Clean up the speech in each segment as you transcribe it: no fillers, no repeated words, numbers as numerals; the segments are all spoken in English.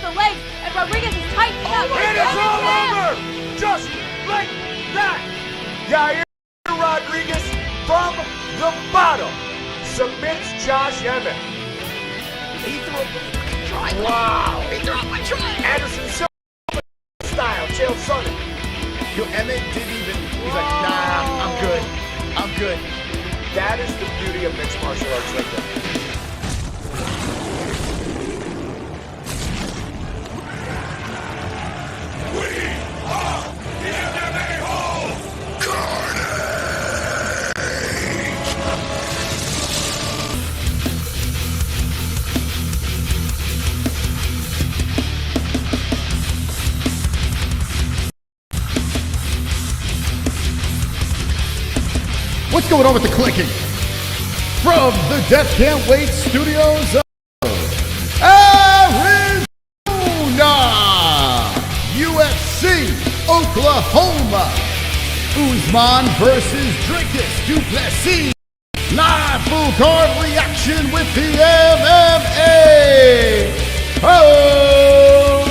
the legs, and Rodrigues is tightening up. And it's all over! Just like that! Yair Rodrigues from the bottom submits Josh Emmett. He threw up a triangle. Wow! He threw up a triangle. Anderson Silva style, Chael Sonnen. Yo, Emmett didn't even, he's like, nah, I'm good. I'm good. That is the beauty of mixed martial arts like that. We are the MMA-Holes! What's going on with the clicking? From the Death Can't Wait studios of Arizona, UFC Oklahoma, Usman versus Dricus Du Plessis, live full card reaction with the MMA-Holes.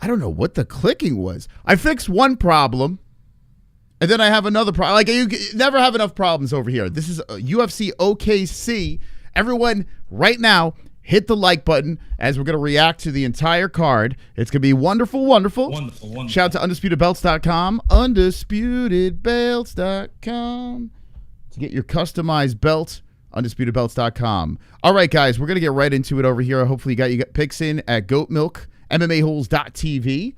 I don't know what the clicking was. I fixed one problem, and then I have another problem. Like, you never have enough problems over here. This is UFC OKC. Everyone, right now, hit the like button as we're going to react to the entire card. It's going to be wonderful, wonderful. Wonderful. Shout out to UndisputedBelts.com. UndisputedBelts.com. To get your customized belt, UndisputedBelts.com. All right, guys, we're going to get right into it over here. Hopefully you got picks in at Goat Milk. MMA-Holes.tv,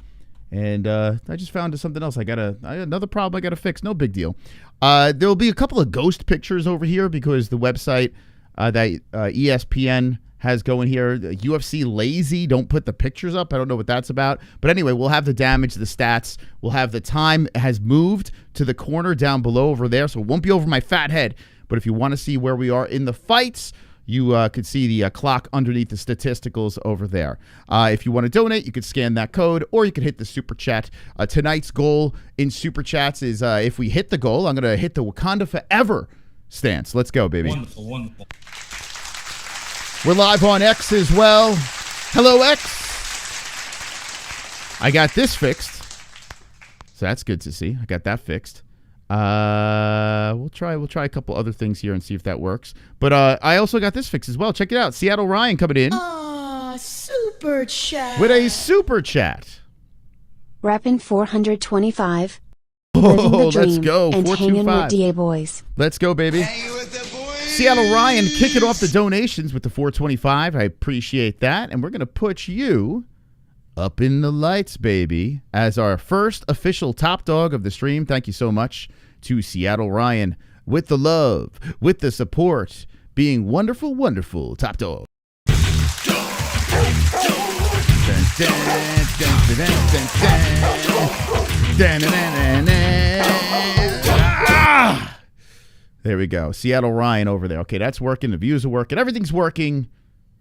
and I just found something else. I got another problem I got to fix. No big deal. There will be a couple of ghost pictures over here because the website that ESPN has going here, UFC lazy, don't put the pictures up. I don't know what that's about. But anyway, we'll have the damage, the stats. We'll have the time has moved to the corner down below over there, so it won't be over my fat head. But if you want to see where we are in the fights, you could see the clock underneath the statisticals over there. If you want to donate, you could scan that code, or you could hit the Super Chat. Tonight's goal in Super Chats is if we hit the goal, I'm going to hit the Wakanda Forever stance. Let's go, baby. Wonderful, wonderful. We're live on X as well. Hello, X. I got this fixed, so that's good to see. I got that fixed. We'll try a couple other things here and see if that works. But I also got this fixed as well. Check it out. Seattle Ryan coming in. Super chat. With a super chat. Rapping 425. Oh, Living the dream let's go. And hanging with 425. DA boys. Let's go, baby. Seattle Ryan kicking off the donations with the 425. I appreciate that. And we're going to put you up in the lights, baby, as our first official top dog of the stream. Thank you so much to Seattle Ryan with the love, with the support, being wonderful, wonderful top dog. There we go. Seattle Ryan over there. Okay, that's working. The views are working. Everything's working.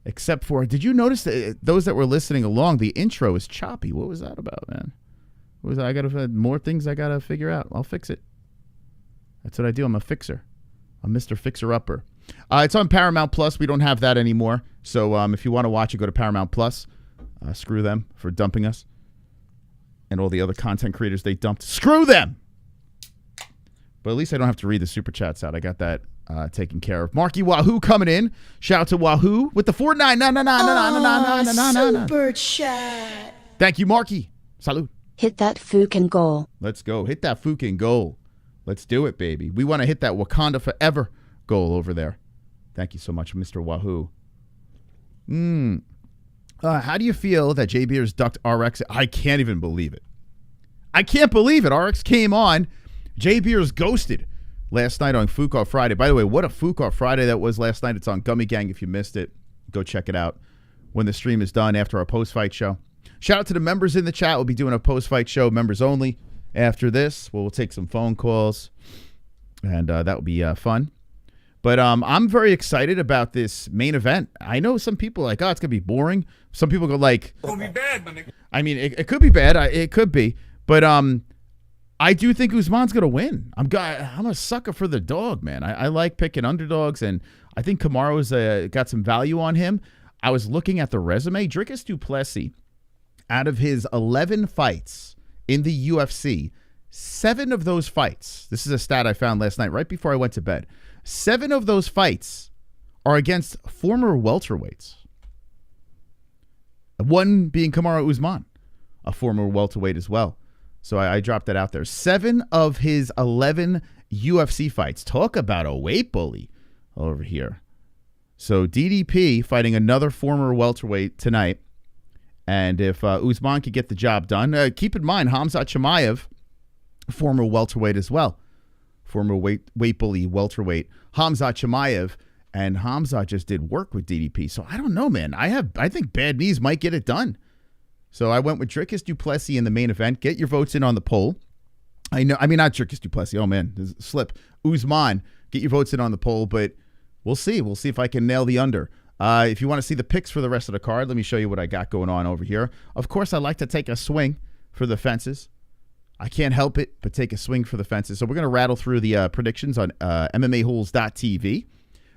Except for, did you notice that those that were listening along, the intro is choppy? What was that about, man? What was that? I got to more things I got to figure out. I'll fix it. That's what I do. I'm a fixer. I'm Mr. Fixer-Upper. It's on Paramount Plus. We don't have that anymore. So if you want to watch it, go to Paramount Plus. Screw them for dumping us. And all the other content creators they dumped. Screw them! But at least I don't have to read the super chats out. I got that taken care of. Marky Wahoo coming in. Shout out to Wahoo with the 499999999. Super chat. Thank you, Marky. Salud. Hit that fucking goal. Let's go. Hit that fucking goal. Let's do it, baby. We want to hit that Wakanda Forever goal over there. Thank you so much, Mr. Wahoo. How do you feel that J Beers ducked RX? I can't even believe it. I can't believe it. RX came on. J Beers ghosted last night on Fook Off Friday. By the way, what a Fook Off Friday that was last night. It's on Gummy Gang. If you missed it, go check it out when the stream is done after our post-fight show. Shout out to the members in the chat. We'll be doing a post-fight show, members only, after this. We'll take some phone calls, and that will be fun. But I'm very excited about this main event. I know some people are like, oh, it's going to be boring. Some people go like, It's gonna be bad, my nigga. I mean, it could be bad. It could be. But I do think Usman's going to win. I'm a sucker for the dog, man. I like picking underdogs, and I think Kamaru's got some value on him. I was looking at the resume. Dricus Du Plessis, out of his 11 fights in the UFC, 7 of those fights, this is a stat I found last night right before I went to bed, 7 of those fights are against former welterweights. One being Kamaru Usman, a former welterweight as well. So I dropped that out there. 7 of his 11 UFC fights. Talk about a weight bully over here. So DDP fighting another former welterweight tonight. And if Usman could get the job done, keep in mind, Khamzat Chimaev, former welterweight as well. Former weight bully welterweight. Khamzat Chimaev. And Khamzat just did work with DDP. So I don't know, man. I think bad knees might get it done. So I went with Dricus Du Plessis in the main event. Get your votes in on the poll. Not Dricus Du Plessis. Oh, man. There's a slip. Usman. Get your votes in on the poll, but we'll see. We'll see if I can nail the under. If you want to see the picks for the rest of the card, let me show you what I got going on over here. Of course, I like to take a swing for the fences. I can't help it but take a swing for the fences. So we're going to rattle through the predictions on MMA-Holes.tv.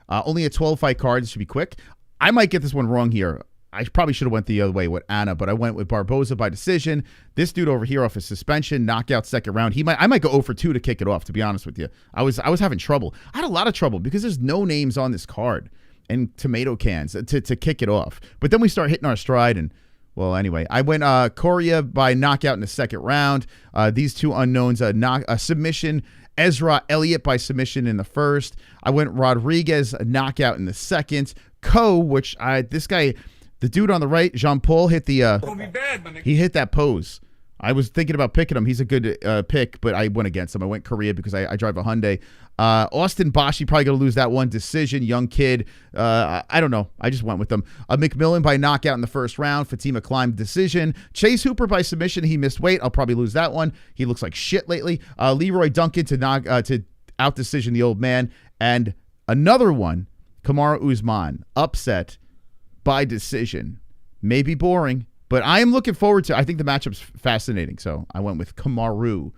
Only a 12-fight card. This should be quick. I might get this one wrong here. I probably should have went the other way with Anna, but I went with Barbosa by decision. This dude over here off his suspension, knockout second round. I might go 0 for 2 to kick it off, to be honest with you. I was having trouble. I had a lot of trouble because there's no names on this card and tomato cans to kick it off. But then we start hitting our stride, and, well, anyway. I went Coria by knockout in the second round. These two unknowns, a submission. Ezra, Elliot by submission in the first. I went Rodrigues, a knockout in the second. This guy... The dude on the right, Jean-Paul, hit he hit that pose. I was thinking about picking him. He's a good pick, but I went against him. I went Coria because I drive a Hyundai. Austin Bashi, probably going to lose that one. Decision, young kid. I don't know. I just went with them. McMillen by knockout in the first round. Fatima Climb decision. Chase Hooper by submission. He missed weight. I'll probably lose that one. He looks like shit lately. Leroy Duncan to out decision the old man. And another one, Kamaru Usman, upset by decision. Maybe boring, but I am looking forward to. I think the matchup's fascinating, so I went with Kamaru.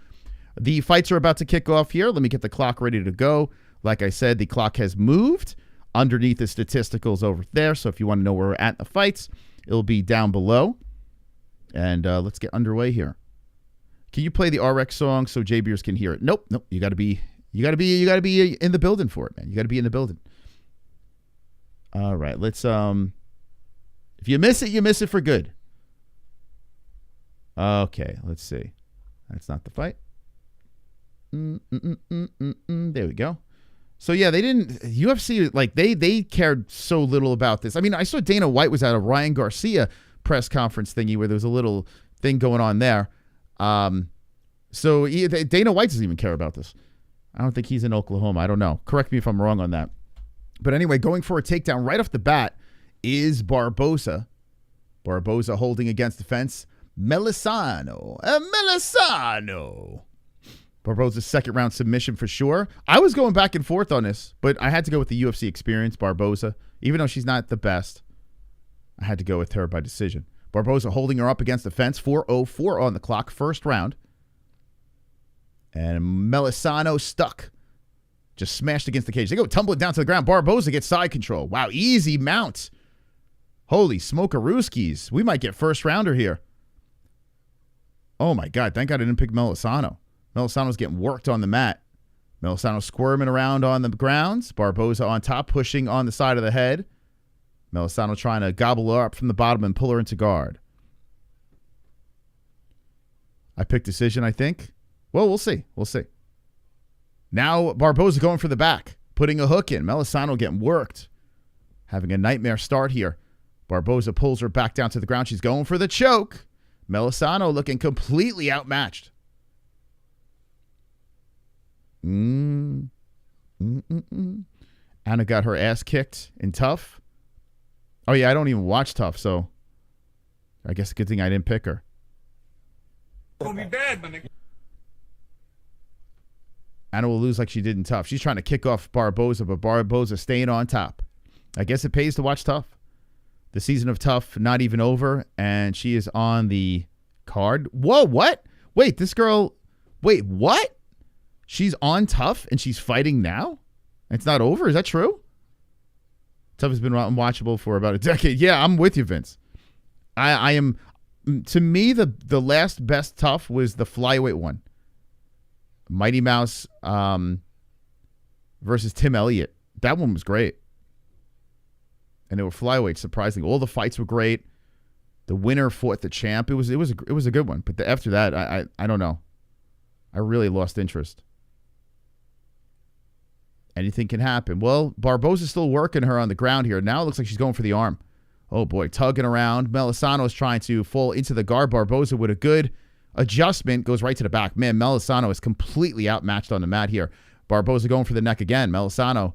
The fights are about to kick off here. Let me get the clock ready to go. Like I said, the clock has moved underneath the statisticals over there, so if you want to know where we're at in the fights, it'll be down below. And let's get underway here. Can you play the RX song so J-Beers can hear it? Nope. You got to be in the building for it, man. You got to be in the building. All right, let's if you miss it, you miss it for good. Okay, let's see. That's not the fight. There we go. So, yeah, they didn't... UFC, like, they cared so little about this. I mean, I saw Dana White was at a Ryan Garcia press conference thingy where there was a little thing going on there. So, Dana White doesn't even care about this. I don't think he's in Oklahoma. I don't know. Correct me if I'm wrong on that. But anyway, going for a takedown right off the bat is Barbosa. Barbosa holding against the fence. Melisano. Barbosa's second round submission for sure. I was going back and forth on this, but I had to go with the UFC experience, Barbosa. Even though she's not the best, I had to go with her by decision. Barbosa holding her up against the fence. 4:04 on the clock. First round. And Melisano stuck. Just smashed against the cage. They go tumbling down to the ground. Barbosa gets side control. Wow, easy mount. Holy smokerooskies. We might get first rounder here. Oh, my God. Thank God I didn't pick Melisano. Melisano's getting worked on the mat. Melisano squirming around on the grounds. Barbosa on top, pushing on the side of the head. Melisano trying to gobble her up from the bottom and pull her into guard. I picked decision, I think. Well, we'll see. We'll see. Now Barbosa going for the back, putting a hook in. Melisano getting worked. Having a nightmare start here. Barbosa pulls her back down to the ground. She's going for the choke. Melisano looking completely outmatched. Anna got her ass kicked in Tough. Oh, yeah, I don't even watch Tough, so I guess a good thing I didn't pick her. Gonna be bad, my nigga. Anna will lose like she did in Tough. She's trying to kick off Barbosa, but Barbosa staying on top. I guess it pays to watch Tough. The season of Tough not even over, and she is on the card. Whoa, what? Wait, this girl. Wait, what? She's on Tough and she's fighting now? It's not over? Is that true? Tough has been unwatchable for about a decade. Yeah, I'm with you, Vince. I am. To me, the last best Tough was the flyweight one. Mighty Mouse versus Tim Elliott. That one was great. And they were flyweight, surprisingly. All the fights were great. The winner fought the champ. It was a good one. But after that, I don't know. I really lost interest. Anything can happen. Well, Barbosa's still working her on the ground here. Now it looks like she's going for the arm. Oh, boy. Tugging around. Melisano is trying to fall into the guard. Barbosa with a good adjustment goes right to the back. Man, Melisano is completely outmatched on the mat here. Barbosa going for the neck again. Melisano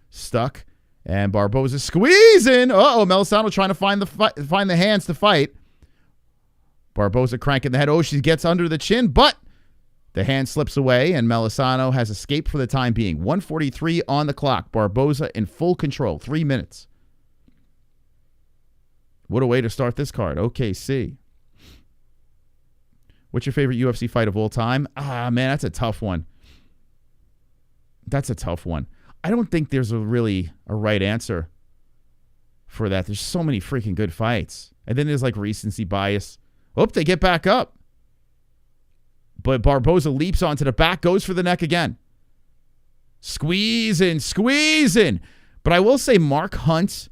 stuck. And Barbosa squeezing. Uh-oh, Melisano trying to find the hands to fight. Barbosa cranking the head. Oh, she gets under the chin, but the hand slips away, and Melisano has escaped for the time being. 1:43 on the clock. Barbosa in full control. 3 minutes. What a way to start this card. OKC. What's your favorite UFC fight of all time? Ah, man, that's a tough one. That's a tough one. I don't think there's a right answer for that. There's so many freaking good fights. And then there's like recency bias. Oh, they get back up. But Barbosa leaps onto the back, goes for the neck again. Squeezing. But I will say Mark Hunt,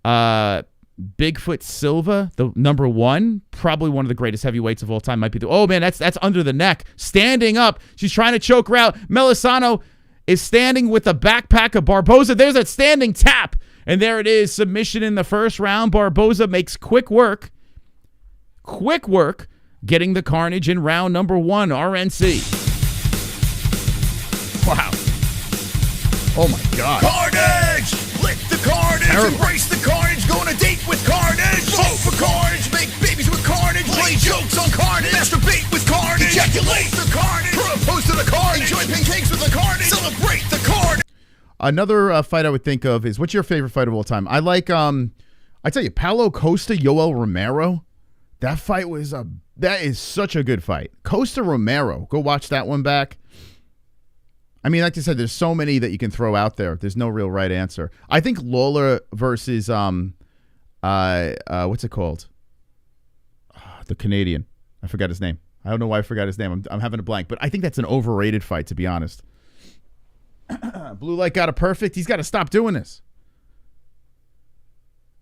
Bigfoot Silva, the number one, probably one of the greatest heavyweights of all time. Might be oh man, that's under the neck. Standing up. She's trying to choke her out. Melisano is standing with the backpack of Barbosa. There's that standing tap. And there it is. Submission in the first round. Barbosa makes quick work. Getting the carnage in round number 1, RNC. Wow. Oh, my God. Carnage! Lick the carnage! Terrible. Embrace the carnage! Go on a date with carnage! Vote for carnage! Make babies with carnage! Play jokes on carnage! Masturbate with carnage! Ejaculate the carnage! Propose to the carnage! Enjoy pancakes with the carnage! Celebrate the carnage! Another fight I would think of is, what's your favorite fight of all time? I like, I tell you, Paulo Costa, Yoel Romero. That fight was that is such a good fight. Costa Romero. Go watch that one back. I mean, like I said, there's so many that you can throw out there. There's no real right answer. I think Lawler versus what's it called? The Canadian. I forgot his name. I don't know why I forgot his name. I'm having a blank, but I think that's an overrated fight, to be honest. Blue Light got a perfect. He's got to stop doing this.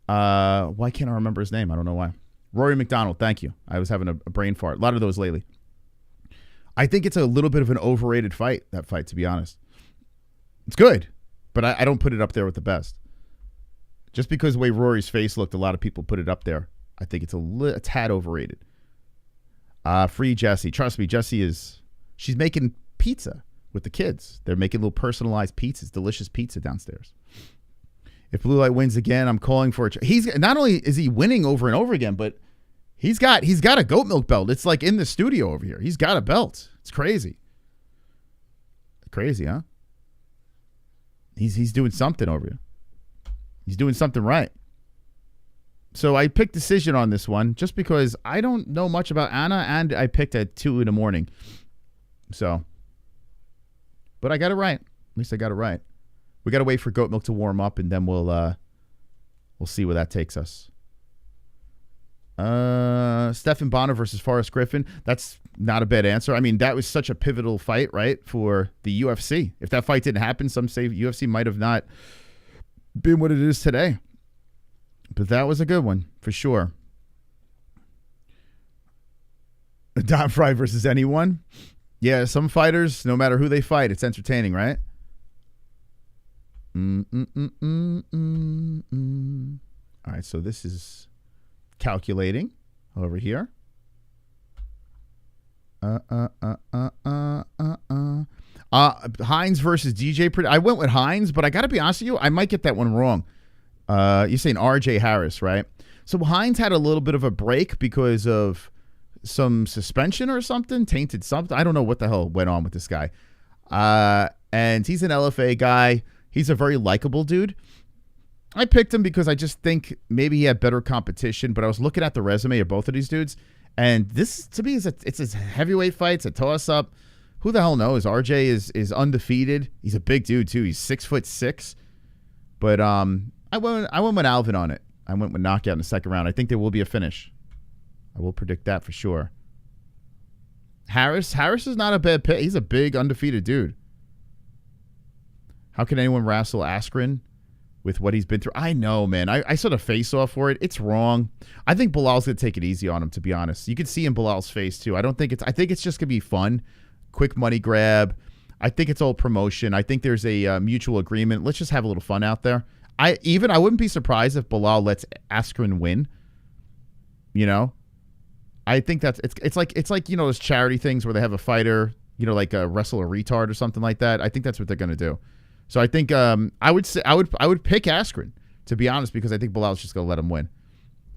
Why can't I remember his name? I don't know why. Rory McDonald, thank you. I was having a brain fart. A lot of those lately. I think it's a little bit of an overrated fight, that fight, to be honest. It's good, but I don't put it up there with the best. Just because the way Rory's face looked, a lot of people put it up there. I think it's a tad overrated. Free Jessie. Trust me, she's making pizza with the kids. They're making little personalized pizzas, delicious pizza downstairs. If Blue Light wins again, I'm calling for it. He's not only is he winning over and over again, but he's got a goat milk belt. It's like in the studio over here. He's got a belt. It's crazy. Crazy, huh? He's doing something over here. He's doing something right. So I picked decision on this one just because I don't know much about Anna, and I picked at 2 in the morning. So, but I got it right. At least I got it right. We got to wait for goat milk to warm up, and then we'll see where that takes us. Stephan Bonner versus Forrest Griffin. That's not a bad answer. I mean, that was such a pivotal fight, right, for the UFC. If that fight didn't happen, some say UFC might have not been what it is today. But that was a good one, for sure. Don Fry versus anyone. Yeah, some fighters, no matter who they fight, it's entertaining, right? All right, so this is calculating over here. Hines versus DJ. I went with Hines, but I got to be honest with you, I might get that one wrong. You're saying RJ Harris, right? So Hines had a little bit of a break because of some suspension or something, tainted something. I don't know what the hell went on with this guy. And he's an LFA guy. He's a very likable dude. I picked him because I just think maybe he had better competition, but I was looking at the resume of both of these dudes, And this, to me, it's a heavyweight fight. It's a toss-up. Who the hell knows? RJ is undefeated. He's a big dude, too. He's 6'6". But I went with Alvin on it. I went with knockout in the second round. I think there will be a finish. I will predict that for sure. Harris is not a bad pick. He's a big, undefeated dude. How can anyone wrestle Askren with what he's been through? I know, man. I sort of face off for it. It's wrong. I think Bilal's going to take it easy on him, to be honest. You can see in Bilal's face, too. I think it's just going to be fun. Quick money grab. I think it's all promotion. I think there's a mutual agreement. Let's just have a little fun out there. I wouldn't be surprised if Bilal lets Askren win. You know? I think that's it's like those charity things where they have a fighter, like wrestle a retard or something like that. I think that's what they're going to do. So I think I would pick Askren, to be honest, because I think Bilal's just going to let him win.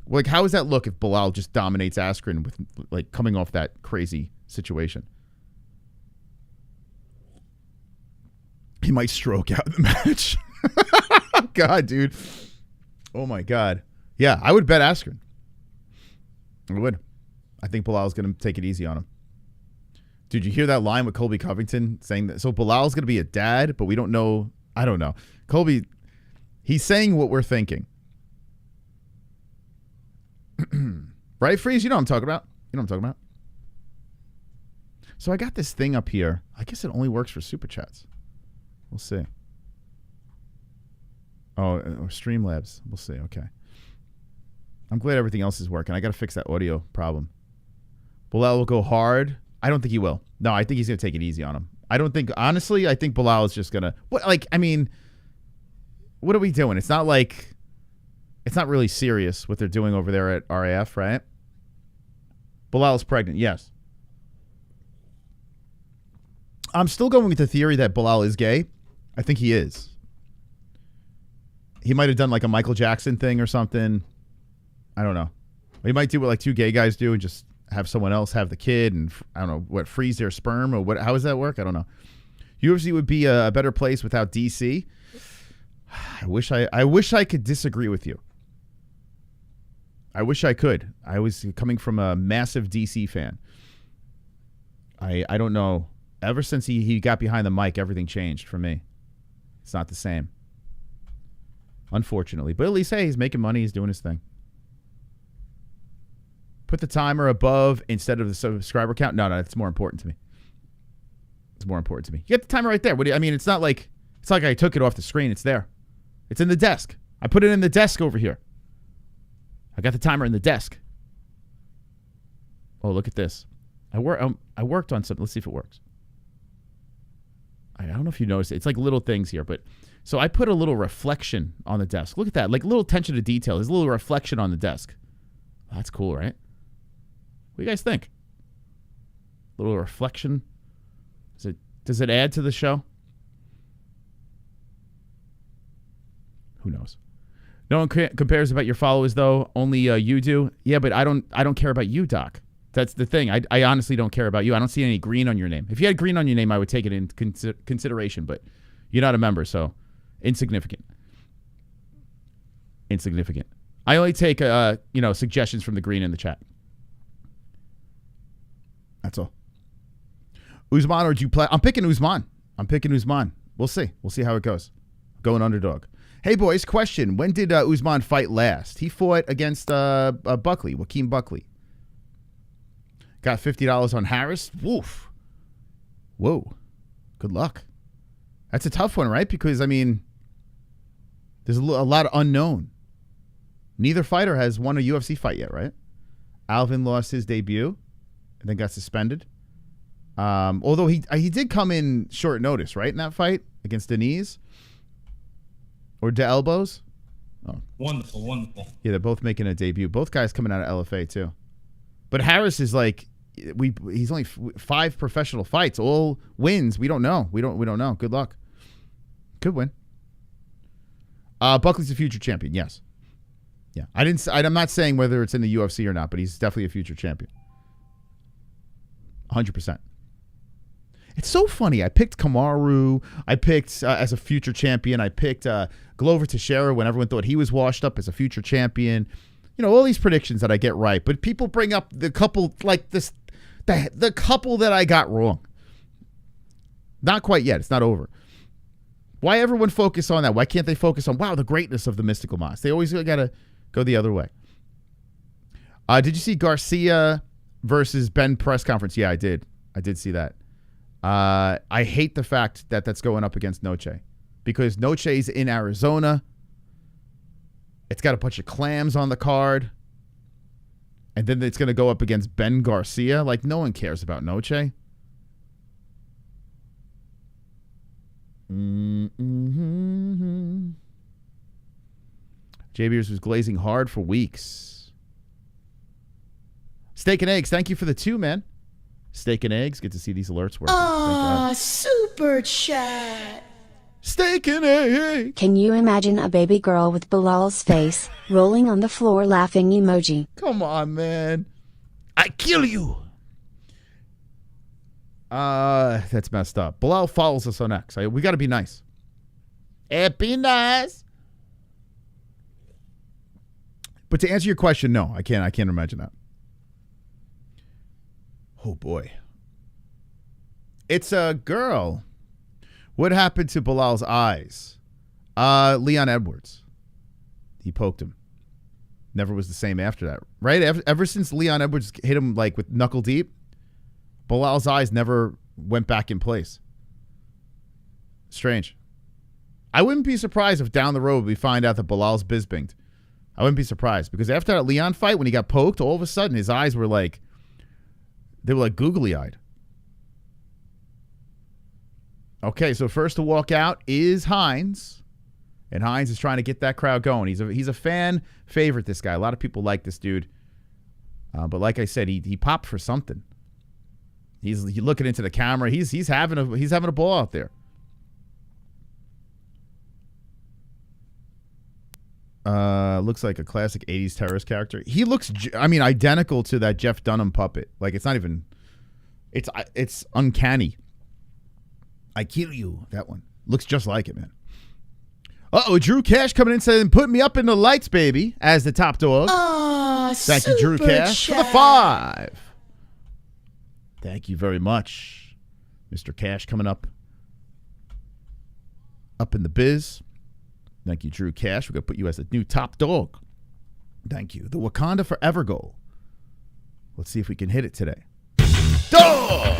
Like, how does that look if Bilal just dominates Askren with like coming off that crazy situation? He might stroke out the match. God, dude. Oh my God. Yeah, I would bet Askren. I would. I think Bilal's going to take it easy on him. Dude, you hear that line with Colby Covington saying that? So Bilal's going to be a dad, but we don't know. I don't know. Colby, he's saying what we're thinking. Right, Freeze? You know what I'm talking about. So I got this thing up here. I guess it only works for Super Chats. We'll see. Oh, or Streamlabs. We'll see. Okay. I'm glad everything else is working. I got to fix that audio problem. Bilal will go hard. I don't think he will. No, I think he's going to take it easy on him. Honestly, I think Bilal is just going to, what are we doing? It's not really serious what they're doing over there at RAF, right? Bilal's pregnant, yes. I'm still going with the theory that Bilal is gay. I think he is. He might have done like a Michael Jackson thing or something. I don't know. He might do what like two gay guys do and just have someone else have the kid and, I don't know, freeze their sperm or what? How does that work? I don't know. UFC would be a better place without DC. I wish I could disagree with you. I wish I could. I was coming from a massive DC fan. I don't know. Ever since he got behind the mic, everything changed for me. It's not the same. Unfortunately. But at least, hey, he's making money. He's doing his thing. Put the timer above instead of the subscriber count. No, it's more important to me. It's more important to me. You get the timer right there. It's not like I took it off the screen. It's there. It's in the desk. I put it in the desk over here. I got the timer in the desk. Oh, look at this. I worked on something. Let's see if it works. I don't know if you noticed it. It's like little things here, but so I put a little reflection on the desk. Look at that. Like little attention to detail. There's a little reflection on the desk. Oh, that's cool, right? What do you guys think? Little reflection. Does it add to the show? Who knows? No one compares about your followers though. Only you do. Yeah, but I don't care about you, Doc. That's the thing. I honestly don't care about you. I don't see any green on your name. If you had green on your name, I would take it into consideration, but you're not a member, so insignificant. Insignificant. I only take suggestions from the green in the chat. That's all. Usman or Du Plessis? I'm picking Usman. We'll see. We'll see how it goes. Going underdog. Hey, boys, question. When did Usman fight last? He fought against Buckley, Joaquin Buckley. Got $50 on Harris. Woof. Whoa. Good luck. That's a tough one, right? Because, there's a lot of unknown. Neither fighter has won a UFC fight yet, right? Alvin lost his debut and then got suspended. Although he did come in short notice, right, in that fight against Denise? Or De Elbows? Oh. Wonderful. Yeah, they're both making a debut. Both guys coming out of LFA, too. But Harris is like, he's only 5 professional fights, all wins. We don't know. We don't know. Good luck. Could win. Buckley's a future champion, yes. Yeah, I'm not saying whether it's in the UFC or not, but he's definitely a future champion. 100%. It's so funny. I picked Kamaru. I picked as a future champion. I picked Glover Teixeira when everyone thought he was washed up as a future champion. all these predictions that I get right, but people bring up the couple like this, the couple that I got wrong. Not quite yet. It's not over. Why everyone focus on that? Why can't they focus on, wow, the greatness of the Mystical Moss? They always got to go the other way. Did you see Garcia versus Ben press conference? Yeah, I did. I did see that. I hate the fact that that's going up against Noche because Noche's in Arizona. It's got a bunch of clams on the card. And then it's going to go up against Ben Garcia. Like, no one cares about Noche. J-Beers was glazing hard for weeks. Steak and eggs, thank you for the 2, man. Steak and eggs, get to see these alerts working. Super chat. Steak and eggs. Can you imagine a baby girl with Bilal's face rolling on the floor laughing emoji? Come on, man. I kill you. That's messed up. Bilal follows us on X. We got to be nice. Be nice. But to answer your question, no, I can't imagine that. Oh boy. It's a girl. What happened to Bilal's eyes? Leon Edwards. He poked him. Never was the same after that. Right? Ever since Leon Edwards hit him like with knuckle deep, Bilal's eyes never went back in place. Strange. I wouldn't be surprised if down the road we find out that Bilal's bizbinged. I wouldn't be surprised because after that Leon fight, when he got poked, all of a sudden his eyes were like, they were like googly-eyed. Okay, so first to walk out is Hines. And Hines is trying to get that crowd going. He's a fan favorite, this guy. A lot of people like this dude. But like I said, he popped for something. He's looking into the camera. He's having a ball out there. Looks like a classic 80s terrorist character. He looks, identical to that Jeff Dunham puppet. Like, it's not even, it's uncanny. I kill you. That one. Looks just like it, man. Uh-oh, Drew Cash coming in saying, put me up in the lights, baby, as the top dog. Thank you, Drew Cash, for the 5. Thank you very much. Mr. Cash coming up in the biz. Thank you, Drew Cash. We're going to put you as the new top dog. Thank you. The Wakanda Forever goal. Let's see if we can hit it today. Dog!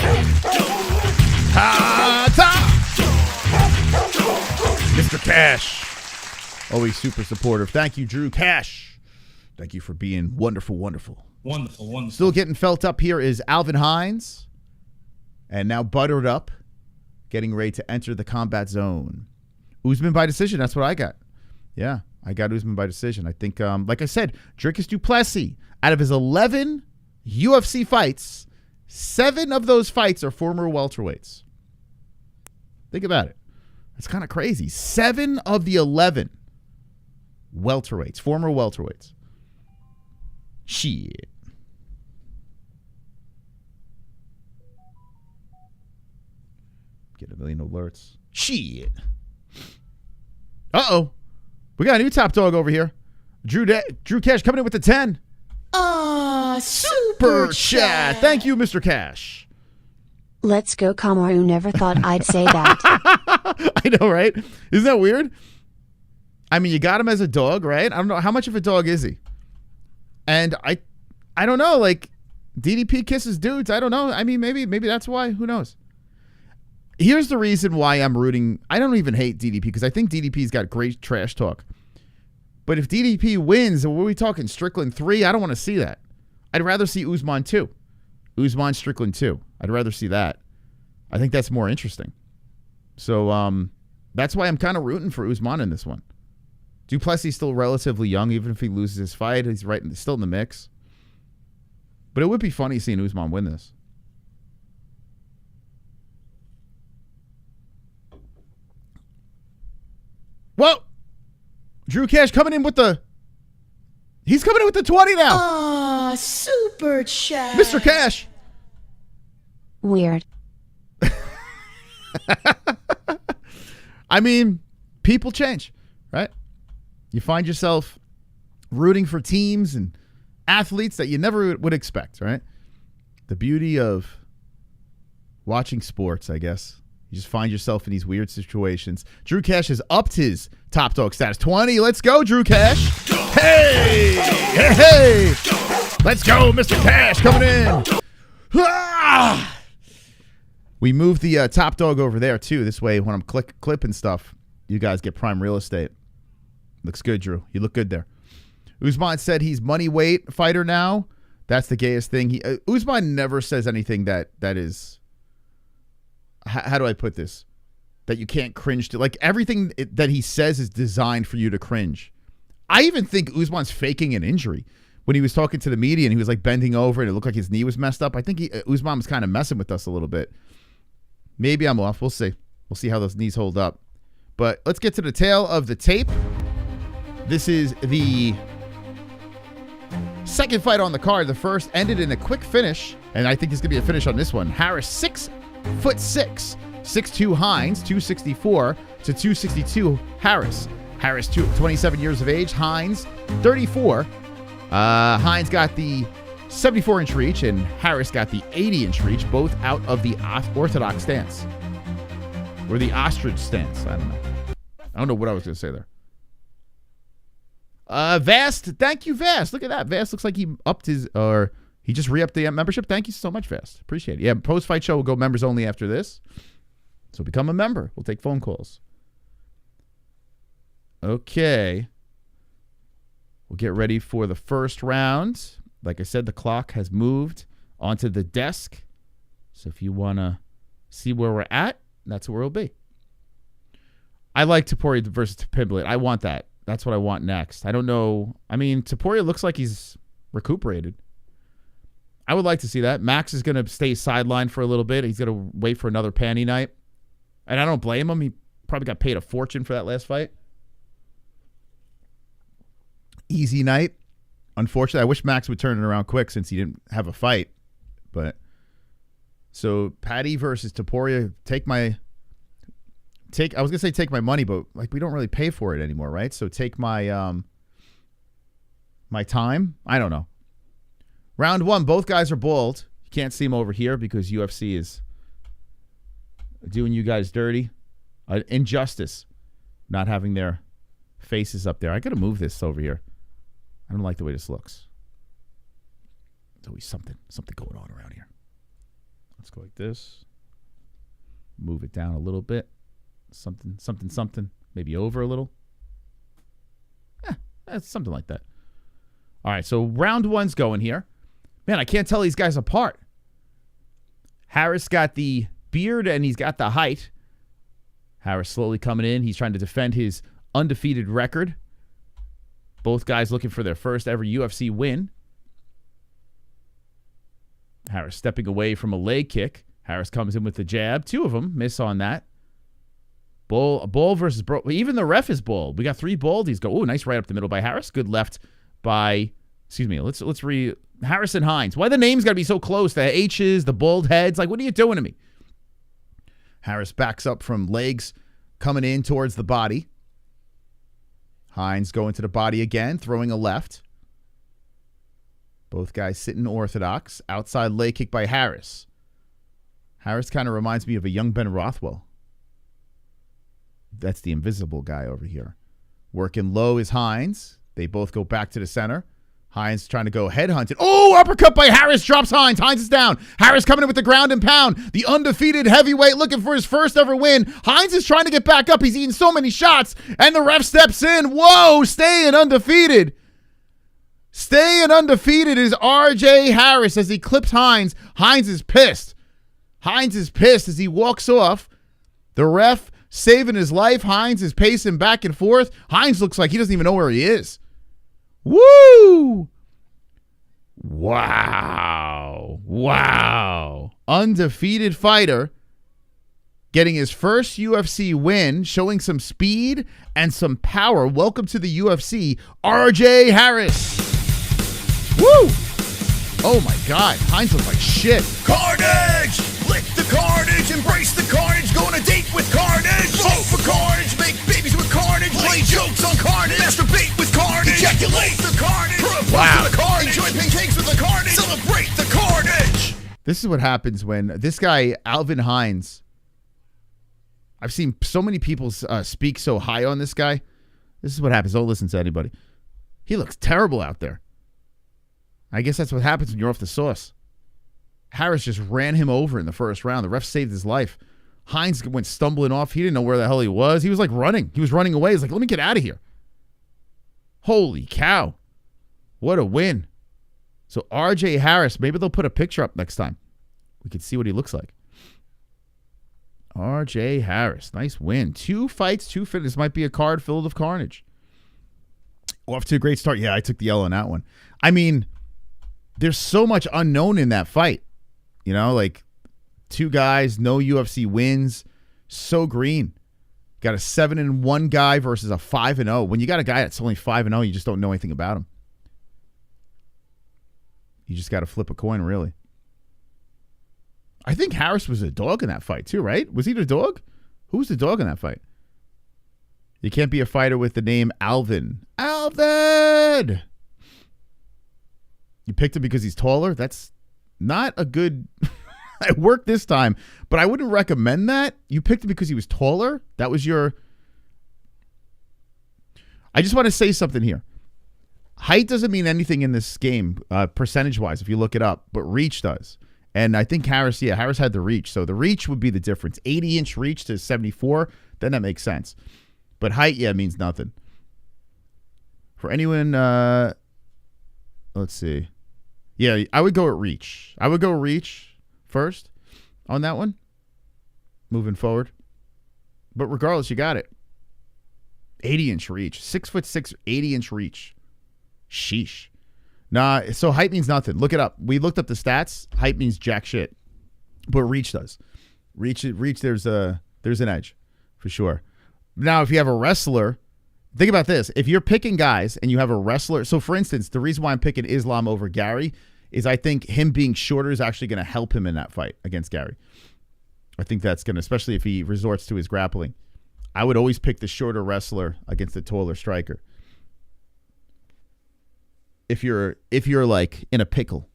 Mr. Cash. Always super supportive. Thank you, Drew Cash. Thank you for being wonderful, wonderful. Wonderful, wonderful. Still getting felt up here is Alvin Hines. And now buttered up. Getting ready to enter the combat zone. Usman by decision. That's what I got. Yeah, I got Usman by decision. I think, like I said, Dricus Du Plessis, out of his 11 UFC fights, 7 of those fights are former welterweights. Think about it. That's kind of crazy. 7 of the 11 welterweights, former welterweights. Shit. Get a million alerts. Shit. Uh-oh. We got a new top dog over here. Drew Cash coming in with the 10. Super chat. Thank you, Mr. Cash. Let's go, Kamaru. Never thought I'd say that. I know, right? Isn't that weird? I mean, you got him as a dog, right? I don't know. How much of a dog is he? And I don't know. Like, DDP kisses dudes. I don't know. I mean, maybe that's why. Who knows? Here's the reason why I'm rooting. I don't even hate DDP because I think DDP's got great trash talk. But if DDP wins, what are we talking? Strickland 3? I don't want to see that. I'd rather see Usman 2. Usman Strickland 2. I'd rather see that. I think that's more interesting. So that's why I'm kind of rooting for Usman in this one. Du Plessis still relatively young. Even if he loses his fight, he's still in the mix. But it would be funny seeing Usman win this. Whoa! Drew Cash coming in with the... He's coming in with the 20 now. Super chat. Mr. Cash. Weird. I mean, people change, right? You find yourself rooting for teams and athletes that you never would expect, right? The beauty of watching sports, I guess. You just find yourself in these weird situations. Drew Cash has upped his top dog status. 20. Let's go, Drew Cash. Hey! Hey, hey! Let's go, Mr. Cash coming in. Ah! We moved the top dog over there, too. This way, when I'm clipping stuff, you guys get prime real estate. Looks good, Drew. You look good there. Usman said he's money weight fighter now. That's the gayest thing. Usman never says anything that is... How do I put this? That you can't cringe to. Like, everything that he says is designed for you to cringe. I even think Usman's faking an injury. When he was talking to the media and he was like bending over and it looked like his knee was messed up, I think Usman was kind of messing with us a little bit. Maybe I'm off. We'll see. We'll see how those knees hold up. But let's get to the tail of the tape. This is the second fight on the card. The first ended in a quick finish, and I think there's going to be a finish on this one. Harris, 6'6", 6'2", Hines, 264 to 262, Harris. Harris, 27 years of age. Hines, 34. Hines got the 74-inch reach, and Harris got the 80-inch reach, both out of the orthodox stance. Or the ostrich stance. I don't know what I was going to say there. Vast, thank you, Vast. Look at that. Vast looks like he upped his, or he just re-upped the membership. Thank you so much, Vast. Appreciate it. Yeah, post-fight show will go members only after this. So become a member. We'll take phone calls. Okay. We'll get ready for the first round. Like I said, the clock has moved onto the desk. So if you want to see where we're at, that's where we'll be. I like Topuria versus Pimblett. I want that. That's what I want next. I don't know. I mean, Topuria looks like he's recuperated. I would like to see that. Max is going to stay sidelined for a little bit. He's going to wait for another panty night. And I don't blame him. He probably got paid a fortune for that last fight. Easy night. Unfortunately, I wish Max would turn it around quick since he didn't have a fight. But so Patty versus Topuria, I was gonna say take my money, but like we don't really pay for it anymore, right? So take my my time. I don't know. Round one, both guys are bald. You can't see them over here because UFC is doing you guys dirty. Injustice, not having their faces up there. I gotta move this over here. I don't like the way this looks. There's always something going on around here. Let's go like this. Move it down a little bit. Something. Maybe over a little. Something like that. All right, so round one's going here. Man, I can't tell these guys apart. Harris got the beard and he's got the height. Harris slowly coming in. He's trying to defend his undefeated record. Both guys looking for their first ever UFC win. Harris stepping away from a leg kick. Harris comes in with the jab. Two of them miss on that. Bull versus bro. Even the ref is bald. We got three baldies go. Oh, nice right up the middle by Harris. Good left by, excuse me, let's Harris and Hines. Why the names got to be so close? The H's, the bald heads. Like, what are you doing to me? Harris backs up from legs coming in towards the body. Hines going to the body again, throwing a left. Both guys sitting orthodox. Outside leg kick by Harris. Harris kind of reminds me of a young Ben Rothwell. That's the invisible guy over here. Working low is Hines. They both go back to the center. Hines trying to go headhunted. Oh, uppercut by Harris. Drops Hines. Hines is down. Harris coming in with the ground and pound. The undefeated heavyweight looking for his first ever win. Hines is trying to get back up. He's eating so many shots. And the ref steps in. Whoa, staying undefeated. Staying undefeated is R.J. Harris as he clips Hines. Hines is pissed. Hines is pissed as he walks off. The ref saving his life. Hines is pacing back and forth. Hines looks like he doesn't even know where he is. Woo! Wow. Undefeated fighter getting his first UFC win, showing some speed and some power. Welcome to the UFC, R.J. Harris. Woo! Oh my God, Hines looks like shit. Carnage! Lick the carnage, embrace the carnage, go on a date with carnage. Vote for carnage, make babies with carnage, play jokes on carnage, masturbate with carnage, Ejaculate the carnage. Propose to the carnage. Enjoy pancakes with the carnage. Celebrate the carnage. This is what happens when this guy, Alvin Hines, I've seen so many people speak so high on this guy. This is what happens. Don't listen to anybody. He looks terrible out there. I guess that's what happens when you're off the sauce. Harris just ran him over in the first round. The ref saved his life. Hines went stumbling off. He didn't know where the hell he was. He was like running. He was running away. He's like, let me get out of here. Holy cow. What a win. So RJ Harris, maybe they'll put a picture up next time. We can see what he looks like. RJ Harris, nice win. 2 fights, 2 finishes. This might be a card filled of carnage. Off to a great start. Yeah, I took the L on that one. I mean, there's so much unknown in that fight. You know, like 2 guys, no UFC wins. So green. Got a 7-1 guy versus a 5-0. When you got a guy that's only 5-0, you just don't know anything about him. You just got to flip a coin, really. I think Harris was a dog in that fight too, right? Was he the dog? Who was the dog in that fight? You can't be a fighter with the name Alvin. Alvin! You picked him because he's taller? That's not a good... It worked this time, but I wouldn't recommend that. You picked him because he was taller? That was your... I just want to say something here. Height doesn't mean anything in this game, percentage-wise, if you look it up, but reach does. And I think Harris had the reach. So the reach would be the difference. 80-inch reach to 74, then that makes sense. But height, means nothing. For anyone, let's see. Yeah, I would go at reach. I would go reach first on that one, moving forward. But regardless, you got it. 80-inch reach. 6'6", 80-inch reach. Sheesh. Nah, so height means nothing. Look it up. We looked up the stats. Height means jack shit. But reach does. Reach, there's an edge for sure. Now, if you have a wrestler, think about this. If you're picking guys and you have a wrestler, so for instance, the reason why I'm picking Islam over Gary is I think him being shorter is actually going to help him in that fight against Gary. I think that's going to, especially if he resorts to his grappling. I would always pick the shorter wrestler against the taller striker. If you're like in a pickle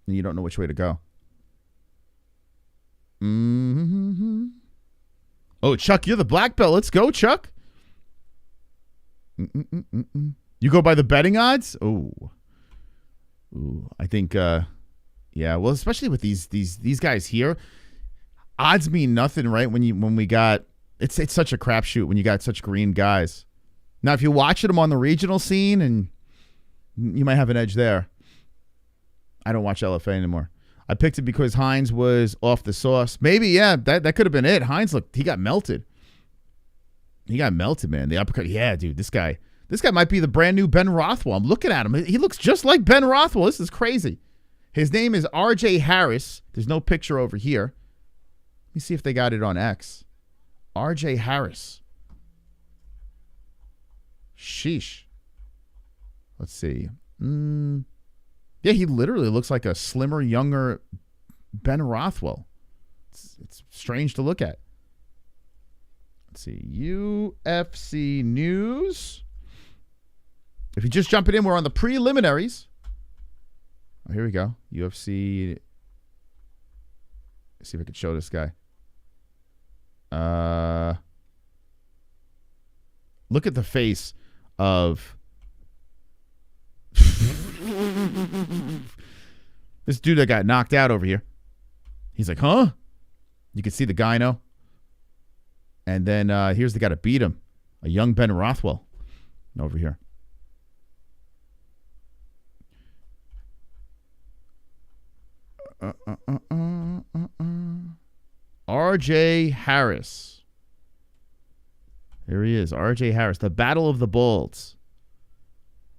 and you don't know which way to go. Mm-hmm. Oh, Chuck, you're the black belt. Let's go, Chuck. You go by the betting odds? Oh. Ooh, I think yeah, well, especially with these guys here, odds mean nothing, right? When we got it's such a crapshoot when you got such green guys. Now, if you watch them on the regional scene and you might have an edge there. I don't watch LFA anymore. I picked it because Hines was off the sauce. Maybe, yeah, that could have been it. Hines he got melted. He got melted, man. The uppercut. Yeah, dude, this guy might be the brand new Ben Rothwell. I'm looking at him. He looks just like Ben Rothwell. This is crazy. His name is RJ Harris. There's no picture over here. Let me see if they got it on X. RJ Harris. Sheesh. Let's see. Yeah, he literally looks like a slimmer, younger Ben Rothwell. It's strange to look at. Let's see. UFC news. If you're just jumping in, we're on the preliminaries. Oh, here we go. UFC. Let's see if I can show this guy. Look at the face of this dude that got knocked out over here. He's like, huh? You can see the gyno. And then here's the guy that beat him. A young Ben Rothwell over here. RJ Harris. Here he is. RJ Harris. The Battle of the Bulls.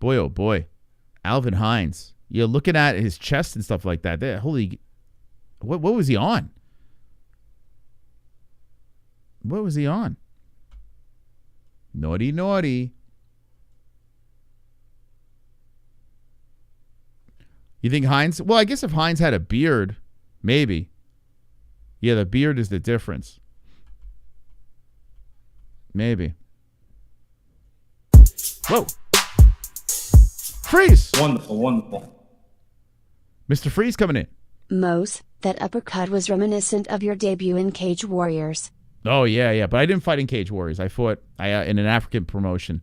Boy, oh boy. Alvin Hines. You're looking at his chest and stuff like that. Holy, what was he on? What was he on? Naughty, naughty. You think Hines? Well, I guess if Hines had a beard, maybe. Yeah, the beard is the difference. Maybe. Whoa. Freeze. Wonderful, wonderful. Mr. Freeze coming in. Mose, that uppercut was reminiscent of your debut in Cage Warriors. Oh, yeah. But I didn't fight in Cage Warriors. I fought in an African promotion.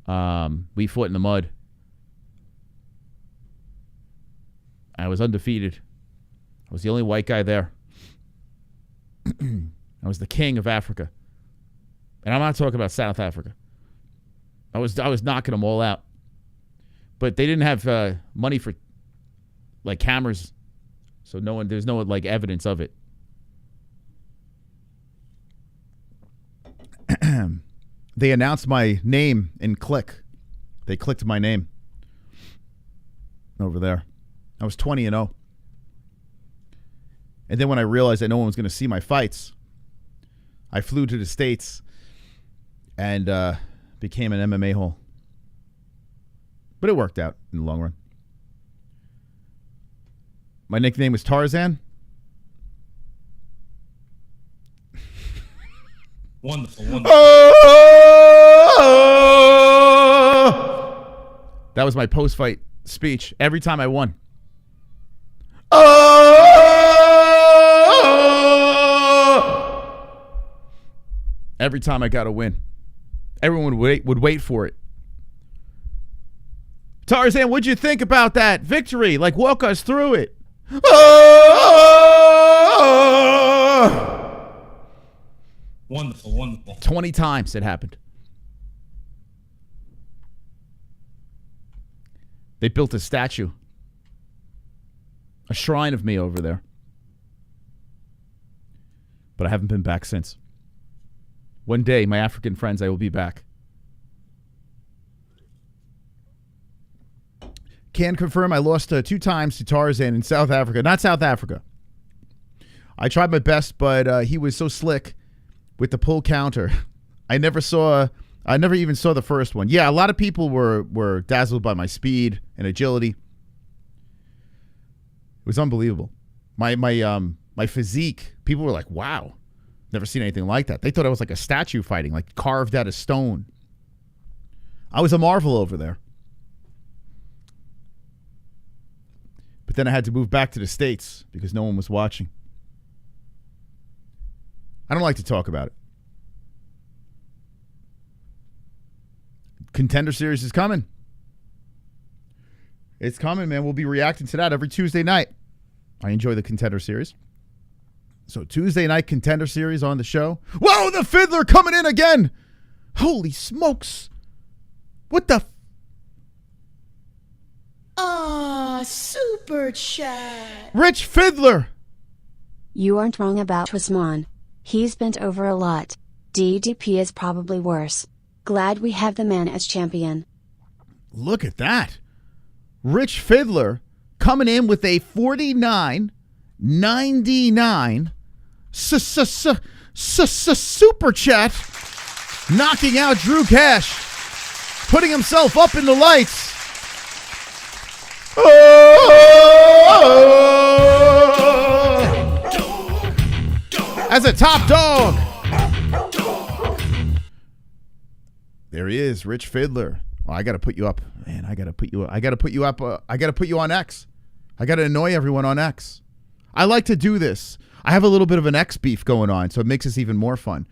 We fought in the mud. I was undefeated. I was the only white guy there. I was the king of Africa. And I'm not talking about South Africa. I was knocking them all out. But they didn't have money for like cameras. So there's no like evidence of it. They announced my name in Click. They clicked my name over there. I was 20-0. And then when I realized that no one was going to see my fights, I flew to the States and became an MMA hole. But it worked out in the long run. My nickname was Tarzan. Wonderful, wonderful. That was my post-fight speech every time I won. Every time I got a win. Everyone would wait for it. Tarzan, what'd you think about that victory? Like, walk us through it. Wonderful, wonderful. 20 times it happened. They built a statue. A shrine of me over there. But I haven't been back since. One day, my African friends, I will be back. Can confirm I lost 2 times to Tarzan in South Africa. Not South Africa. I tried my best, but he was so slick with the pull counter. I never even saw the first one. Yeah, a lot of people were dazzled by my speed and agility. It was unbelievable. My physique, people were like, wow, never seen anything like that. They thought I was like a statue fighting, like carved out of stone. I was a marvel over there. But then I had to move back to the States because no one was watching. I don't like to talk about it. Contender Series is coming. It's coming, man. We'll be reacting to that every Tuesday night. I enjoy the Contender Series. So Tuesday night Contender Series on the show. Whoa, the Fiddler coming in again. Holy smokes. What the... Super chat. Rich Fiddler. You aren't wrong about Usman. He's bent over a lot. DDP is probably worse. Glad we have the man as champion. Look at that. Rich Fiddler coming in with a 49.99 super chat, knocking out Drew Cash, putting himself up in the lights. As a top dog. There he is, Rich Fiddler. Oh, I got to put you up. Man, I got to put you up. I got to put you up. I got to put you on X. I got to annoy everyone on X. I like to do this. I have a little bit of an X beef going on, so it makes this even more fun.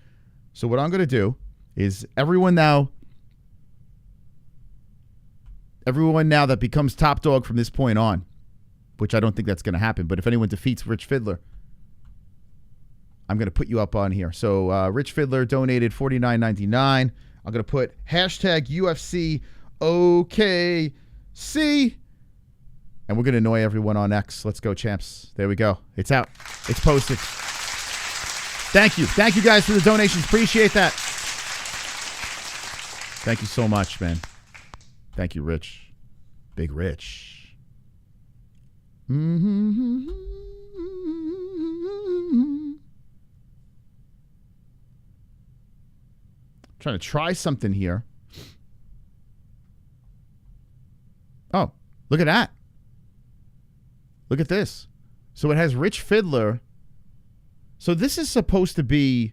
So what I'm going to do is everyone now that becomes top dog from this point on, which I don't think that's going to happen, but if anyone defeats Rich Fiddler, I'm going to put you up on here. So Rich Fiddler donated $49.99. I'm going to put hashtag UFC OKC. And we're going to annoy everyone on X. Let's go, champs. There we go. It's out. It's posted. Thank you. Thank you guys for the donations. Appreciate that. Thank you so much, man. Thank you, Rich. Big Rich. Trying to try something here. Oh, look at that. Look at this. So it has Rich Fiddler. So this is supposed to be,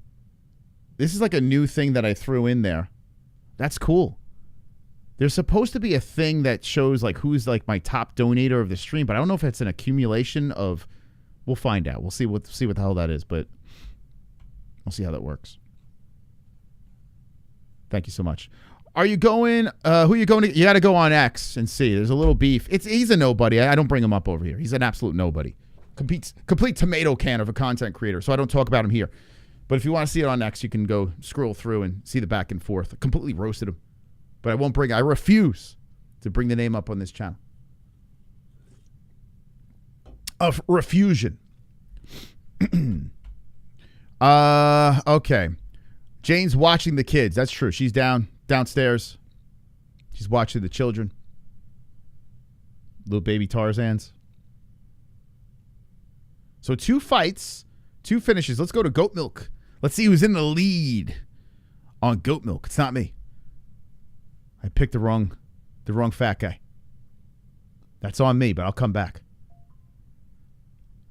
this is like a new thing that I threw in there. That's cool. There's supposed to be a thing that shows like who's like my top donator of the stream, but I don't know if it's an accumulation of. We'll find out. We'll see what the hell that is, but we'll see how that works. Thank you so much. Are you going? Who are you going to? You got to go on X and see. There's a little beef. He's a nobody. I don't bring him up over here. He's an absolute nobody. Complete tomato can of a content creator. So I don't talk about him here. But if you want to see it on X, you can go scroll through and see the back and forth. I completely roasted him. But I refuse to bring the name up on this channel. Of refusion. Okay. Jane's watching the kids. That's true. She's downstairs. She's watching the children. Little baby Tarzans. So 2 fights, 2 finishes. Let's go to Goat Milk. Let's see who's in the lead on Goat Milk. It's not me. I picked the wrong fat guy. That's on me, but I'll come back.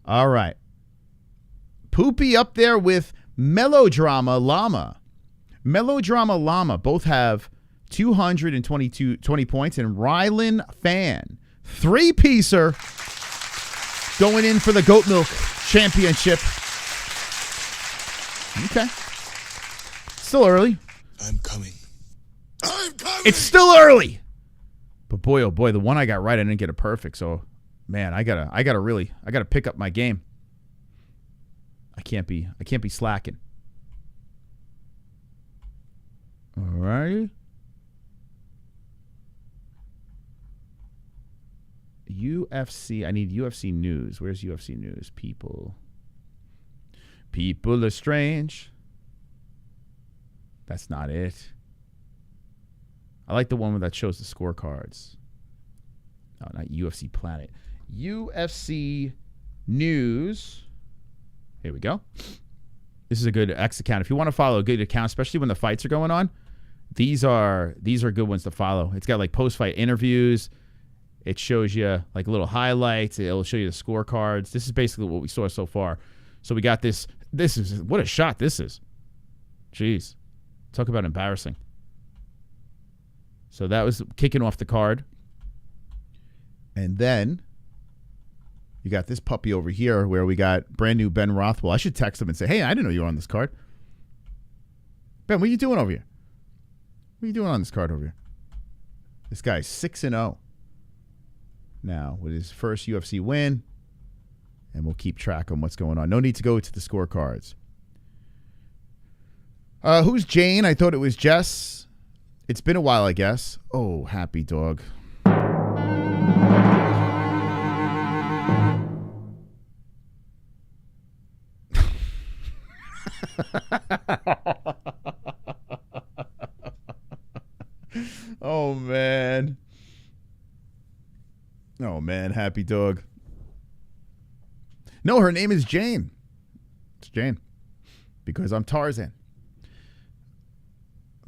All right. Poopy up there with Melodrama Llama. Melodrama Llama both have 20 points, and Rylan Fan, 3-piecer, going in for the Goat Milk Championship. Okay. Still early. I'm coming. It's still early. But boy, oh boy, the one I got right, I didn't get a perfect. So, man, I gotta pick up my game. I can't be slacking. All right. UFC. I need UFC news. Where's UFC news? People are strange. That's not it. I like the one that shows the scorecards. No, not UFC Planet. UFC news. Here we go. This is a good X account. If you want to follow a good account, especially when the fights are going on, these are good ones to follow. It's got like post-fight interviews. It shows you like little highlights. It'll show you the scorecards. This is basically what we saw so far. So we got this. This is what a shot this is. Jeez. Talk about embarrassing. So that was kicking off the card. And then you got this puppy over here where we got brand new Ben Rothwell. I should text him and say, hey, I didn't know you were on this card. Ben, what are you doing over here? What are you doing on this card over here? This guy's 6-0. Now, with his first UFC win, and we'll keep track on what's going on. No need to go to the scorecards. Who's Jane? I thought it was Jess. It's been a while, I guess. Oh, happy dog. Oh, man. Oh, man, happy dog. No, her name is Jane. It's Jane. Because I'm Tarzan.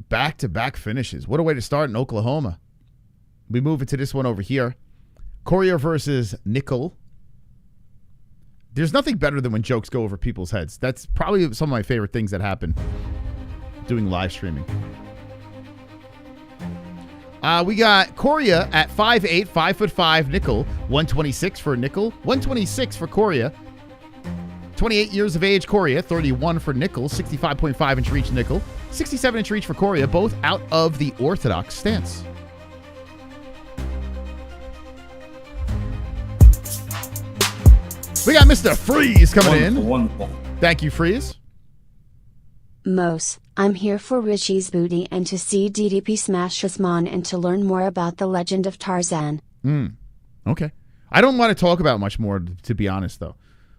Back-to-back finishes. What a way to start in Oklahoma. We move into this one over here. Coria versus Nicoll. There's nothing better than when jokes go over people's heads. That's probably some of my favorite things that happen doing live streaming. We got Coria at 5'8", 5'5", Nicoll, 126 for Nicoll, 126 for Coria. 28 years of age, Coria, 31 for Nicoll, 65.5-inch reach, Nicoll, 67-inch reach for Coria, both out of the orthodox stance. We got Mr. Freeze coming in. Wonderful. Thank you, Freeze. Mos, I'm here for Richie's booty and to see DDP smash Usman and to learn more about the legend of Tarzan. Okay. I don't want to talk about much more, to be honest, though.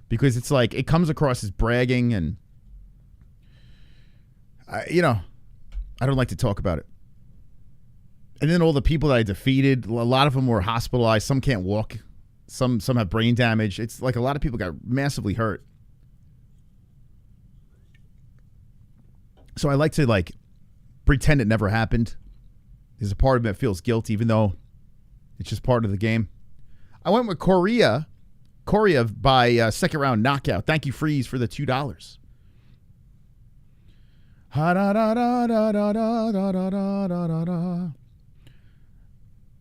Because it's like, it comes across as bragging and, I don't like to talk about it. And then all the people that I defeated, a lot of them were hospitalized. Some can't walk. Some have brain damage. It's like a lot of people got massively hurt. So I like to pretend it never happened. There's a part of me that feels guilty, even though it's just part of the game. I went with Coria by second round knockout. Thank you, Freeze, for the $2.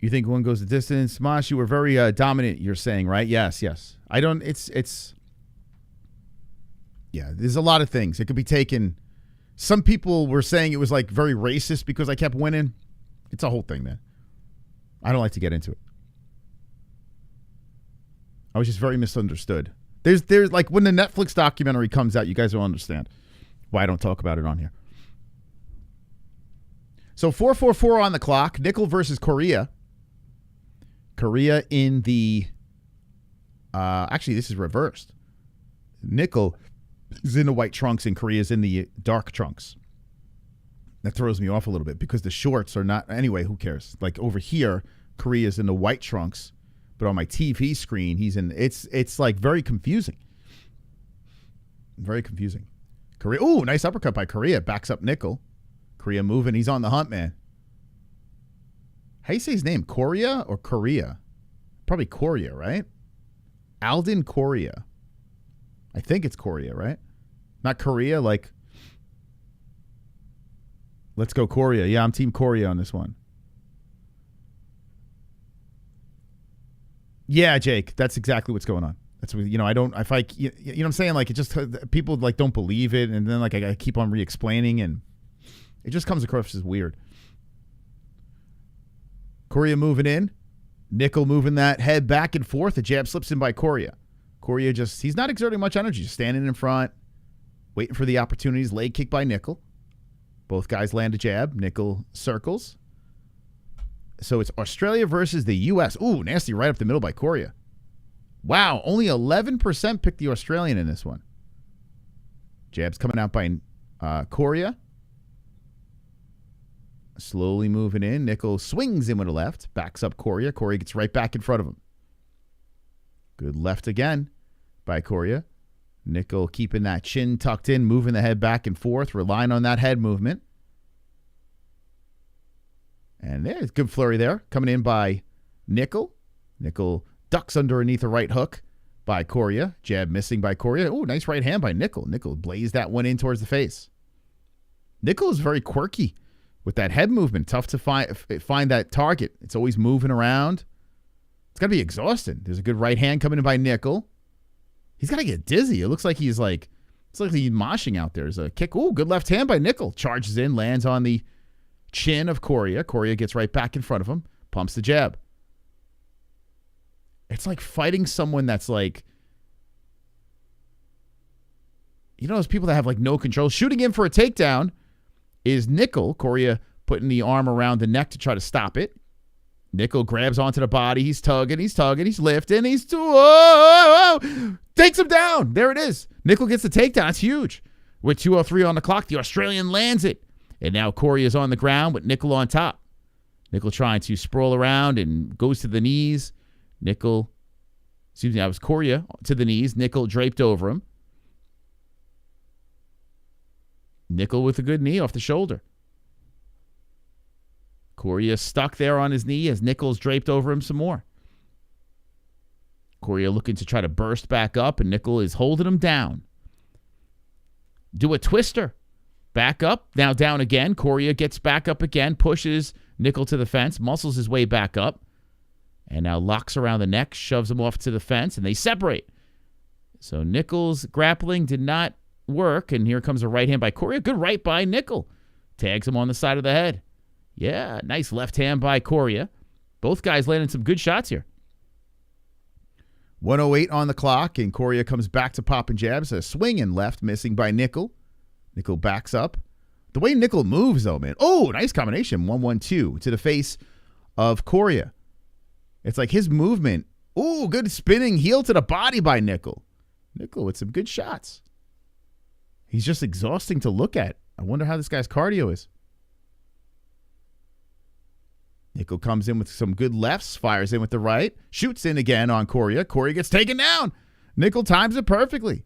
You think one goes the distance? Smosh, you were very dominant, you're saying, right? Yes. I don't, it's, yeah, there's a lot of things. It could be taken. Some people were saying it was like very racist because I kept winning. It's a whole thing, man. I don't like to get into it. I was just very misunderstood. There's like when the Netflix documentary comes out, you guys will understand why I don't talk about it on here. So 4:44 on the clock. Nicoll versus Coria. Coria in the actually this is reversed. Nicoll is in the white trunks and Coria's in the dark trunks. That throws me off a little bit because the shorts are not anyway, who cares? Like over here, Coria's in the white trunks, but on my TV screen, he's in it's like very confusing. Very confusing. Coria, ooh, nice uppercut by Coria. Backs up Nicoll. Coria moving, he's on the hunt, man. How you say his name? Coria or Coria? Probably Coria, right? Alden Coria. I think it's Coria, right? Not Coria, like... Let's go Coria. Yeah, I'm Team Coria on this one. Yeah, Jake, that's exactly what's going on. That's what, I don't... If I... You know what I'm saying? Like, it just... People, like, don't believe it, and then, like, I gotta keep on re-explaining, and... It just comes across as weird. Coria moving in. Nicoll moving that head back and forth. The jab slips in by Coria. Coria just, he's not exerting much energy. Just standing in front, waiting for the opportunities. Leg kick by Nicoll. Both guys land a jab. Nicoll circles. So it's Australia versus the U.S. Ooh, nasty right up the middle by Coria. Wow, only 11% picked the Australian in this one. Jabs coming out by Coria. Slowly moving in. Nicoll swings in with a left. Backs up Coria. Coria gets right back in front of him. Good left again by Coria. Nicoll keeping that chin tucked in, moving the head back and forth, relying on that head movement. And there's a good flurry there. Coming in by Nicoll. Nicoll ducks underneath a right hook by Coria. Jab missing by Coria. Oh, nice right hand by Nicoll. Nicoll blazed that one in towards the face. Nicoll is very quirky with that head movement. Tough to find that target. It's always moving around. It's got to be exhausting. There's a good right hand coming in by Nicoll. He's got to get dizzy. It looks like he's like, it's like he's moshing out there. There's a kick. Ooh, good left hand by Nicoll. Charges in, lands on the chin of Coria. Coria gets right back in front of him. Pumps the jab. It's like fighting someone that's like, you know those people that have like no control? Shooting in for a takedown is Nicoll. Coria putting the arm around the neck to try to stop it. Nicoll grabs onto the body. He's tugging, he's lifting, takes him down. There it is. Nicoll gets the takedown. It's huge. With 2:03 on the clock, the Australian lands it. And now Coria's on the ground with Nicoll on top. Nicoll trying to sprawl around and goes to the knees. Nicoll, excuse me, that was Coria to the knees. Nicoll draped over him. Nicoll with a good knee off the shoulder. Coria stuck there on his knee as Nicoll's draped over him some more. Coria looking to try to burst back up, and Nicoll is holding him down. Do a twister. Back up, now down again. Coria gets back up again, pushes Nicoll to the fence, muscles his way back up, and now locks around the neck, shoves him off to the fence, and they separate. So Nicoll's grappling did not work, and here comes a right hand by Coria. Good right by Nicoll. Tags him on the side of the head. Yeah, nice left hand by Coria. Both guys landing some good shots here. 1:08 on the clock, and Coria comes back to popping jabs. A swinging left, missing by Nicoll. Nicoll backs up. The way Nicoll moves, though, man. Oh, nice combination. 1-1-2 to the face of Coria. It's like his movement. Oh, good spinning heel to the body by Nicoll. Nicoll with some good shots. He's just exhausting to look at. I wonder how this guy's cardio is. Nicoll comes in with some good lefts, fires in with the right, shoots in again on Coria. Coria gets taken down. Nicoll times it perfectly.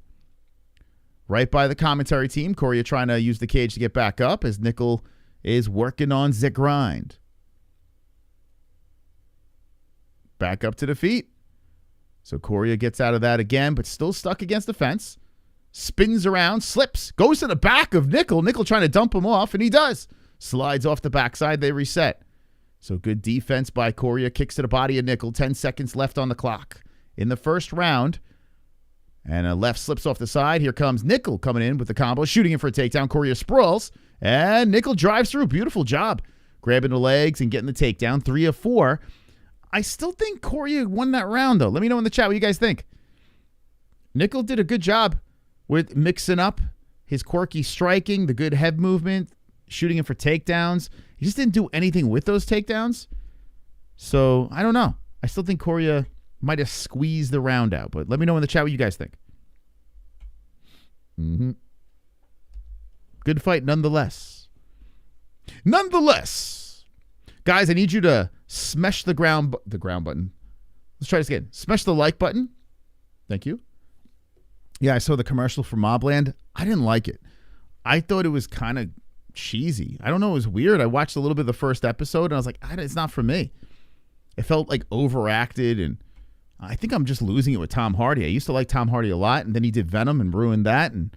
Right by the commentary team, Coria trying to use the cage to get back up as Nicoll is working on the grind. Back up to the feet. So Coria gets out of that again, but still stuck against the fence. Spins around, slips, goes to the back of Nicoll. Nicoll trying to dump him off, and he does. Slides off the backside. They reset. So good defense by Coria. Kicks to the body of Nicoll. 10 seconds left on the clock in the first round. And a left slips off the side. Here comes Nicoll coming in with the combo, shooting in for a takedown. Coria sprawls, and Nicoll drives through. Beautiful job. Grabbing the legs and getting the takedown. 3 of 4. I still think Coria won that round, though. Let me know in the chat what you guys think. Nicoll did a good job with mixing up his quirky striking, the good head movement, shooting in for takedowns. He just didn't do anything with those takedowns. So, I don't know. I still think Coria might have squeezed the round out, but let me know in the chat what you guys think. Good fight nonetheless. Guys, I need you to smash the ground button. Let's try this again. Smash the like button. Thank you. Yeah, I saw the commercial for Mobland. I didn't like it. I thought it was kind of cheesy. I don't know. It was weird. I watched a little bit of the first episode, and I was like, it's not for me. It felt like overacted, and I think I'm just losing it with Tom Hardy. I used to like Tom Hardy a lot, and then he did Venom and ruined that, and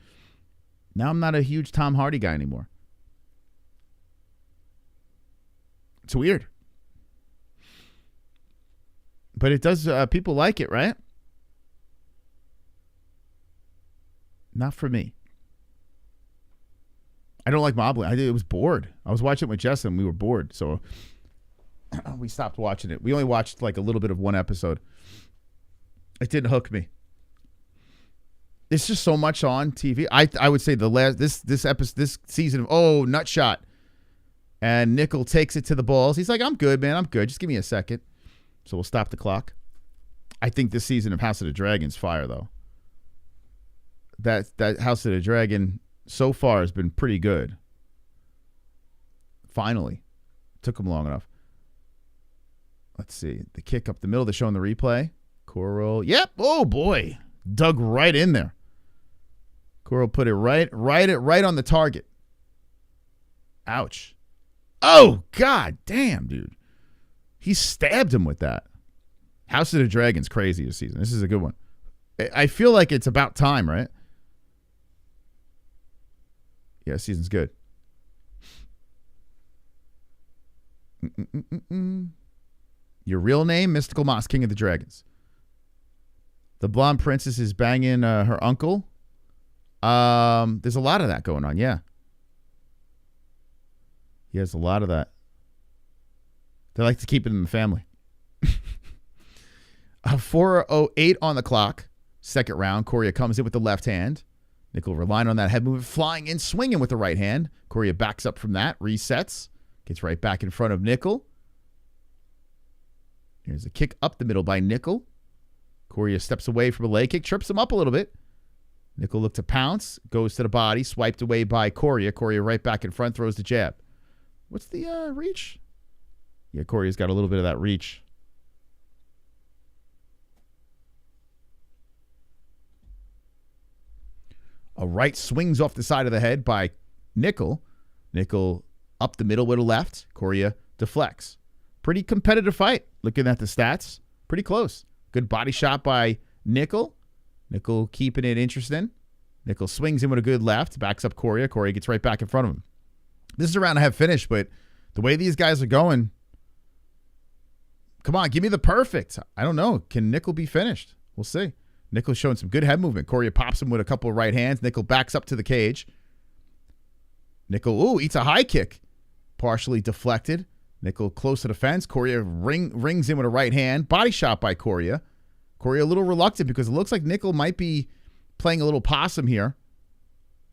now I'm not a huge Tom Hardy guy anymore. It's weird. But it does, people like it, right? Not for me. I don't like Mobland. It was bored. I was watching it with Jess and we were bored, so we stopped watching it. We only watched like a little bit of one episode. It didn't hook me. It's just so much on TV. I would say this season of Nutshot, and Nicoll takes it to the balls. He's like, I'm good, man. I'm good. Just give me a second. So we'll stop the clock. I think this season of House of the Dragon's fire, though. That House of the Dragon so far has been pretty good. Finally. Took him long enough. Let's see. The kick up the middle. They're showing the replay. Coral. Yep. Oh, boy. Dug right in there. Coral put it right on the target. Ouch. Oh, God damn, dude. He stabbed him with that. House of the Dragon's crazy this season. This is a good one. I feel like it's about time, right? Yeah, season's good. Your real name, Mystical Moss, King of the Dragons. The blonde princess is banging her uncle. There's a lot of that going on, yeah. He has a lot of that. They like to keep it in the family. 4:08 on the clock. Second round. Coria comes in with the left hand. Nicoll relying on that head movement, flying in, swinging with the right hand. Coria backs up from that, resets, gets right back in front of Nicoll. Here's a kick up the middle by Nicoll. Coria steps away from a leg kick, trips him up a little bit. Nicoll looked to pounce, goes to the body, swiped away by Coria. Coria right back in front, throws the jab. What's the reach? Yeah, Coria's got a little bit of that reach. A right swings off the side of the head by Nicoll. Nicoll up the middle with a left. Coria deflects. Pretty competitive fight. Looking at the stats, pretty close. Good body shot by Nicoll. Nicoll keeping it interesting. Nicoll swings in with a good left. Backs up Coria. Coria gets right back in front of him. This is a round I have finished, but the way these guys are going, come on, give me the perfect. I don't know. Can Nicoll be finished? We'll see. Nicoll's showing some good head movement. Coria pops him with a couple of right hands. Nicoll backs up to the cage. Nicoll, eats a high kick. Partially deflected. Nicoll close to the fence. Coria rings in with a right hand. Body shot by Coria. Coria a little reluctant because it looks like Nicoll might be playing a little possum here.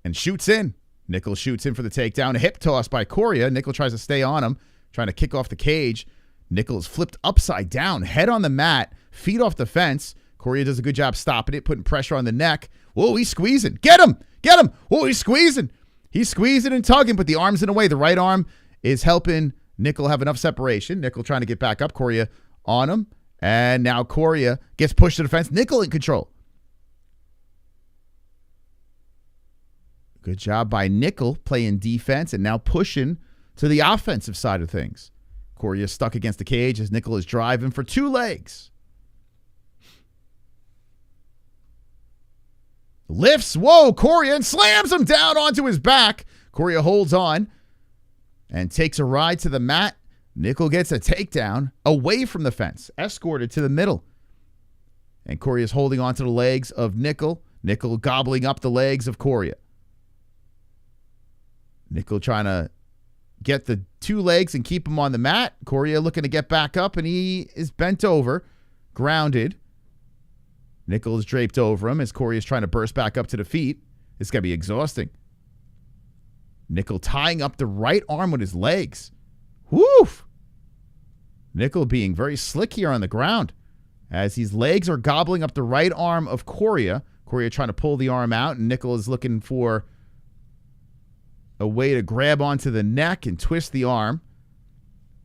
And shoots in. Nicoll shoots in for the takedown. A hip toss by Coria. Nicoll tries to stay on him. Trying to kick off the cage. Nicoll is flipped upside down. Head on the mat. Feet off the fence. Coria does a good job stopping it, putting pressure on the neck. Whoa, he's squeezing. Get him! Get him! Whoa, he's squeezing. He's squeezing and tugging, but the arm's in the way. The right arm is helping Nicoll have enough separation. Nicoll trying to get back up. Coria on him. And now Coria gets pushed to the fence. Nicoll in control. Good job by Nicoll playing defense and now pushing to the offensive side of things. Coria stuck against the cage as Nicoll is driving for 2 legs. Lifts, Coria, and slams him down onto his back. Coria holds on and takes a ride to the mat. Nicoll gets a takedown away from the fence, escorted to the middle. And Coria is holding onto the legs of Nicoll. Nicoll gobbling up the legs of Coria. Nicoll trying to get the two legs and keep him on the mat. Coria looking to get back up, and he is bent over, grounded. Nicoll is draped over him as Coria is trying to burst back up to the feet. It's going to be exhausting. Nicoll tying up the right arm with his legs. Woof! Nicoll being very slick here on the ground as his legs are gobbling up the right arm of Coria. Coria trying to pull the arm out, and Nicoll is looking for a way to grab onto the neck and twist the arm.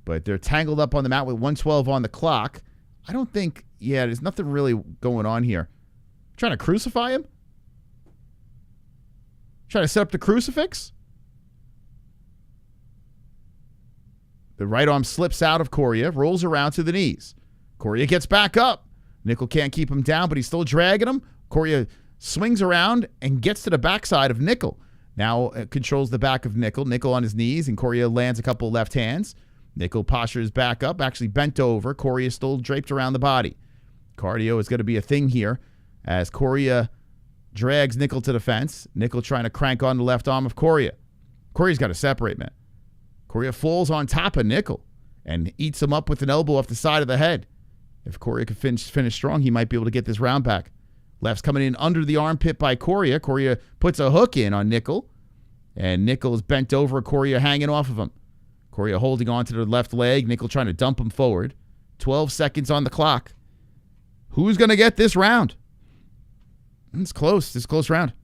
But they're tangled up on the mat with 1:12 on the clock. I don't think, there's nothing really going on here. Trying to crucify him? Trying to set up the crucifix? The right arm slips out of Coria, rolls around to the knees. Coria gets back up. Nicoll can't keep him down, but he's still dragging him. Coria swings around and gets to the backside of Nicoll. Now controls the back of Nicoll. Nicoll on his knees, and Coria lands a couple left hands. Nicoll postures back up, actually bent over. Coria still draped around the body. Cardio is going to be a thing here as Coria drags Nicoll to the fence. Nicoll trying to crank on the left arm of Coria. Coria's got to separate, man. Coria falls on top of Nicoll and eats him up with an elbow off the side of the head. If Coria could finish strong, he might be able to get this round back. Left's coming in under the armpit by Coria. Coria puts a hook in on Nicoll, and Nicoll is bent over. Coria hanging off of him. Coria holding on to the left leg. Nicoll trying to dump him forward. 12 seconds on the clock. Who's going to get this round? It's close. It's a close round.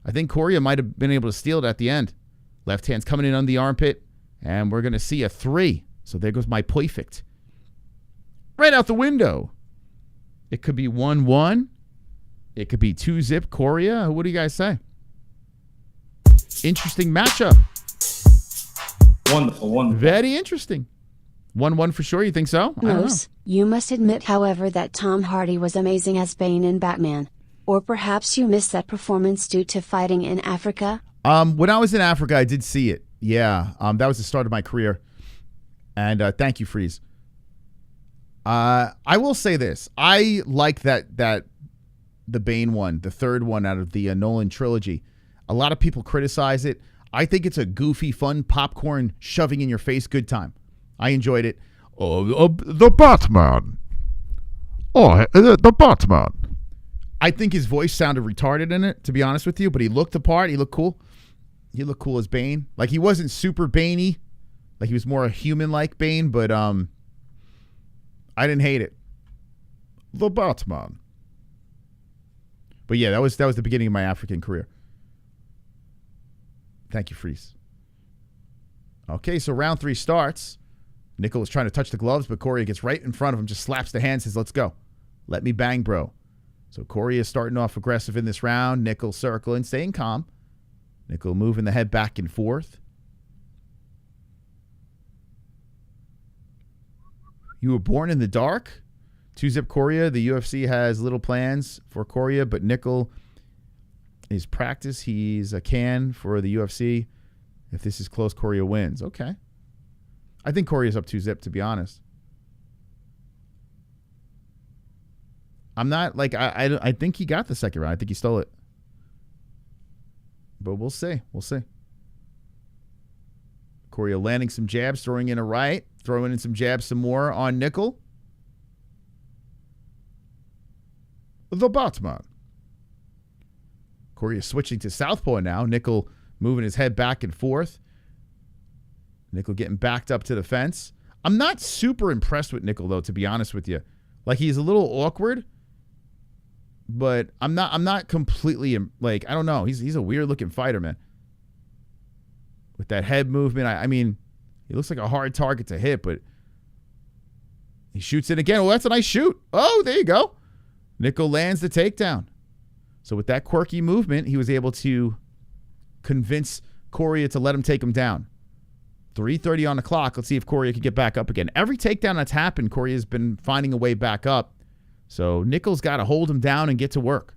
I think Coria might have been able to steal it at the end. Left hand's coming in under the armpit, and we're going to see a 3. So there goes my perfect. Right out the window. It could be 1-1. It could be 2-zip Coria. What do you guys say? Interesting matchup. Wonderful. Very interesting. 1-1 for sure. You think so? I don't know. Moose, you must admit, however, that Tom Hardy was amazing as Bane in Batman. Or perhaps you missed that performance due to fighting in Africa? When I was in Africa, I did see it. Yeah. That was the start of my career. And thank you, Freeze. I will say this. I like that the Bane one, the third one out of the Nolan trilogy. A lot of people criticize it. I think it's a goofy, fun, popcorn, shoving in your face good time. I enjoyed it. The Batman. The Batman. I think his voice sounded retarded in it, to be honest with you, but he looked the part. He looked cool. He looked cool as Bane. Like, he wasn't super Bane-y. Like, he was more a human-like Bane, but I didn't hate it. The Batman. But yeah, that was the beginning of my African career. Thank you, Freeze. Okay, so round 3 starts. Nicoll is trying to touch the gloves, but Coria gets right in front of him, just slaps the hand, says, let's go. Let me bang, bro. So Coria is starting off aggressive in this round. Nicoll circling, staying calm. Nicoll moving the head back and forth. You were born in the dark? 2-zip Coria. The UFC has little plans for Coria, but Nicoll is practice. He's a can for the UFC. If this is close, Coria wins. Okay. I think Coria's up 2-zip, to be honest. I'm not like I think he got the second round. I think he stole it. But we'll see. We'll see. Coria landing some jabs, throwing in a right, throwing in some jabs some more on Nicoll. The Batman. Coria switching to southpaw now. Nicoll moving his head back and forth. Nicoll getting backed up to the fence. I'm not super impressed with Nicoll, though, to be honest with you. Like, he's a little awkward, but I'm not completely, like, I don't know. He's a weird-looking fighter, man. With that head movement, I mean, he looks like a hard target to hit, but he shoots it again. Well, that's a nice shoot. Oh, there you go. Nicoll lands the takedown. So with that quirky movement, he was able to convince Coria to let him take him down. 3:30 on the clock. Let's see if Coria can get back up again. Every takedown that's happened, Coria's been finding a way back up. So Nicoll's got to hold him down and get to work.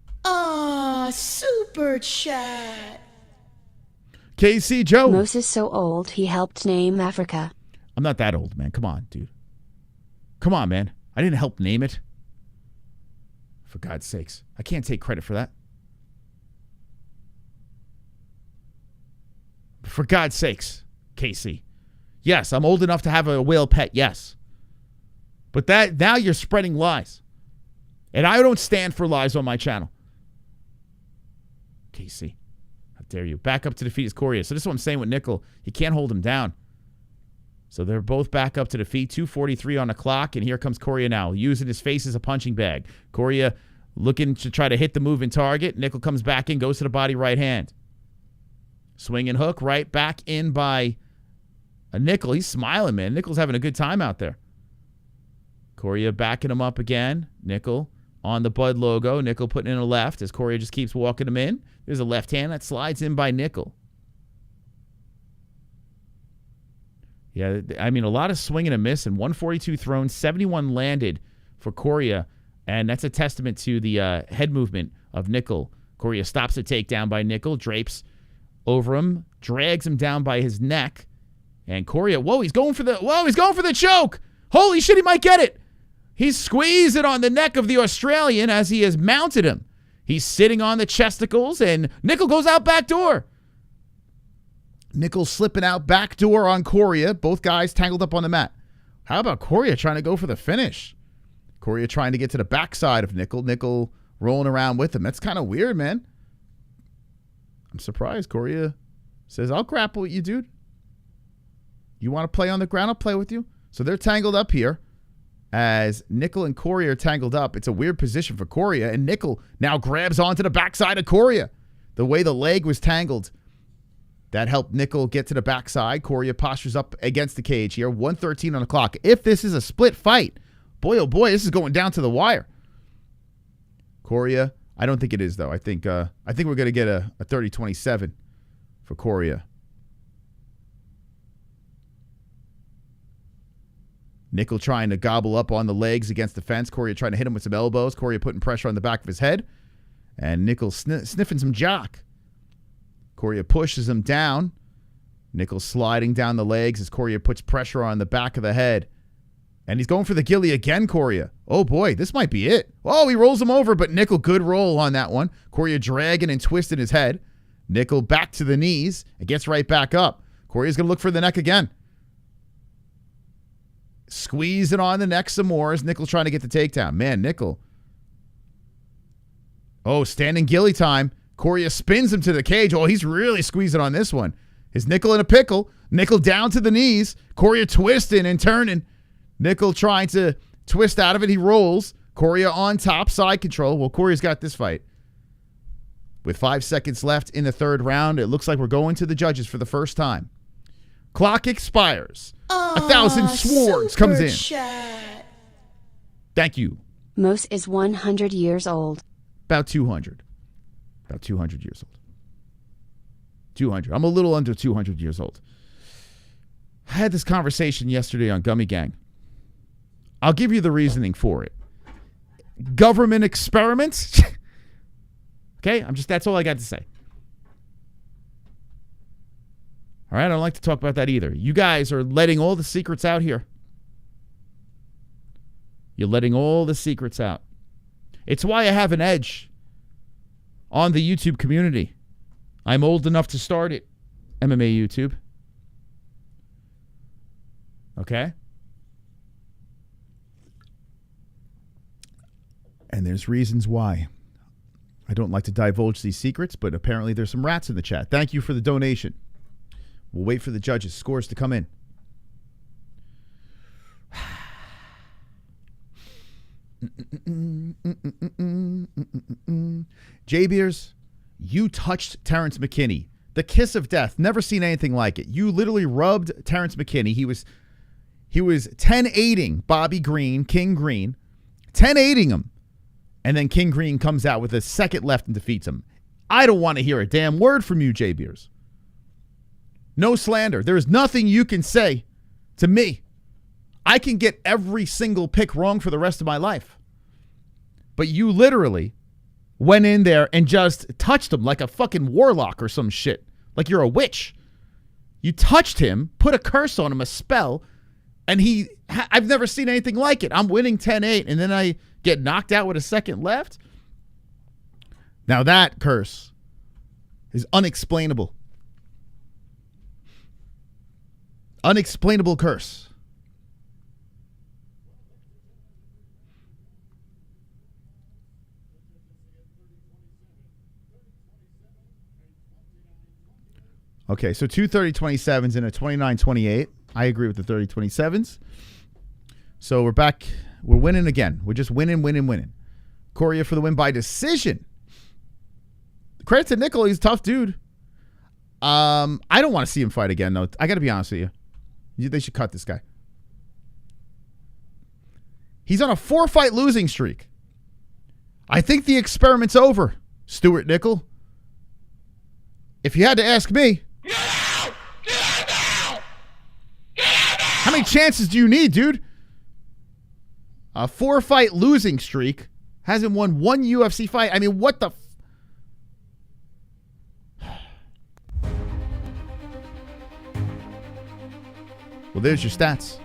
Super chat. KC Joe. Moose is so old he helped name Africa. I'm not that old, man. Come on, dude. Come on, man. I didn't help name it. For God's sakes. I can't take credit for that. For God's sakes, Casey. Yes, I'm old enough to have a whale pet, yes. But that now you're spreading lies. And I don't stand for lies on my channel. Casey, how dare you. Back up to defeat is Coria. So this is what I'm saying with Nicoll. He can't hold him down. So they're both back up to defeat. 2:43 on the clock, and here comes Coria now, using his face as a punching bag. Coria looking to try to hit the moving target. Nicoll comes back in, goes to the body right hand. Swing and hook right back in by a Nicoll. He's smiling, man. Nicoll's having a good time out there. Coria backing him up again. Nicoll on the Bud logo. Nicoll putting in a left as Coria just keeps walking him in. There's a left hand that slides in by Nicoll. Yeah, I mean, a lot of swinging and miss, and 142 thrown, 71 landed for Coria, and that's a testament to the head movement of Nicoll. Coria stops the takedown by Nicoll, drapes over him, drags him down by his neck, and Coria, he's going for the choke! Holy shit, he might get it! He's squeezing on the neck of the Australian as he has mounted him. He's sitting on the chesticles, and Nicoll goes out back door. Nicoll slipping out back door on Coria. Both guys tangled up on the mat. How about Coria trying to go for the finish? Coria trying to get to the backside of Nicoll. Nicoll rolling around with him. That's kind of weird, man. I'm surprised. Coria says, I'll grapple with you, dude. You want to play on the ground? I'll play with you. So they're tangled up here. As Nicoll and Coria are tangled up, it's a weird position for Coria, and Nicoll now grabs onto the backside of Coria. The way the leg was tangled, that helped Nicoll get to the backside. Coria postures up against the cage here. 1:13 on the clock. If this is a split fight, boy, oh boy, this is going down to the wire. Coria, I don't think it is, though. I think we're going to get a 30-27 for Coria. Nicoll trying to gobble up on the legs against the fence. Coria trying to hit him with some elbows. Coria putting pressure on the back of his head. And Nicoll sniffing some jock. Coria pushes him down. Nicoll sliding down the legs as Coria puts pressure on the back of the head. And he's going for the ghillie again, Coria. Oh, boy, this might be it. Oh, he rolls him over, but Nicoll, good roll on that one. Coria dragging and twisting his head. Nicoll back to the knees and gets right back up. Coria's going to look for the neck again. Squeezing on the neck some more as Nicoll trying to get the takedown. Man, Nicoll. Oh, standing ghillie time. Coria spins him to the cage. Oh, he's really squeezing on this one. Is Nicoll in a pickle? Nicoll down to the knees. Coria twisting and turning. Nicoll trying to twist out of it. He rolls. Coria on top, side control. Well, Coria's got this fight. With 5 seconds left in the third round, it looks like we're going to the judges for the first time. Clock expires. 1,000 swords comes in. Chat. Thank you. Mos is 100 years old. About 200. About 200 years old. 200. I'm a little under 200 years old. I had this conversation yesterday on Gummy Gang. I'll give you the reasoning for it. Government experiments? Okay, that's all I got to say. All right, I don't like to talk about that either. You guys are letting all the secrets out here. You're letting all the secrets out. It's why I have an edge on the YouTube community. I'm old enough to start it. MMA YouTube. Okay? And there's reasons why. I don't like to divulge these secrets, but apparently there's some rats in the chat. Thank you for the donation. We'll wait for the judges' scores to come in. J-Beers, you touched Terrence McKinney. The kiss of death. Never seen anything like it. You literally rubbed Terrence McKinney. He was 10-8ing Bobby Green, King Green. 10-8ing him. And then King Green comes out with a second left and defeats him. I don't want to hear a damn word from you, J-Beers. No slander. There is nothing you can say to me. I can get every single pick wrong for the rest of my life. But you literally went in there and just touched him like a fucking warlock or some shit. Like you're a witch. You touched him, put a curse on him, a spell, And I've never seen anything like it. I'm winning 10-8, and then I get knocked out with a second left. Now that curse is unexplainable. Unexplainable curse. Okay, so two 30-27s and a 29-28. I agree with the 30-27s. So we're back. We're winning again. We're just winning. Coria for the win by decision. Credit to Nicoll. He's a tough dude. I don't want to see him fight again, though. I got to be honest with you. They should cut this guy. He's on a 4-fight losing streak. I think the experiment's over, Stewart Nicoll. If you had to ask me, how many chances do you need, dude? A 4-fight losing streak. Hasn't won one UFC fight. I mean, what the... Well, there's your stats.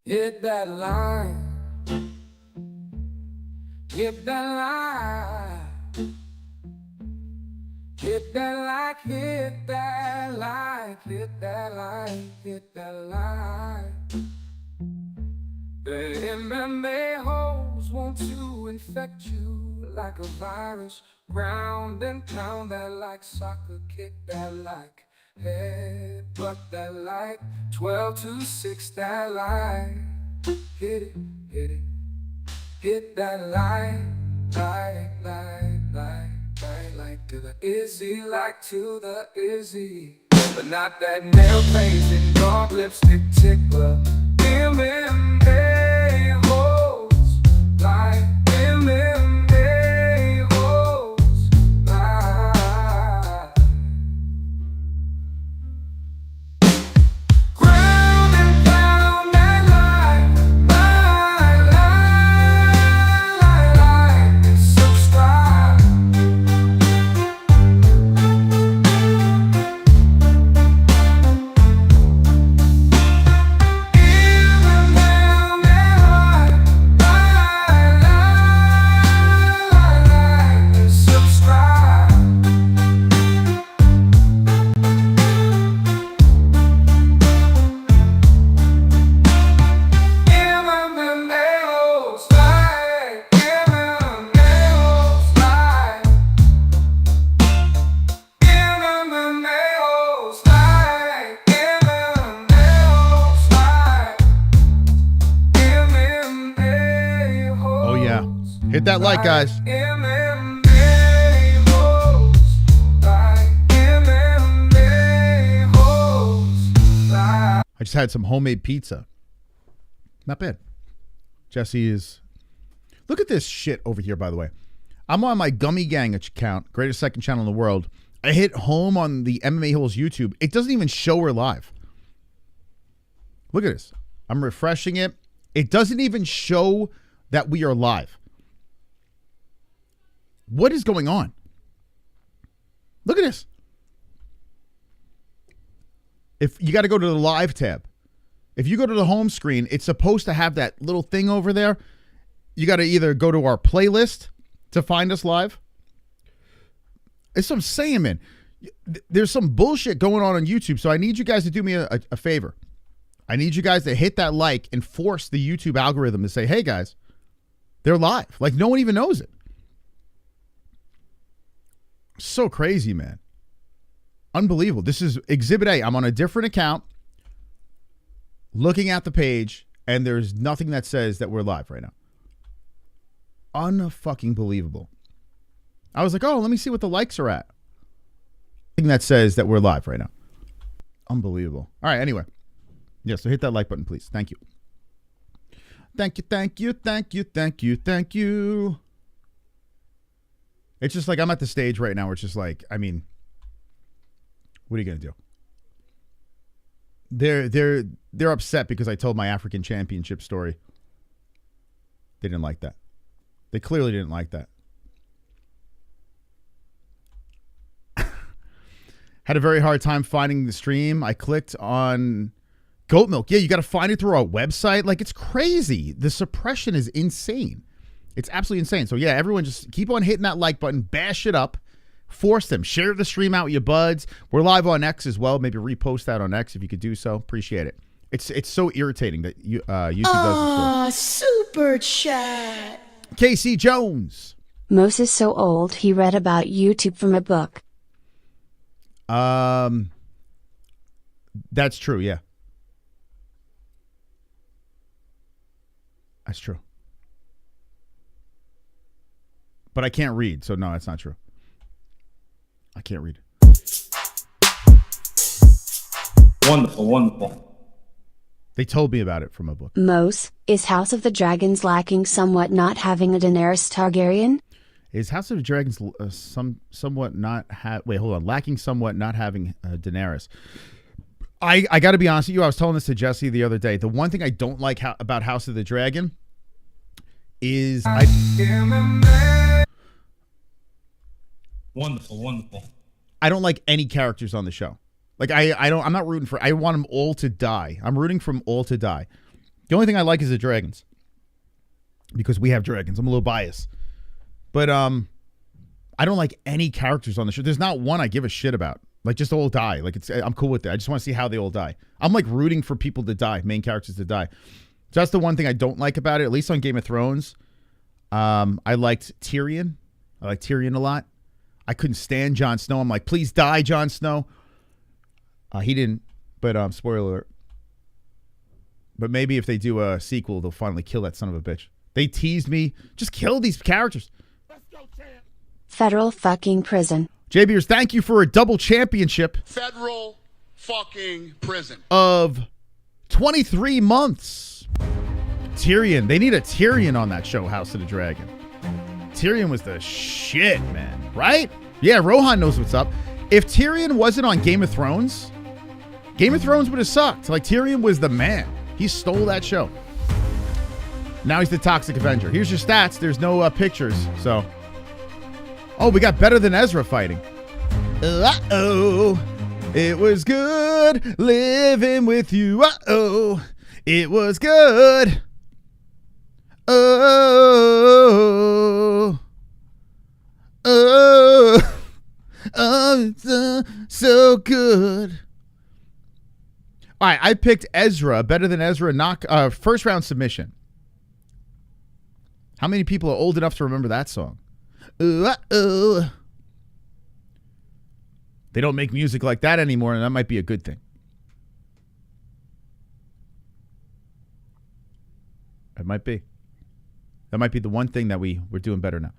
Hit that line, Hit that line. Hit that like, hit that line, hit that line, hit that line. The MMA-Holes want to infect you like a virus. Ground and pound that like soccer, kick that like head, butt that like 12-6 that line. Hit it, hit it, hit that line, like to the Izzy, like to the Izzy. But not that nail painting, dog lipstick tickler. MMA-Holes, like MMA-Holes, like. Ground and pound that like, and subscribe. Oh, yeah. Hit that like, guys. I just had some homemade pizza. Not bad. Jesse is... Look at this shit over here, by the way. I'm on my Gummy Gang account, greatest second channel in the world. I hit home on the MMA-Holes YouTube. It doesn't even show we're live. Look at this. I'm refreshing it. It doesn't even show that we are live. What is going on? Look at this. If you got to go to the live tab. If you go to the home screen, it's supposed to have that little thing over there. You got to either go to our playlist to find us live. It's what I'm saying, man. There's some bullshit going on YouTube, so I need you guys to do me a favor. I need you guys to hit that like and force the YouTube algorithm to say, hey, guys, they're live. Like, no one even knows it. So crazy, man. Unbelievable. This is Exhibit A. I'm on a different account looking at the page, and there's nothing that says that we're live right now. Unfucking believable. I was like, oh, let me see what the likes are at. Nothing that says that we're live right now. Unbelievable. All right, anyway. Yeah, so hit that like button, please. Thank you. Thank you, thank you, thank you, thank you, thank you. It's just like I'm at the stage right now where it's just like, I mean, what are you going to do? They're upset because I told my African championship story. They didn't like that. They clearly didn't like that. Had a very hard time finding the stream. I clicked on goat milk. Yeah, you got to find it through our website. Like, it's crazy. The suppression is insane. It's absolutely insane. So, yeah, everyone just keep on hitting that like button. Bash it up. Force them. Share the stream out with your buds. We're live on X as well. Maybe repost that on X if you could do so. Appreciate it. It's so irritating that YouTube doesn't show. Super chat. Casey Jones. Mose is so old he read about YouTube from a book. That's true, yeah. That's true. But I can't read, so no, that's not true. I can't read. Wonderful, wonderful. They told me about it from a book. Mose, is House of the Dragons lacking somewhat not having a Daenerys Targaryen? Is House of the Dragons somewhat not wait, hold on. Lacking somewhat not having Daenerys. I got to be honest with you. I was telling this to Jesse the other day. The one thing I don't like about House of the Dragon is Wonderful, wonderful. I don't like any characters on the show. Like I'm not rooting for. I want them all to die. I'm rooting for them all to die. The only thing I like is the dragons because we have dragons. I'm a little biased. But I don't like any characters on the show. There's not one I give a shit about. Like, just all die. Like, I'm cool with it. I just want to see how they all die. I'm like rooting for people to die, main characters to die. So that's the one thing I don't like about it, at least on Game of Thrones. I liked Tyrion. I like Tyrion a lot. I couldn't stand Jon Snow. I'm like, please die, Jon Snow. He didn't, but spoiler alert. But maybe if they do a sequel, they'll finally kill that son of a bitch. They teased me. Just kill these characters. Federal fucking prison. JBers, thank you for a double championship. Federal fucking prison. Of 23 months. Tyrion. They need a Tyrion on that show, House of the Dragon. Tyrion was the shit, man. Right? Yeah, Rohan knows what's up. If Tyrion wasn't on Game of Thrones would have sucked. Like, Tyrion was the man. He stole that show. Now he's the Toxic Avenger. Here's your stats. There's no pictures, so... Oh, we got Better Than Ezra fighting. Uh-oh. It was good living with you. Uh-oh. It was good. Oh. Oh. Oh, so good. All right, I picked Ezra, Better Than Ezra, first round submission. How many people are old enough to remember that song? Uh-oh. They don't make music like that anymore, and that might be a good thing. It might be. That might be the one thing that we're doing better now.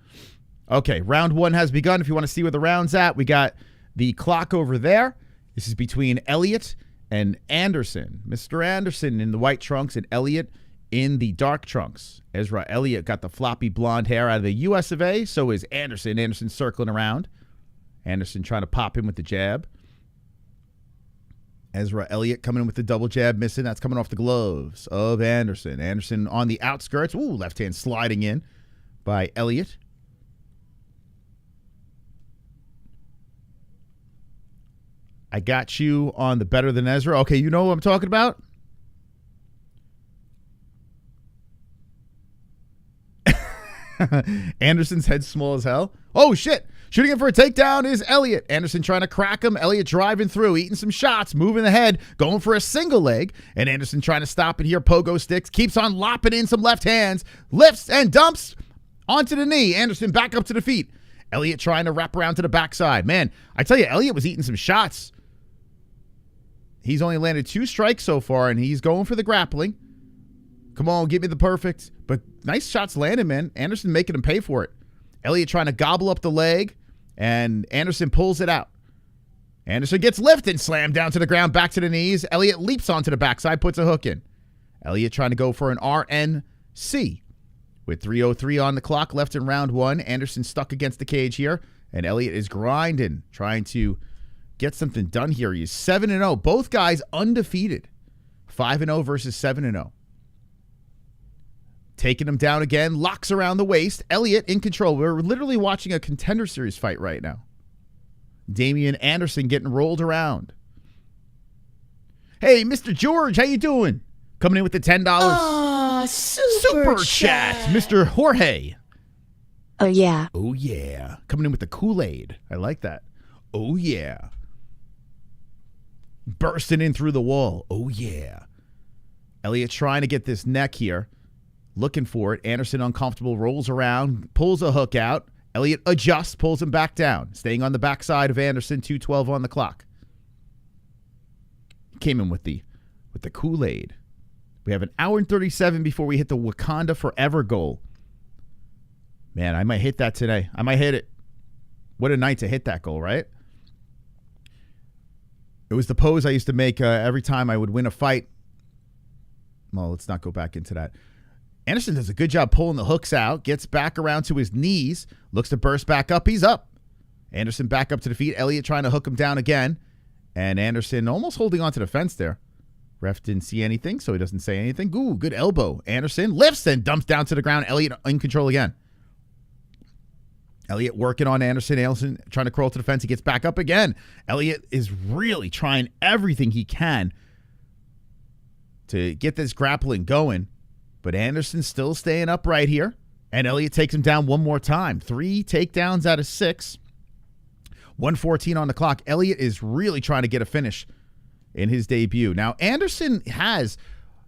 Okay, round one has begun. If you want to see where the round's at, we got the clock over there. This is between Elliot and Anderson. Mr. Anderson in the white trunks and Elliot in the dark trunks. Ezra Elliott got the floppy blonde hair out of the US of A. So is Anderson. Anderson circling around. Anderson trying to pop him with the jab. Ezra Elliott coming in with the double jab, missing. That's coming off the gloves of Anderson. Anderson on the outskirts. Ooh, left hand sliding in by Elliott. I got you on the Better Than Ezra. Okay, you know what I'm talking about? Anderson's head small as hell. Oh, shit. Shooting him for a takedown is Elliot. Anderson trying to crack him. Elliot driving through, eating some shots, moving the head, going for a single leg. And Anderson trying to stop it here. Pogo sticks. Keeps on lopping in some left hands. Lifts and dumps onto the knee. Anderson back up to the feet. Elliot trying to wrap around to the backside. Man, I tell you, Elliot was eating some shots. He's only landed 2 strikes so far, and he's going for the grappling. Come on, give me the perfect. But nice shots landed, man. Anderson making him pay for it. Elliot trying to gobble up the leg, and Anderson pulls it out. Anderson gets lifted, slammed down to the ground, back to the knees. Elliot leaps onto the backside, puts a hook in. Elliot trying to go for an RNC. With 3:03 on the clock left in round one, Anderson stuck against the cage here, and Elliot is grinding, trying to get something done here. He's 7-0. Both guys undefeated. 5-0 versus 7-0. Taking him down again, locks around the waist. Elliot in control. We're literally watching a Contender Series fight right now. Damien Anderson getting rolled around. Hey, Mr. George, how you doing? Coming in with the $10. Aw, super chat. Mr. Jorge. Oh, yeah. Oh, yeah. Coming in with the Kool-Aid. I like that. Oh, yeah. Bursting in through the wall. Oh, yeah. Elliot trying to get this neck here. Looking for it. Anderson uncomfortable, rolls around, pulls a hook out. Elliot adjusts, pulls him back down. Staying on the backside of Anderson, 2:12 on the clock. Came in with the Kool-Aid. We have an hour and 37 before we hit the Wakanda Forever goal. Man, I might hit that today. I might hit it. What a night to hit that goal, right? It was the pose I used to make every time I would win a fight. Well, let's not go back into that. Anderson does a good job pulling the hooks out, gets back around to his knees, looks to burst back up. He's up. Anderson back up to the feet. Elliot trying to hook him down again. And Anderson almost holding onto the fence there. Ref didn't see anything, so he doesn't say anything. Ooh, good elbow. Anderson lifts and dumps down to the ground. Elliot in control again. Elliot working on Anderson. Anderson trying to crawl to the fence. He gets back up again. Elliot is really trying everything he can to get this grappling going. But Anderson's still staying upright here. And Elliot takes him down one more time. 3 takedowns out of 6. 1:14 on the clock. Elliot is really trying to get a finish in his debut. Now, Anderson has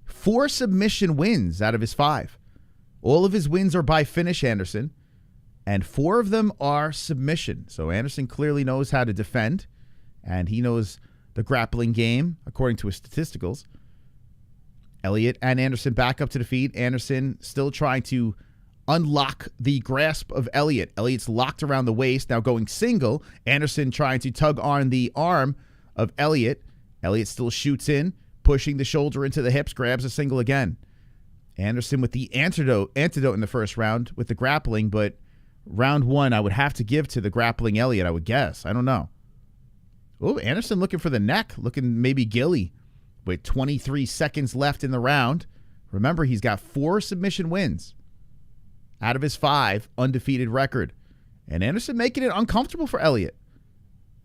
4 submission wins out of his 5. All of his wins are by finish, Anderson, and 4 of them are submission. So Anderson clearly knows how to defend, and he knows the grappling game, according to his statisticals. Elliot and Anderson back up to the feet. Anderson still trying to unlock the grasp of Elliot. Elliot's locked around the waist, now going single. Anderson trying to tug on the arm of Elliot. Elliot still shoots in, pushing the shoulder into the hips, grabs a single again. Anderson with the antidote in the first round with the grappling, but round 1 I would have to give to the grappling Elliot, I would guess. I don't know. Oh, Anderson looking for the neck, looking maybe gilly with 23 seconds left in the round. Remember, he's got 4 submission wins out of his 5 undefeated record. And Anderson making it uncomfortable for Elliot.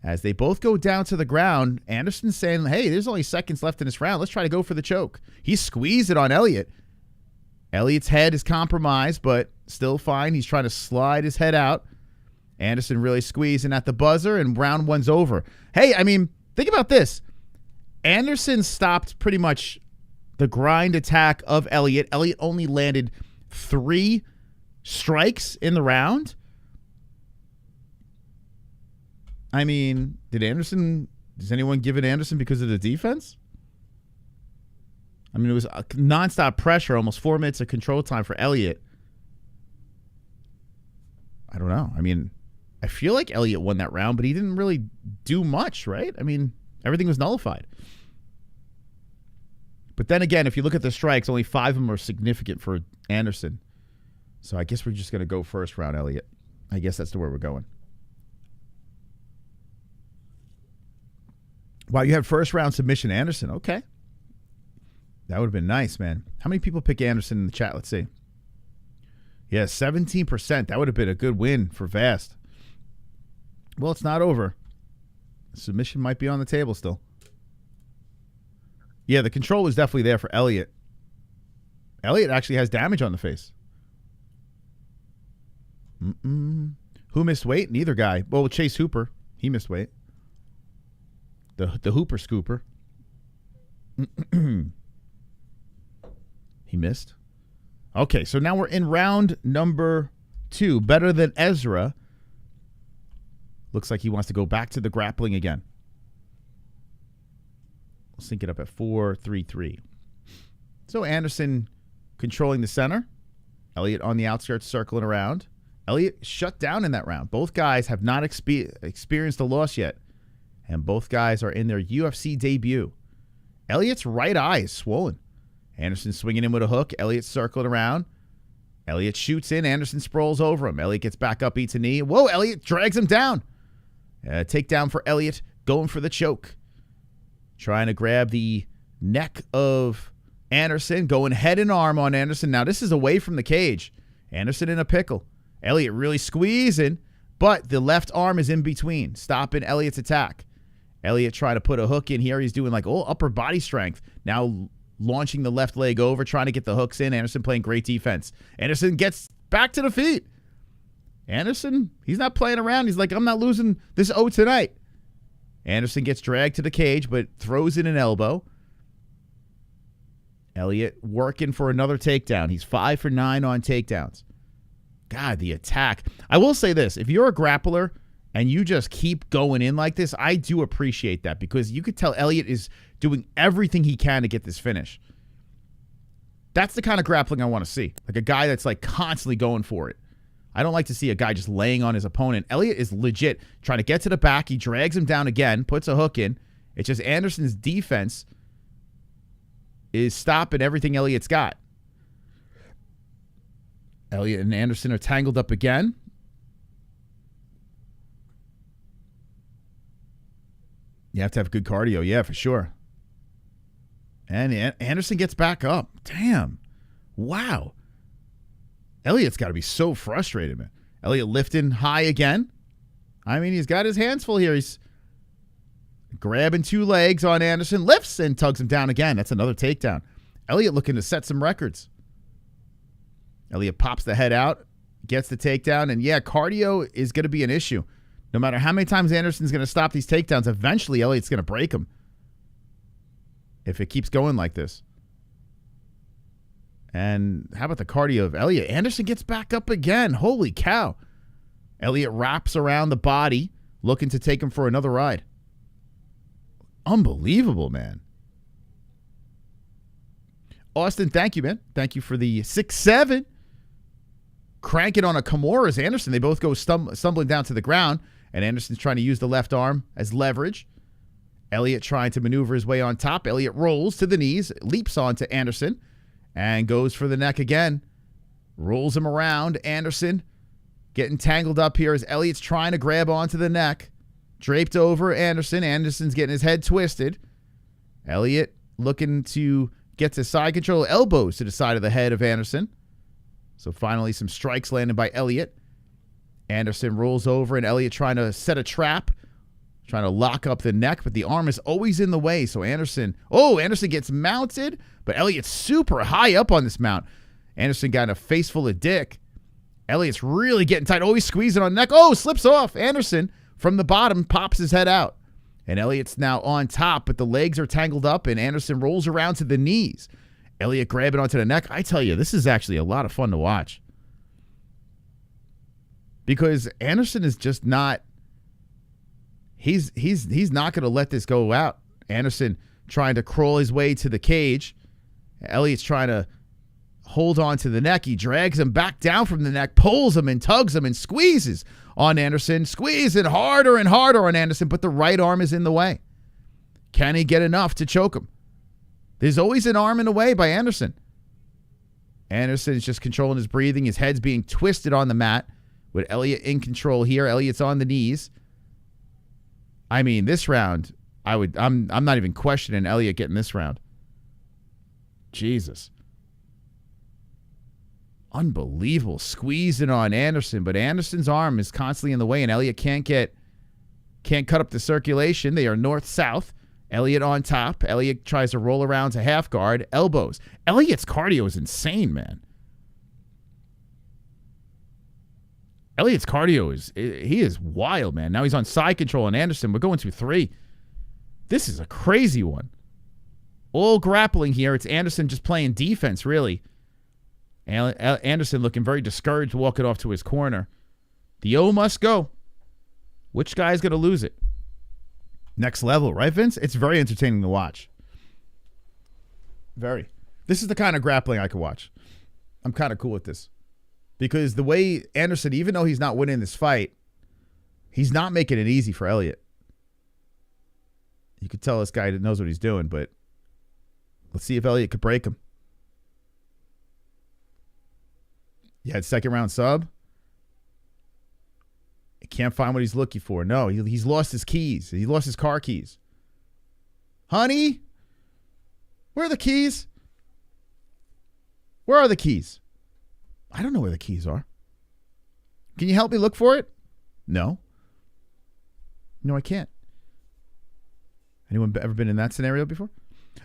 As they both go down to the ground, Anderson's saying, hey, there's only seconds left in this round. Let's try to go for the choke. He squeezed it on Elliot. Elliot's head is compromised, but still fine. He's trying to slide his head out. Anderson really squeezing at the buzzer, and round 1's over. Hey, I mean, think about this. Anderson stopped pretty much the grind attack of Elliot. Elliot only landed 3 strikes in the round. I mean, does anyone give it Anderson because of the defense? I mean, it was a nonstop pressure, almost 4 minutes of control time for Elliot. I don't know. I mean, I feel like Elliot won that round, but he didn't really do much, right? I mean, everything was nullified. But then again, if you look at the strikes, only 5 of them are significant for Anderson. So I guess we're just going to go first round, Elliot. I guess that's the way we're going. Wow, you had first round submission Anderson. Okay. That would have been nice, man. How many people pick Anderson in the chat? Let's see. Yeah, 17%. That would have been a good win for Vast. Well, it's not over. Submission might be on the table still. Yeah, the control was definitely there for Elliot. Elliot actually has damage on the face. Who missed weight? Neither guy. Well, Chase Hooper. He missed weight. The Hooper scooper. He missed. Okay, so now we're in round number 2. Better than Ezra. Looks like he wants to go back to the grappling again. We'll sync it up at 4-3-3. So Anderson controlling the center. Elliot on the outskirts circling around. Elliot shut down in that round. Both guys have not experienced a loss yet. And both guys are in their UFC debut. Elliot's right eye is swollen. Anderson swinging in with a hook. Elliot circled around. Elliot shoots in. Anderson sprawls over him. Elliot gets back up, eats a knee. Whoa, Elliot drags him down. Takedown for Elliot. Going for the choke. Trying to grab the neck of Anderson. Going head and arm on Anderson. Now, this is away from the cage. Anderson in a pickle. Elliot really squeezing, but the left arm is in between, stopping Elliot's attack. Elliot trying to put a hook in here. He's doing like upper body strength. Now launching the left leg over, trying to get the hooks in. Anderson playing great defense. Anderson gets back to the feet. Anderson, he's not playing around. He's like, I'm not losing this O tonight. Anderson gets dragged to the cage, but throws in an elbow. Elliot working for another takedown. He's 5 for 9 on takedowns. God, the attack. I will say this. If you're a grappler and you just keep going in like this, I do appreciate that because you could tell Elliot is doing everything he can to get this finish. That's the kind of grappling I want to see. Like a guy that's like constantly going for it. I don't like to see a guy just laying on his opponent. Elliot is legit trying to get to the back. He drags him down again, puts a hook in. It's just Anderson's defense is stopping everything Elliot's got. Elliot and Anderson are tangled up again. You have to have good cardio. Yeah, for sure. And Anderson gets back up. Damn. Wow. Elliot's got to be so frustrated, man. Elliot lifting high again. I mean, he's got his hands full here. He's grabbing 2 legs on Anderson. Lifts and tugs him down again. That's another takedown. Elliot looking to set some records. Elliot pops the head out. Gets the takedown. And, yeah, cardio is going to be an issue. No matter how many times Anderson's going to stop these takedowns, eventually Elliot's going to break him if it keeps going like this. And how about the cardio of Elliot? Anderson gets back up again. Holy cow. Elliot wraps around the body, looking to take him for another ride. Unbelievable, man. Austin, thank you, man. Thank you for the 6-7. Crank it on a Kimura as Anderson. They both go stumbling down to the ground, and Anderson's trying to use the left arm as leverage. Elliot trying to maneuver his way on top. Elliot rolls to the knees, leaps onto Anderson, and goes for the neck again. Rolls him around. Anderson getting tangled up here as Elliot's trying to grab onto the neck. Draped over Anderson. Anderson's getting his head twisted. Elliot looking to get to side control. Elbows to the side of the head of Anderson. So finally some strikes landed by Elliot. Anderson rolls over, and Elliot trying to set a trap. Trying to lock up the neck, but the arm is always in the way. So Anderson gets mounted, but Elliot's super high up on this mount. Anderson got a face full of dick. Elliot's really getting tight. He's squeezing on the neck. Slips off. Anderson from the bottom pops his head out. And Elliot's now on top, but the legs are tangled up, and Anderson rolls around to the knees. Elliot grabbing onto the neck. I tell you, this is actually a lot of fun to watch. Because Anderson is just not... He's not going to let this go out. Anderson trying to crawl his way to the cage. Elliot's trying to hold on to the neck. He drags him back down from the neck, pulls him and tugs him and squeezes on Anderson. Squeezing harder and harder on Anderson, but the right arm is in the way. Can he get enough to choke him? There's always an arm in the way by Anderson. Anderson is just controlling his breathing. His head's being twisted on the mat with Elliot in control here. Elliot's on the knees. I mean, this round, I'm not even questioning Elliot getting this round. Jesus. Unbelievable. Squeezing on Anderson, but Anderson's arm is constantly in the way, and Elliot can't cut up the circulation. They are north-south. Elliot on top. Elliot tries to roll around to half guard. Elbows. Elliot's cardio is insane, man. Elliot's cardio is wild, man. Now he's on side control on Anderson. We're going to 3. This is a crazy one. All grappling here. It's Anderson just playing defense, really. Anderson looking very discouraged, walking off to his corner. The O must go. Which guy is going to lose it? Next level, right, Vince? It's very entertaining to watch. Very. This is the kind of grappling I could watch. I'm kind of cool with this. Because the way Anderson, even though he's not winning this fight, he's not making it easy for Elliot. You could tell this guy knows what he's doing, but let's see if Elliot could break him. You had second round sub. He can't find what he's looking for. No, he's lost his keys. He lost his car keys. Honey, where are the keys? Where are the keys? I don't know where the keys are. Can you help me look for it? No. No, I can't. Anyone ever been in that scenario before?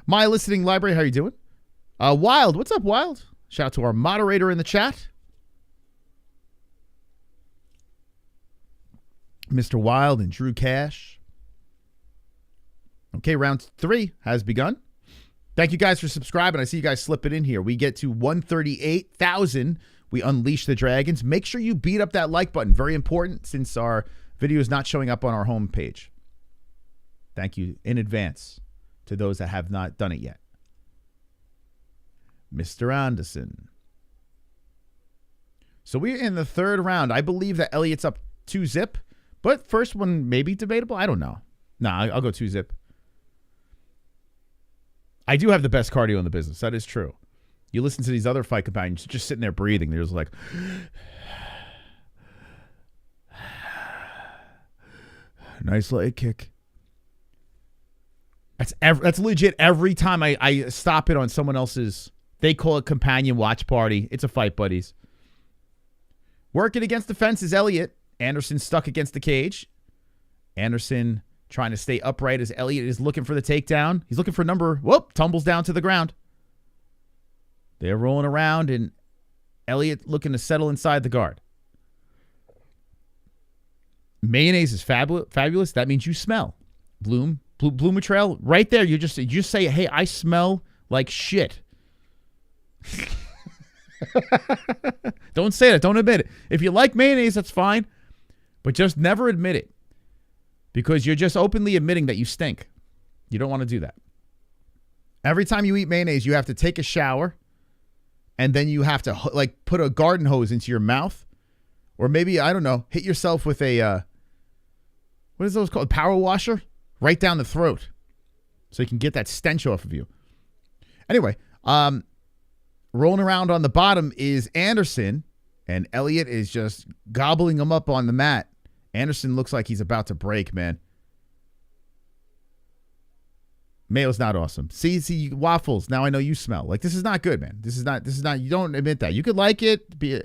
My listening library, how you doing? Wild, what's up, Wild? Shout out to our moderator in the chat. Mr. Wild and Drew Cash. Okay, round 3 has begun. Thank you guys for subscribing. I see you guys slipping in here. We get to 138,000. We unleash the dragons. Make sure you beat up that like button. Very important since our video is not showing up on our homepage. Thank you in advance to those that have not done it yet. Mr. Anderson. So we're in the 3rd round. I believe that Elliot's up 2-zip, but first one may be debatable. I don't know. Nah, I'll go 2-zip. I do have the best cardio in the business. That is true. You listen to these other fight companions, just sitting there breathing. They're just like, nice leg kick. That's legit. Every time I stop it on someone else's, they call it companion watch party. It's a fight, buddies. Working against the fence is Elliot. Anderson stuck against the cage. Anderson trying to stay upright as Elliot is looking for the takedown. He's looking for number. Whoop, tumbles down to the ground. They're rolling around, and Elliot looking to settle inside the guard. Mayonnaise is fabulous. That means you smell. Bloomer Trail, right there. You just say, hey, I smell like shit. Don't say that. Don't admit it. If you like mayonnaise, that's fine. But just never admit it. Because you're just openly admitting that you stink. You don't want to do that. Every time you eat mayonnaise, you have to take a shower. And then you have to like put a garden hose into your mouth. Or maybe, I don't know, hit yourself with a, what is those called? Power washer? Right down the throat. So you can get that stench off of you. Anyway, rolling around on the bottom is Anderson. And Elliot is just gobbling him up on the mat. Anderson looks like he's about to break, man. Mayo's not awesome. See, waffles. Now I know you smell. Like, this is not good, man. This is not, you don't admit that. You could like it, you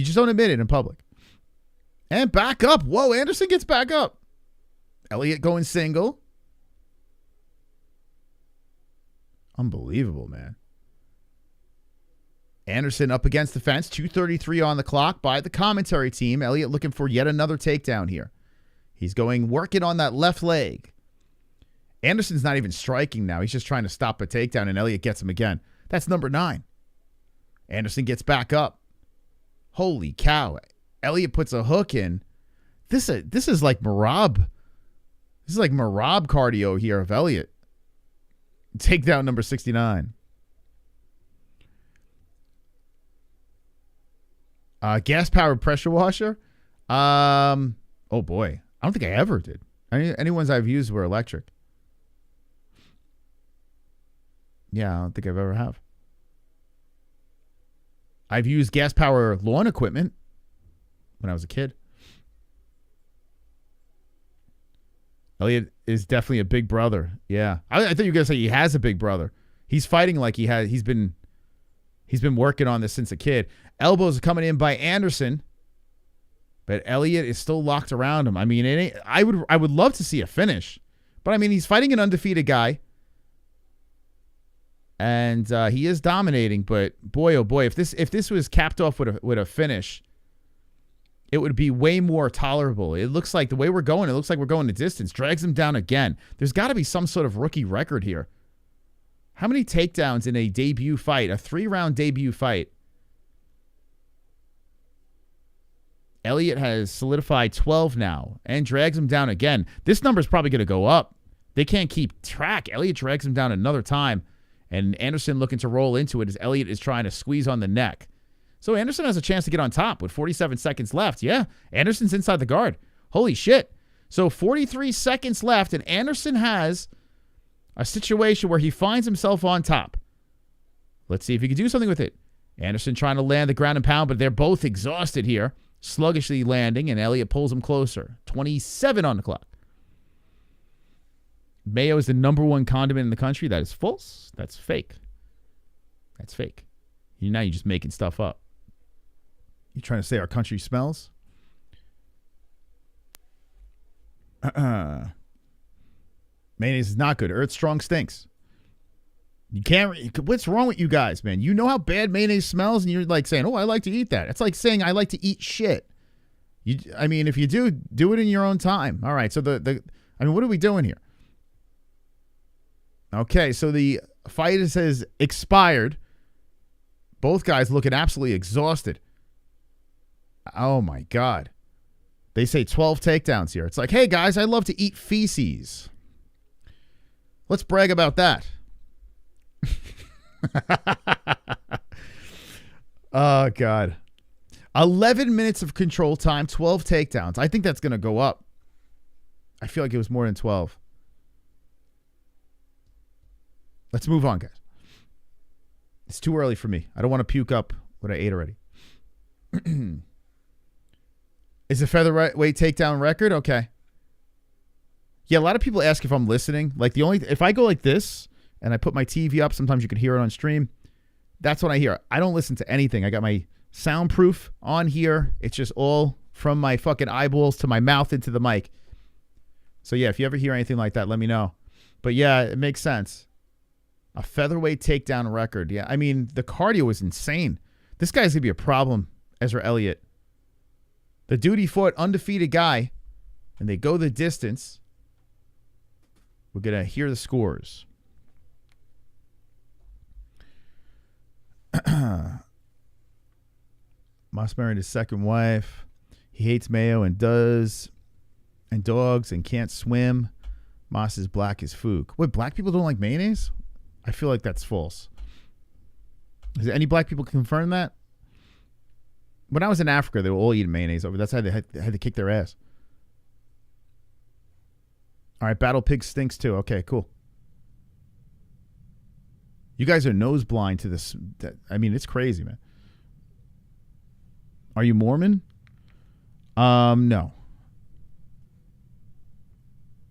just don't admit it in public. And back up. Whoa, Anderson gets back up. Elliot going single. Unbelievable, man. Anderson up against the fence. 2:33 on the clock by the commentary team. Elliot looking for yet another takedown here. He's working on that left leg. Anderson's not even striking now. He's just trying to stop a takedown, and Elliot gets him again. That's number 9. Anderson gets back up. Holy cow. Elliot puts a hook in. This is like Marab. This is like Marab cardio here of Elliot. Takedown number 69. Gas-powered pressure washer. Oh, boy. I don't think I ever did. Any ones I've used were electric. Yeah, I don't think I've ever have. I've used gas-powered lawn equipment when I was a kid. Elliot is definitely a big brother. Yeah. I thought you were going to say he has a big brother. He's fighting like he's been working on this since a kid. Elbows coming in by Anderson. But Elliot is still locked around him. I mean, I would love to see a finish. But I mean, he's fighting an undefeated guy. And he is dominating, but boy, oh boy, if this was capped off with a finish, it would be way more tolerable. It looks like the way we're going, it looks like we're going the distance. Drags him down again. There's got to be some sort of rookie record here. How many takedowns in a debut fight, a 3-round debut fight? Elliot has solidified 12 now and drags him down again. This number is probably going to go up. They can't keep track. Elliot drags him down another time. And Anderson looking to roll into it as Elliot is trying to squeeze on the neck. So Anderson has a chance to get on top with 47 seconds left. Yeah, Anderson's inside the guard. Holy shit. So 43 seconds left, and Anderson has a situation where he finds himself on top. Let's see if he can do something with it. Anderson trying to land the ground and pound, but they're both exhausted here. Sluggishly landing, and Elliot pulls him closer. 27 on the clock. Mayo is the number 1 condiment in the country. That is false. That's fake. That's fake. Now you're just making stuff up. You trying to say our country smells? Mayonnaise is not good. Earth Strong stinks. You can't. What's wrong with you guys, man? You know how bad mayonnaise smells, and you're like saying, "Oh, I like to eat that." It's like saying, "I like to eat shit." I mean, if you do it in your own time. All right. So what are we doing here? Okay, so the fight has expired. Both guys looking absolutely exhausted. Oh, my God. They say 12 takedowns here. It's like, hey, guys, I love to eat feces. Let's brag about that. Oh, God. 11 minutes of control time, 12 takedowns. I think that's going to go up. I feel like it was more than 12. Let's move on, guys. It's too early for me. I don't want to puke up what I ate already. Is a featherweight takedown record? Okay. Yeah, a lot of people ask if I'm listening. Like if I go like this and I put my TV up, sometimes you can hear it on stream. That's what I hear. I don't listen to anything. I got my soundproof on here. It's just all from my fucking eyeballs to my mouth into the mic. So yeah, if you ever hear anything like that, let me know. But yeah, it makes sense. A featherweight takedown record. Yeah, I mean, the cardio is insane. This guy's going to be a problem, Ezra Elliot. The dude he fought, undefeated guy, and they go the distance. We're going to hear the scores. Moss married his second wife. He hates mayo and dogs and can't swim. Moss is black as fook. What, black people don't like mayonnaise? I feel like that's false. Is there any black people confirm that? When I was in Africa, they were all eating mayonnaise over. That's how they had to kick their ass. All right, Battle Pig stinks too. Okay, cool. You guys are nose blind to this. I mean, it's crazy, man. Are you Mormon? No.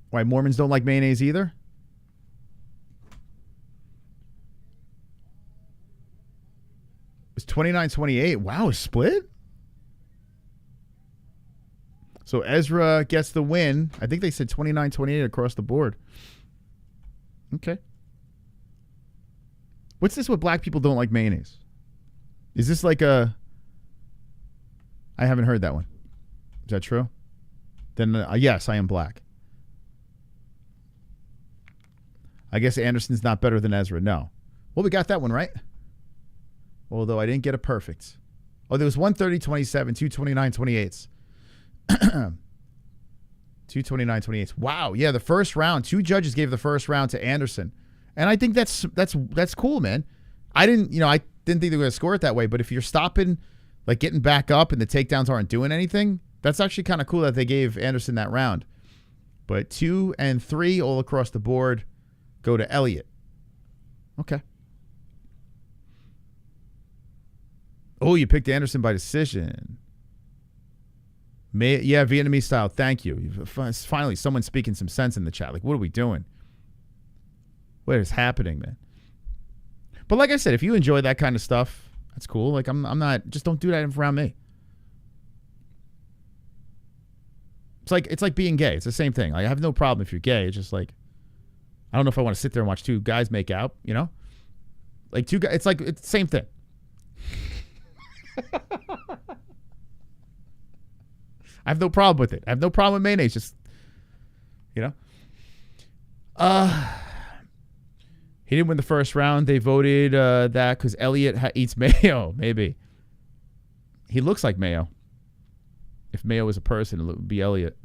Why, Mormons don't like mayonnaise either? It's 29-28. Wow, a split? So Ezra gets the win. I think they said 29-28 across the board. Okay. What's this with black people don't like mayonnaise? Is this like a... I haven't heard that one. Is that true? Then yes, I am black. I guess Anderson's not better than Ezra. No. Well, we got that one right. Although I didn't get it perfect. Oh, there was 130-27, 229-28. 229-28. Wow. Yeah, the first round. 2 judges gave the first round to Anderson. And I think that's cool, man. I didn't think they were going to score it that way, but if you're stopping, like getting back up and the takedowns aren't doing anything, that's actually kind of cool that they gave Anderson that round. But 2 and 3 all across the board go to Elliot. Okay. Oh, you picked Anderson by decision. Yeah, Vietnamese style. Thank you. Finally, someone speaking some sense in the chat. Like, what are we doing? What is happening, man? But like I said, if you enjoy that kind of stuff, that's cool. Like, I'm not. Just don't do that around me. It's like being gay. It's the same thing. Like, I have no problem if you're gay. It's just like, I don't know if I want to sit there and watch 2 guys make out. You know, like 2 guys. It's the same thing. I have no problem with it. I have no problem with mayonnaise. Just, you know. He didn't win the first round. They voted that because Elliot eats mayo. Maybe. He looks like mayo. If mayo was a person, it would be Elliot.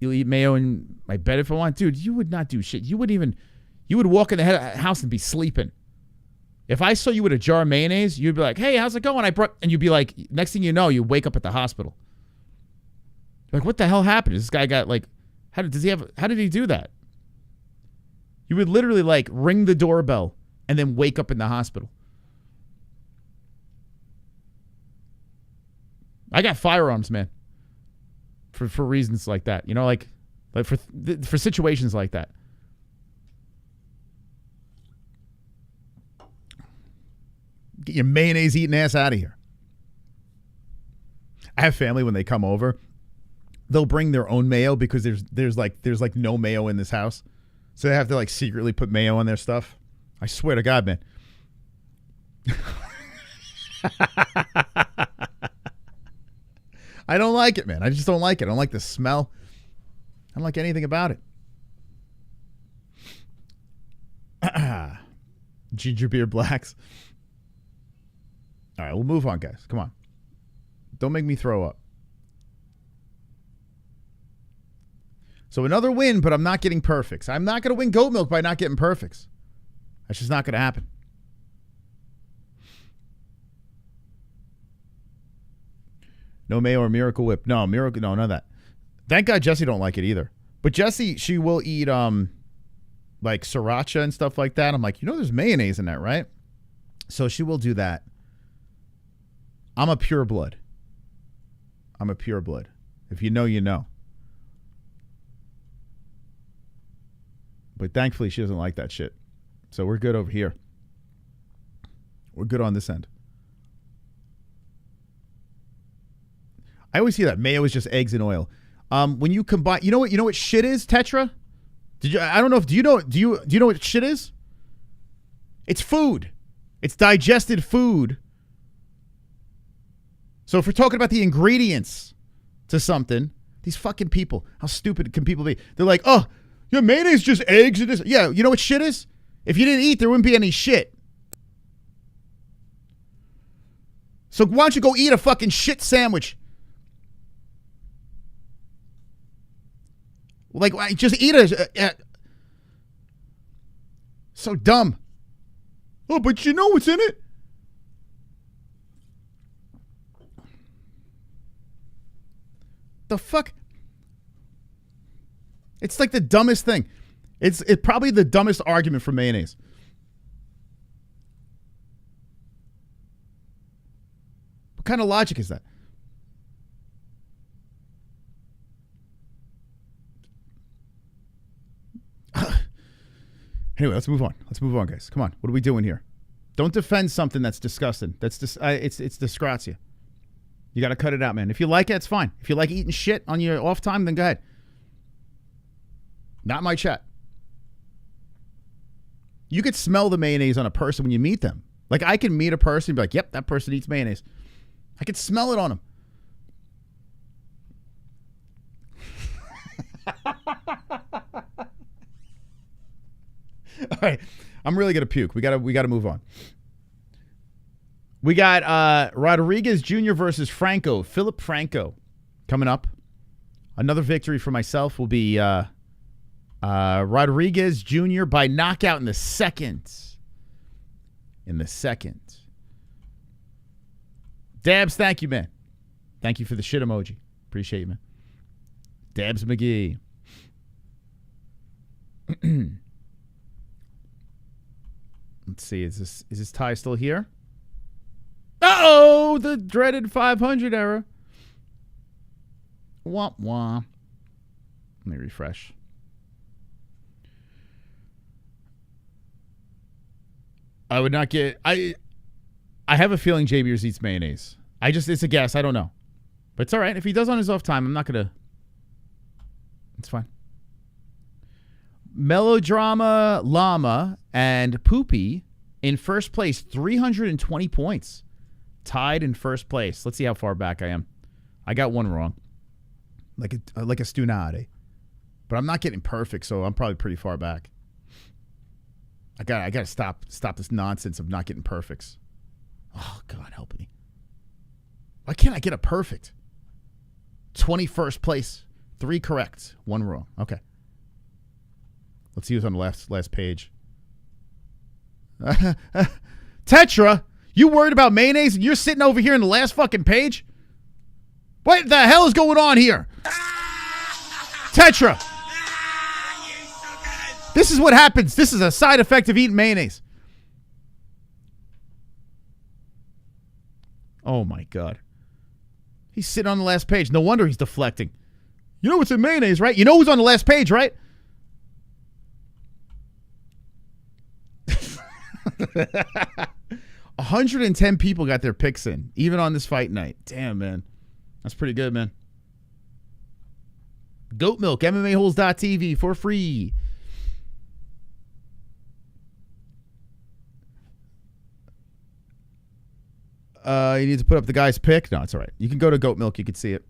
You'll eat mayo in my bed if I want. Dude, you would not do shit. You would walk in the house and be sleeping. If I saw you with a jar of mayonnaise, you'd be like, hey, how's it going? And you'd be like, next thing you know, you wake up at the hospital. Like, what the hell happened? This guy got like, how did he do that? You would literally like ring the doorbell and then wake up in the hospital. I got firearms, man. For reasons like that. You know, like for situations like that. Get your mayonnaise eating ass out of here. I have family when they come over, they'll bring their own mayo because there's like no mayo in this house. So they have to like secretly put mayo on their stuff. I swear to God, man. I don't like it, man. I just don't like it. I don't like the smell. I don't like anything about it. Ginger beer blacks. All right, we'll move on, guys. Come on. Don't make me throw up. So another win, but I'm not getting perfects. I'm not going to win goat milk by not getting perfects. That's just not going to happen. No mayo or Miracle Whip. No, Miracle. No, none of that. Thank God Jessie don't like it either. But Jessie, she will eat like sriracha and stuff like that. I'm like, there's mayonnaise in that, right? So she will do that. I'm a pure blood. If you know, you know. But thankfully, she doesn't like that shit. So we're good over here. We're good on this end. I always see that mayo is just eggs and oil. When you combine, you know what shit is, Tetra? I don't know if do you know what shit is? It's food. It's digested food So if we're talking about the ingredients to something, these fucking people, how stupid can people be? They're like, oh, your mayonnaise is just eggs and this. Yeah, you know what shit is? If you didn't eat, there wouldn't be any shit. So why don't you go eat a fucking shit sandwich? Like, just eat a so dumb. Oh, but you know what's in it? The fuck? It's like the dumbest thing. It's probably the dumbest argument for mayonnaise. What kind of logic is that? Anyway, let's move on. Let's move on, guys. Come on. What are we doing here? Don't defend something that's disgusting. That's just it's disgrazia. You got to cut it out, man. If you like it, it's fine. If you like eating shit on your off time, then go ahead. Not my chat. You could smell the mayonnaise on a person when you meet them. Like, I can meet a person and be like, yep, that person eats mayonnaise. I could smell it on them. All right. I'm really going to puke. We got to move on. We got Rodrigues Jr. versus Franco. Philip Franco coming up. Another victory for myself will be Rodrigues Jr. by knockout in the second. Dabs, thank you, man. Thank you for the shit emoji. Appreciate you, man. Dabs McGee. Let's see. Is this tie still here? Uh-oh! The dreaded 500 error. Womp womp. Let me refresh. I would not get... I have a feeling J Beers eats mayonnaise. It's a guess. I don't know. But it's all right. If he does on his off time, I'm not going to... It's fine. Melodrama Llama and Poopy in first place, 320 points. Tied in first place. Let's see how far back I am. I got one wrong. Like a stunade. But I'm not getting perfect, so I'm probably pretty far back. I got to stop this nonsense of not getting perfects. Oh, God, help me. Why can't I get a perfect? 21st place. 3 correct. 1 wrong. Okay. Let's see who's on the last page. Tetra, you worried about mayonnaise and you're sitting over here in the last fucking page? What the hell is going on here? Tetra. This is what happens. This is a side effect of eating mayonnaise. Oh, my God. He's sitting on the last page. No wonder he's deflecting. You know what's in mayonnaise, right? You know who's on the last page, right? 110 people got their picks in, even on this fight night. Damn, man. That's pretty good, man. Goat Milk, MMA-Holes.tv for free. You need to put up the guy's pick? No, it's all right. You can go to Goat Milk. You can see it.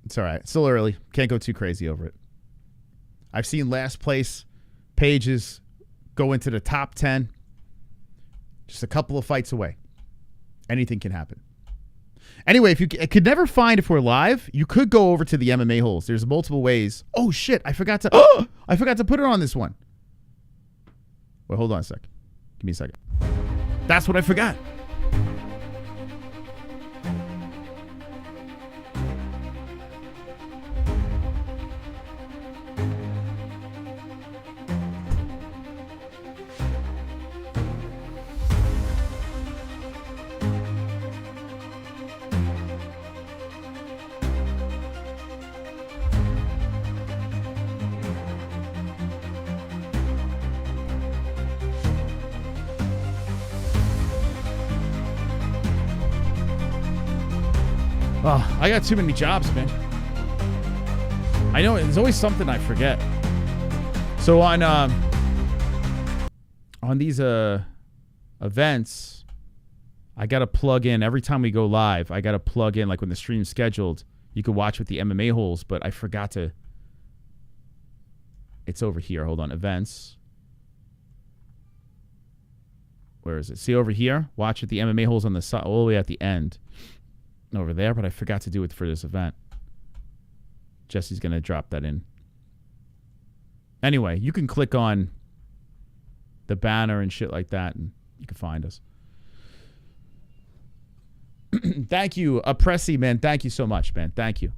It's all right. It's still early. Can't go too crazy over it. I've seen last place pages go into the top 10. Just a couple of fights away. Anything can happen. Anyway, if you could never find if we're live, you could go over to the MMA Holes. There's multiple ways. Oh, shit. I forgot to put it on this one. Wait, hold on a sec. Give me a second. That's what I forgot. Oh, I got too many jobs, man. I know there's always something I forget. So on these events, I got to plug in every time we go live. I got to plug in, like when the stream's scheduled, you can watch with the MMA-Holes, but I forgot to. It's over here. Hold on. Events. Where is it? See over here? Watch with the MMA-Holes on the side, all the way at the end. Over there, but I forgot to do it for this event. Jesse's going to drop that in. Anyway, you can click on the banner and shit like that, and you can find us. Thank you, Pressy, man. Thank you so much, man. Thank you.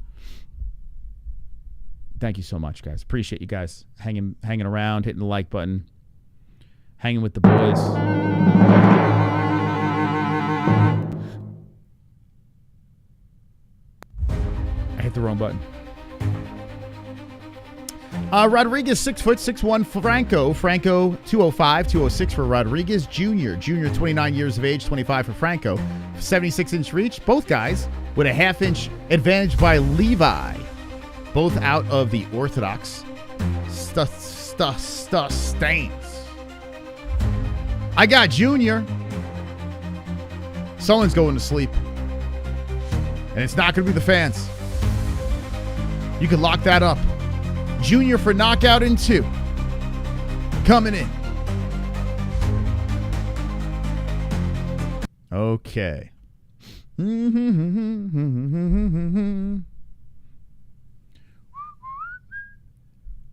Thank you so much, guys. Appreciate you guys hanging around, hitting the like button, hanging with the boys. I hit the wrong button. Rodrigues, 6 foot, 6'1", Franco. Franco, 205, 206 for Rodrigues. Junior, 29 years of age, 25 for Franco. 76-inch reach. Both guys with a half-inch advantage by Levi. Both out of the orthodox stains. I got Junior. Someone's going to sleep. And it's not going to be the fans. You can lock that up. Junior for knockout in 2. Coming in. Okay.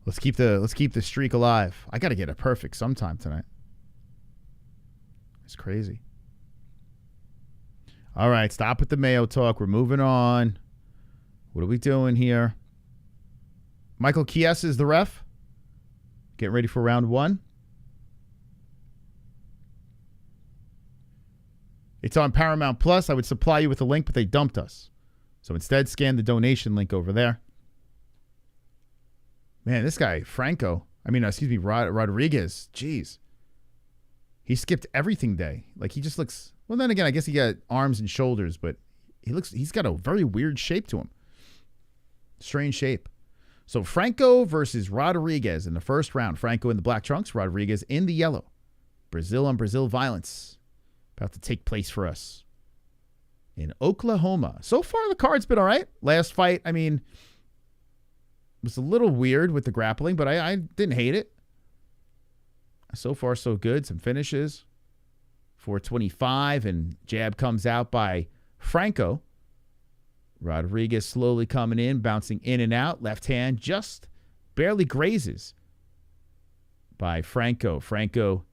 Let's keep the streak alive. I got to get a perfect sometime tonight. It's crazy. All right, stop with the Mayo talk. We're moving on. What are we doing here? Michael Chiesa is the ref. Getting ready for round 1. It's on Paramount Plus. I would supply you with a link, but they dumped us. So instead, scan the donation link over there. Man, this guy, Rodrigues. Jeez. He skipped everything day. Like, he just looks... Well, then again, I guess he got arms and shoulders, but he's got a very weird shape to him. Strange shape. So Franco versus Rodrigues in the first round. Franco in the black trunks, Rodrigues in the yellow. Brazil on Brazil violence about to take place for us in Oklahoma. So far, the card's been all right. Last fight, it was a little weird with the grappling, but I didn't hate it. So far, so good. Some finishes. 425, and jab comes out by Franco. Rodrigues slowly coming in, bouncing in and out. Left hand just barely grazes by Franco. Franco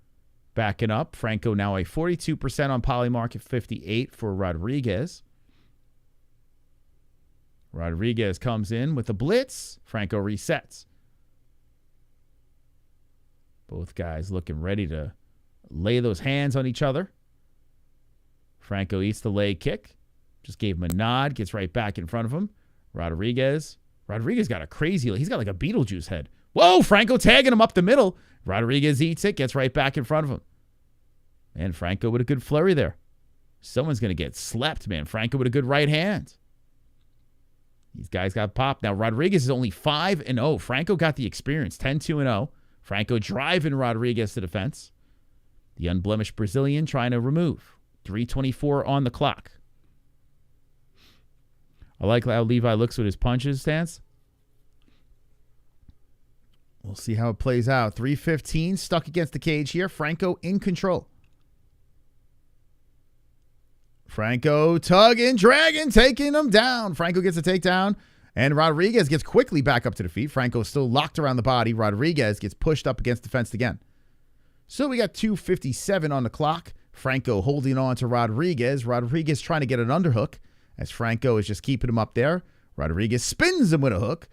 backing up. Franco now a 42% on Polymarket, 58 for Rodrigues. Rodrigues comes in with a blitz. Franco resets. Both guys looking ready to lay those hands on each other. Franco eats the leg kick. Just gave him a nod. Gets right back in front of him. Rodrigues got a crazy... He's got like a Beetlejuice head. Whoa, Franco tagging him up the middle. Rodrigues eats it. Gets right back in front of him. And Franco with a good flurry there. Someone's going to get slept, man. Franco with a good right hand. These guys got popped. Now, Rodrigues is only 5-0. Franco got the experience. 10-2-0. Franco driving Rodrigues to defense. The unblemished Brazilian trying to remove. 3:24 on the clock. I like how Levi looks with his punches stance. We'll see how it plays out. 3:15 stuck against the cage here. Franco in control. Franco tugging, dragging, taking him down. Franco gets a takedown, and Rodrigues gets quickly back up to the feet. Franco still locked around the body. Rodrigues gets pushed up against the fence again. So we got 2:57 on the clock. Franco holding on to Rodrigues. Rodrigues trying to get an underhook as Franco is just keeping him up there. Rodrigues spins him with a hook.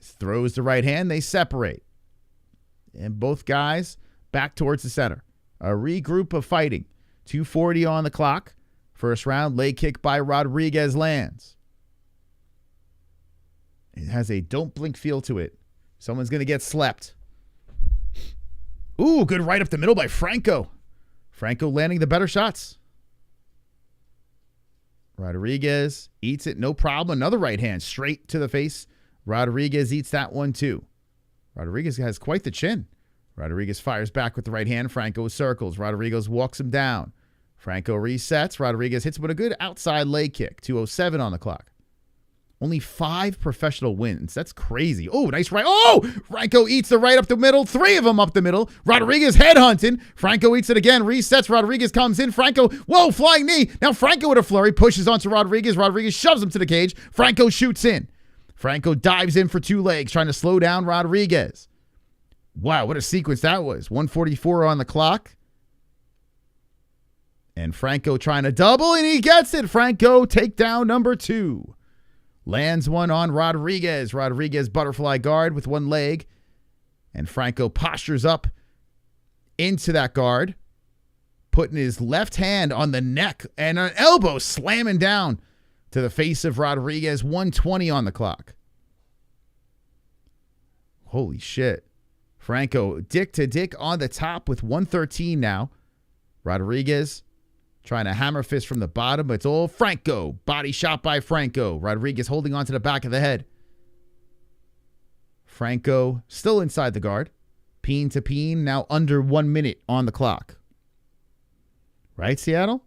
Throws the right hand. They separate. And both guys back towards the center. A regroup of fighting. 2:40 on the clock. First round, leg kick by Rodrigues lands. It has a don't blink feel to it. Someone's going to get slept. Ooh, good right up the middle by Franco. Franco landing the better shots. Rodrigues eats it, no problem. Another right hand straight to the face. Rodrigues eats that one too. Rodrigues has quite the chin. Rodrigues fires back with the right hand. Franco circles. Rodrigues walks him down. Franco resets. Rodrigues hits him with a good outside leg kick. 2:07 on the clock. Only 5 professional wins. That's crazy. Oh, nice right. Oh, Franco eats the right up the middle. 3 of them up the middle. Rodrigues headhunting. Franco eats it again. Resets. Rodrigues comes in. Franco, whoa, flying knee. Now Franco with a flurry. Pushes onto Rodrigues. Rodrigues shoves him to the cage. Franco shoots in. Franco dives in for 2 legs, trying to slow down Rodrigues. Wow, what a sequence that was. 1:44 on the clock. And Franco trying to double, and he gets it. Franco takedown number 2. Lands one on Rodrigues. Rodrigues butterfly guard with 1 leg. And Franco postures up into that guard, putting his left hand on the neck and an elbow slamming down to the face of Rodrigues. 1:20 on the clock. Holy shit. Franco dick to dick on the top with 1:13 now. Rodrigues trying to hammer fist from the bottom, but it's all Franco. Body shot by Franco. Rodrigues holding on to the back of the head. Franco still inside the guard. Peen to peen, now under 1 minute on the clock. Right, Seattle?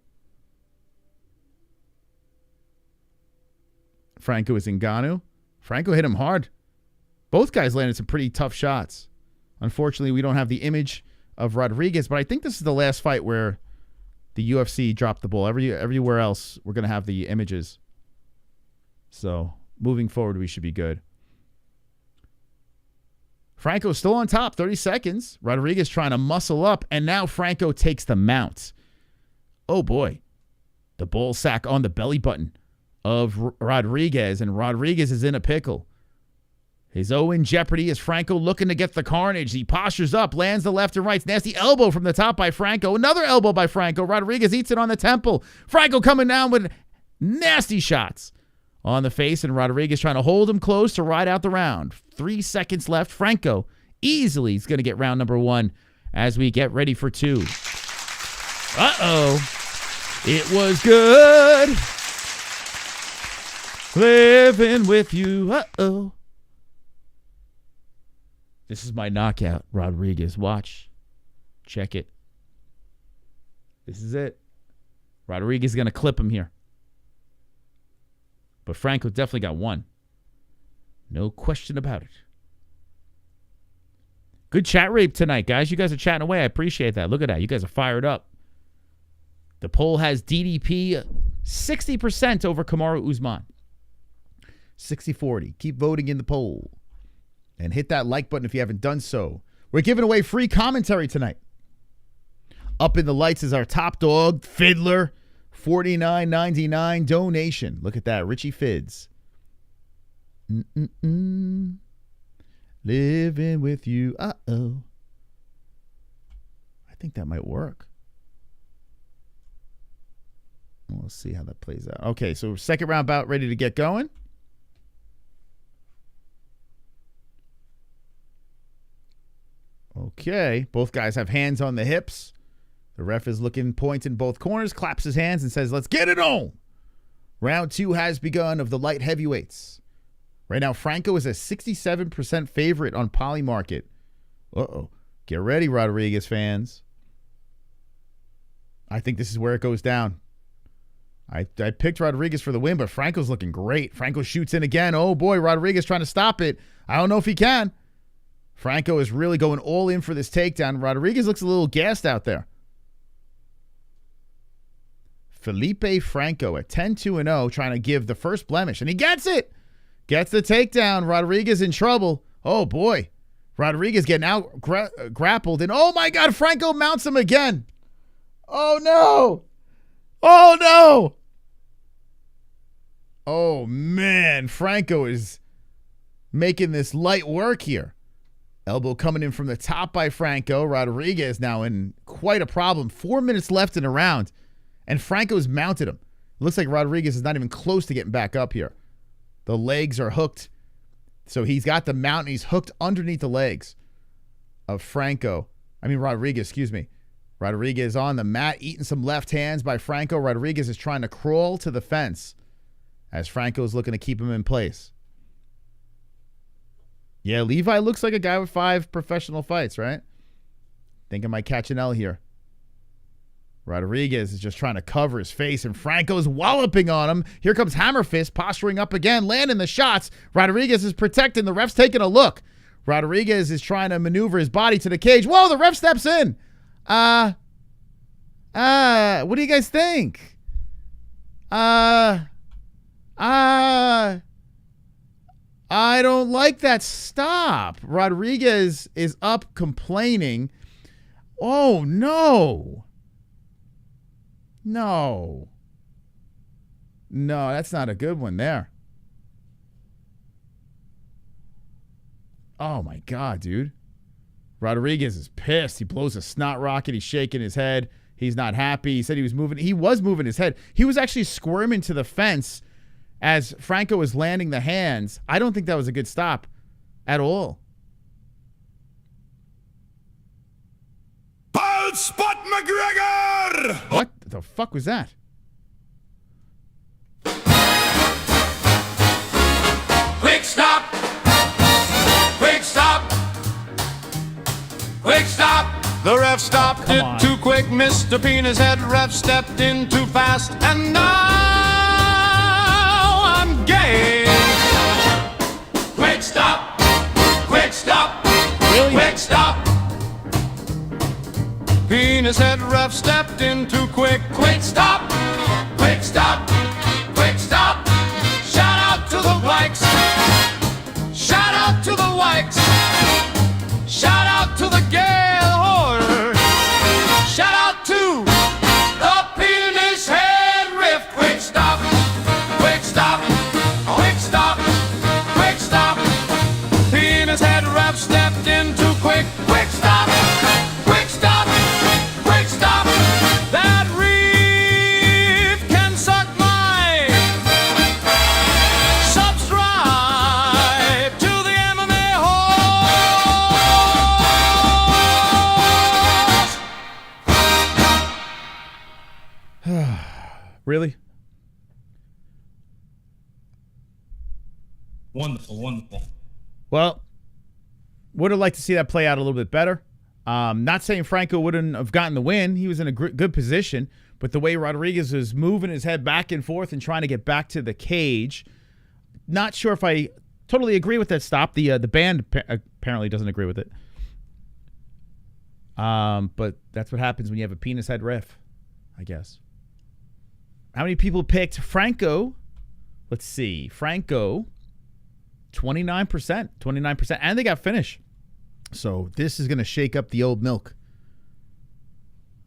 Franco is Ngannou. Franco hit him hard. Both guys landed some pretty tough shots. Unfortunately, we don't have the image of Rodrigues, but I think this is the last fight where the UFC dropped the ball. Everywhere else, we're going to have the images. So, moving forward, we should be good. Franco's still on top, 30 seconds. Rodrigues trying to muscle up, and now Franco takes the mount. Oh, boy. The ball sack on the belly button of Rodrigues, and Rodrigues is in a pickle. His O in jeopardy as Franco looking to get the carnage. He postures up, lands the left and right. Nasty elbow from the top by Franco. Another elbow by Franco. Rodrigues eats it on the temple. Franco coming down with nasty shots on the face, and Rodrigues trying to hold him close to ride out the round. 3 seconds left. Franco easily is going to get round number 1 as we get ready for 2. Uh-oh. It was good living with you. Uh-oh. This is my knockout, Rodrigues. Watch. Check it. This is it. Rodrigues is going to clip him here. But Franco definitely got 1. No question about it. Good chat rate tonight, guys. You guys are chatting away. I appreciate that. Look at that. You guys are fired up. The poll has DDP 60% over Kamaru Usman. 60-40. Keep voting in the poll. And hit that like button if you haven't done so. We're giving away free commentary tonight. Up in the lights is our top dog, Fiddler. $49.99 donation. Look at that. Richie Fids. Living with you. Uh-oh. I think that might work. We'll see how that plays out. Okay, so second round bout ready to get going. Okay, both guys have hands on the hips. The ref is looking, points in both corners, claps his hands and says, let's get it on. Round 2 has begun of the light heavyweights. Right now, Franco is a 67% favorite on Polymarket. Uh-oh. Get ready, Rodrigues fans. I think this is where it goes down. I picked Rodrigues for the win, but Franco's looking great. Franco shoots in again. Oh, boy, Rodrigues trying to stop it. I don't know if he can. Franco is really going all in for this takedown. Rodrigues looks a little gassed out there. Felipe Franco at 10-2-0 trying to give the first blemish, and he gets it. Gets the takedown. Rodrigues in trouble. Oh, boy. Rodrigues getting out grappled, and oh, my God, Franco mounts him again. Oh, no. Oh, no. Oh, man. Franco is making this light work here. Elbow coming in from the top by Franco. Rodrigues now in quite a problem. 4 minutes left in the round, and Franco's mounted him. It looks like Rodrigues is not even close to getting back up here. The legs are hooked. So he's got the mount, and he's hooked underneath the legs of Rodrigues, excuse me. Rodrigues on the mat, eating some left hands by Franco. Rodrigues is trying to crawl to the fence as Franco is looking to keep him in place. Yeah, Levi looks like a guy with 5 professional fights, right? Think I might catch an L here. Rodrigues is just trying to cover his face, and Franco's walloping on him. Here comes Hammer Fist, posturing up again, landing the shots. Rodrigues is protecting. The ref's taking a look. Rodrigues is trying to maneuver his body to the cage. Whoa, the ref steps in. What do you guys think? I don't like that stop. Rodrigues is up complaining. Oh, no. No, that's not a good one there. Oh, my God, dude. Rodrigues is pissed. He blows a snot rocket. He's shaking his head. He's not happy. He said he was moving. He was moving his head. He was actually squirming to the fence as Franco was landing the hands. I don't think that was a good stop at all. Bald Spot McGregor! What the fuck was that? Quick stop! Quick stop! Quick stop! The ref stopped Come it on. too quick. Mr. Penis Head ref stepped in too fast. And now I'm gay. Quick stop! Quick stop! Really? Quick stop! Penis Head ref stepped in too quick. Quick stop! Quick stop! Quick stop! Shout out to the Vikes! Shout out to the Wikes! Shout out to the Gale Horror! Shout out to the Penis Head ref! Quick stop! Quick stop! Quick stop! Quick stop! Penis Head ref stepped in too quick. Quick stop! Quick stop! Quick stop! That reef can suck my subscribe to the MMA-Holes! Really? Wonderful. Well, would have liked to see that play out a little bit better. Not saying Franco wouldn't have gotten the win. He was in a good position. But the way Rodrigues was moving his head back and forth and trying to get back to the cage, not sure if I totally agree with that stop. The band apparently doesn't agree with it. But that's what happens when you have a penis head ref, I guess. How many people picked Franco? Let's see. Franco, 29%. And they got finish. So this is going to shake up the old milk.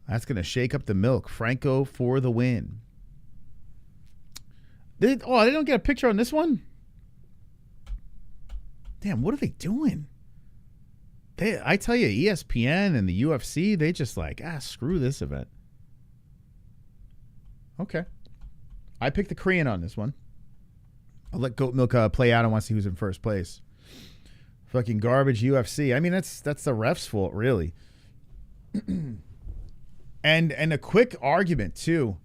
That's going to shake up the milk. Franco for the win. They don't get a picture on this one? Damn, what are they doing? I tell you, ESPN and the UFC, they just like, screw this event. Okay. I picked the Korean on this one. I'll let Goat Milk play out. I want to see who's in first place. Fucking garbage UFC. I mean, that's the ref's fault, really. and a quick argument too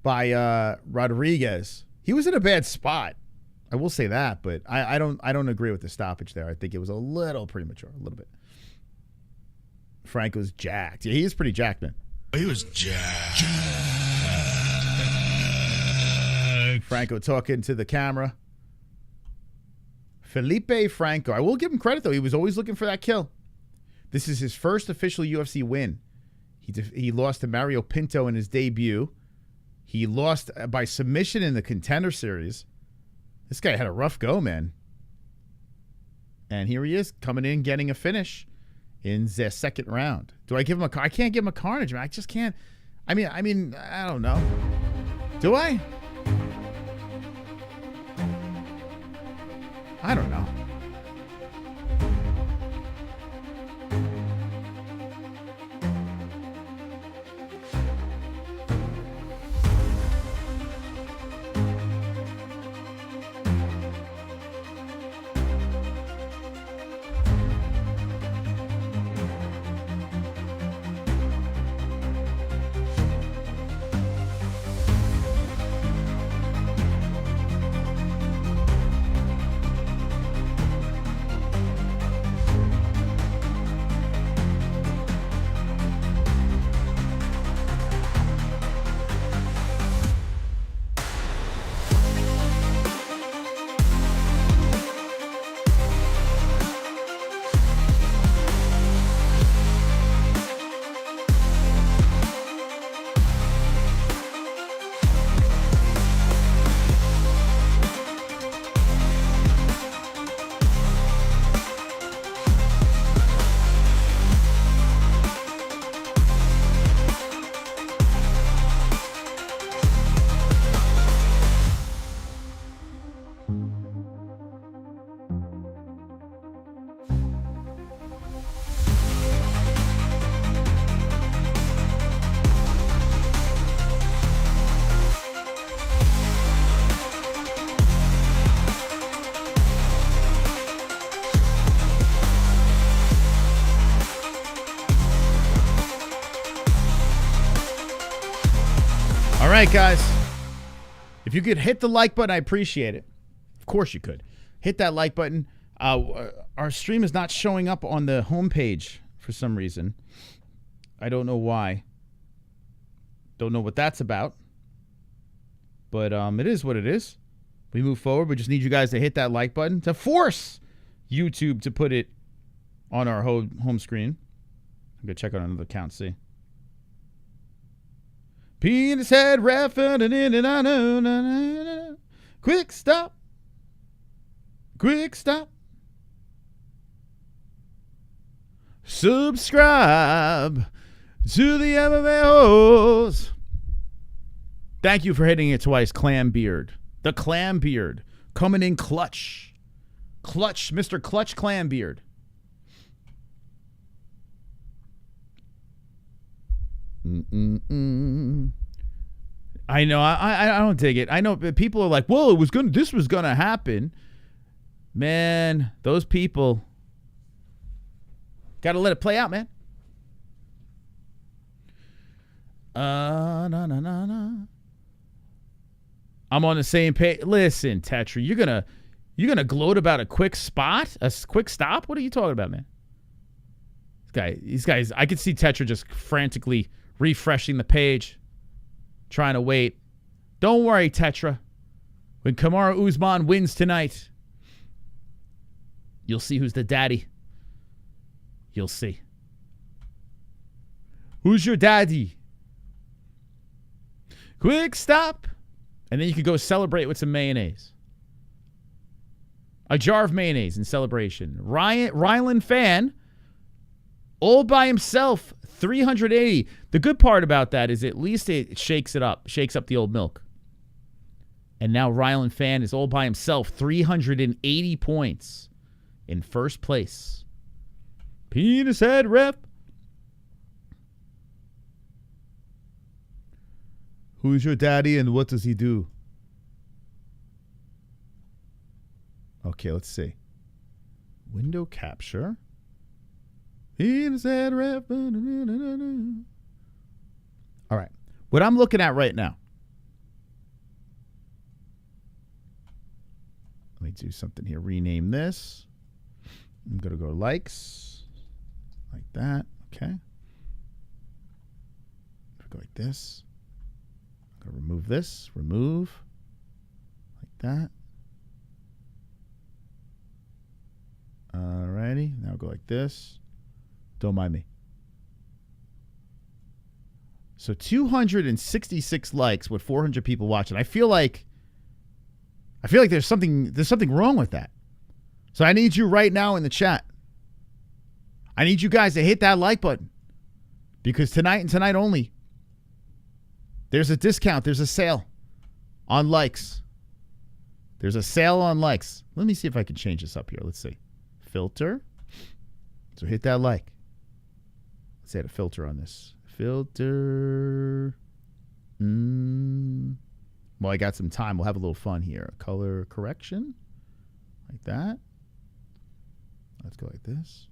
by Rodrigues. He was in a bad spot. I will say that, but I don't agree with the stoppage there. I think it was a little premature, a little bit. Franco's jacked. Yeah, he is pretty jacked, man. He was jacked. Franco talking to the camera. Felipe Franco. I will give him credit, though. He was always looking for that kill. This is his first official UFC win. He lost to Mario Pinto in his debut. He lost by submission in the Contender Series. This guy had a rough go, man. And here he is, coming in, getting a finish in the second round. Do I give him I can't give him a carnage, man. I just can't. I mean, I don't know. Do I? I don't know. right, guys. If you could hit the like button, I appreciate it. Of course you could. Hit that like button. Our stream is not showing up on the homepage for some reason. I don't know why. Don't know what that's about. But it is what it is. We move forward. We just need you guys to hit that like button to force YouTube to put it on our home screen. I'm going to check out another account, see. Penis head ref. Quick stop. Quick stop. Subscribe to the MMA-Holes. Thank you for hitting it twice, Clam Beard. The Clam Beard coming in clutch. Clutch, Mr. Clutch Clam Beard. I know. I don't dig it. I know people are like, "Whoa, this was gonna happen." Man, those people gotta let it play out, man. I'm on the same page. Listen, Tetra, you're gonna gloat about a quick spot, a quick stop. What are you talking about, man? These guys. I could see Tetra just frantically refreshing the page, trying to wait. Don't worry, Tetra. When Kamaru Usman wins tonight, you'll see who's the daddy. You'll see. Who's your daddy? Quick stop. And then you could go celebrate with some mayonnaise. A jar of mayonnaise in celebration. Rylan Fan, all by himself, 380. The good part about that is at least it shakes up the old milk. And now Rylan Fan is all by himself, 380 points in first place. Penis head ref. Who's your daddy and what does he do? Okay, let's see. Window capture. Penis head ref. All right. What I'm looking at right now. Let me do something here. Rename this. I'm going to go likes. Like that. Okay. Go like this. I'm going to remove this. Remove. Like that. Alrighty. Now go like this. Don't mind me. So 266 likes with 400 people watching. I feel like there's something wrong with that. So I need you right now in the chat. I need you guys to hit that like button. Because tonight and tonight only, there's a discount. There's a sale on likes. There's a sale on likes. Let me see if I can change this up here. Let's see. Filter. So hit that like. Let's add a filter on this. Filter. Well, I got some time. We'll have a little fun here. Color correction. Like that. Let's go like this.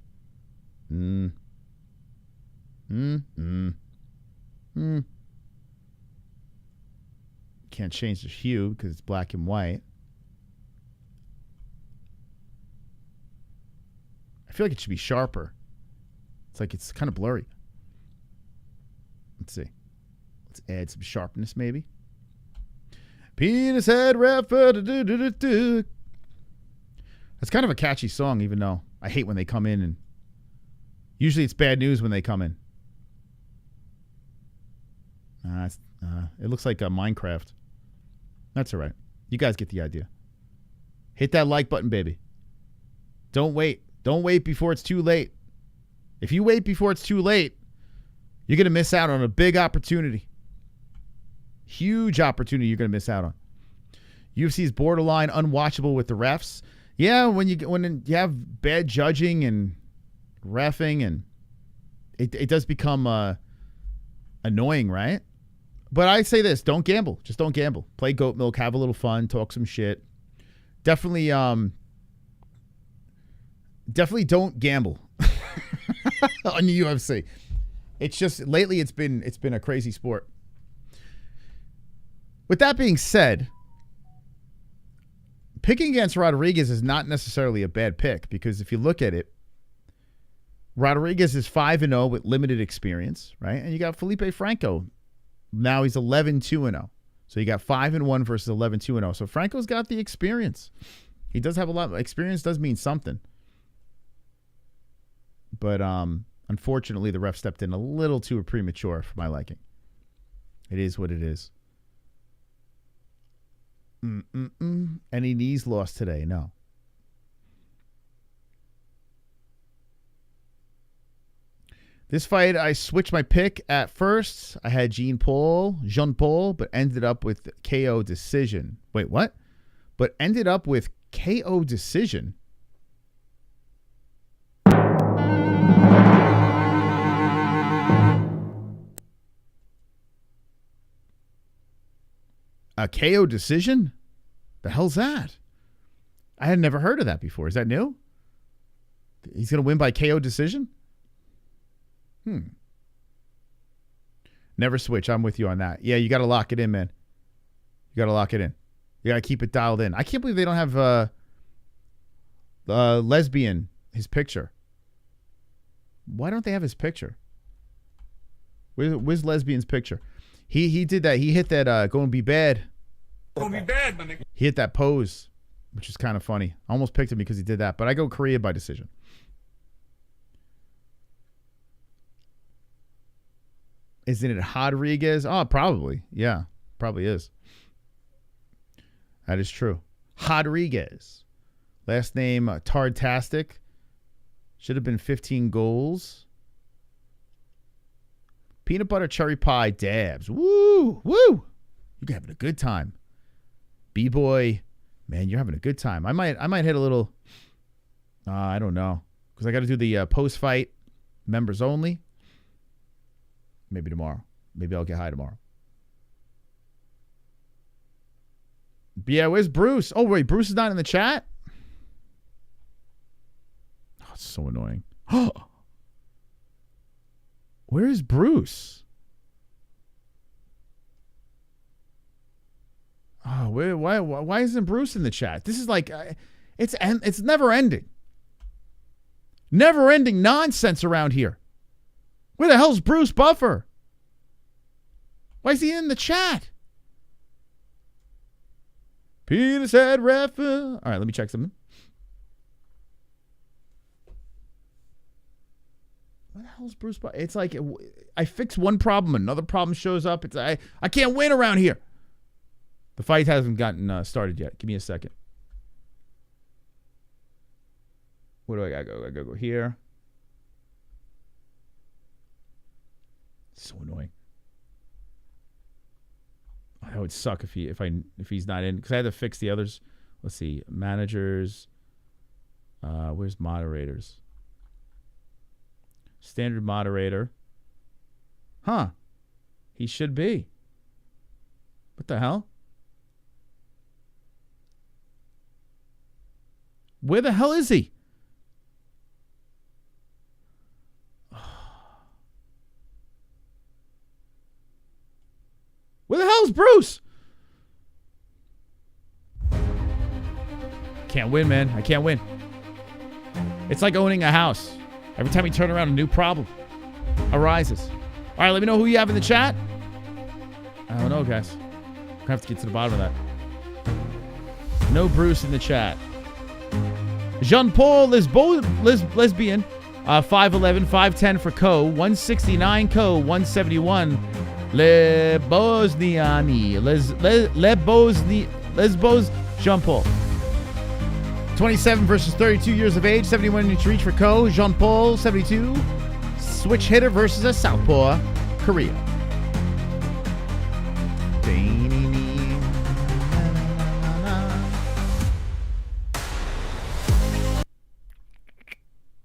Can't change the hue because it's black and white. I feel like it should be sharper. It's kind of blurry. Let's see. Let's add some sharpness maybe. Penis head ref. That's kind of a catchy song, even though I hate when they come in, and usually it's bad news when they come in. It looks like a Minecraft. That's all right. You guys get the idea. Hit that like button, baby. Don't wait. Don't wait before it's too late. If you wait before it's too late, you're going to miss out on a big opportunity. Huge opportunity you're going to miss out on. UFC is borderline unwatchable with the refs. Yeah, when you have bad judging and reffing, and it does become annoying, right? But I say this, don't gamble. Just don't gamble. Play goat milk, have a little fun, talk some shit. Definitely don't gamble on the UFC. It's just lately it's been a crazy sport. With that being said, picking against Rodrigues is not necessarily a bad pick because if you look at it, Rodrigues is 5-0 with limited experience, right? And you got Felipe Franco. Now he's 11-2-0. So you got 5-1 versus 11-2-0. So Franco's got the experience. He does have a lot. Experience does mean something. But unfortunately, the ref stepped in a little too premature for my liking. It is what it is. Any knees lost today? No. This fight, I switched my pick at first. I had Jean Paul, but ended up with KO decision. Wait, what? But ended up with KO decision. A KO decision? The hell's that? I had never heard of that before. Is that new? He's going to win by KO decision? Never switch. I'm with you on that. Yeah, you got to lock it in, man. You got to lock it in. You got to keep it dialed in. I can't believe they don't have lesbian, his picture. Why don't they have his picture? Where's lesbian's picture? He did that. He hit that gonna be bad. Gonna be bad, my nigga. He hit that pose, which is kind of funny. I almost picked him because he did that, but I go Coria by decision. Isn't it Rodrigues? Oh, probably. Yeah, probably is. That is true. Rodrigues. Last name, Tardtastic. Should have been 15 goals. Peanut butter cherry pie dabs. Woo! Woo! You're having a good time. B-boy. Man, you're having a good time. I might hit a little, I don't know. Because I got to do the post-fight members only. Maybe tomorrow. Maybe I'll get high tomorrow. But yeah, where's Bruce? Oh, wait, Bruce is not in the chat? Oh, it's so annoying. Where is Bruce? Oh, why isn't Bruce in the chat? This is like, it's never ending. Never ending nonsense around here. Where the hell's Bruce Buffer? Why is he in the chat? Penis head ref. All right, let me check something. What the hell's Bruce Buffer? It's like I fix one problem, another problem shows up. It's I can't win around here. The fight hasn't gotten started yet. Give me a second. Where do I gotta go? I gotta go here. So annoying. Oh, that would suck if he's not in, because I had to fix the others. Let's see, managers. Where's moderators? Standard moderator. Huh? He should be. What the hell? Where the hell is he? Where the hell's Bruce? Can't win, man. I can't win. It's like owning a house. Every time you turn around, a new problem arises. All right, let me know who you have in the chat. I don't know, guys. I'm gonna have to get to the bottom of that. No Bruce in the chat. Jean-Paul lesbian. 5'11", 5'10" for Co. 169 Co. 171. Lebosnoyani. Lesbos Jean-Paul. 27 versus 32 years of age. 71-inch reach for Co. Jean-Paul, 72. Switch hitter versus a southpaw. Coria.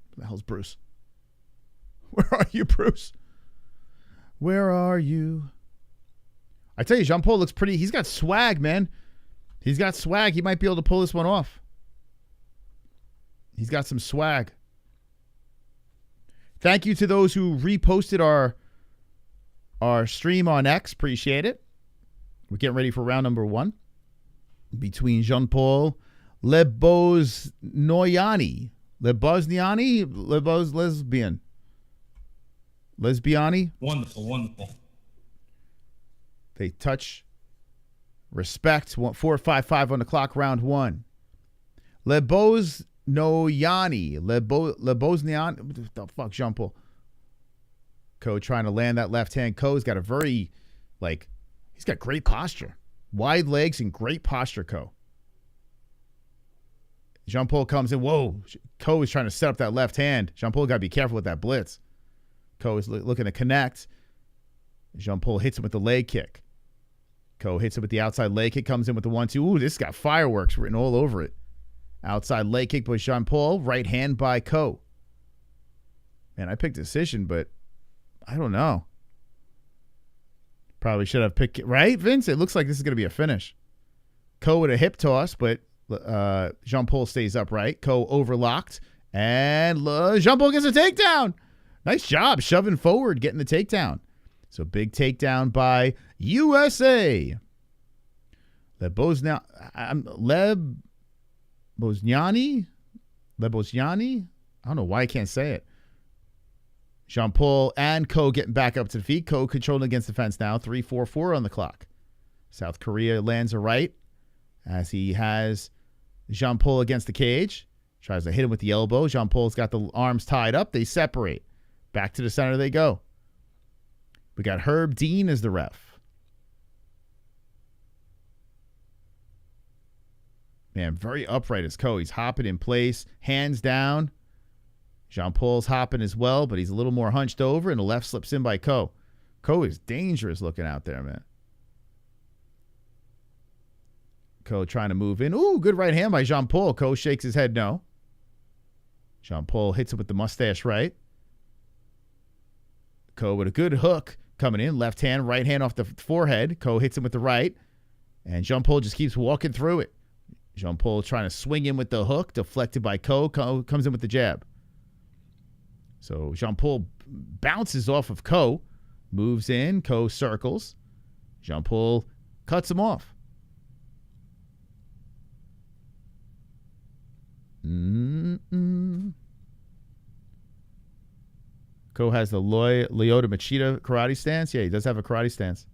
Where the hell's Bruce? Where are you, Bruce? Where are you? I tell you, Jean-Paul looks pretty. He's got swag, man. He's got swag. He might be able to pull this one off. He's got some swag. Thank you to those who reposted our stream on X. Appreciate it. We're getting ready for round number 1 between Jean-Paul Lebosnoyani. Lesbiani. Wonderful. They touch. Respect. 4-5-5 on the clock, round 1. Lebosnoyani. Lebosnoyani. What the fuck, Jean-Paul? Ko trying to land that left hand. Ko's got a very, he's got great posture. Wide legs and great posture, Ko. Jean-Paul comes in. Whoa. Ko is trying to set up that left hand. Jean-Paul got to be careful with that blitz. Ko is looking to connect. Jean-Paul hits him with the leg kick. Ko hits him with the outside leg kick, comes in with the 1-2. Ooh, this got fireworks written all over it. Outside leg kick by Jean-Paul. Right hand by Ko. Man, I picked decision, but I don't know. Probably should have picked it. Right, Vince? It looks like this is going to be a finish. Ko with a hip toss, but Jean-Paul stays upright. Ko overlocked. And Jean-Paul gets a takedown. Nice job shoving forward, getting the takedown. So big takedown by USA. Lebosnoyani. I don't know why I can't say it. Jean-Paul and Ko getting back up to the feet. Ko controlling against the fence now. 3-4-4 on the clock. South Korea lands a right as he has Jean-Paul against the cage. Tries to hit him with the elbow. Jean-Paul's got the arms tied up. They separate. Back to the center they go. We got Herb Dean as the ref. Man, very upright as Ko. He's hopping in place. Hands down. Jean-Paul's hopping as well, but he's a little more hunched over, and the left slips in by Ko. Ko is dangerous looking out there, man. Ko trying to move in. Ooh, good right hand by Jean-Paul. Ko shakes his head no. Jean-Paul hits it with the mustache right. Ko with a good hook coming in. Left hand, right hand off the forehead. Ko hits him with the right. And Jean-Paul just keeps walking through it. Jean-Paul trying to swing in with the hook. Deflected by Ko. Ko comes in with the jab. So Jean-Paul bounces off of Ko. Moves in. Ko circles. Jean-Paul cuts him off. Ko has the Lyoto Machida karate stance. Yeah, he does have a karate stance.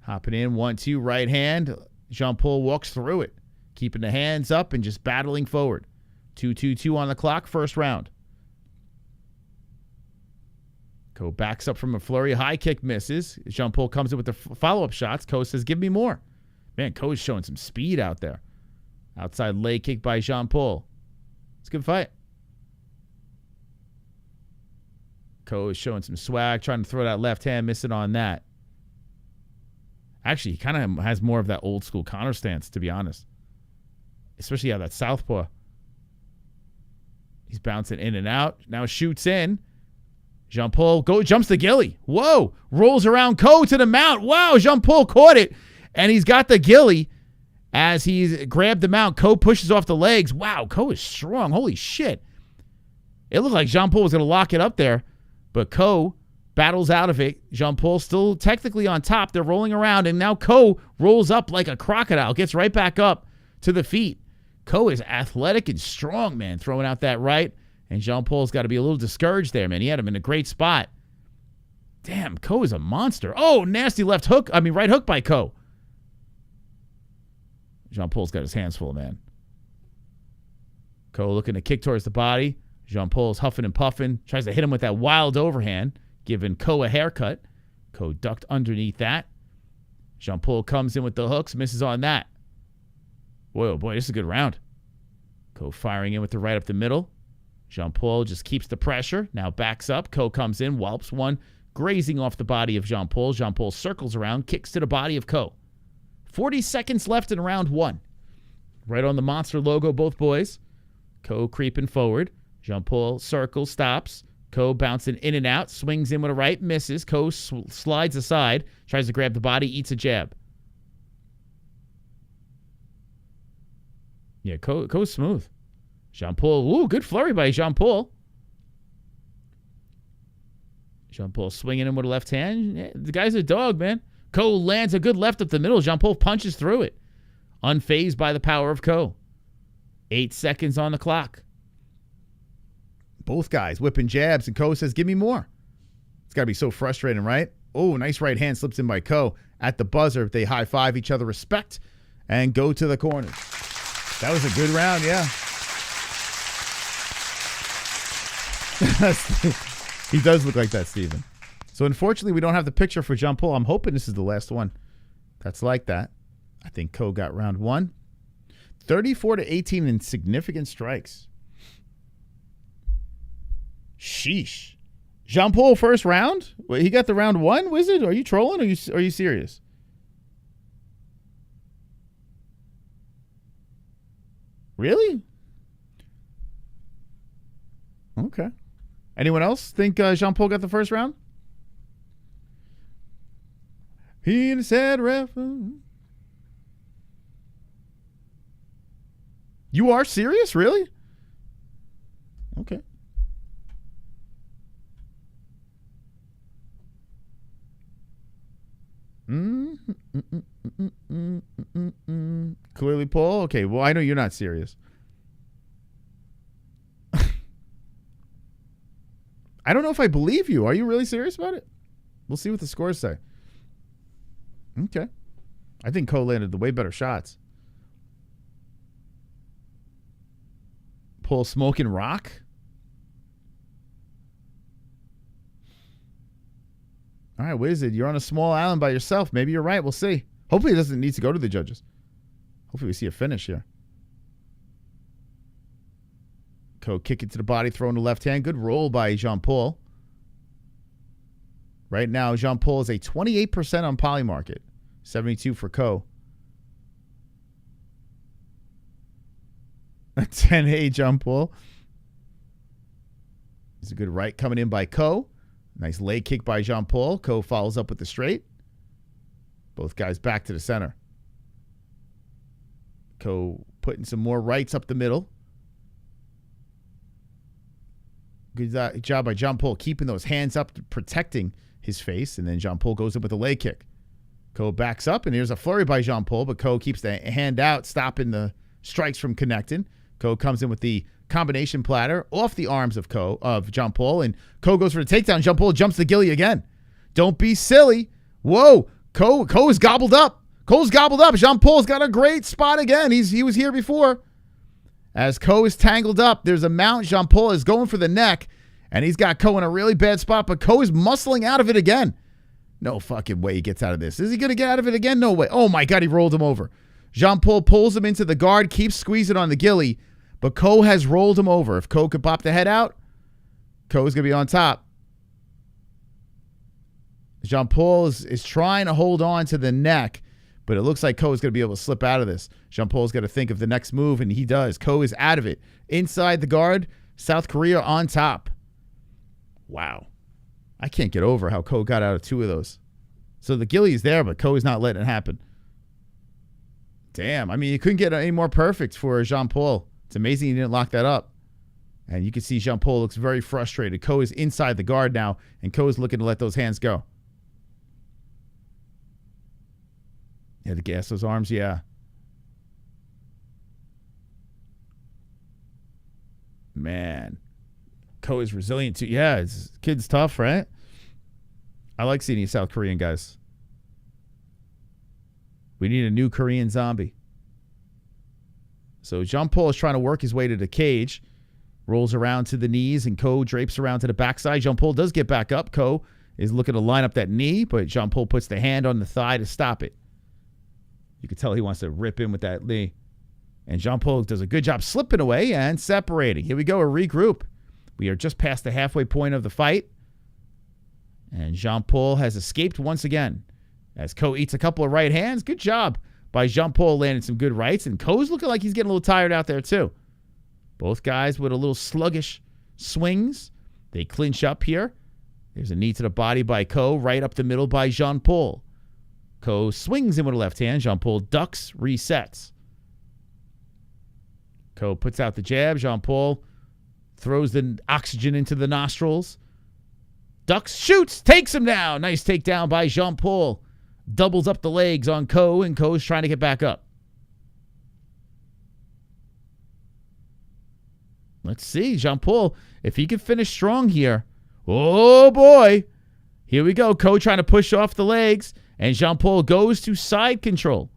Hopping in, 1-2, right hand. Jean-Paul walks through it, keeping the hands up and just battling forward. 2-2-2 on the clock, first round. Ko backs up from a flurry. High kick misses. Jean-Paul comes in with the follow-up shots. Ko says, give me more. Man, Ko is showing some speed out there. Outside leg kick by Jean-Paul. It's a good fight. Ko is showing some swag, trying to throw that left hand, missing on that. Actually, he kind of has more of that old school counter stance, to be honest. Especially out that southpaw. He's bouncing in and out. Now shoots in. Jean-Paul jumps the ghillie. Whoa. Rolls around Ko to the mount. Wow. Jean-Paul caught it. And he's got the ghillie as he's grabbed the mount. Ko pushes off the legs. Wow. Ko is strong. Holy shit. It looked like Jean-Paul was going to lock it up there. But Ko battles out of it. Jean-Paul still technically on top. They're rolling around. And now Ko rolls up like a crocodile. Gets right back up to the feet. Ko is athletic and strong, man. Throwing out that right. And Jean-Paul's got to be a little discouraged there, man. He had him in a great spot. Damn, Ko is a monster. Oh, nasty right hook by Ko. Jean-Paul's got his hands full, man. Ko looking to kick towards the body. Jean-Paul's huffing and puffing. Tries to hit him with that wild overhand, giving Ko a haircut. Ko ducked underneath that. Jean-Paul comes in with the hooks, misses on that. Whoa, boy, this is a good round. Ko firing in with the right up the middle. Jean-Paul just keeps the pressure. Now backs up. Ko comes in, whelps one, grazing off the body of Jean-Paul. Jean-Paul circles around, kicks to the body of Ko. 40 seconds left in round one. Right on the monster logo, both boys. Ko creeping forward. Jean-Paul circles, stops. Ko bouncing in and out, swings in with a right, misses. Ko slides aside, tries to grab the body, eats a jab. Yeah, Ko's smooth. Jean-Paul, ooh, good flurry by Jean-Paul. Jean-Paul swinging him with a left hand. Yeah, the guy's a dog, man. Ko lands a good left up the middle. Jean-Paul punches through it. Unfazed by the power of Ko. 8 seconds on the clock. Both guys whipping jabs, and Ko says, give me more. It's got to be so frustrating, right? Oh, nice right hand slips in by Ko. At the buzzer, they high-five each other, respect, and go to the corners. That was a good round, yeah. He does look like that, Steven. So, unfortunately, we don't have the picture for Jean-Paul. I'm hoping this is the last one that's like that. I think Ko got round 1. 34-18 in significant strikes. Sheesh. Jean-Paul first round? Wait, he got the round 1, Wizard? Are you trolling or are you serious? Really? Okay. Anyone else think Jean-Paul got the first round? He said, ref. You are serious? Really? Okay. Clearly, Paul. Okay, well, I know you're not serious. I don't know if I believe you. Are you really serious about it? We'll see what the scores say. Okay. I think Ko landed the way better shots. Paul smoking rock. All right, Wizard, you're on a small island by yourself. Maybe you're right. We'll see. Hopefully it doesn't need to go to the judges. Hopefully we see a finish here. Ko kick it to the body, throwing the left hand. Good roll by Jean-Paul. Right now, Jean-Paul is a 28% on Poly Market. 72 for Ko. 10-8 Jean-Paul. It's a good right coming in by Ko. Nice leg kick by Jean-Paul. Ko follows up with the straight. Both guys back to the center. Ko putting some more rights up the middle. Good job by Jean-Paul keeping those hands up, protecting his face. And then Jean-Paul goes in with a leg kick. Ko backs up, and here's a flurry by Jean-Paul, but Ko keeps the hand out, stopping the strikes from connecting. Ko comes in with the combination platter off the arms of Jean-Paul, and Ko goes for the takedown. Jean-Paul jumps the gilly again. Don't be silly. Whoa. Ko is gobbled up. Cole's gobbled up. Jean-Paul's got a great spot again. He was here before. As Ko is tangled up, there's a mount. Jean-Paul is going for the neck, and he's got Ko in a really bad spot, but Ko is muscling out of it again. No fucking way he gets out of this. Is he going to get out of it again? No way. Oh, my God, he rolled him over. Jean-Paul pulls him into the guard, keeps squeezing on the gilly, but Ko has rolled him over. If Ko could pop the head out, Ko is going to be on top. Jean-Paul is trying to hold on to the neck, but it looks like Ko is going to be able to slip out of this. Jean-Paul's got to think of the next move, and he does. Ko is out of it. Inside the guard, South Korea on top. Wow. I can't get over how Ko got out of 2 of those. So the gilly is there, but Ko is not letting it happen. Damn. I mean, you couldn't get any more perfect for Jean-Paul. It's amazing he didn't lock that up. And you can see Jean-Paul looks very frustrated. Ko is inside the guard now, and Ko is looking to let those hands go. Yeah, to gas those arms, yeah. Man. Ko is resilient too. Yeah, kid's tough, right? I like seeing these South Korean guys. We need a new Korean zombie. So Jean-Paul is trying to work his way to the cage. Rolls around to the knees, and Ko drapes around to the backside. Jean-Paul does get back up. Ko is looking to line up that knee, but Jean-Paul puts the hand on the thigh to stop it. You can tell he wants to rip in with that knee. And Jean-Paul does a good job slipping away and separating. Here we go, a regroup. We are just past the halfway point of the fight. And Jean-Paul has escaped once again. As Ko eats a couple of right hands. Good job by Jean-Paul landing some good rights. And Ko's looking like he's getting a little tired out there too. Both guys with a little sluggish swings. They clinch up here. There's a knee to the body by Ko. Right up the middle by Jean-Paul. Ko swings in with a left hand. Jean-Paul ducks, resets. Ko puts out the jab. Jean-Paul throws the oxygen into the nostrils. Ducks, shoots, takes him down. Nice takedown by Jean-Paul. doubles up the legs on Ko, and Ko's trying to get back up. Let's see, Jean-Paul, if he can finish strong here. Oh, boy. Here we go. Ko trying to push off the legs, and Jean-Paul goes to side control.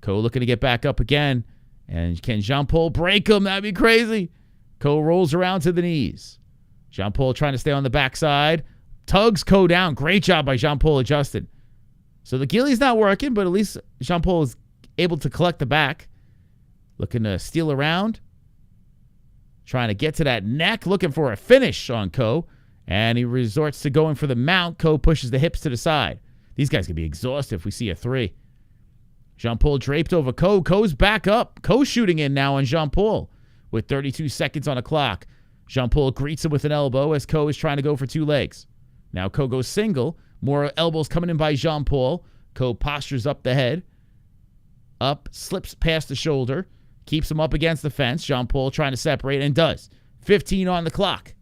Ko looking to get back up again. And can Jean-Paul break him? That'd be crazy. Ko rolls around to the knees. Jean-Paul trying to stay on the backside. Tugs Ko down. Great job by Jean-Paul adjusting. So the ghillie's not working, but at least Jean-Paul is able to collect the back. Looking to steal around. Trying to get to that neck. Looking for a finish on Ko. And he resorts to going for the mount. Ko pushes the hips to the side. These guys could be exhausted if we see a 3. Jean-Paul draped over Ko. Ko's back up. Ko shooting in now on Jean-Paul with 32 seconds on the clock. Jean-Paul greets him with an elbow as Ko is trying to go for 2 legs. Now Ko goes single. More elbows coming in by Jean-Paul. Ko postures up the head. Up, slips past the shoulder. Keeps him up against the fence. Jean-Paul trying to separate and does. 15 on the clock.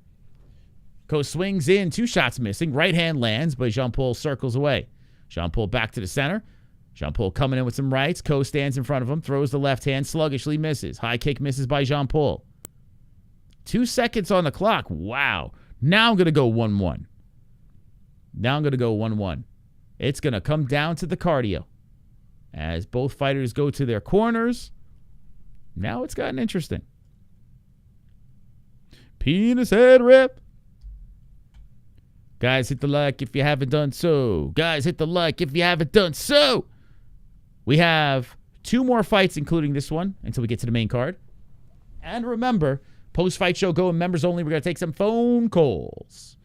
Ko swings in. 2 shots missing. Right hand lands, but Jean-Paul circles away. Jean-Paul back to the center. Jean-Paul coming in with some rights. Ko stands in front of him. Throws the left hand. Sluggishly misses. High kick misses by Jean-Paul. 2 seconds on the clock. Wow. Now I'm going to go 1-1. It's going to come down to the cardio. As both fighters go to their corners. Now it's gotten interesting. Penis head rip. Guys, hit the like if you haven't done so. We have 2 more fights, including this one, until we get to the main card. And remember, post-fight show going members only. We're going to take some phone calls.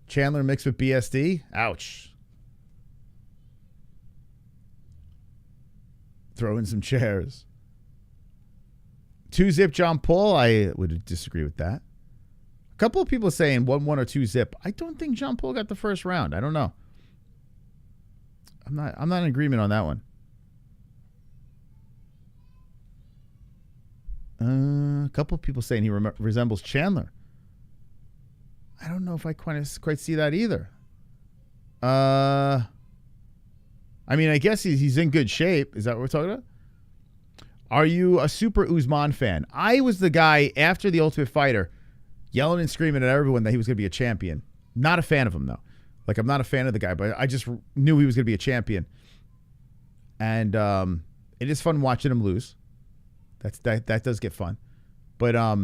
Chandler mixed with BSD. Ouch. Throw in some chairs. 2-zip Jean-Paul. I would disagree with that. A couple of people saying 1-1 or 2-zip. I don't think Jean-Paul got the first round. I don't know. I'm not in agreement on that one. A couple of people saying he resembles Chandler. I don't know if I quite see that either. I mean, I guess he's in good shape. Is that what we're talking about? Are you a super Usman fan? I was the guy after the Ultimate Fighter yelling and screaming at everyone that he was going to be a champion. Not a fan of him, though. Like, I'm not a fan of the guy, but I just knew he was going to be a champion. And it is fun watching him lose. That does get fun. But I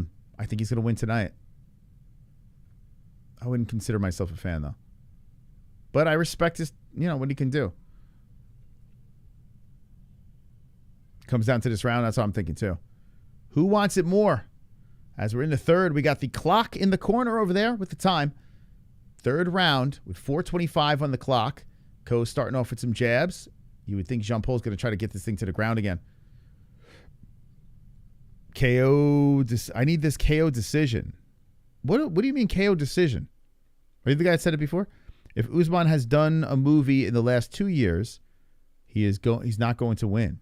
think he's going to win tonight. I wouldn't consider myself a fan, though. But I respect his, what he can do. Comes down to this round. That's what I'm thinking, too. Who wants it more? As we're in the third, we got the clock in the corner over there with the time. Third round with 4:25 on the clock. Ko starting off with some jabs. You would think Jean-Paul's going to try to get this thing to the ground again. KO. I need this KO decision. What do you mean KO decision? Are you the guy that said it before? If Usman has done a movie in the last 2 years, he's not going to win.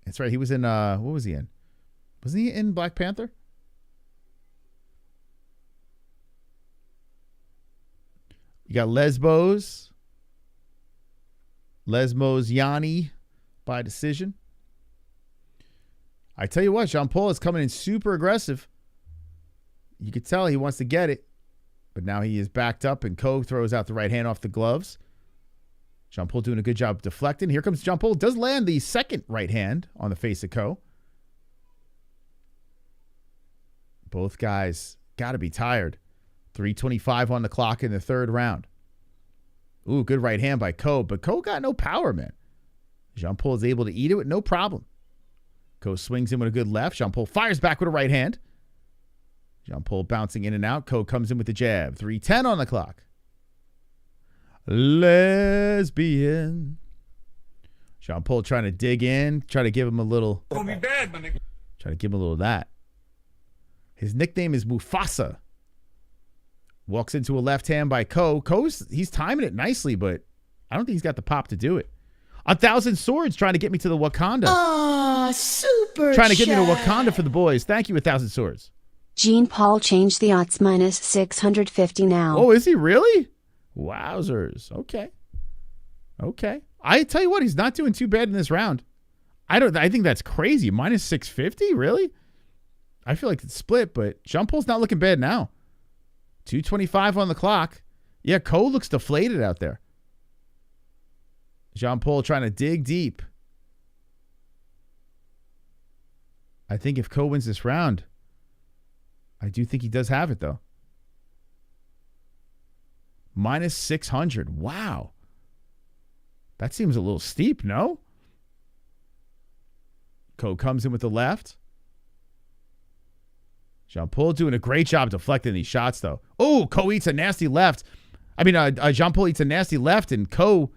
That's right. He was in what was he in? Wasn't he in Black Panther? You got Lebosnoyani by decision. I tell you what, Jean-Paul is coming in super aggressive. You could tell he wants to get it, but now he is backed up, and Ko throws out the right hand off the gloves. Jean-Paul doing a good job deflecting. Here comes Jean-Paul. Does land the second right hand on the face of Ko. Both guys got to be tired. 3:25 on the clock in the third round. Ooh, good right hand by Ko, but Ko got no power, man. Jean-Paul is able to eat it with no problem. Ko swings in with a good left. Jean-Paul fires back with a right hand. Jean-Paul bouncing in and out. Ko comes in with the jab. 3:10 on the clock. Lesbian. Jean-Paul trying to dig in. Try to give him a little. Try to give him a little of that. His nickname is Mufasa. Walks into a left hand by Ko. He's timing it nicely, but I don't think he's got the pop to do it. 1,000 Swords trying to get me to the Wakanda. Ah, super Trying to get me to chat. Wakanda for the boys. Thank you, 1,000 Swords. Jean Paul changed the odds minus 650 now. Oh, is he really? Wowzers. Okay. I tell you what, he's not doing too bad in this round. I think that's crazy. Minus 650? Really? I feel like it's split, but Jean Paul's not looking bad now. 2:25 on the clock. Yeah, Cole looks deflated out there. Jean Paul trying to dig deep. I think if Cole wins this round, I do think he does have it, though. Minus 600. Wow. That seems a little steep, no? Cole comes in with the left. Jean Paul doing a great job deflecting these shots, though. Oh, Cole eats a nasty left. Jean Paul eats a nasty left, and Co's,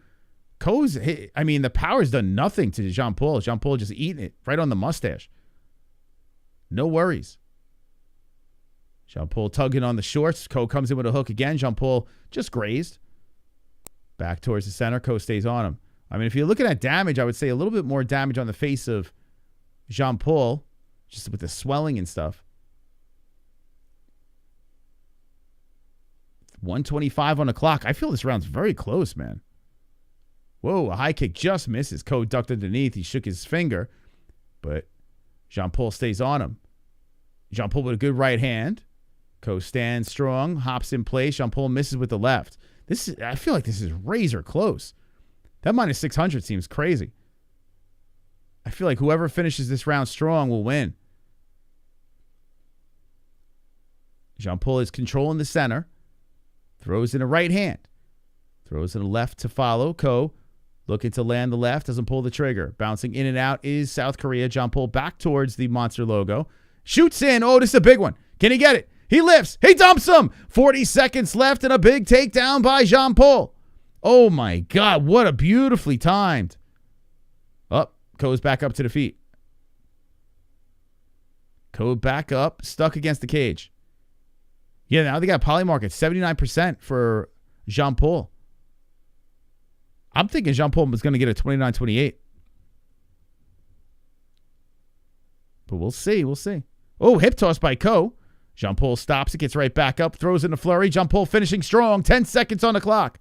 the power's done nothing to Jean Paul. Jean Paul just eating it right on the mustache. No worries. Jean Paul tugging on the shorts. Cole comes in with a hook again. Jean Paul just grazed. Back towards the center. Cole stays on him. If you're looking at damage, I would say a little bit more damage on the face of Jean Paul, just with the swelling and stuff. 1:25 on the clock. I feel this round's very close, man. Whoa, a high kick just misses. Cole ducked underneath. He shook his finger, but Jean Paul stays on him. Jean Paul with a good right hand. Cole stands strong, hops in place. Jean Paul misses with the left. I feel like this is razor close. That minus 600 seems crazy. I feel like whoever finishes this round strong will win. Jean Paul is controlling the center. Throws in a right hand. Throws in a left to follow. Cole looking to land the left. Doesn't pull the trigger. Bouncing in and out is South Korea. Jean Paul back towards the monster logo. Shoots in. Oh, this is a big one. Can he get it? He lifts. He dumps him. 40 seconds left and a big takedown by Jean Paul. Oh, my God. What a beautifully timed. Up. Cole's back up to the feet. Cole back up. Stuck against the cage. Yeah, now they got Polymark at 79% for Jean Paul. I'm thinking Jean Paul was going to get a 29-28. But we'll see. Oh, hip toss by Cole. Jean Paul stops it, gets right back up, throws in a flurry. Jean Paul finishing strong. 10 seconds on the clock.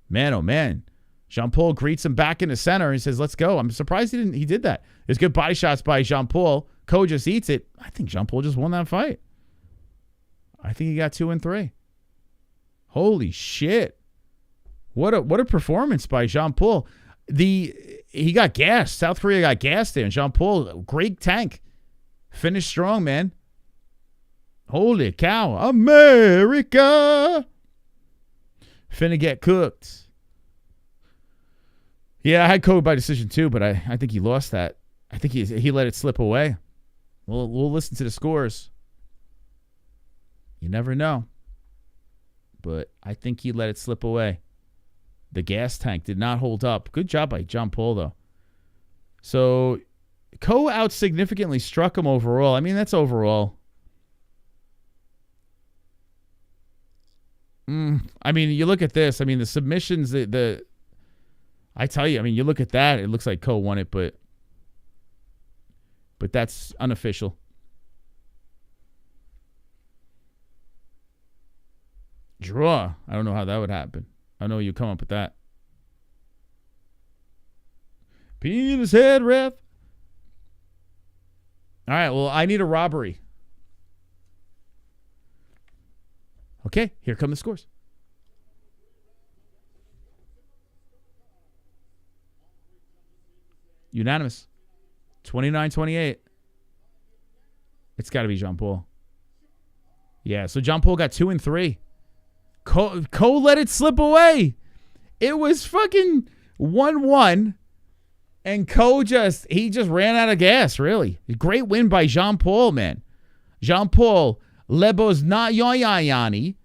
Man, oh man. Jean Paul greets him back in the center. He says, let's go. I'm surprised he did that. There's good body shots by Jean Paul. Cole just eats it. I think Jean Paul just won that fight. I think he got 2 and 3. Holy shit. What a performance by Jean Paul. He got gassed. South Korea got gassed there. And Jean Paul, great tank. Finished strong, man. Holy cow. America. Finna get cooked. Yeah, I had Cole by decision too, but I think he lost that. I think he let it slip away. We'll listen to the scores. You never know. But I think he let it slip away. The gas tank did not hold up. Good job by Jean Paul, though. So, Cole out significantly struck him overall. That's overall. You look at this. The submissions, I tell you, you look at that, it looks like Cole won it, but that's unofficial. Draw. I don't know how that would happen. I know you come up with that. Penis head ref. All right, well, I need a robbery. Okay, here come the scores. Unanimous. 29-28. It's got to be Jean Paul. Yeah, so Jean Paul got 2 and 3. Cole let it slip away. It was fucking 1-1. And Cole just ran out of gas, really. Great win by Jean Paul, man. Jean Paul, Lebosnoyani,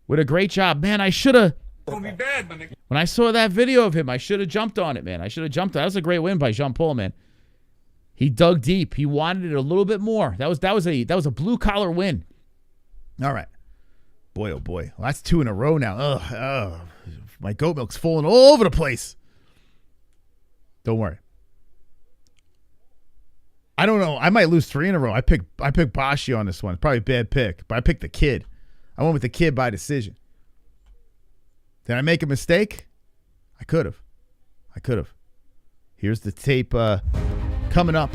with a great job. Man, I should have. When I saw that video of him, I should have jumped on it, man. That was a great win by Jean Paul, man. He dug deep. He wanted it a little bit more. That was a blue collar win. All right. Boy, oh boy. Well, that's 2 in a row now. Ugh. My goat milk's falling all over the place. Don't worry. I don't know. I might lose 3 in a row. I picked Bashi on this one. It's probably a bad pick, but I picked the kid. I went with the kid by decision. Did I make a mistake? I could have. Here's the tape coming up.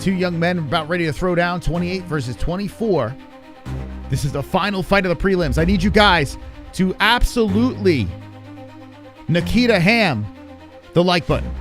2 young men about ready to throw down, 28 versus 24. This is the final fight of the prelims. I need you guys to absolutely Nikita Ham the like button.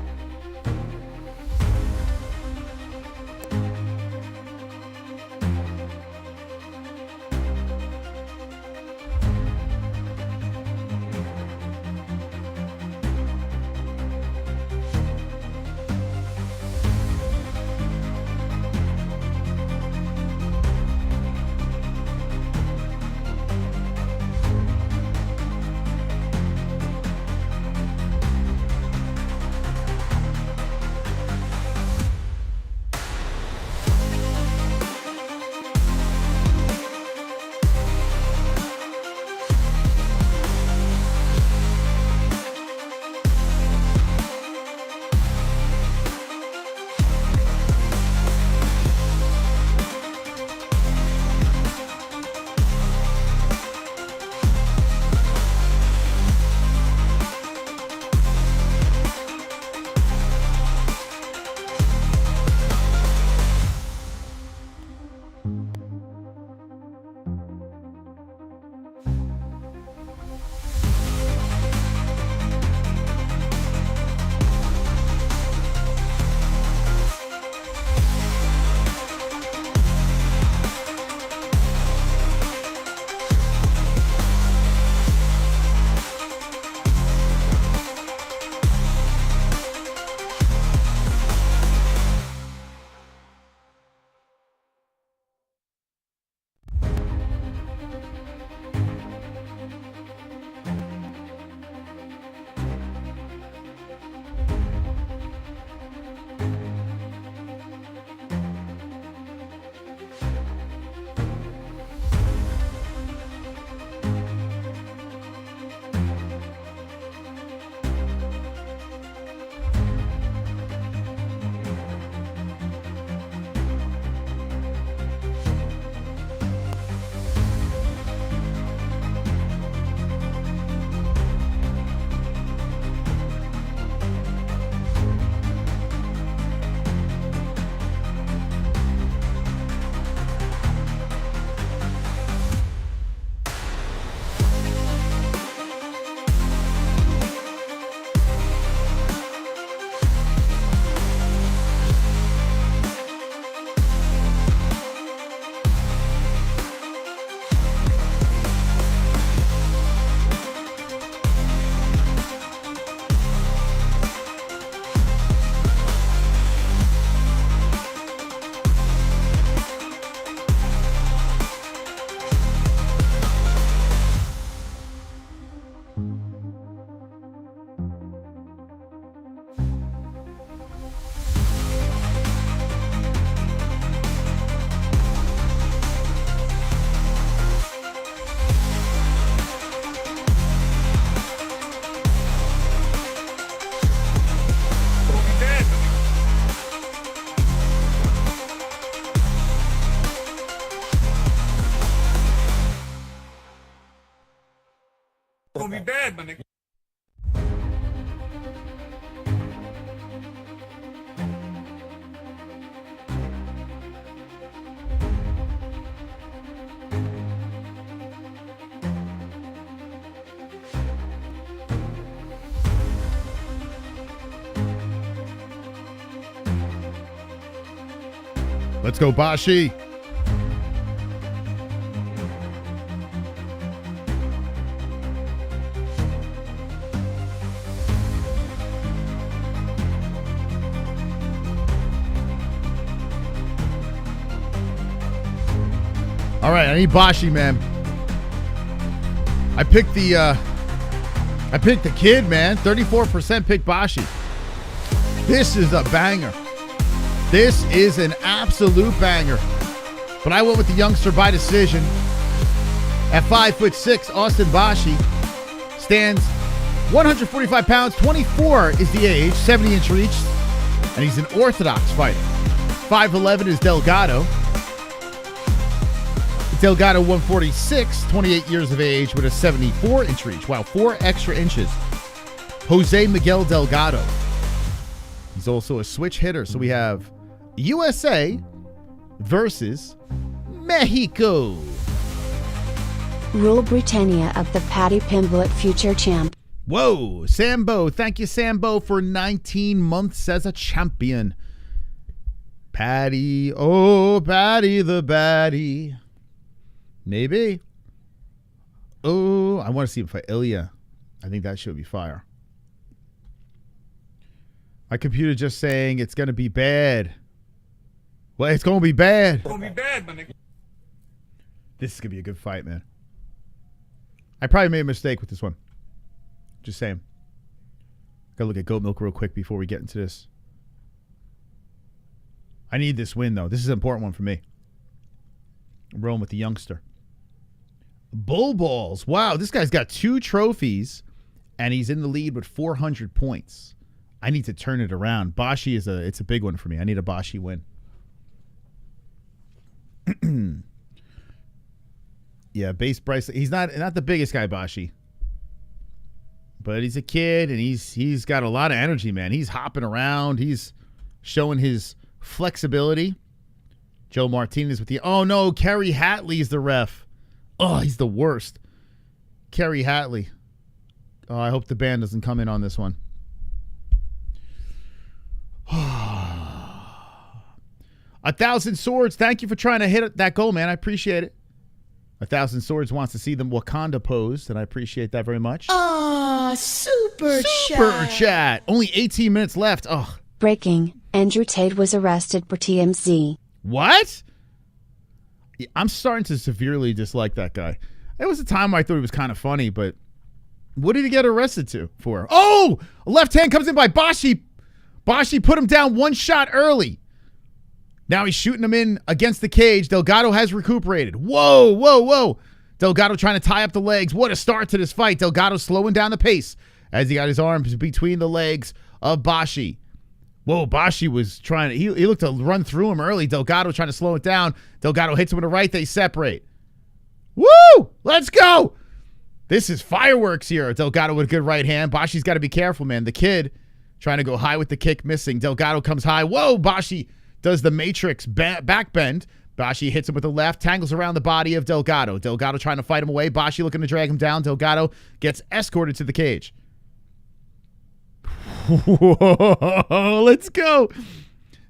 Gonna be bad, my nigga. Let's go, Bashi. All right, I need Bashi, man. I picked the kid, man. 34% picked Bashi. This is a banger. This is an absolute banger. But I went with the youngster by decision. At 5'6", Austin Bashi stands 145 pounds. 24 is the age, 70-inch reach, and he's an orthodox fighter. 5'11" is Delgado. Delgado 146, 28 years of age with a 74-inch reach. Wow, 4 extra inches. Jose Miguel Delgado. He's also a switch hitter. So we have USA versus Mexico. Rule Britannia of the Paddy Pimblett future champ. Whoa, Sambo. Thank you, Sambo, for 19 months as a champion. Paddy, oh, Paddy the baddie. Maybe. Oh, I want to see him fight Elliot. I think that should be fire. My computer just saying it's going to be bad. Well, it's going to be bad. It's gonna be bad, my nigga. This is going to be a good fight, man. I probably made a mistake with this one. Just saying. Gotta look at goat milk real quick before we get into this. I need this win, though. This is an important one for me. I'm rolling with the youngster. Bull balls. Wow, this guy's got 2 trophies, and he's in the lead with 400 points. I need to turn it around. Bashi it's a big one for me. I need a Bashi win. Yeah, base Bryce. He's not the biggest guy, Bashi. But he's a kid, and he's got a lot of energy, man. He's hopping around. He's showing his flexibility. Joe Martinez with the... Oh, no, Kerry Hatley's the ref. Oh, he's the worst. Kerry Hatley. Oh, I hope the band doesn't come in on this one. 1,000 Swords. Thank you for trying to hit that goal, man. I appreciate it. 1,000 Swords wants to see them Wakanda posed, and I appreciate that very much. Super chat. Only 18 minutes left. Oh. Breaking. Andrew Tate was arrested for TMZ. What? Yeah, I'm starting to severely dislike that guy. There was a time where I thought he was kind of funny, but what did he get arrested for? Oh! A left hand comes in by Bashi. Bashi put him down 1 shot early. Now he's shooting him in against the cage. Delgado has recuperated. Whoa, whoa, whoa. Delgado trying to tie up the legs. What a start to this fight. Delgado slowing down the pace as he got his arms between the legs of Bashi. Whoa, Bashi was trying to... He looked to run through him early. Delgado trying to slow it down. Delgado hits him with a right. They separate. Woo! Let's go! This is fireworks here. Delgado with a good right hand. Bashi's got to be careful, man. The kid trying to go high with the kick, missing. Delgado comes high. Whoa! Bashi does the Matrix back bend. Bashi hits him with the left. Tangles around the body of Delgado. Delgado trying to fight him away. Bashi looking to drag him down. Delgado gets escorted to the cage. Whoa, let's go.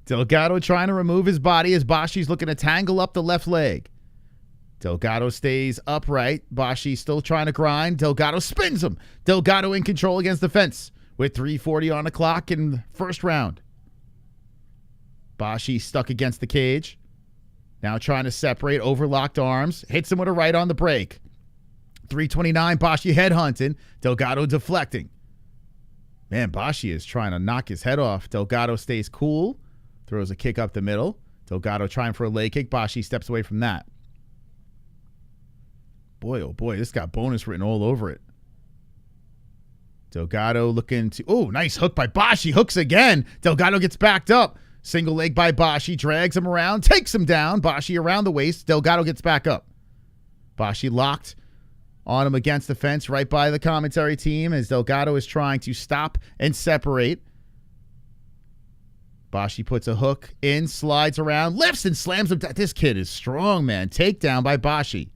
Delgado trying to remove his body as Bashi's looking to tangle up the left leg. Delgado stays upright. Bashi still trying to grind. Delgado spins him. Delgado in control against the fence with 3:40 on the clock in the first round. Bashi stuck against the cage. Now trying to separate, overlocked arms. Hits him with a right on the break. 3:29, Bashi headhunting. Delgado deflecting. Man, Bashi is trying to knock his head off. Delgado stays cool. Throws a kick up the middle. Delgado trying for a leg kick. Bashi steps away from that. Boy, oh boy, this got bonus written all over it. Delgado looking to... Oh, nice hook by Bashi. Hooks again. Delgado gets backed up. Single leg by Bashi. Drags him around. Takes him down. Bashi around the waist. Delgado gets back up. Bashi locked on him against the fence right by the commentary team as Delgado is trying to stop and separate. Bashi puts a hook in, slides around, lifts and slams him. This kid is strong, man. Takedown by Bashi.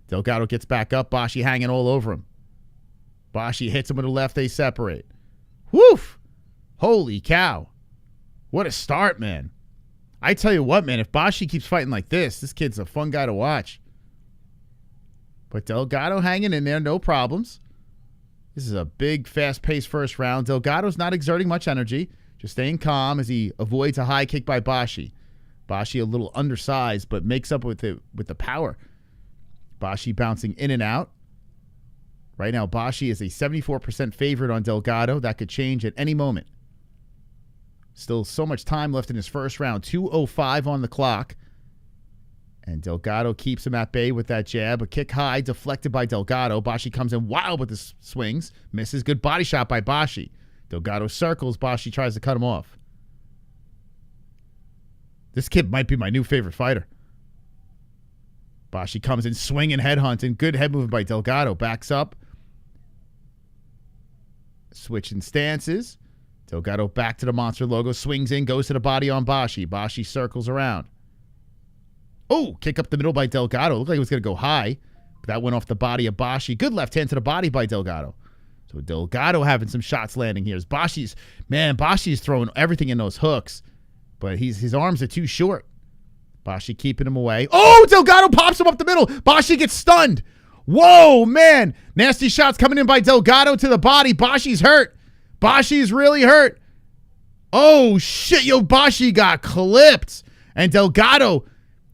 Delgado gets back up. Bashi hanging all over him. Bashi hits him with the left. They separate. Woof! Holy cow. What a start, man. I tell you what, man, if Bashi keeps fighting like this kid's a fun guy to watch. But Delgado hanging in there, no problems. This is a big, fast-paced first round. Delgado's not exerting much energy, just staying calm as he avoids a high kick by Bashi. Bashi a little undersized, but makes up with it with the power. Bashi bouncing in and out. Right now, Bashi is a 74% favorite on Delgado. That could change at any moment. Still so much time left in his first round. 2:05 on the clock. And Delgado keeps him at bay with that jab. A kick high, deflected by Delgado. Bashi comes in wild with his swings. Misses. Good body shot by Bashi. Delgado circles. Bashi tries to cut him off. This kid might be my new favorite fighter. Bashi comes in swinging, head hunting. Good head movement by Delgado. Backs up. Switching stances. Delgado back to the monster logo. Swings in, goes to the body on Bashi. Bashi circles around. Oh, kick up the middle by Delgado. Looked like it was going to go high. But that went off the body of Bashi. Good left hand to the body by Delgado. So Delgado having some shots landing here. Bashi's throwing everything in those hooks. But his arms are too short. Bashi keeping him away. Oh, Delgado pops him up the middle. Bashi gets stunned. Whoa, man. Nasty shots coming in by Delgado to the body. Bashi's hurt. Bashi's really hurt. Oh, shit. Yo, Bashi got clipped. And Delgado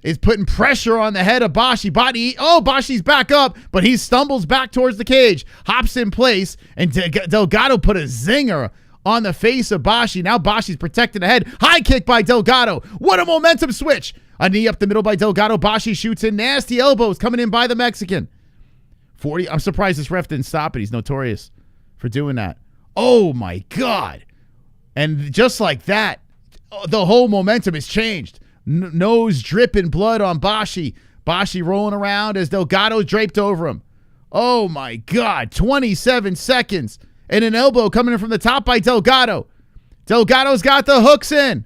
is putting pressure on the head of Bashi. Bashi's back up, but he stumbles back towards the cage. Hops in place, and Delgado put a zinger on the face of Bashi. Now Bashi's protecting the head. High kick by Delgado. What a momentum switch. A knee up the middle by Delgado. Bashi shoots in. Nasty elbows coming in by the Mexican. 40. I'm surprised this ref didn't stop it. He's notorious for doing that. Oh, my God. And just like that, the whole momentum has changed. Nose dripping blood on Bashi. Bashi rolling around as Delgado draped over him. Oh, my God. 27 seconds. And an elbow coming in from the top by Delgado. Delgado's got the hooks in.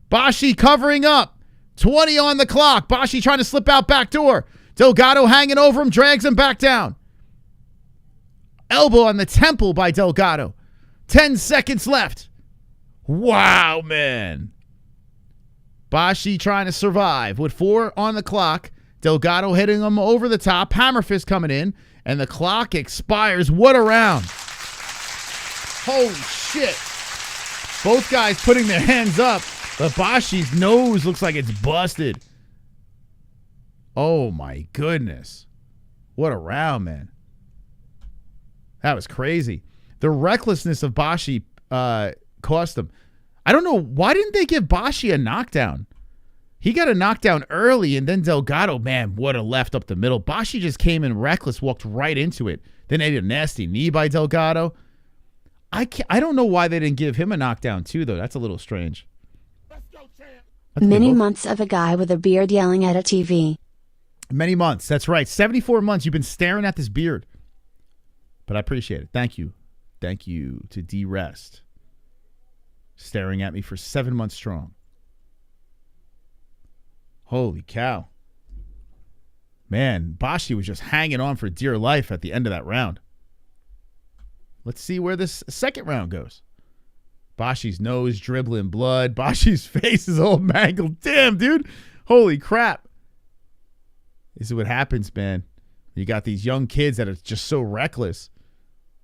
Bashi covering up. 20 on the clock. Bashi trying to slip out back door. Delgado hanging over him, drags him back down. Elbow on the temple by Delgado. 10 seconds left. Wow, man. Bashi trying to survive with 4 on the clock. Delgado hitting him over the top. Hammer fist coming in. And the clock expires. What a round. Holy shit. Both guys putting their hands up. But Bashi's nose looks like it's busted. Oh, my goodness. What a round, man. That was crazy. The recklessness of Bashi cost him. I don't know. Why didn't they give Bashi a knockdown? He got a knockdown early, and then Delgado, man, what a left up the middle. Bashi just came in reckless, walked right into it. Then they did a nasty knee by Delgado. I don't know why they didn't give him a knockdown, too, though. That's a little strange. Many months of a guy with a beard yelling at a TV. Many months. That's right. 74 months. You've been staring at this beard. But I appreciate it. Thank you. Thank you to D-Rest. Staring at me for 7 months strong. Holy cow. Man, Bashi was just hanging on for dear life at the end of that round. Let's see where this second round goes. Bashi's nose dribbling blood. Bashi's face is all mangled. Damn, dude. Holy crap. This is what happens, man. You got these young kids that are just so reckless.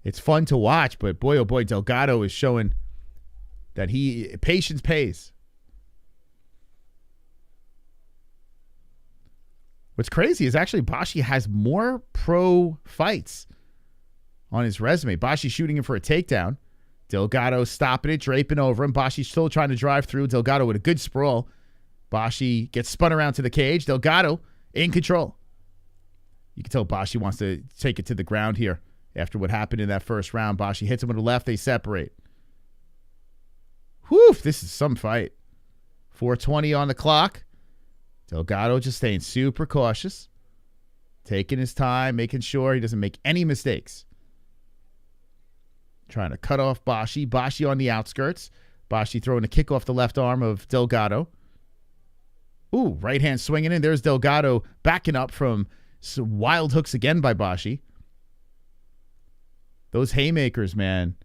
It's fun to watch, but boy, oh boy, Delgado is showing that patience pays. What's crazy is actually Bashi has more pro fights on his resume. Bashi shooting him for a takedown. Delgado stopping it, draping over him. Bashi still trying to drive through. Delgado with a good sprawl. Bashi gets spun around to the cage. Delgado in control. You can tell Bashi wants to take it to the ground here after what happened in that first round. Bashi hits him with the left. They separate. Whew, this is some fight. 4:20 on the clock. Delgado just staying super cautious. Taking his time, making sure he doesn't make any mistakes. Trying to cut off Bashi. Bashi on the outskirts. Bashi throwing a kick off the left arm of Delgado. Ooh, right hand swinging in. There's Delgado backing up from some wild hooks again by Bashi. Those haymakers, man.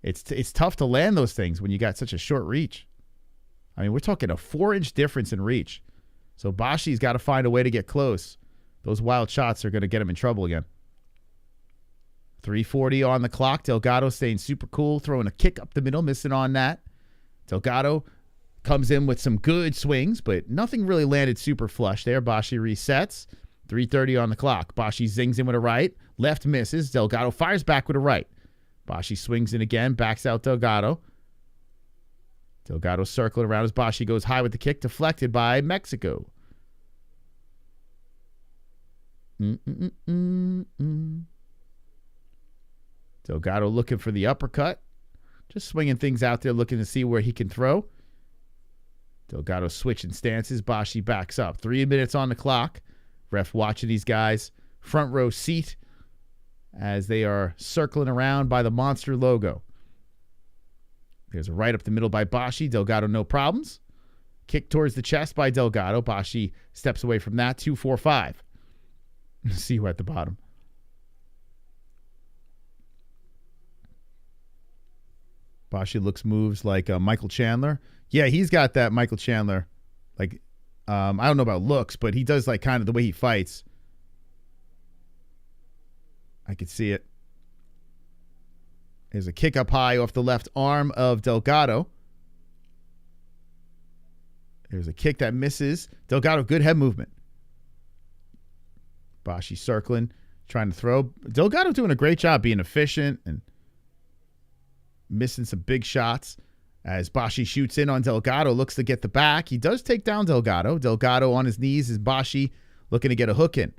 It's tough to land those things when you got such a short reach. I mean, we're talking a 4-inch difference in reach. So Bashi's got to find a way to get close. Those wild shots are going to get him in trouble again. 3:40 on the clock. Delgado staying super cool, throwing a kick up the middle, missing on that. Delgado comes in with some good swings, but nothing really landed super flush there. Bashi resets. 3:30 on the clock. Bashi zings in with a right. Left misses. Delgado fires back with a right. Bashi swings in again, backs out Delgado. Delgado circling around as Bashi goes high with the kick, deflected by Mexico. Delgado looking for the uppercut. Just swinging things out there, looking to see where he can throw. Delgado switching stances. Bashi backs up. 3 minutes on the clock. Ref watching these guys. Front row seat as they are circling around by the monster logo. There's a right up the middle by Bashi. Delgado, no problems. Kick towards the chest by Delgado. Bashi steps away from that. 2-4-5. See who at the bottom. Bashi moves like Michael Chandler. Yeah, he's got that Michael Chandler. Like, I don't know about looks, but he does like kind of the way he fights. I could see it. There's a kick up high off the left arm of Delgado. There's a kick that misses. Delgado, good head movement. Bashi circling, trying to throw. Delgado doing a great job being efficient and missing some big shots. As Bashi shoots in on Delgado, looks to get the back. He does take down Delgado. Delgado on his knees is Bashi looking to get a hook in.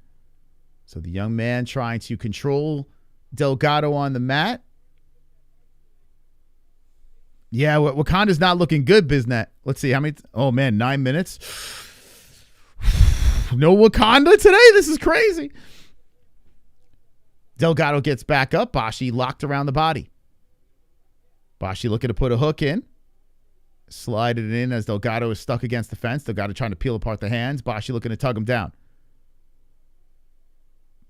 So the young man trying to control Delgado on the mat. Yeah, Wakanda's not looking good, Biznat. Let's see how many. Oh, man, 9 minutes. No Wakanda today? This is crazy. Delgado gets back up. Bashi locked around the body. Bashi looking to put a hook in. Slide it in as Delgado is stuck against the fence. Delgado trying to peel apart the hands. Bashi looking to tug him down.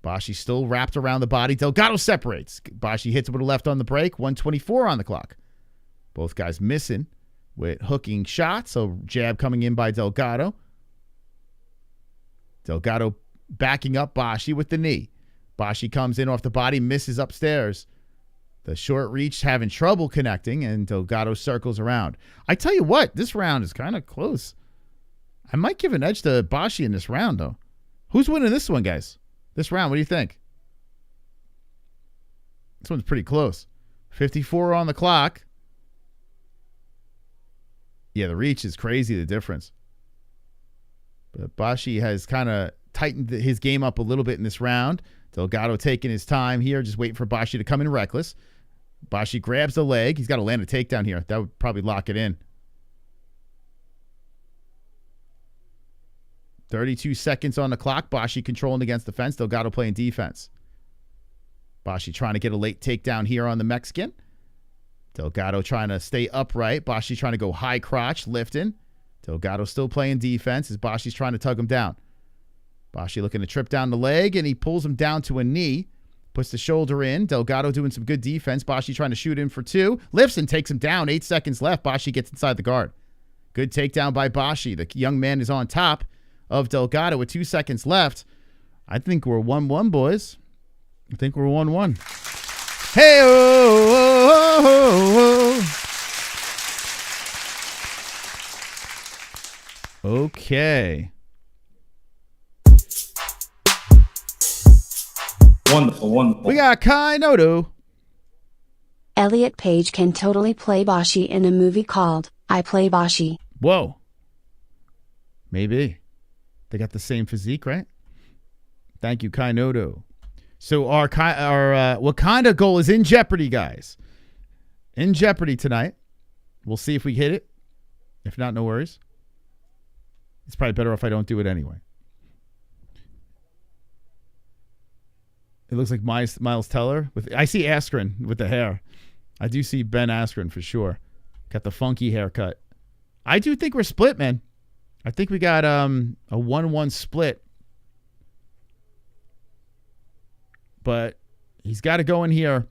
Bashi still wrapped around the body. Delgado separates. Bashi hits him with a left on the break. 1:24 on the clock. Both guys missing with hooking shots. So jab coming in by Delgado. Delgado backing up Bashi with the knee. Bashi comes in off the body, misses upstairs. The short reach having trouble connecting, and Delgado circles around. I tell you what, this round is kind of close. I might give an edge to Bashi in this round, though. Who's winning this one, guys? This round, what do you think? This one's pretty close. 54 on the clock. Yeah, the reach is crazy, the difference. But Bashi has kind of tightened his game up a little bit in this round. Delgado taking his time here, just waiting for Bashi to come in reckless. Bashi grabs the leg. He's got to land a takedown here. That would probably lock it in. 32 seconds on the clock. Bashi controlling against the fence. Delgado playing defense. Bashi trying to get a late takedown here on the Mexican. Delgado trying to stay upright. Bashi trying to go high crotch, lifting. Delgado still playing defense as Bashi's trying to tug him down. Bashi looking to trip down the leg, and he pulls him down to a knee. Puts the shoulder in. Delgado doing some good defense. Bashi trying to shoot in for 2. Lifts and takes him down. 8 seconds left. Bashi gets inside the guard. Good takedown by Bashi. The young man is on top of Delgado with 2 seconds left. I think we're 1-1, boys. I think we're 1-1. Hey, okay. Wonderful, wonderful. We got Kai Noto. Elliot Page can totally play Bashi in a movie called I Play Bashi. Whoa. Maybe. They got the same physique, right? Thank you, Kai Noto. So our Wakanda goal is in jeopardy, guys. In jeopardy tonight. We'll see if we hit it. If not, no worries. It's probably better if I don't do it anyway. It looks like Miles Teller. I see Askren with the hair. I do see Ben Askren for sure. Got the funky haircut. I do think we're split, man. I think we got a 1-1 split. But he's got to go in here.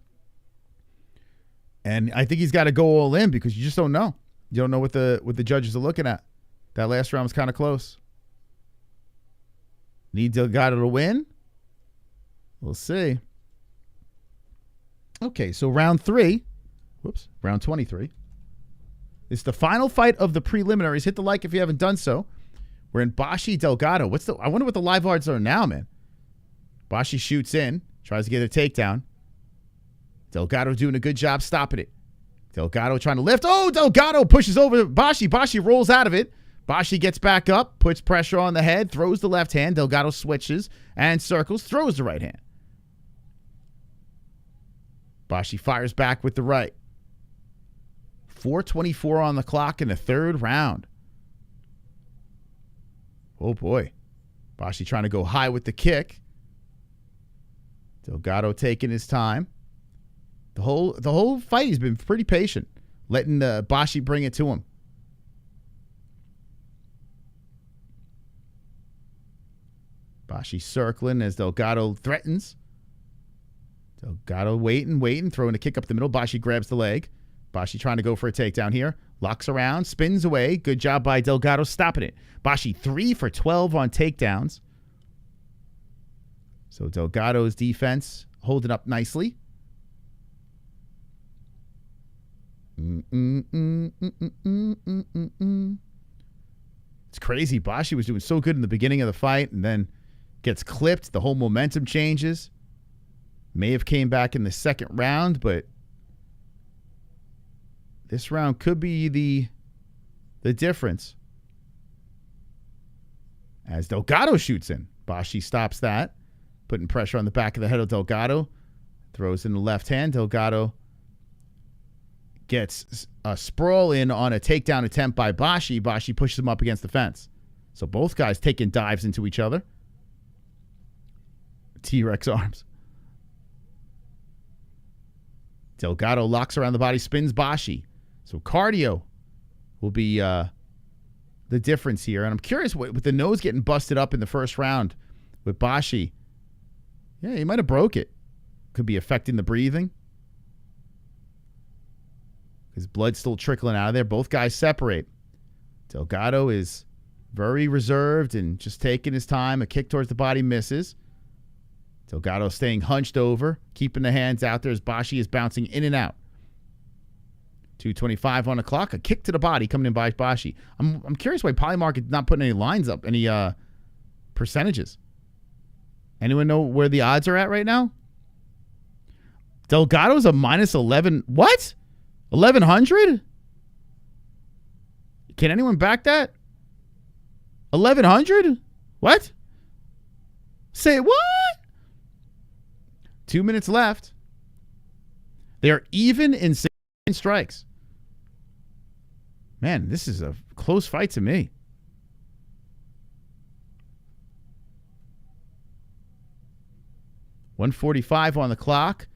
And I think he's got to go all in because you just don't know. You don't know what the judges are looking at. That last round was kind of close. Need Delgado to win? We'll see. Okay, so round 3. Round 23. It's the final fight of the preliminaries. Hit the like if you haven't done so. We're in Bashi Delgado. I wonder what the live odds are now, man. Bashi shoots in, tries to get a takedown. Delgado doing a good job stopping it. Delgado trying to lift. Oh, Delgado pushes over Bashi. Bashi rolls out of it. Bashi gets back up, puts pressure on the head, throws the left hand. Delgado switches and circles, throws the right hand. Bashi fires back with the right. 4:24 on the clock in the third round. Oh, boy. Bashi trying to go high with the kick. Delgado taking his time. The whole fight, he's been pretty patient, letting Bashi bring it to him. Bashi circling as Delgado threatens. Delgado waiting, throwing a kick up the middle. Bashi grabs the leg. Bashi trying to go for a takedown here. Locks around, spins away. Good job by Delgado stopping it. Bashi 3 for 12 on takedowns. So Delgado's defense holding up nicely. It's crazy. Bashi was doing so good in the beginning of the fight and then gets clipped. The whole momentum changes. May have came back in the second round, but this round could be the difference. As Delgado shoots in. Bashi stops that. Putting pressure on the back of the head of Delgado. Throws in the left hand. Delgado gets a sprawl in on a takedown attempt by Bashi. Bashi pushes him up against the fence. So both guys taking dives into each other. T-Rex arms. Delgado locks around the body, spins Bashi. So cardio will be the difference here. And I'm curious, with the nose getting busted up in the first round with Bashi, yeah, he might have broke it. Could be affecting the breathing. His blood's still trickling out of there. Both guys separate. Delgado is very reserved and just taking his time. A kick towards the body misses. Delgado staying hunched over, keeping the hands out there as Bashi is bouncing in and out. 2:25 on the clock. A kick to the body coming in by Bashi. I'm curious why Polymarket is not putting any lines up, any percentages. Anyone know where the odds are at right now? Delgado's a minus 11. What? 1,100? Can anyone back that? 1,100? What? Say what? 2 minutes left. They are even in strikes. Man, this is a close fight to me. .145 on the clock.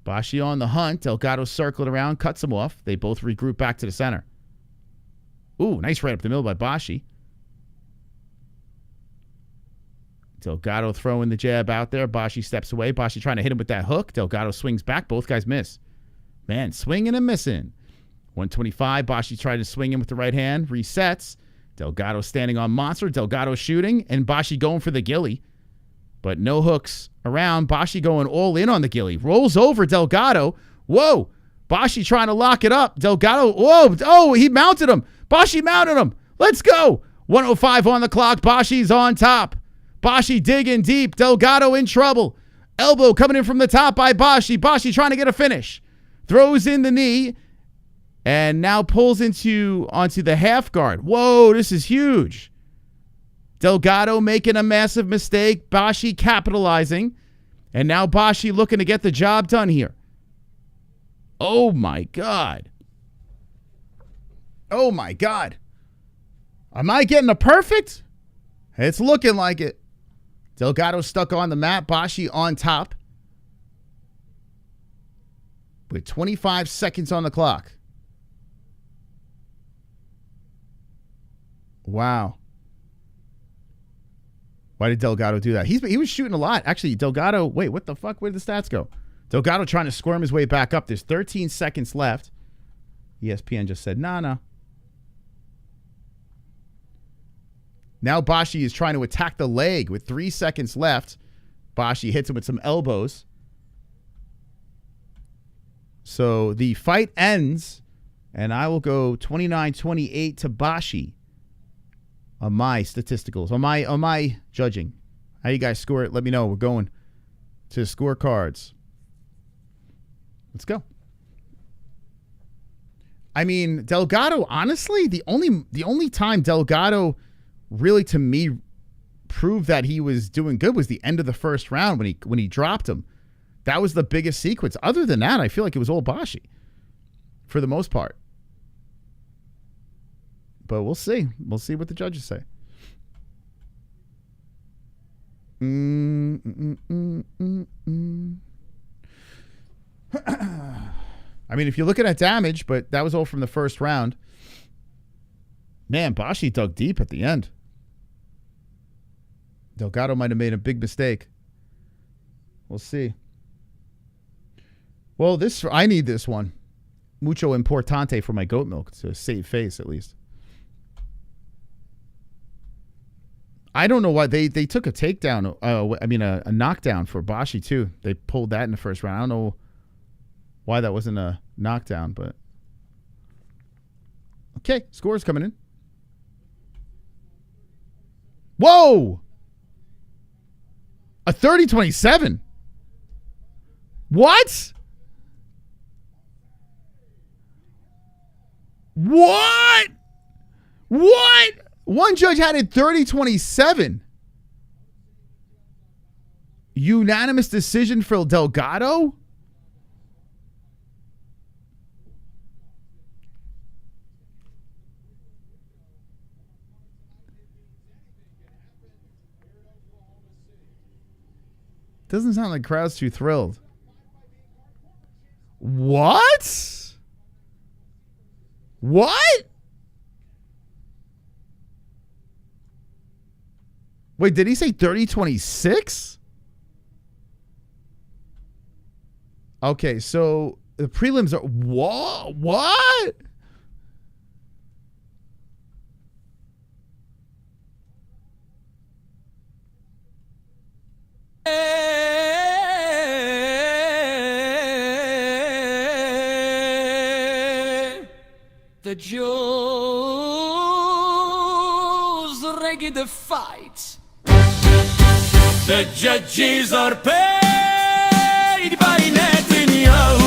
Bashi on the hunt. Delgado circled around, cuts him off. They both regroup back to the center. Ooh, nice right up the middle by Bashi. Delgado throwing the jab out there. Bashi steps away. Bashi trying to hit him with that hook. Delgado swings back. Both guys miss. Man, swinging and missing. 125. Bashi trying to swing him with the right hand. Resets. Delgado standing on monster. Delgado shooting. And Bashi going for the ghillie. But no hooks around. Bashi going all in on the ghillie. Rolls over Delgado. Whoa. Bashi trying to lock it up. Delgado. Whoa. Oh, he mounted him. Bashi mounted him. Let's go. 105 on the clock. Bashi's on top. Bashi digging deep. Delgado in trouble. Elbow coming in from the top by Bashi. Bashi trying to get a finish. Throws in the knee. And now pulls onto the half guard. Whoa, this is huge. Delgado making a massive mistake. Bashi capitalizing. And now Bashi looking to get the job done here. Oh, my God. Oh, my God. Am I getting a perfect? It's looking like it. Delgado stuck on the mat. Bashi on top. With 25 seconds on the clock. Wow. Why did Delgado do that? He was shooting a lot. Actually, Delgado, wait, what the fuck? Where did the stats go? Delgado trying to squirm his way back up. There's 13 seconds left. ESPN just said, nah. Now Bashi is trying to attack the leg with 3 seconds left. Bashi hits him with some elbows. So the fight ends, and I will go 29-28 to Bashi on my statisticals, on my judging. How you guys score it? Let me know. We're going to scorecards. Let's go. I mean, Delgado, honestly, the only time Delgado really, to me, proved that he was doing good was the end of the first round when he dropped him. That was the biggest sequence. Other than that, I feel like it was all Bashi for the most part. But we'll see. We'll see what the judges say. I mean, if you're looking at damage, but that was all from the first round. Man, Bashi dug deep at the end. Delgado might have made a big mistake. We'll see. Well, I need this one. Mucho importante for my goat milk to save face, at least. I don't know why they took a takedown. A knockdown for Bashi, too. They pulled that in the first round. I don't know why that wasn't a knockdown, but. Okay, scores coming in. Whoa! A 30-27. What? What? What? One judge had it 30-27. Unanimous decision for Delgado? Doesn't sound like the crowd's too thrilled. What? What? Wait, did he say 30-26? Okay, so the prelims are... What? The Jews ready the fight. The judges are paid by Netanyahu.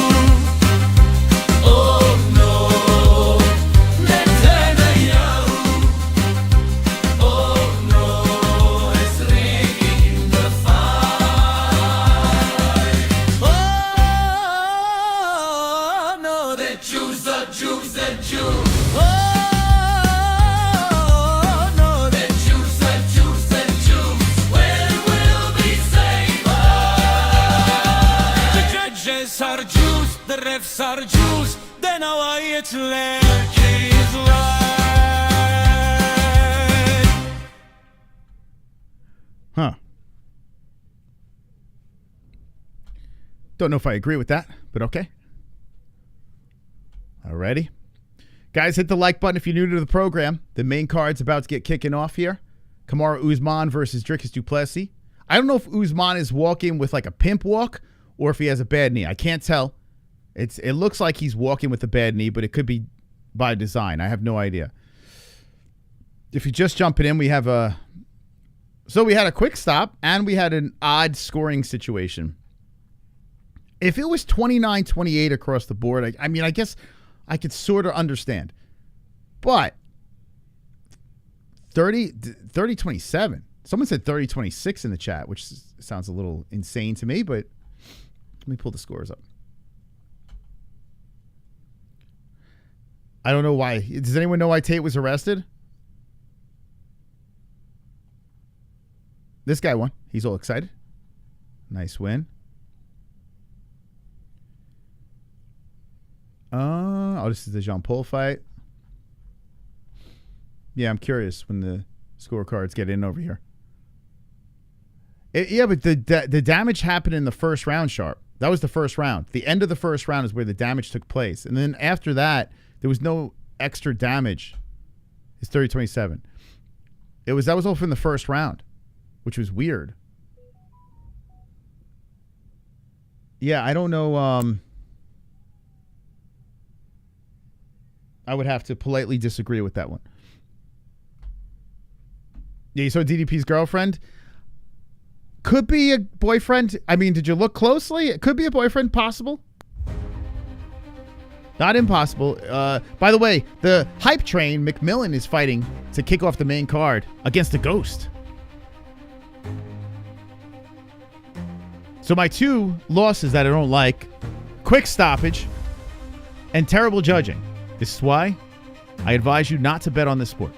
Oh no, Netanyahu. Oh no, it's rigging the fight. Oh no, the Jews, the Jews, the Jews. Are Jews, the refs are Jews, then our it's left is right. Huh. Don't know if I agree with that, but okay. Alrighty. Guys, hit the like button if you're new to the program. The main card's about to get kicking off here. Kamaru Usman versus Dricus Du Plessis. I don't know if Usman is walking with like a pimp walk or if he has a bad knee. I can't tell. It looks like he's walking with a bad knee, but it could be by design. I have no idea. If you're just jumping in, we have a... So we had a quick stop, and we had an odd scoring situation. If it was 29-28 across the board, I mean, I guess I could sort of understand. But 30-27. Someone said 30-26 in the chat, which sounds a little insane to me, but... Let me pull the scores up. I don't know why. Does anyone know why Tate was arrested? This guy won. He's all excited. Nice win. This is the Jean-Paul fight. Yeah, I'm curious when the scorecards get in over here. Yeah, but the damage happened in the first round, Sharp. That was the first round. The end of the first round is where the damage took place. And then after that, there was no extra damage. It's 30-27. That was all from the first round, which was weird. Yeah, I don't know. I would have to politely disagree with that one. Yeah, you saw DDP's girlfriend? Could be a boyfriend. I mean, did you look closely? It could be a boyfriend, possible. Not impossible. By the way, the hype train, McMillen, is fighting to kick off the main card against the Ghost. So my two losses that I don't like, quick stoppage and terrible judging. This is why I advise you not to bet on this sport.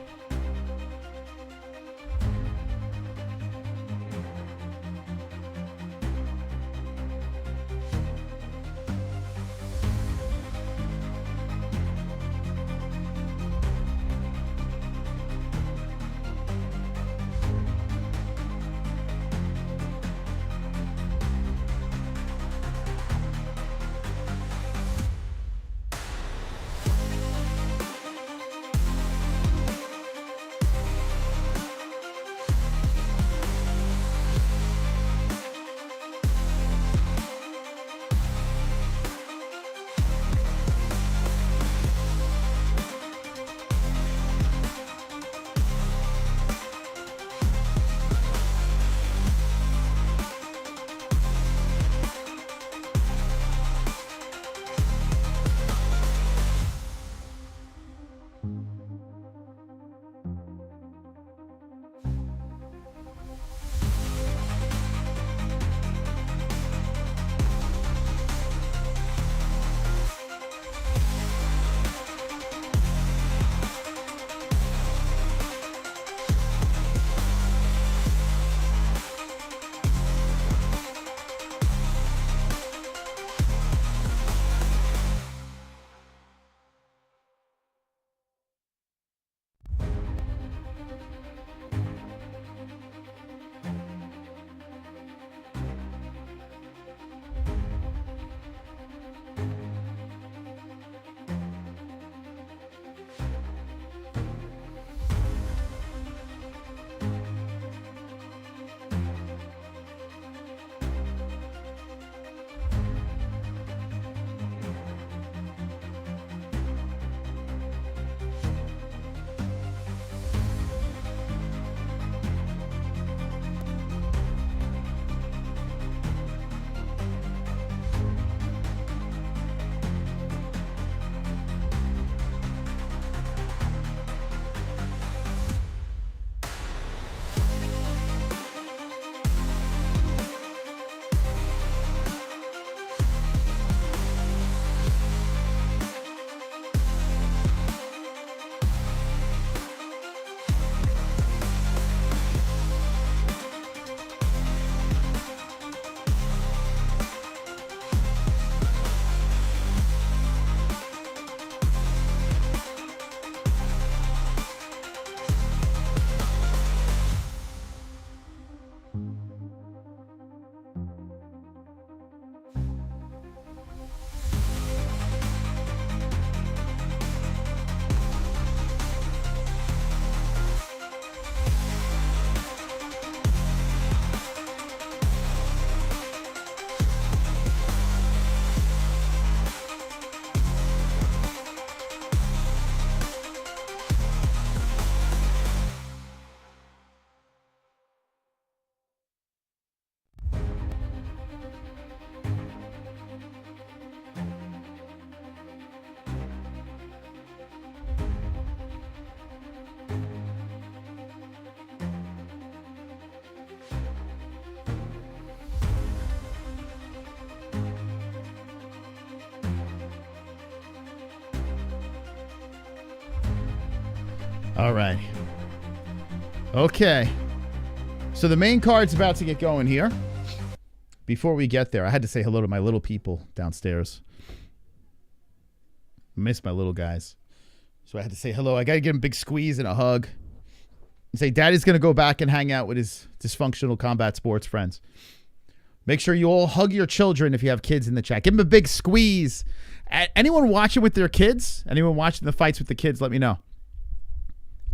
All right. Okay. So the main card's about to get going here. Before we get there, I had to say hello to my little people downstairs. Miss my little guys. So I had to say hello. I got to give him a big squeeze and a hug. And say, Daddy's going to go back and hang out with his dysfunctional combat sports friends. Make sure you all hug your children if you have kids in the chat. Give them a big squeeze. Anyone watching with their kids? Anyone watching the fights with the kids? Let me know.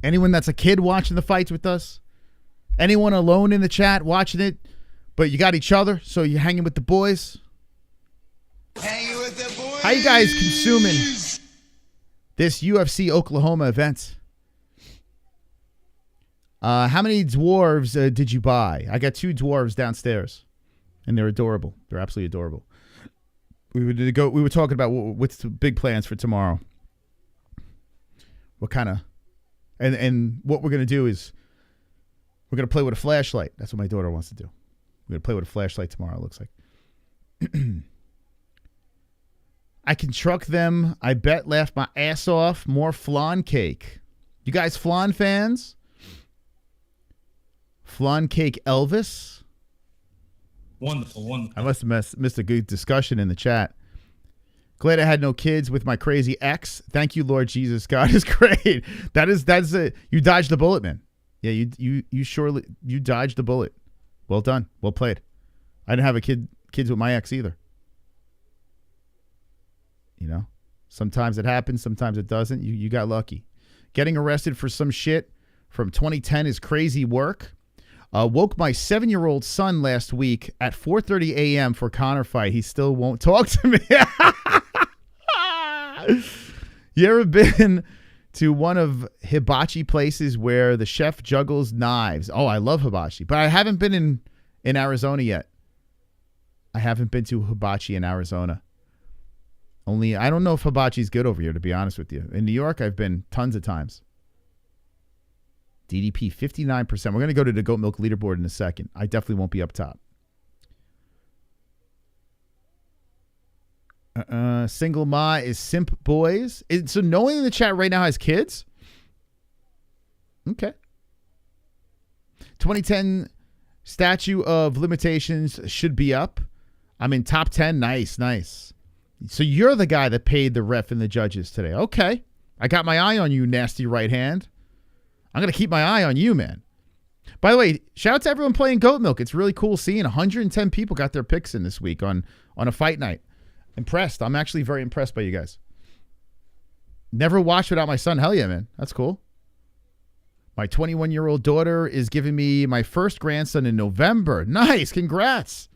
Anyone that's a kid watching the fights with us? Anyone alone in the chat watching it, but you got each other, so you're hanging with the boys? Hanging with the boys. How you guys consuming this UFC Oklahoma event? How many dwarves did you buy? I got 2 dwarves downstairs, and they're adorable. They're absolutely adorable. We were talking about what's the big plans for tomorrow. What kind of, and what we're gonna do is we're gonna play with a flashlight. That's what my daughter wants to do. We're gonna play with a flashlight tomorrow. It looks like. I can truck them. I bet. Laugh my ass off. More flan cake. You guys flan fans? Flan cake Elvis. Wonderful, wonderful. I must have missed a good discussion in the chat. Glad I had no kids with my crazy ex. Thank you, Lord Jesus. God is great. That's you dodged the bullet, man. Yeah, you surely dodged the bullet. Well done. Well played. I didn't have kids with my ex either. You know, sometimes it happens, sometimes it doesn't. You got lucky. Getting arrested for some shit from 2010 is crazy work. Woke my 7-year-old son last week at 4:30 a.m. for Connor fight. He still won't talk to me. You ever been to one of hibachi places where the chef juggles knives? Oh, I love hibachi, but I haven't been in Arizona yet. I haven't been to hibachi in Arizona. Only I don't know if hibachi's good over here, to be honest with you. In New York, I've been tons of times. DDP 59%. We're going to go to the goat milk leaderboard in a second. I definitely won't be up top. Single Ma is simp boys. So no one in the chat right now has kids? Okay. 2010 statute of limitations should be up. I'm in top 10. Nice, nice. So you're the guy that paid the ref and the judges today. Okay. I got my eye on you, nasty right hand. I'm going to keep my eye on you, man. By the way, shout out to everyone playing Goat Milk. It's really cool seeing 110 people got their picks in this week on a fight night. Impressed. I'm actually very impressed by you guys. Never watched without my son. Hell yeah, man. That's cool. My 21-year-old daughter is giving me my first grandson in November. Nice. Congrats.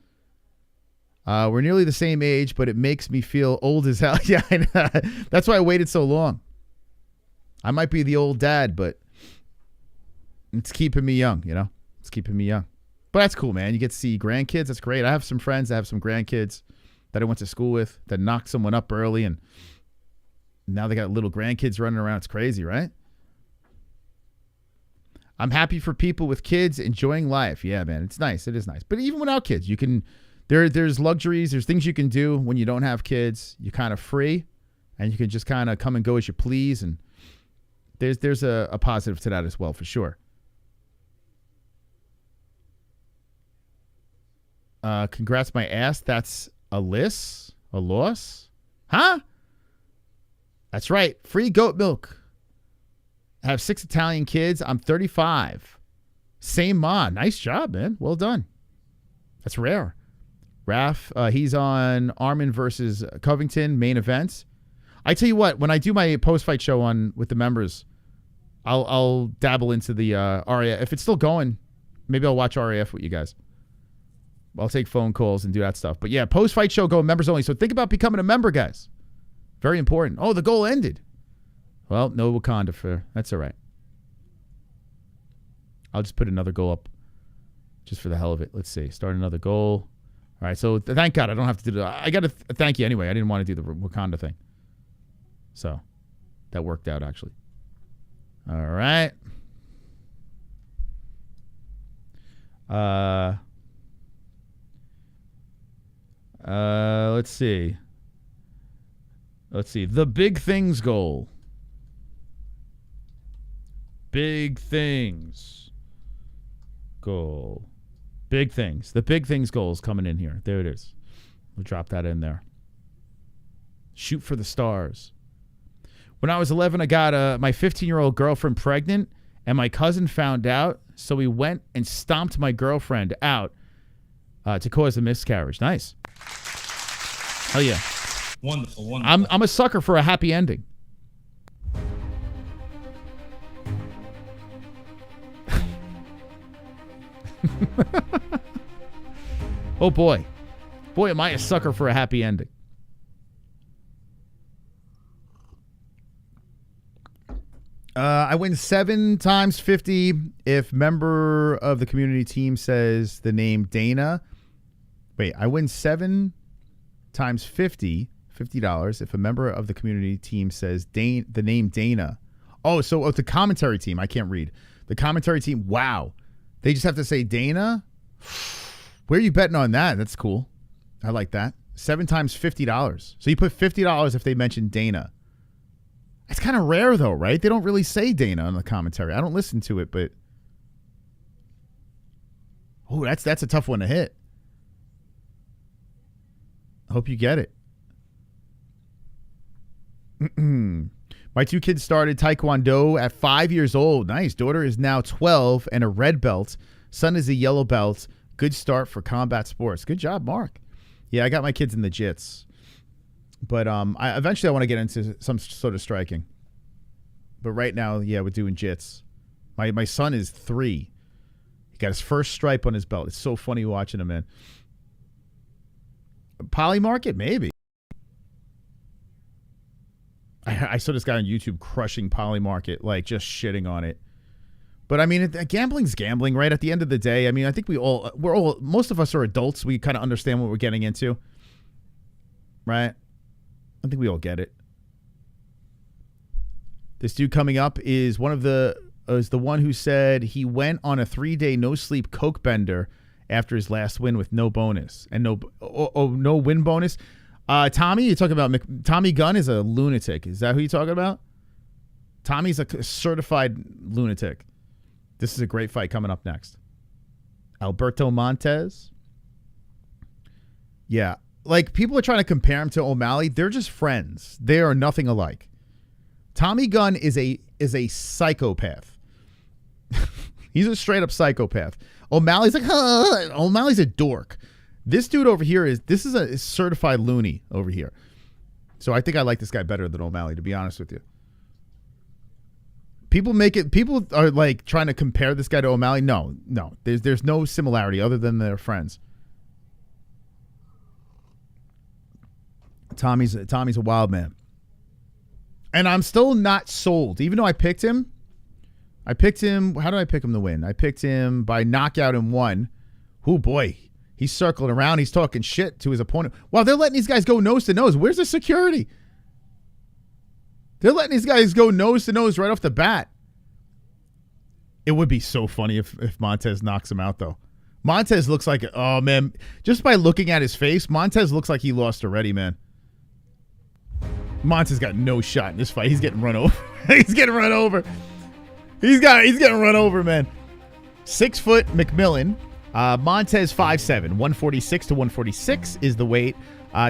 We're nearly the same age, but it makes me feel old as hell. Yeah, I know. That's why I waited so long. I might be the old dad, but it's keeping me young, you know? It's keeping me young. But that's cool, man. You get to see grandkids. That's great. I have some friends that have some grandkids that I went to school with that knocked someone up early, and now they got little grandkids running around. It's crazy, right? I'm happy for people with kids enjoying life. Yeah, man. It's nice. It is nice. But even without kids, you can... There's luxuries. There's things you can do when you don't have kids. You're kind of free, and you can just kind of come and go as you please, and there's a positive to that as well, for sure. Congrats, my ass. That's a loss? Huh? That's right. Free goat milk. I have 6 Italian kids. I'm 35. Same ma. Nice job, man. Well done. That's rare. Raf, he's on Armin versus Covington main events. I tell you what, when I do my post-fight show with the members, I'll dabble into the RAF. If it's still going, maybe I'll watch RAF with you guys. I'll take phone calls and do that stuff. But yeah, post-fight show go members only. So think about becoming a member, guys. Very important. Oh, the goal ended. Well, no Wakanda for that's all right. I'll just put another goal up just for the hell of it. Let's see. Start another goal. All right, so thank God I don't have to do that. I got to thank you anyway. I didn't want to do the Wakanda thing. So that worked out, actually. All right. Let's see. The big things goal. Big things. Goal. Big things. The big things goal is coming in here. There it is. We'll drop that in there. Shoot for the stars. When I was 11, I got my 15-year-old girlfriend pregnant, and my cousin found out, so we went and stomped my girlfriend out to cause a miscarriage. Nice. Hell yeah. Wonderful. I'm a sucker for a happy ending. Oh boy. Boy, am I a sucker for a happy ending. I win 7 times 50 if member of the community team says the name Dana. Wait, I win 7 times $50 if a member of the community team says the name Dana. Oh, so the commentary team. I can't read. The commentary team, wow. They just have to say Dana? Where are you betting on that? That's cool. I like that. 7 times $50. So you put $50 if they mention Dana. It's kind of rare, though, right? They don't really say Dana on the commentary. I don't listen to it, but... Oh, that's a tough one to hit. I hope you get it. My 2 kids started Taekwondo at 5 years old. Nice. Daughter is now 12 and a red belt. Son is a yellow belt. Good start for combat sports. Good job, Mark. Yeah, I got my kids in the jits. But eventually I want to get into some sort of striking. But right now, yeah, we're doing jits. My son is 3. He got his first stripe on his belt. It's so funny watching him, man. Poly Market? Maybe. I saw this guy on YouTube crushing Poly Market, like just shitting on it. But I mean, gambling's gambling, right? At the end of the day, I mean, I think most of us are adults. We kind of understand what we're getting into, right? I think we all get it. This dude coming up is the one who said he went on a 3-day no sleep coke bender after his last win with no bonus and no win bonus. Tommy, you're talking about Tommy Gunn is a lunatic. Is that who you're talking about? Tommy's a certified lunatic. This is a great fight coming up next. Alberto Montez. Yeah. Like, people are trying to compare him to O'Malley. They're just friends. They are nothing alike. Tommy Gunn is a psychopath. He's a straight up psychopath. O'Malley's like, O'Malley's a dork. This dude over here is a certified loony over here. So I think I like this guy better than O'Malley, to be honest with you. People are like trying to compare this guy to O'Malley. No. There's no similarity other than they're friends. Tommy's a wild man. And I'm still not sold. Even though I picked him. How did I pick him to win? I picked him by knockout in 1. Oh boy. He's circling around. He's talking shit to his opponent. Wow, they're letting these guys go nose to nose. Where's the security? They're letting these guys go nose to nose right off the bat. It would be so funny if Montez knocks him out, though. Montez looks like, oh, man. Just by looking at his face, Montez looks like he lost already, man. Montez got no shot in this fight. He's getting run over. He's getting run over. He's getting run over, man. 6 foot McMillen. Montez 5'7", 146 to 146 is the weight.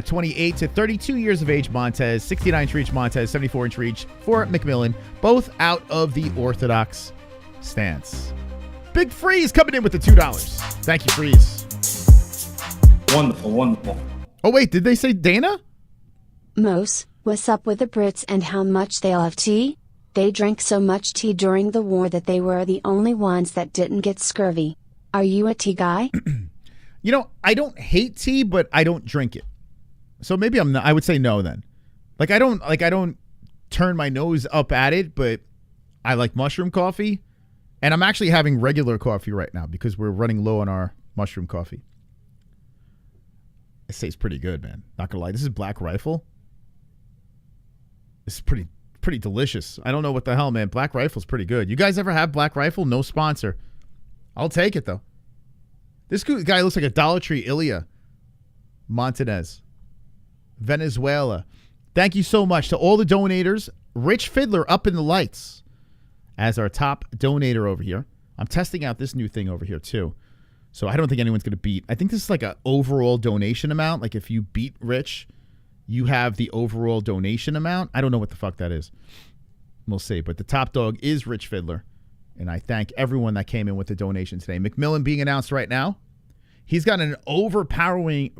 28 to 32 years of age, Montez. 69-inch reach, Montez. 74-inch reach for McMillen. Both out of the orthodox stance. Big Freeze coming in with the $2. Thank you, Freeze. Wonderful. Oh, wait, did they say Dana? Mose, what's up with the Brits and how much they love tea? They drank so much tea during the war that they were the only ones that didn't get scurvy. Are you a tea guy? You know, I don't hate tea, but I don't drink it. So maybe I'm not. I would say no then. I don't turn my nose up at it, but I like mushroom coffee. And I'm actually having regular coffee right now because we're running low on our mushroom coffee. It tastes pretty good, man. Not gonna lie. This is Black Rifle. This is pretty delicious. I don't know what the hell, man. Black Rifle's pretty good. You guys ever have Black Rifle? No sponsor. I'll take it, though. This guy looks like a Dollar Tree Ilya Montanez. Venezuela. Thank you so much to all the donators. Rich Fiddler up in the lights. as our top donator over here. I'm testing out this new thing over here too. So I don't think anyone's going to beat. I think this is like an overall donation amount. Like if you beat Rich, you have the overall donation amount. I don't know what the fuck that is. We'll see. But the top dog is Rich Fiddler. And I thank everyone that came in with the donation today. McMillen being announced right now. He's got an overpowering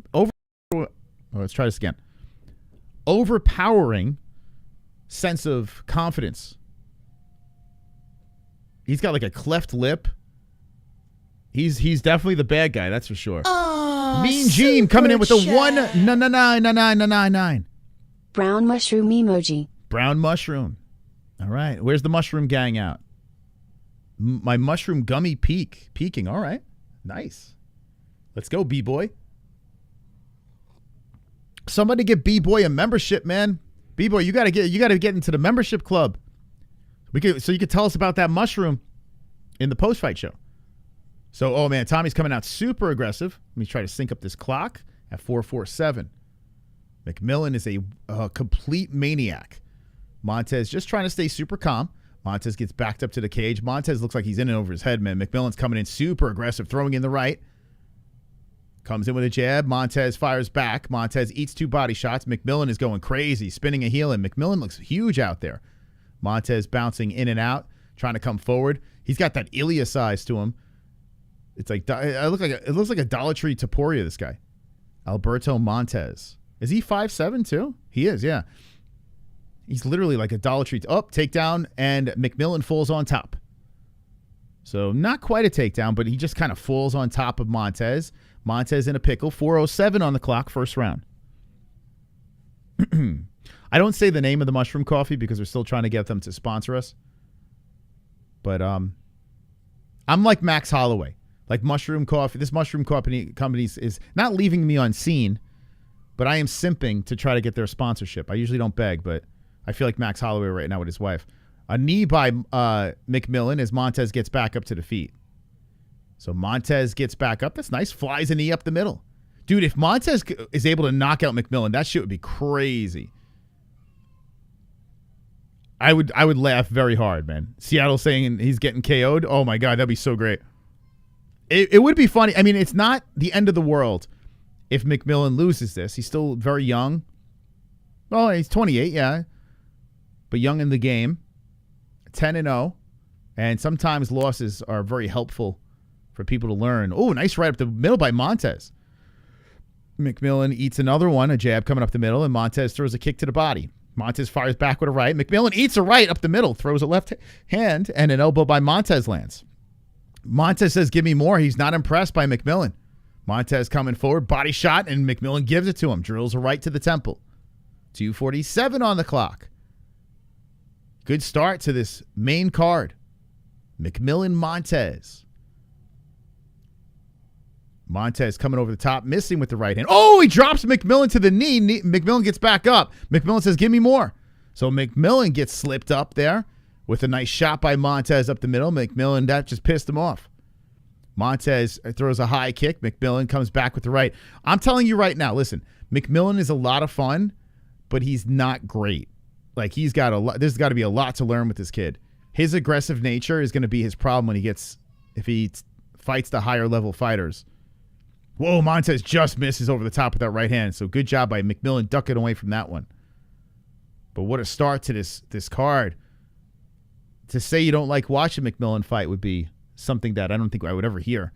sense of confidence. He's got like a cleft lip. He's definitely the bad guy, that's for sure. Oh, Mean Gene coming in with a 19999. Brown mushroom emoji. Brown mushroom. All right. Where's the mushroom gang out? My mushroom gummy peeking. All right. Nice. Let's go, B-boy. Somebody get B-boy a membership, man. B-boy, you gotta get into the membership club. So you could tell us about that mushroom in the post-fight show. So, oh man, Tommy's coming out super aggressive. Let me try to sync up this clock at 4:47. McMillen is a complete maniac. Montez just trying to stay super calm. Montez gets backed up to the cage. Montez looks like he's in and over his head, man. McMillen's coming in super aggressive, throwing in the right. Comes in with a jab. Montez fires back. Montez eats 2 body shots. McMillen is going crazy, spinning a heel in. McMillen looks huge out there. Montez bouncing in and out, trying to come forward. He's got that Ilya size to him. It's like it looks like a Dollar Tree Topuria, this guy. Alberto Montez. Is he 5'7" too? He is, yeah. He's literally like a Dollar Tree. Oh, takedown, and McMillen falls on top. So not quite a takedown, but he just kind of falls on top of Montez. Montez in a pickle. 4:07 on the clock, first round. I don't say the name of the mushroom coffee because we're still trying to get them to sponsor us. But I'm like Max Holloway. Like mushroom coffee. This mushroom company is not leaving me unseen, but I am simping to try to get their sponsorship. I usually don't beg, but I feel like Max Holloway right now with his wife. A knee by McMillen as Montez gets back up to the feet. So Montez gets back up. That's nice. Flies a knee up the middle. Dude, if Montez is able to knock out McMillen, that shit would be crazy. I would laugh very hard, man. Seattle saying he's getting KO'd. Oh, my God. That'd be so great. It would be funny. I mean, it's not the end of the world if McMillen loses this. He's still very young. Oh, he's 28, yeah. But young in the game. 10-0. And sometimes losses are very helpful for people to learn. Oh, nice right up the middle by Montez. McMillen eats another one, a jab coming up the middle, and Montez throws a kick to the body. Montez fires back with a right. McMillen eats a right up the middle, throws a left hand, and an elbow by Montez lands. Montez says, give me more. He's not impressed by McMillen. Montez coming forward, body shot, and McMillen gives it to him. Drills a right to the temple. 2:47 on the clock. Good start to this main card. McMillen Montez. Montez coming over the top, missing with the right hand. Oh, he drops McMillen to the knee. McMillen gets back up. McMillen says, give me more. So McMillen gets slipped up there with a nice shot by Montez up the middle. McMillen, that just pissed him off. Montez throws a high kick. McMillen comes back with the right. I'm telling you right now, listen, McMillen is a lot of fun, but he's not great. Like, he's got a lot. There's got to be a lot to learn with this kid. His aggressive nature is going to be his problem if he fights the higher level fighters. Whoa, Montez just misses over the top with that right hand. So good job by McMillen ducking away from that one. But what a start to this card. To say you don't like watching McMillen fight would be something that I don't think I would ever hear.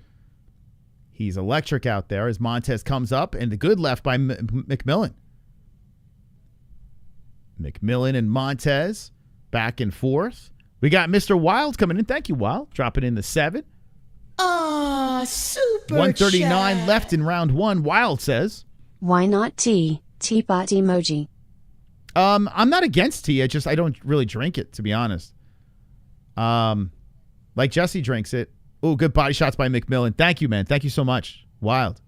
He's electric out there as Montez comes up, and the good left by McMillen. McMillen and Montez back and forth. We got Mr. Wild coming in. Thank you, Wild. Dropping in the 7. Ah, super 139 chat. left in round 1. Wild says, Why not tea? Teapot emoji. I'm not against tea. I don't really drink it, to be honest. Like Jesse drinks it. Oh, good body shots by McMillen. Thank you, man. Thank you so much. Wild.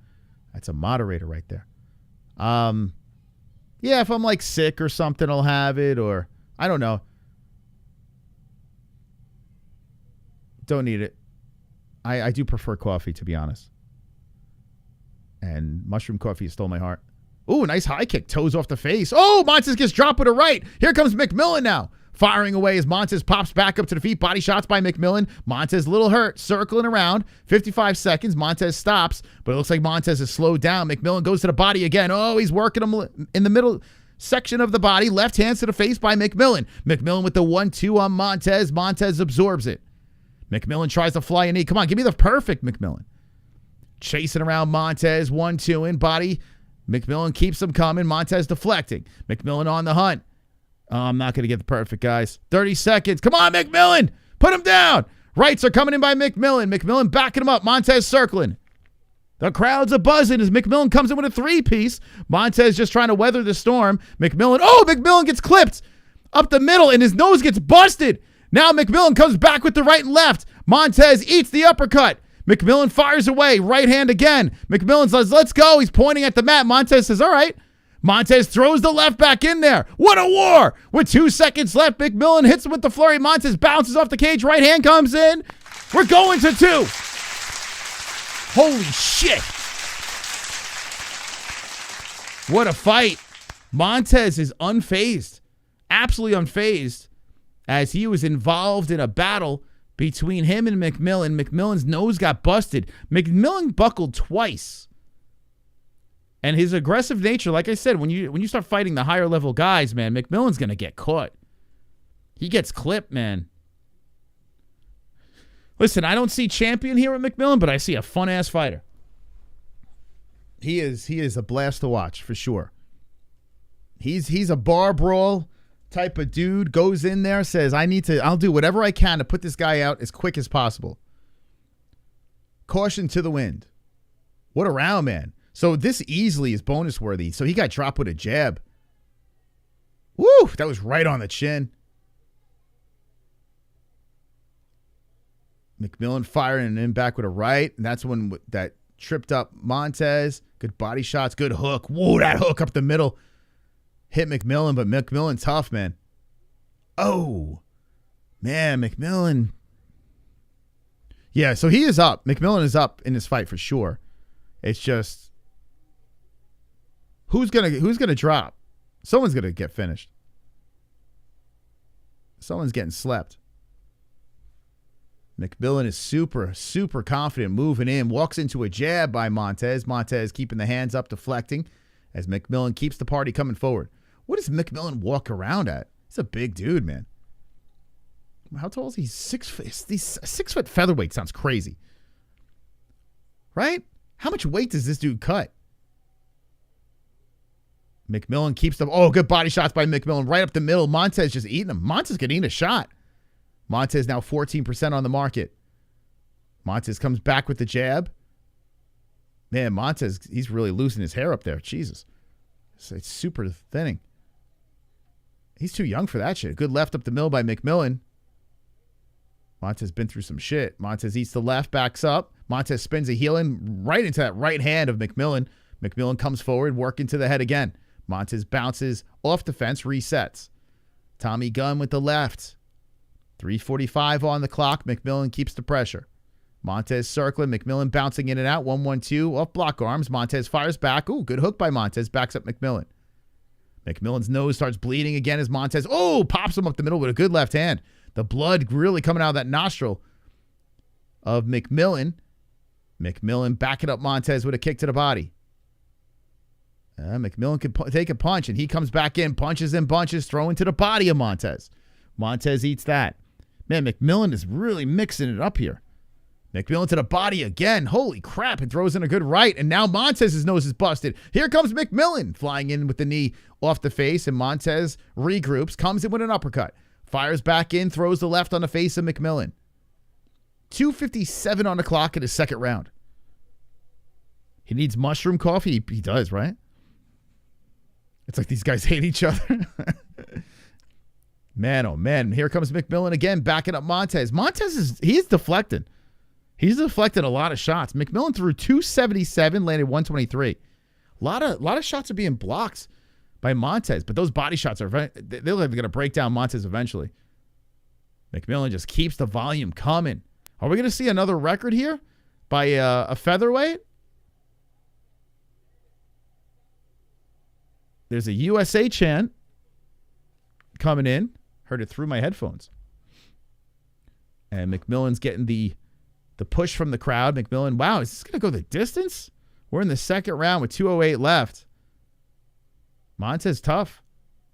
That's a moderator right there. Yeah, if I'm like sick or something, I'll have it, or I don't know. Don't need it. I do prefer coffee, to be honest. And mushroom coffee stole my heart. Ooh, nice high kick. Toes off the face. Oh, Montez gets dropped with a right. Here comes McMillen now. firing away as Montez pops back up to the feet. Body shots by McMillen. Montez a little hurt, circling around. 55 seconds. Montez stops, but it looks like Montez is slowed down. McMillen goes to the body again. Oh, he's working him in the middle section of the body. Left hands to the face by McMillen. McMillen with the 1-2 on Montez. Montez absorbs it. McMillen tries to fly a knee. Come on, give me the perfect McMillen. Chasing around Montez. 1-2 in body. McMillen keeps him coming. Montez deflecting. McMillen on the hunt. Oh, I'm not going to get the perfect, guys. 30 seconds. Come on, McMillen. Put him down. Rights are coming in by McMillen. McMillen backing him up. Montez circling. The crowds are buzzing as McMillen comes in with a 3-piece. Montez just trying to weather the storm. McMillen gets clipped up the middle and his nose gets busted. Now McMillen comes back with the right and left. Montez eats the uppercut. McMillen fires away. Right hand again. McMillen says, let's go. He's pointing at the mat. Montez says, all right. Montez throws the left back in there. What a war. With 2 seconds left, McMillen hits him with the flurry. Montez bounces off the cage. Right hand comes in. We're going to 2. Holy shit. What a fight. Montez is unfazed. Absolutely unfazed as he was involved in a battle between him and McMillen. McMillen's nose got busted. McMillen buckled twice. And his aggressive nature, like I said, when you start fighting the higher level guys, man, McMillen's going to get caught. He gets clipped, man. Listen, I don't see champion here with McMillen, but I see a fun-ass fighter. He is a blast to watch, for sure. He's a bar brawl type of dude, goes in there, says, I'll do whatever I can to put this guy out as quick as possible. Caution to the wind. What a round, man. So this easily is bonus worthy. So he got dropped with a jab. Woo! That was right on the chin. McMillen firing him back with a right. And that's when that tripped up Montez. Good body shots. Good hook. Whoa, that hook up the middle. Hit McMillen, but McMillen tough, man. Oh, man, McMillen. Yeah, so he is up. McMillen is up in this fight for sure. It's just who's gonna drop? Someone's gonna get finished. Someone's getting slept. McMillen is super, super confident moving in. Walks into a jab by Montez. Montez keeping the hands up, deflecting as McMillen keeps the party coming forward. What does McMillen walk around at? He's a big dude, man. How tall is he? 6 foot. 6 foot featherweight sounds crazy. Right? How much weight does this dude cut? McMillen keeps them. Oh, good body shots by McMillen. Right up the middle. Montez just eating them. Montez can eat a shot. Montez now 14% on the market. Montez comes back with the jab. Man, Montez, he's really losing his hair up there. Jesus. It's super thinning. He's too young for that shit. Good left up the middle by McMillen. Montez been through some shit. Montez eats the left, backs up. Montez spins a heel in right into that right hand of McMillen. McMillen comes forward, working to the head again. Montez bounces off the fence, resets. Tommy Gunn with the left. 3:45 on the clock. McMillen keeps the pressure. Montez circling. McMillen bouncing in and out. 1-1-2 off block arms. Montez fires back. Ooh, good hook by Montez. Backs up McMillen. McMillen's nose starts bleeding again as Montez, pops him up the middle with a good left hand. The blood really coming out of that nostril of McMillen. McMillen backing up Montez with a kick to the body. McMillen can take a punch, and he comes back in, punches and bunches, throwing to the body of Montez. Montez eats that. Man, McMillen is really mixing it up here. McMillen to the body again. Holy crap. And throws in a good right. And now Montez's nose is busted. Here comes McMillen flying in with the knee off the face. And Montez regroups, comes in with an uppercut. Fires back in, throws the left on the face of McMillen. 2:57 on the clock in his second round. He needs mushroom coffee. He does, right? It's like these guys hate each other. Man, oh man. Here comes McMillen again, backing up Montez. He's deflecting. He's deflected a lot of shots. McMillen threw 277, landed 123. A lot of shots are being blocked by Montez, but those body shots they're going to break down Montez eventually. McMillen just keeps the volume coming. Are we going to see another record here by a featherweight? There's a USA chant coming in. Heard it through my headphones. And McMillen's getting the push from the crowd. McMillen, wow, is this going to go the distance? We're in the second round with 2:08 left. Montez tough.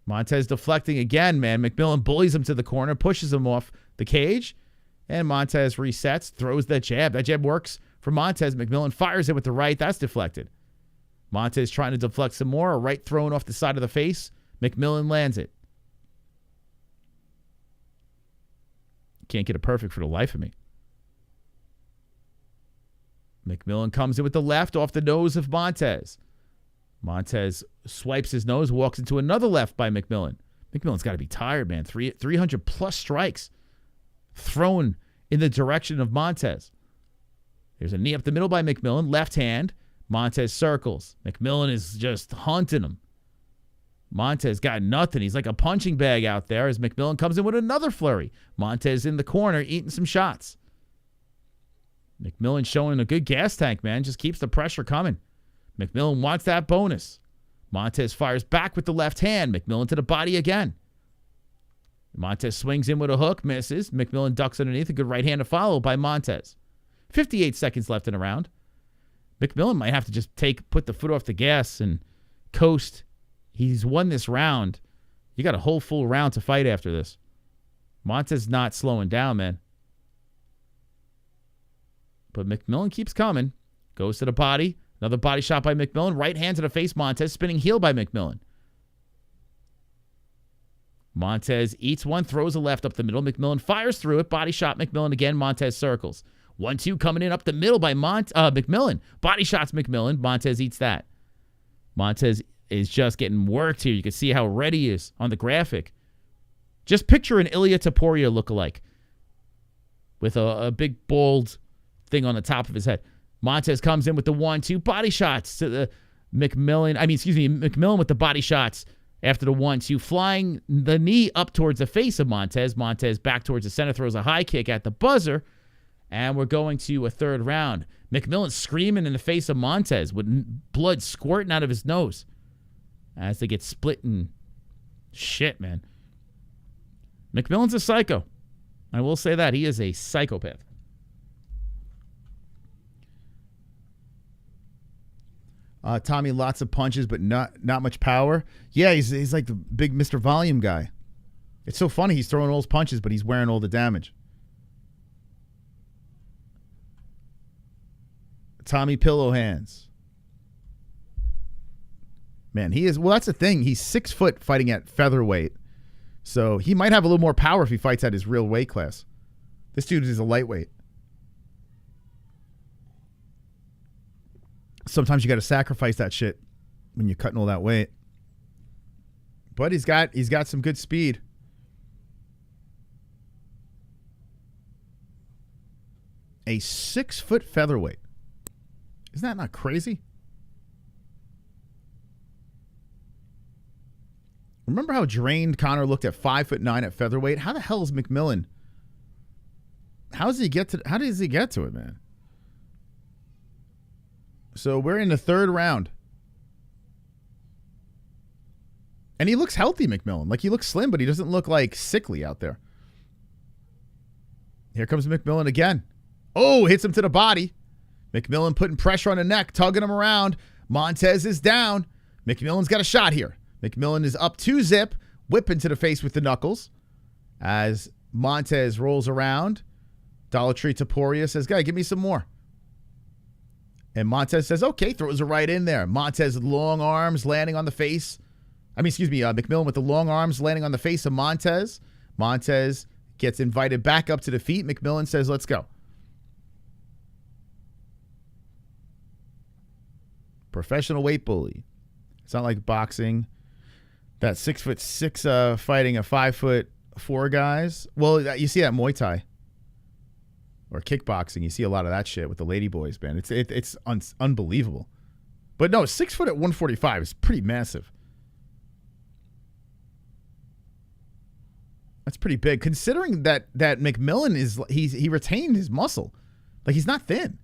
Montez deflecting again, man. McMillen bullies him to the corner, pushes him off the cage, and Montez resets, throws that jab. That jab works for Montez. McMillen fires it with the right. That's deflected. Montez trying to deflect some more. A right thrown off the side of the face. McMillen lands it. Can't get it perfect for the life of me. McMillen comes in with the left off the nose of Montez. Montez swipes his nose, walks into another left by McMillen. McMillen's got to be tired, man. 300 plus strikes thrown in the direction of Montez. There's a knee up the middle by McMillen. Left hand. Montez circles. McMillen is just hunting him. Montez got nothing. He's like a punching bag out there as McMillen comes in with another flurry. Montez in the corner eating some shots. McMillen showing a good gas tank, man. Just keeps the pressure coming. McMillen wants that bonus. Montez fires back with the left hand. McMillen to the body again. Montez swings in with a hook, misses. McMillen ducks underneath. A good right hand to follow by Montez. 58 seconds left in the round. McMillen might have to just put the foot off the gas and coast. He's won this round. You got a whole full round to fight after this. Montez not slowing down, man. But McMillen keeps coming. Goes to the body. Another body shot by McMillen. Right hand to the face. Montez spinning heel by McMillen. Montez eats one. Throws a left up the middle. McMillen fires through it. Body shot McMillen again. Montez circles. 1-2 coming in up the middle by McMillen. Body shots McMillen. Montez eats that. Montez is just getting worked here. You can see how ready he is on the graphic. Just picture an Elliot to Coria lookalike with a big bald thing on the top of his head. Montez comes in with the 1-2 body shots to the McMillen with the body shots after the 1-2, flying the knee up towards the face of Montez. Montez back towards the center, throws a high kick at the buzzer, and we're going to a third round. McMillen screaming in the face of Montez with blood squirting out of his nose as they get split and shit, man. McMillen's a psycho. I will say that. He is a psychopath. Tommy, lots of punches, but not much power. Yeah, he's like the big Mr. Volume guy. It's so funny. He's throwing all his punches, but he's wearing all the damage. Tommy Pillow Hands. Man, he is... Well, that's the thing. He's 6 foot fighting at featherweight. So he might have a little more power if he fights at his real weight class. This dude is a lightweight. Sometimes you got to sacrifice that shit when you're cutting all that weight. But he's got some good speed. A 6 foot featherweight. Isn't that not crazy? Remember how drained Conor looked at 5'9" at featherweight? How the hell is McMillen? How does he get to it, man? So we're in the third round. And he looks healthy, McMillen. Like, he looks slim, but he doesn't look like sickly out there. Here comes McMillen again. Oh, hits him to the body. McMillen putting pressure on the neck, tugging him around. Montez is down. McMillen's got a shot here. McMillen is up 2-zip, whipping to the face with the knuckles. As Montez rolls around, Dollar Tree Taporia says, "Guy, give me some more." And Montez says, okay, throws it right in there. Montez long arms landing on the face. McMillen with the long arms landing on the face of Montez. Montez gets invited back up to the feet. McMillen says, let's go. Professional weight bully. It's not like boxing. That 6'6" fighting a 5'4" guys. Well, you see that Muay Thai or kickboxing. You see a lot of that shit with the lady boys, man. It's unbelievable. But no, 6 foot at 145 is pretty massive. That's pretty big, considering that McMillen he retained his muscle. Like, he's not thin.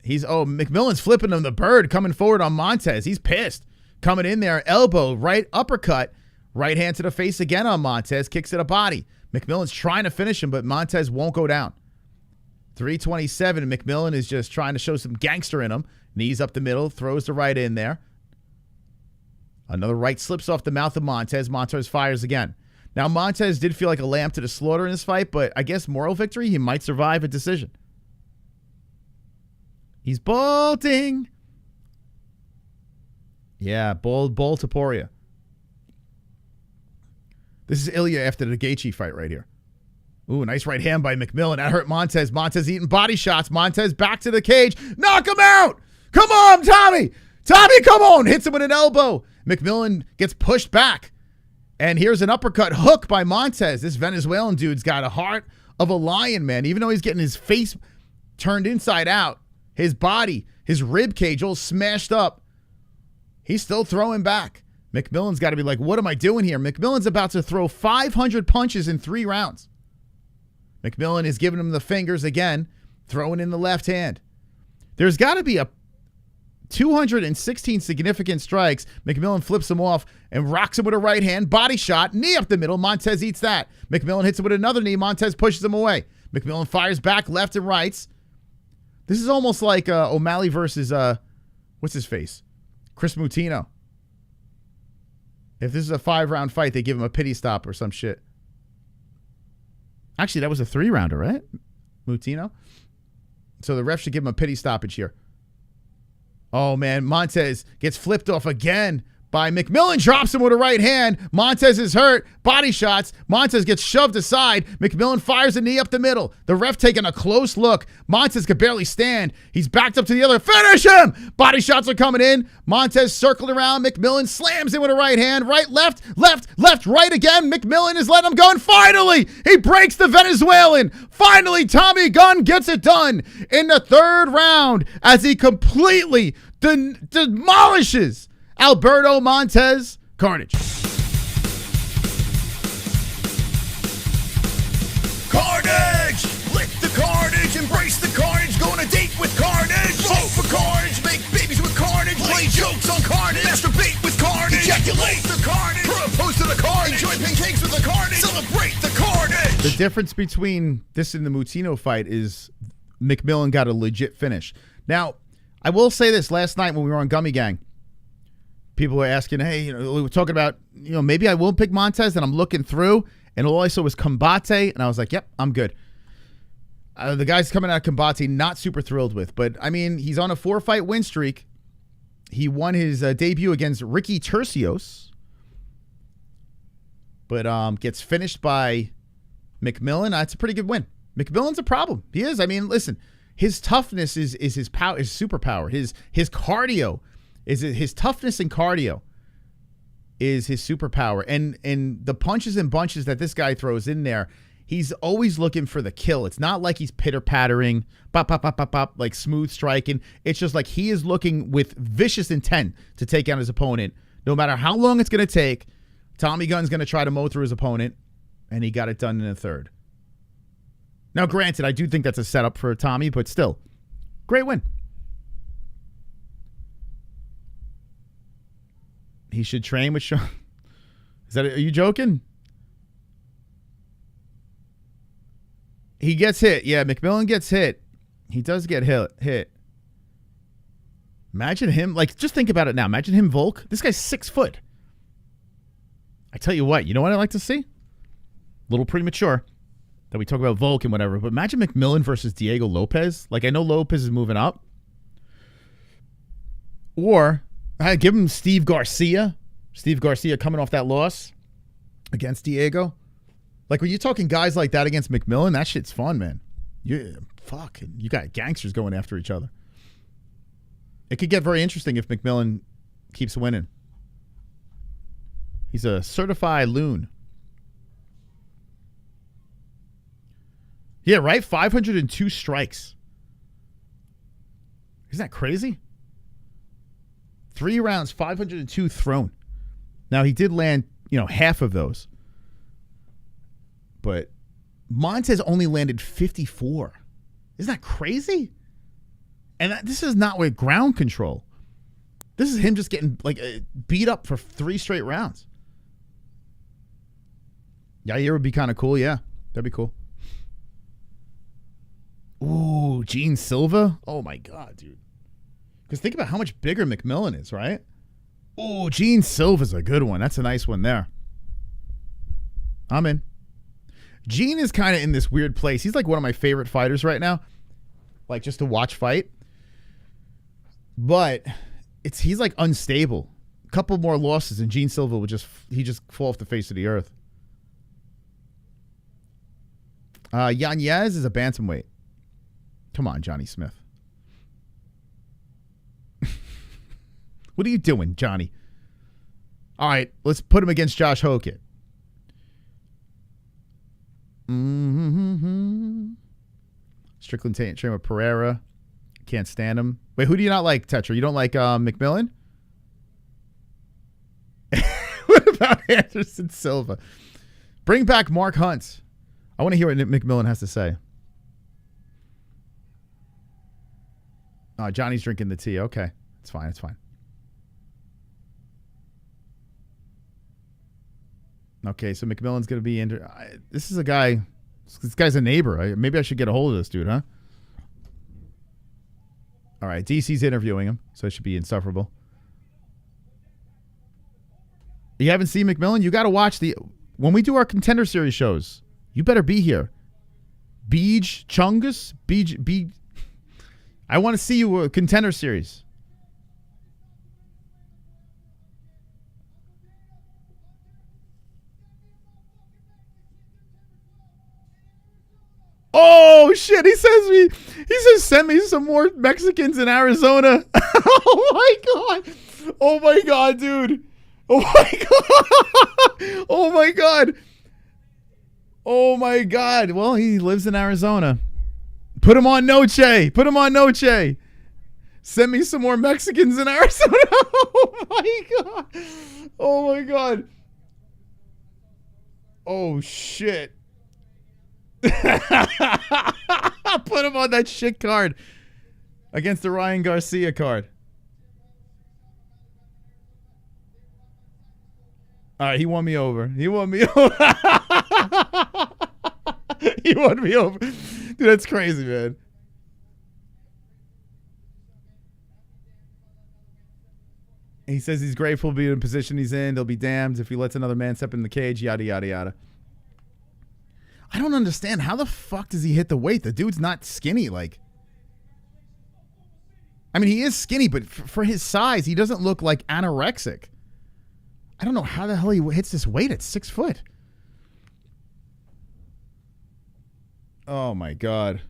McMillen's flipping him the bird, coming forward on Montez. He's pissed. Coming in there, elbow, right uppercut, Right hand to the face again on Montez. Kicks to the body. McMillen's trying to finish him, but Montez won't go down. 327. McMillen is just trying to show some gangster in him. Knees up the middle. Throws the right in there. Another right slips off the mouth of Montez. Montez fires again. Now, Montez did feel like a lamb to the slaughter in this fight, but I guess moral victory, he might survive a decision. He's bolting. Yeah, ball to Coria. This is Ilya after the Gaethje fight right here. Ooh, nice right hand by McMillen. That hurt Montez. Montez eating body shots. Montez back to the cage. Knock him out. Come on, Tommy. Tommy, come on. Hits him with an elbow. McMillen gets pushed back. And here's an uppercut hook by Montez. This Venezuelan dude's got a heart of a lion, man. Even though he's getting his face turned inside out, his body, his rib cage all smashed up, he's still throwing back. McMillen's got to be like, what am I doing here? McMillen's about to throw 500 punches in 3 rounds. McMillen is giving him the fingers again, throwing in the left hand. There's got to be a 216 significant strikes. McMillen flips him off and rocks him with a right hand. Body shot, knee up the middle. Montez eats that. McMillen hits him with another knee. Montez pushes him away. McMillen fires back left and rights. This is almost like O'Malley versus, what's his face? Chris Mutino. If this is a 5-round fight, they give him a pity stop or some shit. Actually, that was a 3-rounder, right? Mutino. So the ref should give him a pity stoppage here. Oh, man. Montez gets flipped off again by McMillen. Drops him with a right hand. Montez is hurt. Body shots. Montez gets shoved aside. McMillen fires a knee up the middle. The ref taking a close look. Montez could barely stand. He's backed up to the other. Finish him! Body shots are coming in. Montez circled around. McMillen slams in with a right hand. Right, left, left, left, right again. McMillen is letting him go. And finally, he breaks the Venezuelan. Finally, Tommy Gunn gets it done in the 3rd round as he completely demolishes Alberto Montez. Carnage. Carnage! Lick the carnage, embrace the carnage, go on a date with carnage. Vote for carnage, make babies with carnage, play jokes on carnage, masturbate with carnage, ejaculate the carnage, propose to the carnage, enjoy pancakes with the carnage, celebrate the carnage. The difference between this and the Mutino fight is McMillen got a legit finish. Now, I will say this, last night when we were on Gummy Gang, people were asking, hey, we were talking about, maybe I will pick Montez, and I'm looking through, and all I saw was Combate, and I was like, yep, I'm good. The guy's coming out of Combate, not super thrilled with, but, I mean, he's on a 4-fight win streak. He won his debut against Ricky Tercios, but gets finished by McMillen. That's a pretty good win. McMillen's a problem. He is. I mean, listen, his toughness is his power, his superpower. His cardio is his toughness and cardio is his superpower. And the punches and bunches that this guy throws in there, he's always looking for the kill. It's not like he's pitter-pattering, pop, pop, pop, pop, pop, like smooth striking. It's just like he is looking with vicious intent to take down his opponent. No matter how long it's going to take, Tommy Gunn's going to try to mow through his opponent, and he got it done in the 3rd. Now, granted, I do think that's a setup for Tommy, but still, great win. He should train with Sean. Are you joking? He gets hit. Yeah, McMillen gets hit. He does get hit. Imagine him, just think about it now. Imagine him Volk. This guy's 6 foot. I tell you what, you know what I like to see? A little premature that we talk about Volk and whatever, but imagine McMillen versus Diego Lopez. I know Lopez is moving up. Or I give him Steve Garcia. Steve Garcia coming off that loss against Diego. When you're talking guys like that against McMillen, that shit's fun, man. You got gangsters going after each other. It could get very interesting if McMillen keeps winning. He's a certified loon. Yeah, right? 502 strikes. Isn't that crazy? 3 rounds, 502 thrown. Now, he did land, half of those. But Montez only landed 54. Isn't that crazy? And this is not with ground control. This is him just getting beat up for 3 straight rounds. Yair would be kind of cool. Yeah, that'd be cool. Ooh, Gene Silva. Oh my God, dude. Because think about how much bigger McMillen is, right? Ooh, Gene Silva's a good one. That's a nice one there. I'm in. Gene is kind of in this weird place. He's like one of my favorite fighters right now. Like just to watch fight. But he's like unstable. A couple more losses and Gene Silva would just fall off the face of the earth. Yanez is a bantamweight. Come on, Johnny Smith. What are you doing, Johnny? All right, let's put him against Josh Hokett. Strickland train with Pereira. Can't stand him. Wait, who do you not like, Tetra? You don't like McMillen? What about Anderson Silva? Bring back Mark Hunt. I want to hear what McMillen has to say. Johnny's drinking the tea. Okay. It's fine. It's fine. Okay, so McMillen's going to be in. This is a guy. This guy's a neighbor. Maybe I should get a hold of this dude, huh? All right, DC's interviewing him, so it should be insufferable. You haven't seen McMillen? You got to watch when we do our Contender Series shows. You better be here. Beej Chungus? Beej. I want to see you a Contender Series. Oh shit! He says send me some more Mexicans in Arizona. Oh my god! Oh my god, dude! Oh my god! Oh my god! Oh my god! Well, he lives in Arizona. Put him on Noche. Put him on Noche. Send me some more Mexicans in Arizona. Oh my god! Oh my god! Oh shit! Put him on that shit card against the Ryan Garcia card. All right, he won me over. He won me over. He won me over. Dude, that's crazy, man. He says he's grateful to be in the position he's in. They'll be damned if he lets another man step in the cage, yada, yada, yada. I don't understand. How the fuck does he hit the weight? The dude's not skinny. Like, I mean, he is skinny, but for his size, he doesn't look like anorexic. I don't know how the hell he hits this weight at 6 foot. Oh my god,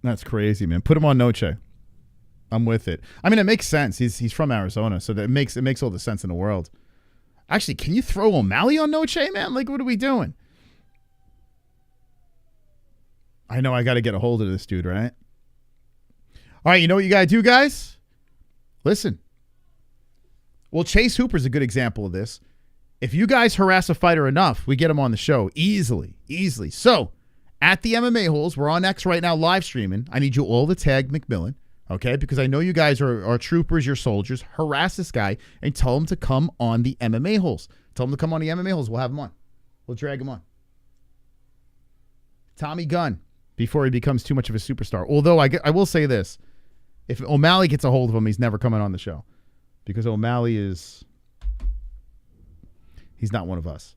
that's crazy, man. Put him on Noche. I'm with it. I mean, it makes sense. He's from Arizona, so that makes all the sense in the world. Actually, can you throw O'Malley on Noche, man? Like, what are we doing? I know I got to get a hold of this dude, right? All right, you know what you got to do, guys? Listen. Well, Chase Hooper's a good example of this. If you guys harass a fighter enough, we get him on the show easily. So, at the MMA-Holes, we're on X right now live streaming. I need you all to tag McMillen, okay? Because I know you guys are troopers, you're soldiers. Harass this guy and tell him to come on the MMA-Holes. Tell him to come on the MMA-Holes. We'll have him on. We'll drag him on. Tommy Gunn. Before he becomes too much of a superstar. Although I will say this. If O'Malley gets a hold of him, he's never coming on the show. Because O'Malley he's not one of us.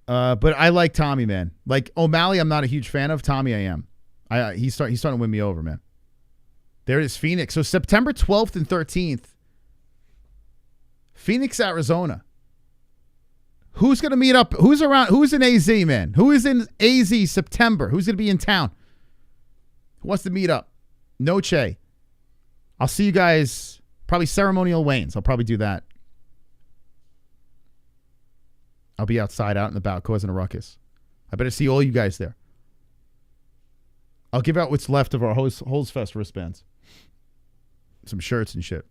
But I like Tommy, man. Like O'Malley, I'm not a huge fan of. Tommy, I am. He's starting to win me over, man. There it is, Phoenix. So September 12th and 13th, Phoenix, Arizona. Who's going to meet up? Who's around? Who's in AZ, man? Who is in AZ September? Who's going to be in town? Who wants to meet up? Noche. I'll see you guys. Probably ceremonial weigh-ins. I'll probably do that. I'll be outside, out and about, causing a ruckus. I better see all you guys there. I'll give out what's left of our Holes Fest wristbands. Some shirts and shit.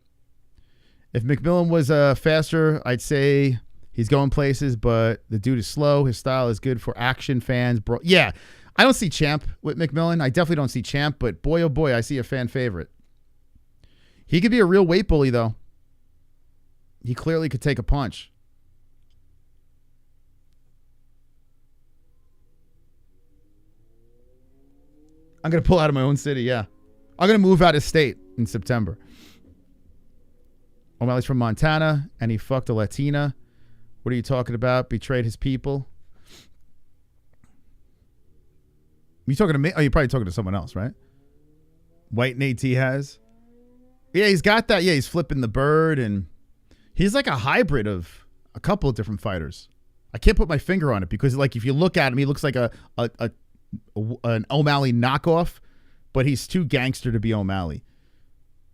If McMillen was faster, I'd say he's going places, but the dude is slow. His style is good for action fans. Bro, yeah, I don't see Champ with McMillen. I definitely don't see Champ, but boy, oh boy, I see a fan favorite. He could be a real weight bully, though. He clearly could take a punch. I'm going to pull out of my own city, yeah. I'm going to move out of state in September. O'Malley's from Montana, and he fucked a Latina. What are you talking about? Betrayed his people. You talking to me? Oh, you're probably talking to someone else, right? White Nate T has. Yeah, he's got that. Yeah, he's flipping the bird, and he's like a hybrid of a couple of different fighters. I can't put my finger on it because, like, if you look at him, he looks like an O'Malley knockoff, but he's too gangster to be O'Malley.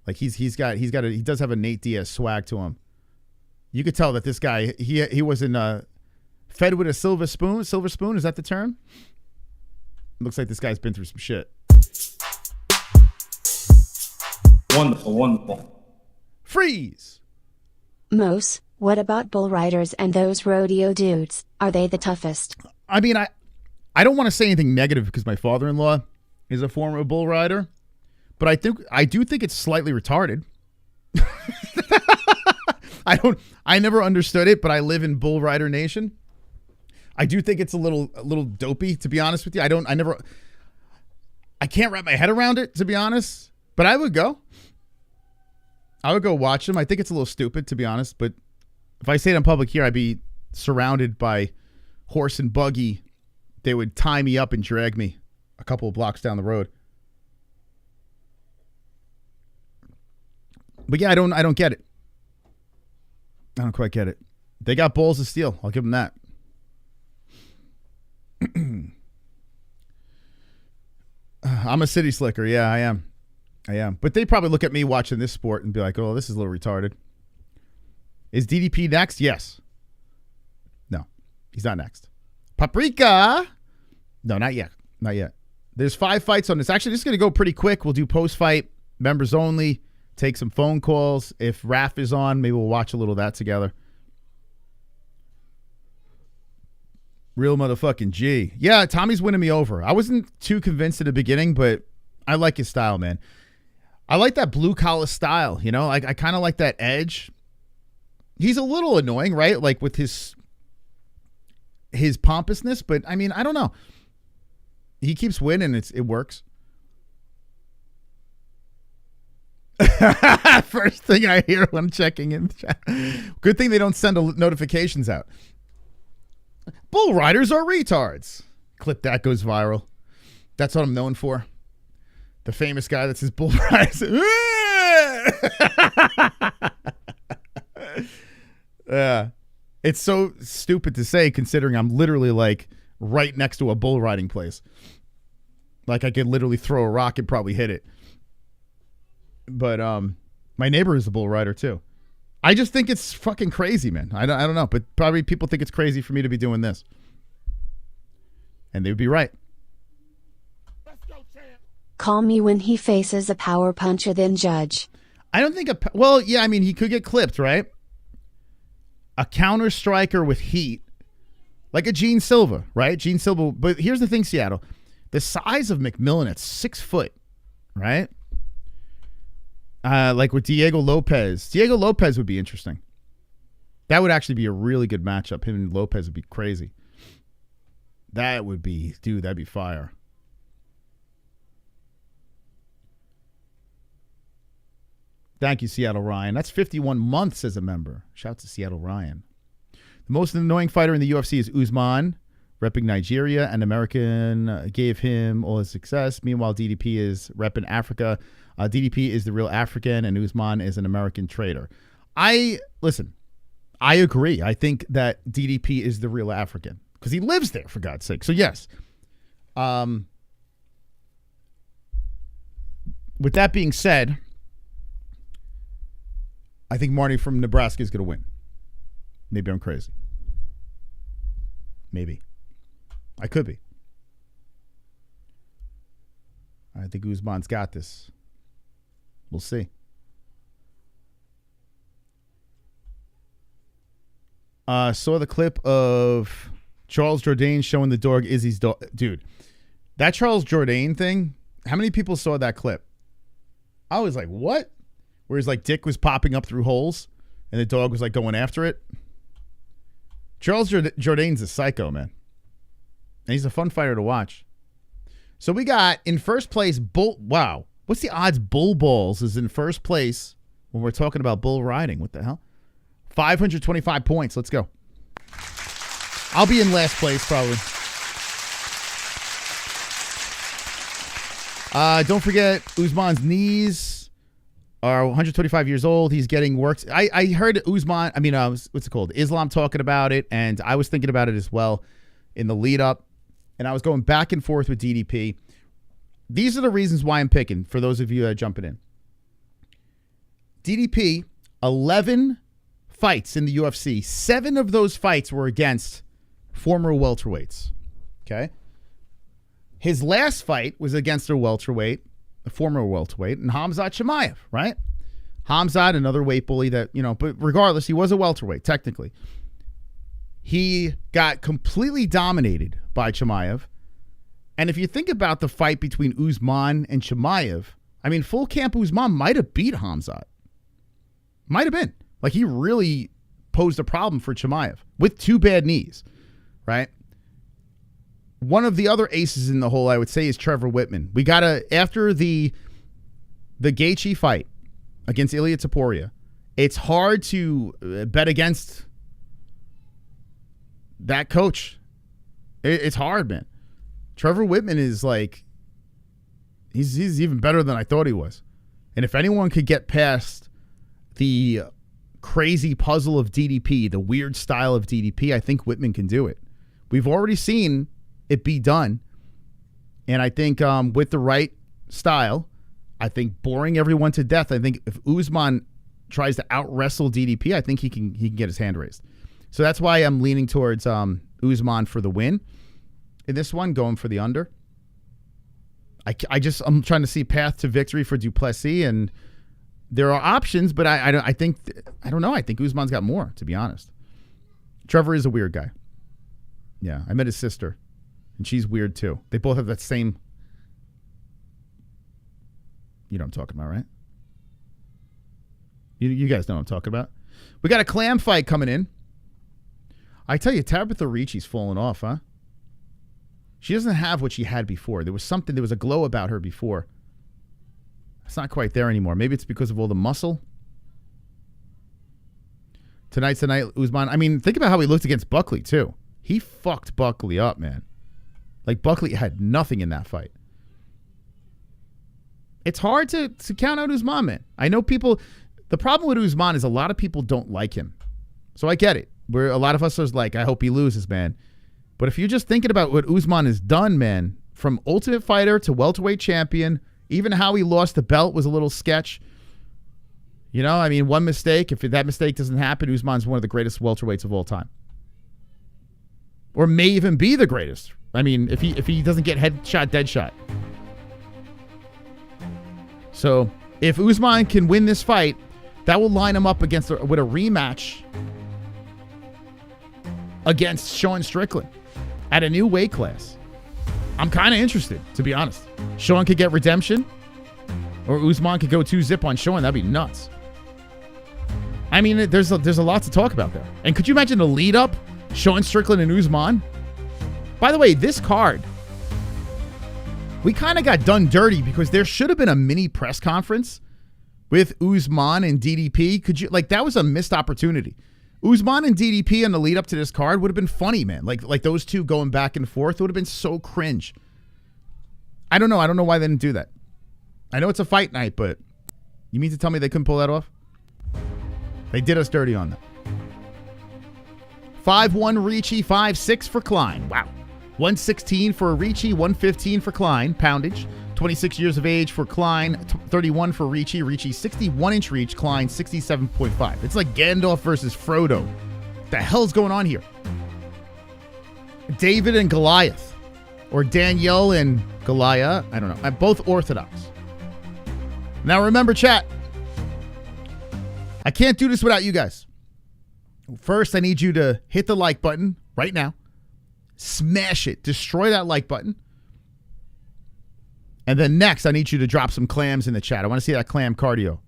Like he does have a Nate Diaz swag to him. You could tell that this guy he wasn't fed with a silver spoon. Silver spoon, is that the term? Looks like this guy's been through some shit. Wonderful, wonderful. Freeze. Mose, what about bull riders and those rodeo dudes? Are they the toughest? I mean, I don't want to say anything negative because my father-in-law is a former bull rider, but I do think it's slightly retarded. I never understood it, but I live in bull rider nation. I do think it's a little dopey, to be honest with you. I can't wrap my head around it, to be honest, but I would go watch them. I think it's a little stupid, to be honest, but if I say it in public here, I'd be surrounded by horse and buggy. They would tie me up and drag me a couple of blocks down the road. But yeah, I don't get it. I don't quite get it. They got balls of steel. I'll give them that. I'm a city slicker. Yeah, I am. But they probably look at me watching this sport and be like, oh, this is a little retarded. Is DDP next? Yes. No, he's not next. Paprika. No, not yet. Not yet. There's 5 fights on this. Actually, this is going to go pretty quick. We'll do post-fight, members only, take some phone calls. If Raf is on, maybe we'll watch a little of that together. Real motherfucking G. Yeah, Tommy's winning me over. I wasn't too convinced at the beginning, but I like his style, man. I like that blue-collar style, you know? I kind of like that edge. He's a little annoying, right? Like with his pompousness, but I mean, I don't know. He keeps winning. It works. First thing I hear when checking in the chat. Good thing they don't send notifications out. Bull riders are retards. Clip that goes viral. That's what I'm known for. The famous guy that says bull riders. Yeah. It's so stupid to say considering I'm literally like right next to a bull riding place. Like I could literally throw a rock and probably hit it. But my neighbor is a bull rider too. I just think it's fucking crazy, man. I don't know, but probably people think it's crazy for me to be doing this. And they would be right. Call me when he faces a power puncher, then judge. I don't think well, yeah, I mean, he could get clipped, right? A counter striker with heat, like a Gene Silva, right? Gene Silva. But here's the thing, Seattle. The size of McMillen at 6 foot, right? Like with Diego Lopez. Diego Lopez would be interesting. That would actually be a really good matchup. Him and Lopez would be crazy. That would be, dude, that'd be fire. Thank you, Seattle Ryan. That's 51 months as a member. Shout out to Seattle Ryan. The most annoying fighter in the UFC is Usman, repping Nigeria. An American gave him all his success. Meanwhile, DDP is repping Africa. DDP is the real African, and Usman is an American traitor. Listen, I agree. I think that DDP is the real African because he lives there, for God's sake. So, yes. With that being said, I think Marty from Nebraska is going to win. Maybe I'm crazy. Maybe. I could be. I think Usman's got this. We'll see. Saw the clip of Charles Jourdain showing the dog Izzy's dog. Dude, that Charles Jourdain thing, how many people saw that clip? I was like, what? Where his like dick was popping up through holes and the dog was like going after it. Charles Jourdain's a psycho, man. And he's a fun fighter to watch. So we got in first place, wow. What's the odds Bull Balls is in first place when we're talking about bull riding? What the hell? 525 points. Let's go. I'll be in last place probably. Don't forget Usman's knees are 125 years old. He's getting worked. I heard Usman, what's it called? Islam talking about it, and I was thinking about it as well in the lead up, and I was going back and forth with DDP. These are the reasons why I'm picking, for those of you that are jumping in. DDP, 11 fights in the UFC. 7 of those fights were against former welterweights. Okay? His last fight was against a welterweight, a former welterweight, and Khamzat Chimaev, right? Khamzat, another weight bully that, but regardless, he was a welterweight, technically. He got completely dominated by Chimaev. And if you think about the fight between Usman and Chimaev, full camp Usman might have beat Khamzat. Might have been. Like, he really posed a problem for Chimaev with 2 bad knees, right? One of the other aces in the hole, I would say, is Trevor Whitman. We got to, after the Gaethje fight against Elliot Coria, it's hard to bet against that coach. It's hard, man. Trevor Whitman is like, he's even better than I thought he was. And if anyone could get past the crazy puzzle of DDP, the weird style of DDP, I think Whitman can do it. We've already seen it be done. And I think with the right style, I think boring everyone to death, I think if Usman tries to out-wrestle DDP, I think he can get his hand raised. So that's why I'm leaning towards Usman for the win. In this one, going for the under. I'm trying to see path to victory for Du Plessis, and there are options, but I don't know. I think Usman's got more, to be honest. Trevor is a weird guy. Yeah, I met his sister, and she's weird too. They both have that same. You know what I'm talking about, right? You guys know what I'm talking about. We got a clam fight coming in. I tell you, Tabitha Ricci's falling off, huh? She doesn't have what she had before. There was a glow about her before. It's not quite there anymore. Maybe it's because of all the muscle. Tonight's the night, Usman. Think about how he looked against Buckley, too. He fucked Buckley up, man. Like, Buckley had nothing in that fight. It's hard to count out Usman, man. I know people... The problem with Usman is a lot of people don't like him. So I get it. Where a lot of us are like, I hope he loses, man. But if you're just thinking about what Usman has done, man, from Ultimate Fighter to welterweight champion, even how he lost the belt was a little sketch. One mistake, if that mistake doesn't happen, Usman's one of the greatest welterweights of all time. Or may even be the greatest. If he doesn't get headshot, dead shot. So, if Usman can win this fight, that will line him up with a rematch against Sean Strickland at a new weight class. I'm kind of interested, to be honest. Sean could get redemption, or Usman could go 2-zip on Sean. That'd be nuts. There's a lot to talk about there. And could you imagine the lead up? Sean Strickland and Usman? By the way, this card, we kind of got done dirty because there should have been a mini press conference with Usman and DDP. That was a missed opportunity. Usman and DDP on the lead up to this card would have been funny, man. Like those two going back and forth would have been so cringe. I don't know. I don't know why they didn't do that. I know it's a fight night, but you mean to tell me they couldn't pull that off? They did us dirty on that. 5-1 Ricci, 5-6 for Klein. Wow. 116 for Ricci, 115 for Klein. Poundage. 26 years of age for Klein, 31 for Ricci. Ricci 61-inch reach, Klein 67.5. It's like Gandalf versus Frodo. What the hell's going on here? David and Goliath. Or Danielle and Goliath. I don't know. I'm both Orthodox. Now remember, chat. I can't do this without you guys. First, I need you to hit the like button right now. Smash it. Destroy that like button. And then next, I need you to drop some clams in the chat. I want to see that clam cardio.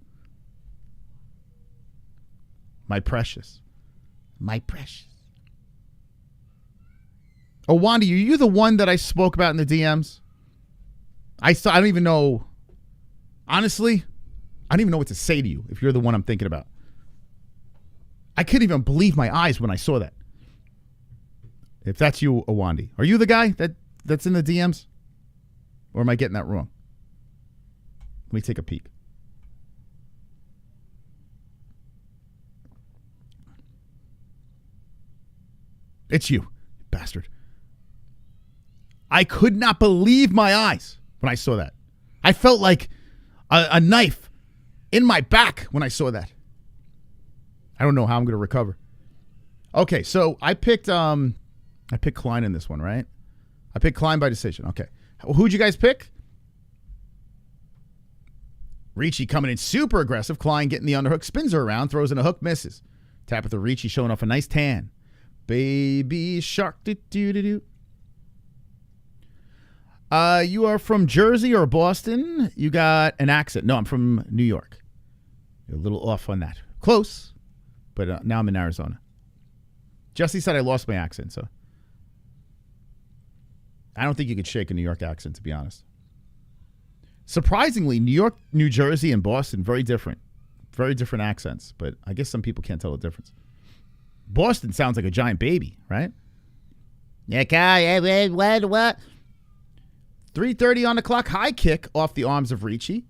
My precious. My precious. Oh, Wanda, are you the one that I spoke about in the DMs? I don't even know. Honestly, I don't even know what to say to you if you're the one I'm thinking about. I couldn't even believe my eyes when I saw that. If that's you, Awandi. Are you the guy that's in the DMs? Or am I getting that wrong? Let me take a peek. It's you, bastard. I could not believe my eyes when I saw that. I felt like a knife in my back when I saw that. I don't know how I'm going to recover. Okay, so I picked Klein in this one, right? I picked Klein by decision. Okay. Who'd you guys pick? Ricci coming in super aggressive. Klein getting the underhook, spins her around, throws in a hook, misses. Tabitha Ricci showing off a nice tan. Baby shark. Do. You are from Jersey or Boston? You got an accent. No, I'm from New York. You're a little off on that. Close, but now I'm in Arizona. Jesse said I lost my accent, so I don't think you could shake a New York accent, to be honest. Surprisingly, New York, New Jersey, and Boston, very different. Very different accents, but I guess some people can't tell the difference. Boston sounds like a giant baby, right? Yeah, what? 3:30 on the clock. High kick off the arms of Ricci.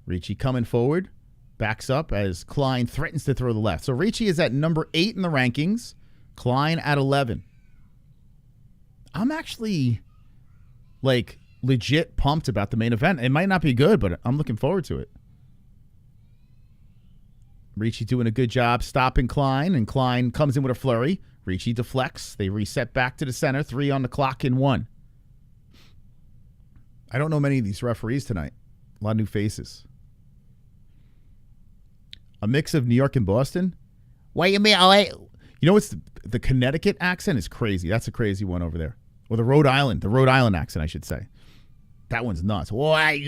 Ricci coming forward. Backs up as Klein threatens to throw the left. So Ricci is at number 8 in the rankings. Klein at 11. I'm actually, legit pumped about the main event. It might not be good, but I'm looking forward to it. Ricci doing a good job stopping Klein, and Klein comes in with a flurry. Ricci deflects. They reset back to the center. 3 on the clock in 1. I don't know many of these referees tonight. A lot of new faces. A mix of New York and Boston. What you mean? You know what's the Connecticut accent is crazy. That's a crazy one over there. Or the Rhode Island accent, I should say. That one's nuts. What?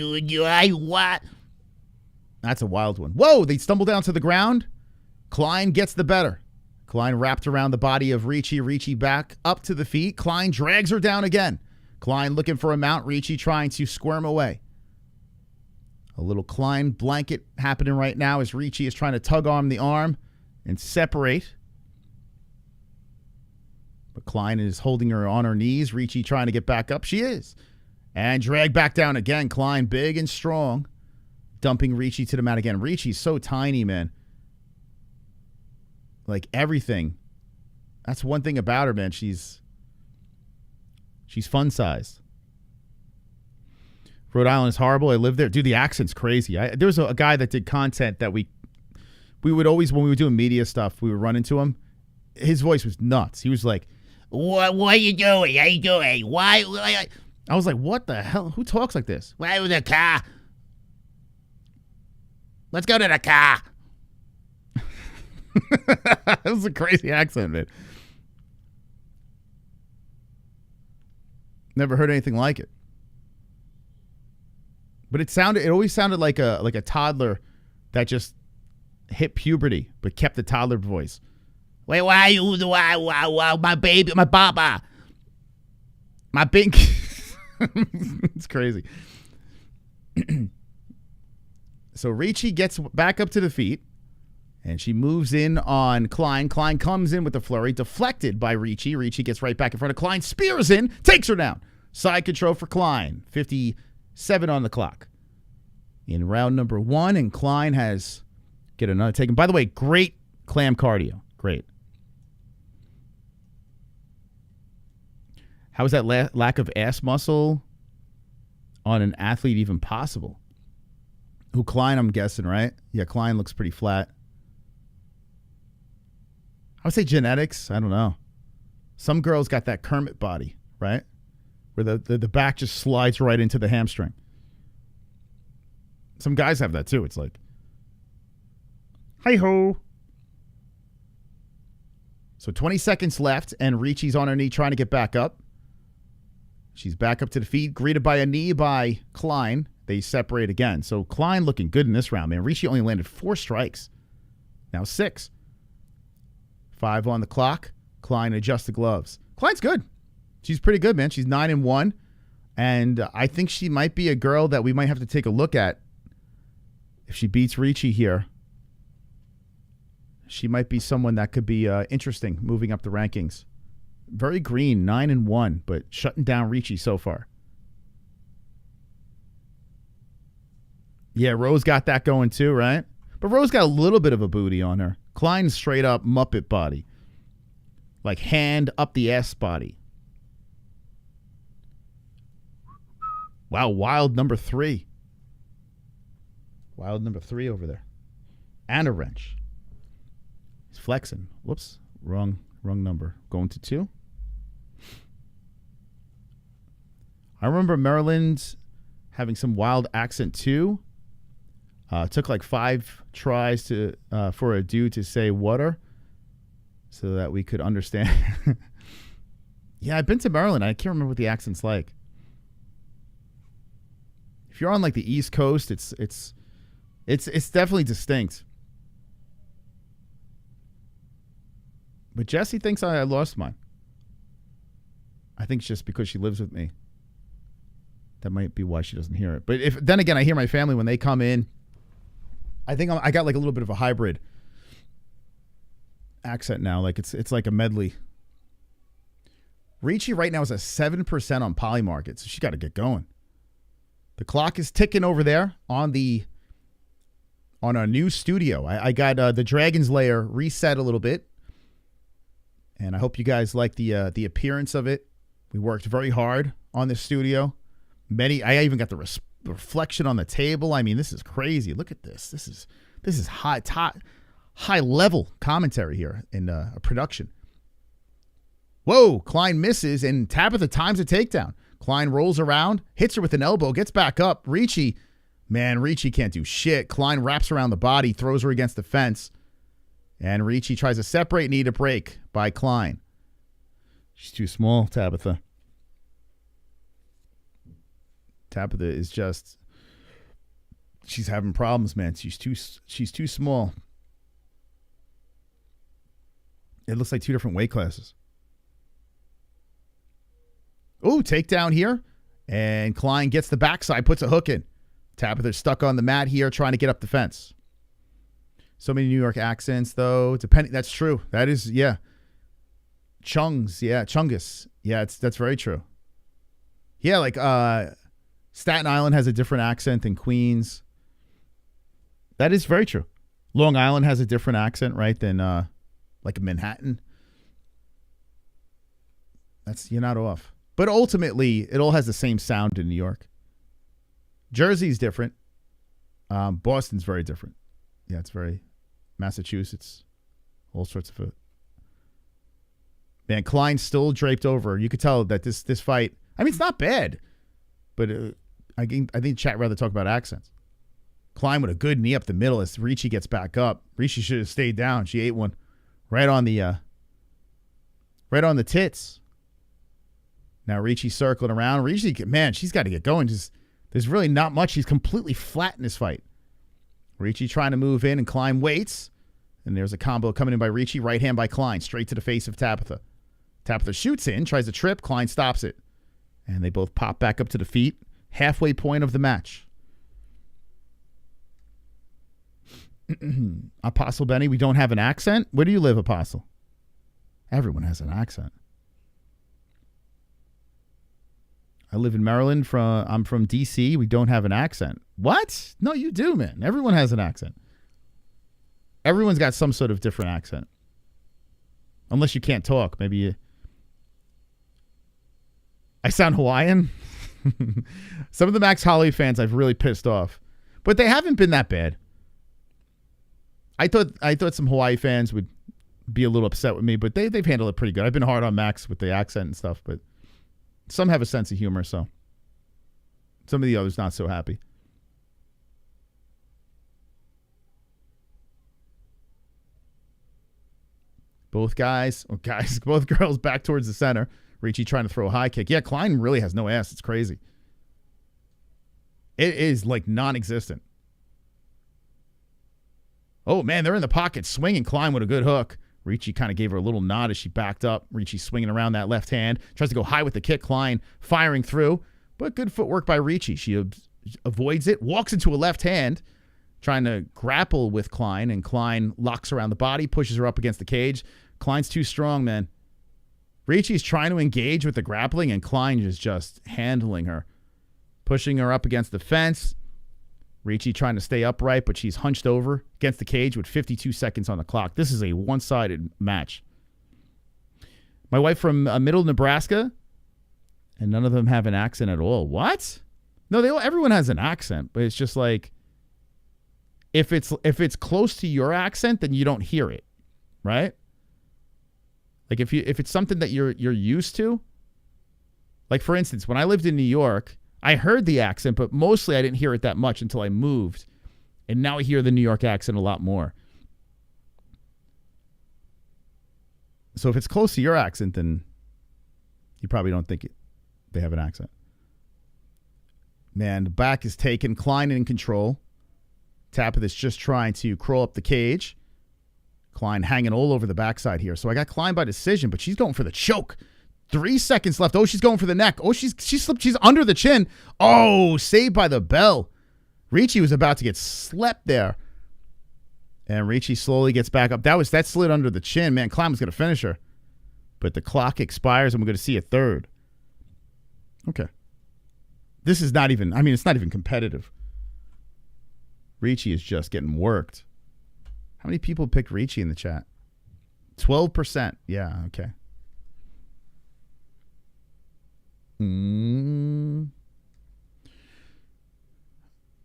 That's a wild one. Whoa, they stumble down to the ground. Klein gets the better. Klein wrapped around the body of Ricci. Ricci back up to the feet. Klein drags her down again. Klein looking for a mount. Ricci trying to squirm away. A little Klein blanket happening right now as Ricci is trying to tug on the arm and separate. But Klein is holding her on her knees. Ricci trying to get back up. She is. And drag back down again. Klein big and strong. Dumping Ricci to the mat again. Ricci's so tiny, man. Like everything. That's one thing about her, man. She's fun sized. Rhode Island is horrible. I live there. Dude, the accent's crazy. There was a guy that did content that we would always, when we were doing media stuff, we would run into him. His voice was nuts. He was like, what are you doing? How you doing? Why? I was like, what the hell? Who talks like this? Why with the car? Let's go to the car. That was a crazy accent, man. Never heard anything like it. But it always sounded like a toddler that just hit puberty but kept the toddler voice. Wait, why you my baby, my baba, my big. It's crazy. So Ricci gets back up to the feet, and she moves in on Klein. Klein comes in with the flurry, deflected by Ricci. Ricci gets right back in front of Klein, spears in, takes her down. Side control for Klein. 57 on the clock. In round number 1, and Klein has get another take. And by the way, great clam cardio. Great. How is that lack of ass muscle on an athlete even possible? Who Klein, I'm guessing, right? Yeah, Klein looks pretty flat. I would say genetics. I don't know. Some girls got that Kermit body, right? Where the back just slides right into the hamstring. Some guys have that too. It's like, hi-ho. So 20 seconds left, and Ricci's on her knee trying to get back up. She's back up to the feet, greeted by a knee by Klein. They separate again. So Klein looking good in this round, man. Ricci only landed 4 strikes. Now 6. 5 on the clock. Klein adjusts the gloves. Klein's good. She's pretty good, man. She's 9-1. And I think she might be a girl that we might have to take a look at. If she beats Ricci here, she might be someone that could be interesting moving up the rankings. Very green, 9-1, but shutting down Ricci so far. Yeah, Rose got that going too, right? But Rose got a little bit of a booty on her. Klein's straight up Muppet body. Like hand up the ass body. Wow, wild number 3. Wild number 3 over there. And a wrench. He's flexing. Whoops. Wrong number. Going to 2. I remember Maryland having some wild accent too. Took like 5 tries to for a dude to say water so that we could understand. Yeah, I've been to Maryland. I can't remember what the accent's like. If you're on like the East Coast, it's definitely distinct. But Jessie thinks I lost mine. I think it's just because she lives with me. That might be why she doesn't hear it. But then again, I hear my family when they come in. I think I got like a little bit of a hybrid accent now. Like it's like a medley. Ricci right now is at 7% on Polymarket, so she got to get going. The clock is ticking over there on our new studio. I got the Dragon's Lair reset a little bit, and I hope you guys like the appearance of it. We worked very hard on this studio. I even got the reflection on the table. I mean, this is crazy. Look at this. This is high level commentary here in a production. Whoa, Klein misses, and Tabitha times a takedown. Klein rolls around, hits her with an elbow, gets back up. Ricci can't do shit. Klein wraps around the body, throws her against the fence, and Ricci tries to separate, need a break by Klein. She's too small, Tabitha. Tabitha is just, she's having problems, man. She's too small. It looks like 2 different weight classes. Oh, takedown here. And Klein gets the backside, puts a hook in. Tabitha's stuck on the mat here trying to get up the fence. So many New York accents, though. That's true. That is, yeah. Chungus. Yeah, that's very true. Yeah, like Staten Island has a different accent than Queens. That is very true. Long Island has a different accent, right, than like Manhattan. You're not off. But ultimately, it all has the same sound in New York. Jersey's different. Boston's very different. Yeah, it's very Massachusetts. All sorts of man, Klein's still draped over. You could tell that this fight, I mean, it's not bad. But I think chat rather talk about accents. Klein with a good knee up the middle as Ricci gets back up. Ricci should have stayed down. She ate one right on the tits. Now Ricci circling around. Ricci, man, she's got to get going. There's really not much. She's completely flat in this fight. Ricci trying to move in, and Klein waits. And there's a combo coming in by Ricci. Right hand by Klein, straight to the face of Tabitha. Tabitha shoots in, tries to trip. Klein stops it. And they both pop back up to the feet. Halfway point of the match. Apostle Benny, we don't have an accent? Where do you live, Apostle? Everyone has an accent. I live in Maryland. I'm from D.C. We don't have an accent. What? No, you do, man. Everyone has an accent. Everyone's got some sort of different accent. Unless you can't talk. Maybe you... I sound Hawaiian? Some of the Max Holloway fans I've really pissed off. But they haven't been that bad. I thought some Hawaii fans would be a little upset with me, but they've handled it pretty good. I've been hard on Max with the accent and stuff, but some have a sense of humor, so some of the others not so happy. Both girls back towards the center. Ricci trying to throw a high kick. Yeah, Klein really has no ass. It's crazy. It is like non-existent. Oh, man, they're in the pocket swinging. Klein with a good hook. Ricci kind of gave her a little nod as she backed up. Ricci swinging around that left hand. Tries to go high with the kick. Klein firing through. But good footwork by Ricci. She avoids it. Walks into a left hand. Trying to grapple with Klein. And Klein locks around the body. Pushes her up against the cage. Klein's too strong, man. Ricci's trying to engage with the grappling. And Klein is just handling her. Pushing her up against the fence. Ricci trying to stay upright, but she's hunched over against the cage with 52 seconds on the clock. This is a one-sided match. My wife from Middle Nebraska, and none of them have an accent at all. What? No, everyone has an accent, but it's just like if it's close to your accent, then you don't hear it, right? Like if it's something that you're used to. Like for instance, when I lived in New York, I heard the accent, but mostly I didn't hear it that much until I moved. And now I hear the New York accent a lot more. So if it's close to your accent, then you probably don't think they have an accent. Man, the back is taken. Klein in control. Tapith just trying to crawl up the cage. Klein hanging all over the backside here. So I got Klein by decision, but she's going for the choke. 3 seconds left. Oh, she's going for the neck. Oh, she slipped. She's under the chin. Oh, saved by the bell. Ricci was about to get slept there. And Ricci slowly gets back up. That slid under the chin. Man, Klein was going to finish her. But the clock expires and we're going to see a third. Okay. This is not even, it's not even competitive. Ricci is just getting worked. How many people picked Ricci in the chat? 12%. Yeah, okay.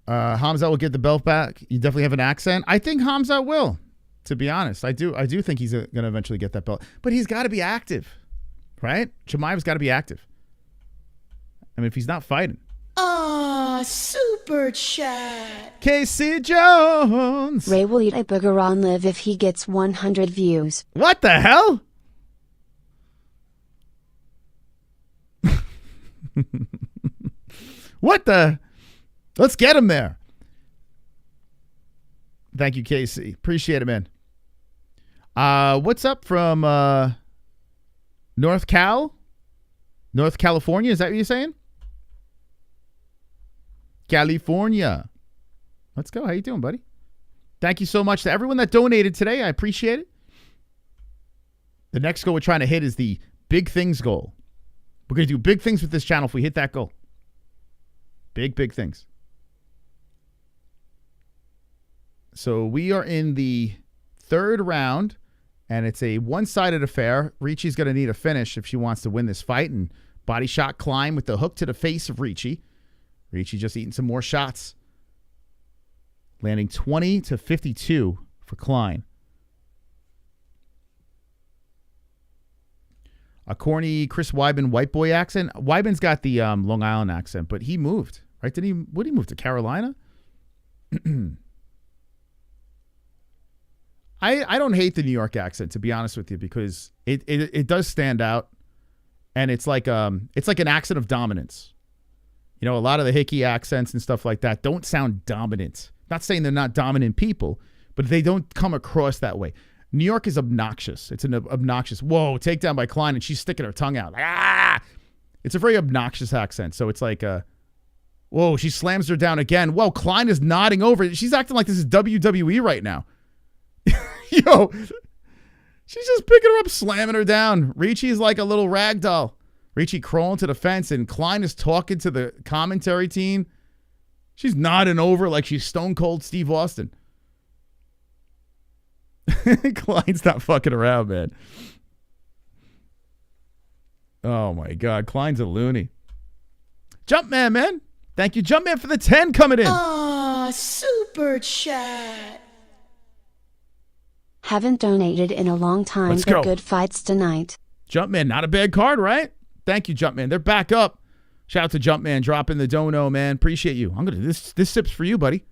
Hamza will get the belt back. You definitely have an accent. I think Hamza will, to be honest. I do think he's going to eventually get that belt. But he's got to be active, right? Chimaev's got to be active. I mean, if he's not fighting. Super chat. Casey Jones. Ray will eat a booger on live if he gets 100 views. What the hell? What the? Let's get him there. Thank you, Casey. Appreciate it, man. What's up from North California? Is that what you're saying? California. Let's go. How you doing, buddy? Thank you so much to everyone that donated today. I appreciate it. The next goal we're trying to hit is the big things goal. We're going to do big things with this channel if we hit that goal. Big things. So we are in the third round, and it's a one-sided affair. Ricci's going to need a finish if she wants to win this fight, and body shot Klein with the hook to the face of Ricci. Ricci just eating some more shots. Landing 20-52 for Klein. A corny Chris Weidman white boy accent. Weidman's got the Long Island accent, but he moved, right? Would he move to Carolina? I don't hate the New York accent, to be honest with you, because it does stand out, and it's like an accent of dominance. You know, a lot of the Hickey accents and stuff like that don't sound dominant. Not saying they're not dominant people, but they don't come across that way. New York is obnoxious. It's an obnoxious, whoa, takedown by Klein, and she's sticking her tongue out. Like, ah! It's a very obnoxious accent. So it's like, whoa, she slams her down again. Whoa, Klein is nodding over. She's acting like this is WWE right now. Yo, she's just picking her up, slamming her down. Ricci's like a little rag doll. Ricci crawling to the fence, and Klein is talking to the commentary team. She's nodding over like she's Stone Cold Steve Austin. Klein's not fucking around, man. Oh, my God. Klein's a loony. Jumpman, man. Thank you, Jumpman, for the 10 coming in. Super chat. Haven't donated in a long time, Let's but go. good fights tonight. Jumpman, not a bad card, right? Thank you, Jumpman. They're back up. Shout out to Jumpman dropping the dono, man. Appreciate you. I'm gonna this sip's for you, buddy.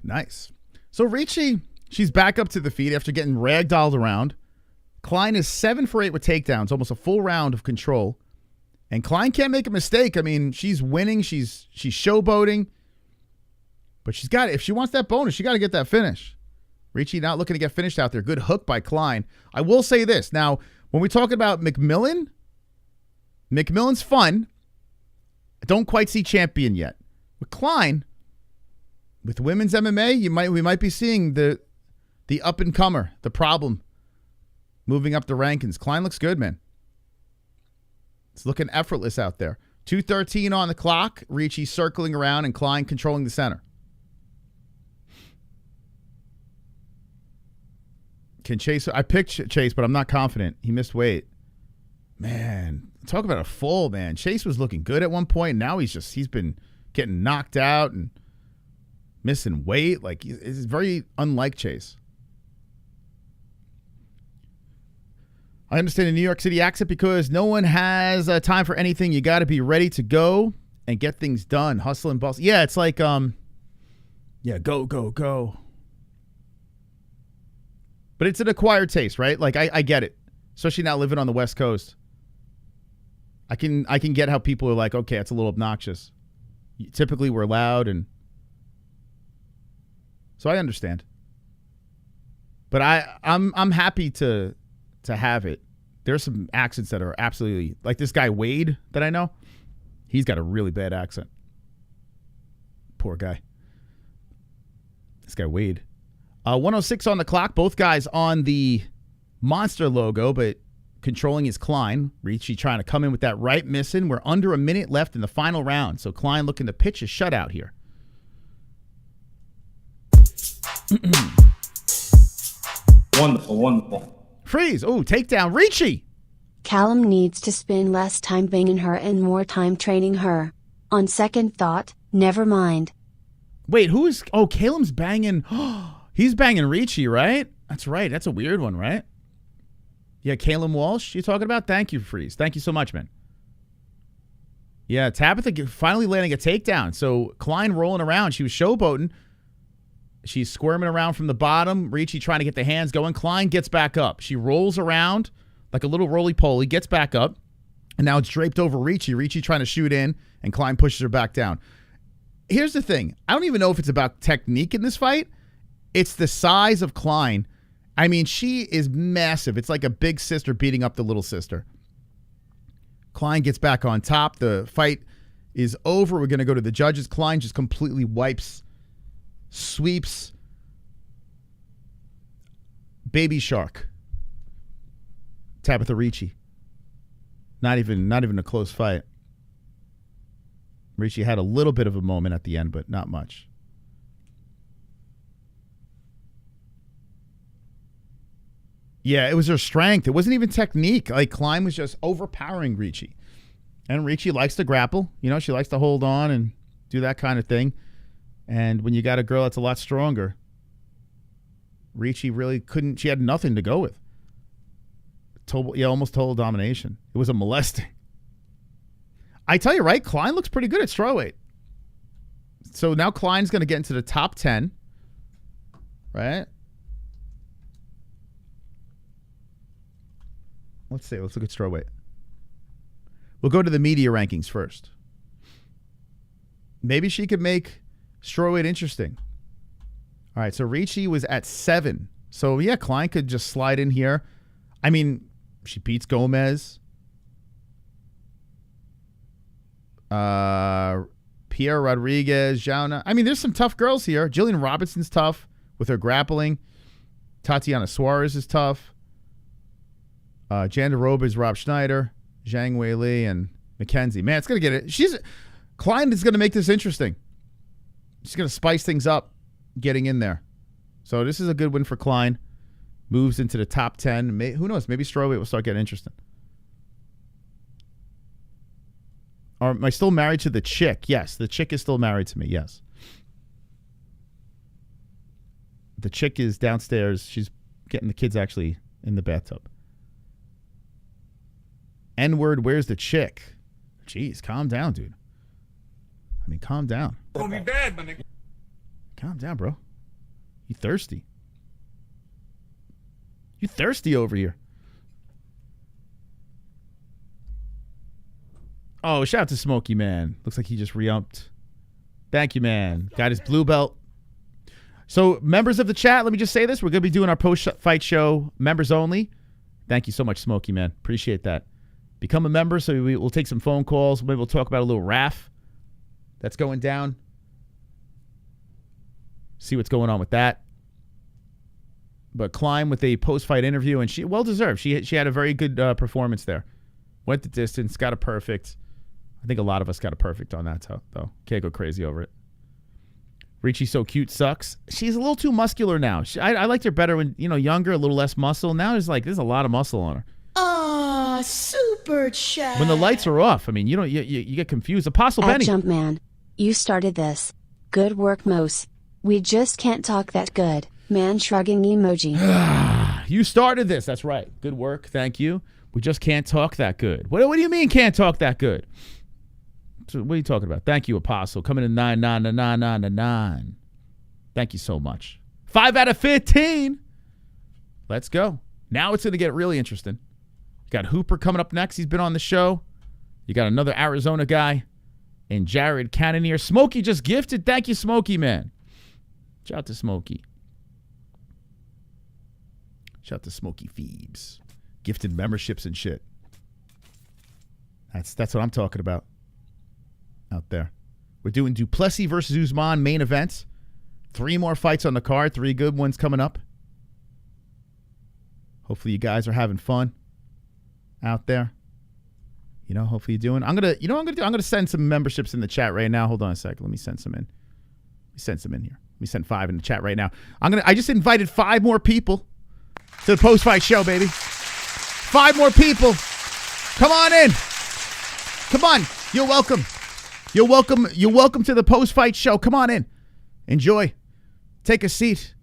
Nice. So Ricci, she's back up to the feet after getting ragdolled around. Klein is 7 for 8 with takedowns, almost a full round of control. And Klein can't make a mistake. I mean, she's winning. She's showboating. But she's got it. If she wants that bonus, she got to get that finish. Ricci not looking to get finished out there. Good hook by Klein. I will say this. Now, when we talk about McMillen, McMillen's fun. I don't quite see champion yet. With Klein, with women's MMA, we might be seeing the up-and-comer, the problem, moving up the rankings. Klein looks good, man. It's looking effortless out there. 2:13 on the clock. Ricci circling around and Klein controlling the center. Can Chase? I picked Chase, but I'm not confident. He missed weight. Man, talk about a fall, man. Chase was looking good at one point. Now he's been getting knocked out and missing weight. Like, it's very unlike Chase. I understand the New York City accent because no one has time for anything. You got to be ready to go and get things done. Hustle and bustle. Yeah, it's like, go. But it's an acquired taste, right? Like, I get it. Especially now living on the West Coast. I can get how people are like, okay, it's a little obnoxious. Typically, we're loud, and so I understand. But I'm happy to have it. There's some accents that are absolutely, like this guy Wade that I know. He's got a really bad accent. Poor guy. This guy Wade. 106 on the clock. Both guys on the monster logo, but controlling is Klein. Ricci trying to come in with that right, missing. We're under a minute left in the final round, so Klein looking to pitch a shutout here. Wonderful. Freeze. Oh, takedown. Ricci. Callum needs to spend less time banging her and more time training her. On second thought, never mind. Wait, who is... Oh, Callum's banging... He's banging Ricci, right? That's right. That's a weird one, right? Yeah, Callum Walsh you talking about? Thank you, Freeze. Thank you so much, man. Yeah, Tabitha finally landing a takedown. So Klein rolling around. She was showboating. She's squirming around from the bottom. Ricci trying to get the hands going. Klein gets back up. She rolls around like a little roly-poly, gets back up, and now it's draped over Ricci. Ricci trying to shoot in, and Klein pushes her back down. Here's the thing. I don't even know if it's about technique in this fight. It's the size of Klein. I mean, she is massive. It's like a big sister beating up the little sister. Klein gets back on top. The fight is over. We're going to go to the judges. Klein just completely sweeps Baby Shark. Tabitha Ricci. Not even a close fight. Ricci had a little bit of a moment at the end, but not much. Yeah, it was her strength. It wasn't even technique. Like, Klein was just overpowering Ricci. And Ricci likes to grapple. You know, she likes to hold on and do that kind of thing. And when you got a girl that's a lot stronger, Ricci really couldn't. She had nothing to go with. Almost total domination. It was a molesting. I tell you, right? Klein looks pretty good at strawweight. So now Klein's going to get into the top 10. Right? Let's see. Let's look at strawweight. We'll go to the media rankings first. Maybe she could make strawweight interesting. All right, so Ricci was at 7. So, yeah, Klein could just slide in here. I mean, she beats Gomez. Pierre Rodrigues, Jauna. I mean, there's some tough girls here. Jillian Robinson's tough with her grappling. Tatiana Suarez is tough. Jandaroba is Rob Schneider. Zhang Weili and McKenzie. Man, it's going to get it. Klein is going to make this interesting. She's going to spice things up getting in there. So this is a good win for Klein. Moves into the top 10. Who knows? Maybe strawweight will start getting interesting. Am I still married to the chick? Yes, the chick is still married to me. Yes. The chick is downstairs. She's getting the kids actually in the bathtub. N-word, where's the chick? Jeez, calm down, dude. I mean, calm down. It's gonna be bad, my nigga. Calm down, bro. You thirsty. You thirsty over here. Oh, shout out to Smokey, man. Looks like he just re-upped. Thank you, man. Got his blue belt. So members of the chat, let me just say this. We're going to be doing our post-fight show members only. Thank you so much, Smokey, man. Appreciate that. Become a member so we'll take some phone calls. Maybe we'll talk about a little RAF that's going down. See what's going on with that. But Climb with a post-fight interview, and she well-deserved. She had a very good performance there. Went the distance, got a perfect. I think a lot of us got a perfect on that, though. Can't go crazy over it. Ricci's so cute sucks. She's a little too muscular now. I liked her better when, younger, a little less muscle. Now there's a lot of muscle on her. Aw, super chat. When the lights are off, I mean, you get confused. Apostle Benny. Jumpman, you started this. Good work, Mos. We just can't talk that good. Man shrugging emoji. You started this. That's right. Good work. Thank you. We just can't talk that good. What do you mean can't talk that good? So what are you talking about? Thank you, Apostle. Coming in 9. Thank you so much. 5 out of 15. Let's go. Now it's going to get really interesting. You got Hooper coming up next. He's been on the show. You got another Arizona guy. And Jared Cannonier. Smokey just gifted. Thank you, Smokey, man. Shout out to Smokey. Shout out to Smokey Phoebes. Gifted memberships and shit. That's what I'm talking about. Out there. We're doing Du Plessis versus Usman main events. 3 more fights on the card. 3 good ones coming up. Hopefully you guys are having fun out there. Hopefully you're doing. I'm gonna send some memberships in the chat right now. Hold on a second. Let me send some in. Let me send some in here. Let me send 5 in the chat right now. I just invited 5 more people to the post-fight show, baby. 5 more people. Come on in. Come on. You're welcome. You're welcome to the post-fight show. Come on in. Enjoy. Take a seat.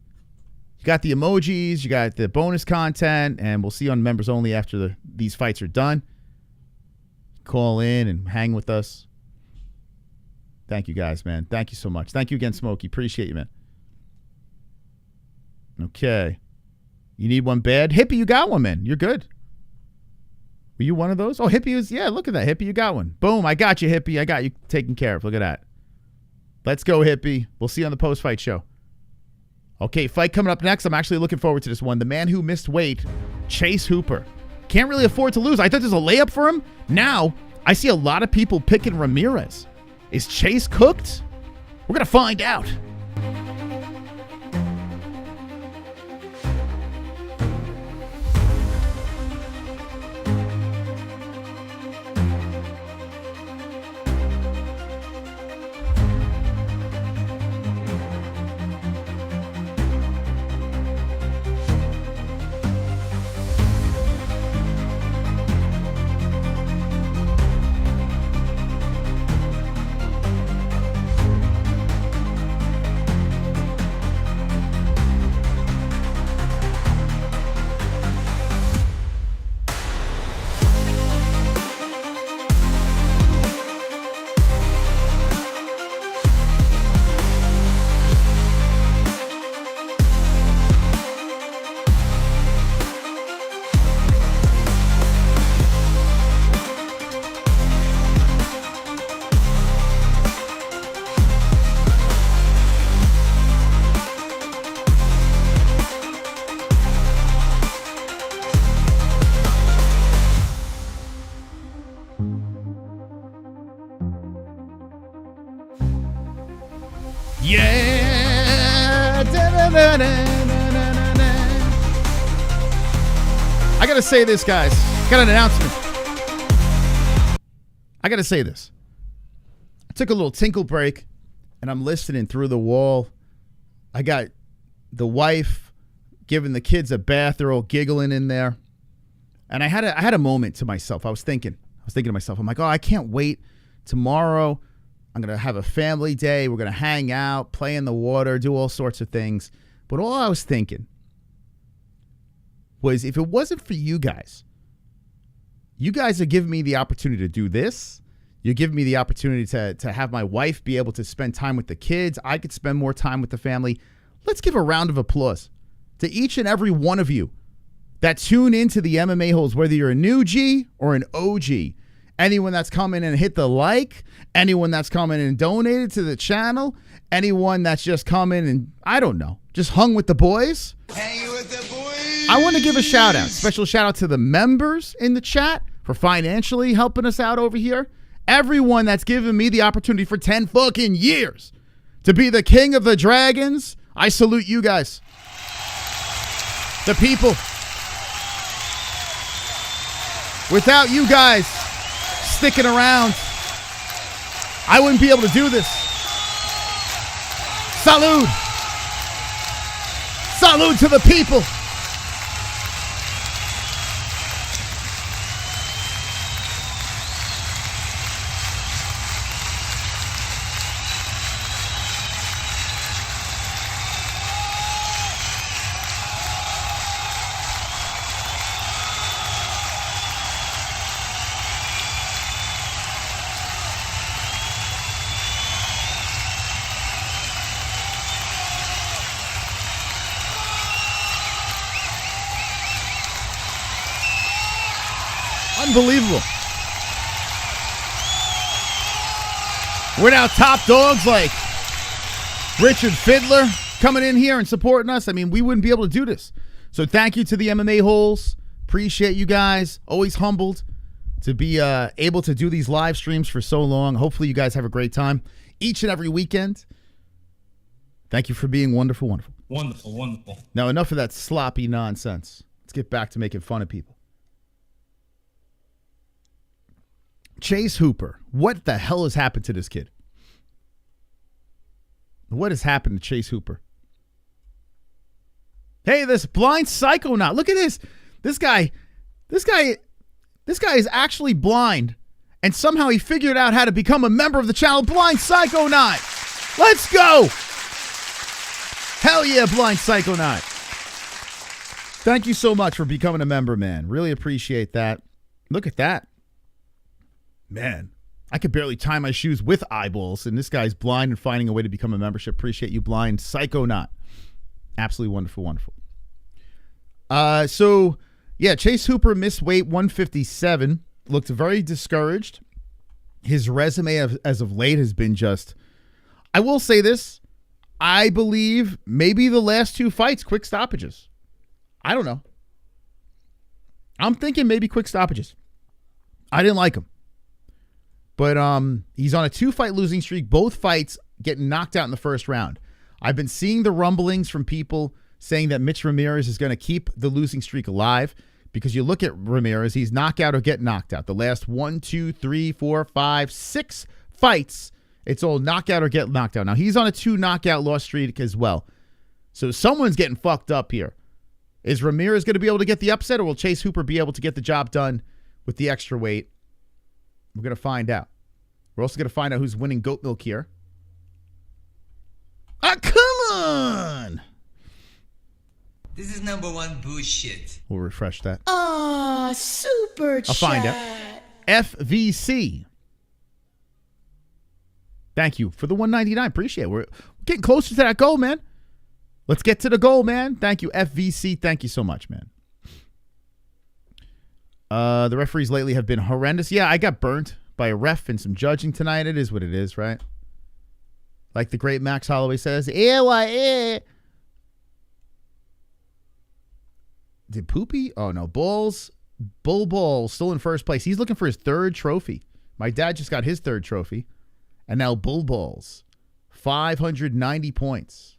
You got the emojis. You got the bonus content. And we'll see you on members only after these fights are done. Call in and hang with us. Thank you, guys, man. Thank you so much. Thank you again, Smokey. Appreciate you, man. Okay. You need one bad? Hippie, you got one, man. You're good. Were you one of those? Oh, Hippie was, yeah, look at that. Hippie, you got one. Boom, I got you, Hippie. I got you taken care of. Look at that. Let's go, Hippie. We'll see you on the post-fight show. Okay, fight coming up next. I'm actually looking forward to this one. The man who missed weight, Chase Hooper. Can't really afford to lose. I thought there's a layup for him. Now, I see a lot of people picking Ramirez. Is Chase cooked? We're going to find out. I gotta say this, guys. Got an announcement. I gotta say this. I took a little tinkle break, and I'm listening through the wall. I got the wife giving the kids a bath. They're all giggling in there, and I had a moment to myself. I was thinking to myself, I'm like, oh, I can't wait. Tomorrow, I'm gonna have a family day. We're gonna hang out, play in the water, do all sorts of things. But all I was thinking was, if it wasn't for you guys are giving me the opportunity to do this. You're giving me the opportunity to have my wife be able to spend time with the kids. I could spend more time with the family. Let's give a round of applause to each and every one of you that tune into the MMA Holes, whether you're a new G or an OG. anyone that's come in and hit the like, anyone that's come in and donated to the channel, anyone that's just come in and, I don't know, just hung with the boys. Hanging with the boys. I want to give a shout out, special shout out to the members in the chat for financially helping us out over here. Everyone that's given me the opportunity for 10 fucking years to be the king of the dragons. I salute you guys. The people. Without you guys sticking around, I wouldn't be able to do this. Salute. Salute to the people. Unbelievable. We're now top dogs like Richard Fiddler coming in here and supporting us. I mean, we wouldn't be able to do this. So thank you to the MMA-Holes. Appreciate you guys. Always humbled to be able to do these live streams for so long. Hopefully you guys have a great time each and every weekend. Thank you for being wonderful, wonderful. Wonderful, wonderful. Now, enough of that sloppy nonsense. Let's get back to making fun of people. Chase Hooper. What the hell has happened to this kid? What has happened to Chase Hooper? Hey, this blind psychonaut. Look at this. This guy is actually blind. And somehow he figured out how to become a member of the channel Blind Psychonaut. Let's go. Hell yeah, Blind Psychonaut. Thank you so much for becoming a member, man. Really appreciate that. Look at that. Man, I could barely tie my shoes with eyeballs, and this guy's blind and finding a way to become a membership. Appreciate you, Blind Psychonaut. Absolutely wonderful, wonderful. So, yeah, Chase Hooper missed weight 157. Looked very discouraged. His resume as of late has been just... I will say this. I believe maybe the last two fights, quick stoppages. I don't know. I'm thinking maybe quick stoppages. I didn't like him. But he's on a 2-fight losing streak. Both fights getting knocked out in the first round. I've been seeing the rumblings from people saying that Mitch Ramirez is going to keep the losing streak alive, because you look at Ramirez, he's knockout or get knocked out. The last 1, 2, 3, 4, 5, 6 fights, it's all knockout or get knocked out. Now, he's on a 2 knockout loss streak as well. So someone's getting fucked up here. Is Ramirez going to be able to get the upset, or will Chase Hooper be able to get the job done with the extra weight? We're going to find out. We're also going to find out who's winning goat milk here. Ah, come on! This is number 1 bullshit. We'll refresh that. Ah, super chat. I'll find out. FVC. Thank you for the 199. Appreciate it. We're getting closer to that goal, man. Let's get to the goal, man. Thank you, FVC. Thank you so much, man. The referees lately have been horrendous. Yeah, I got burnt by a ref and some judging tonight. It is what it is, right? Like the great Max Holloway says, did Poopy? Oh, no. Bull Balls still in first place. He's looking for his 3rd trophy. My dad just got his 3rd trophy. And now Bull Balls, 590 points.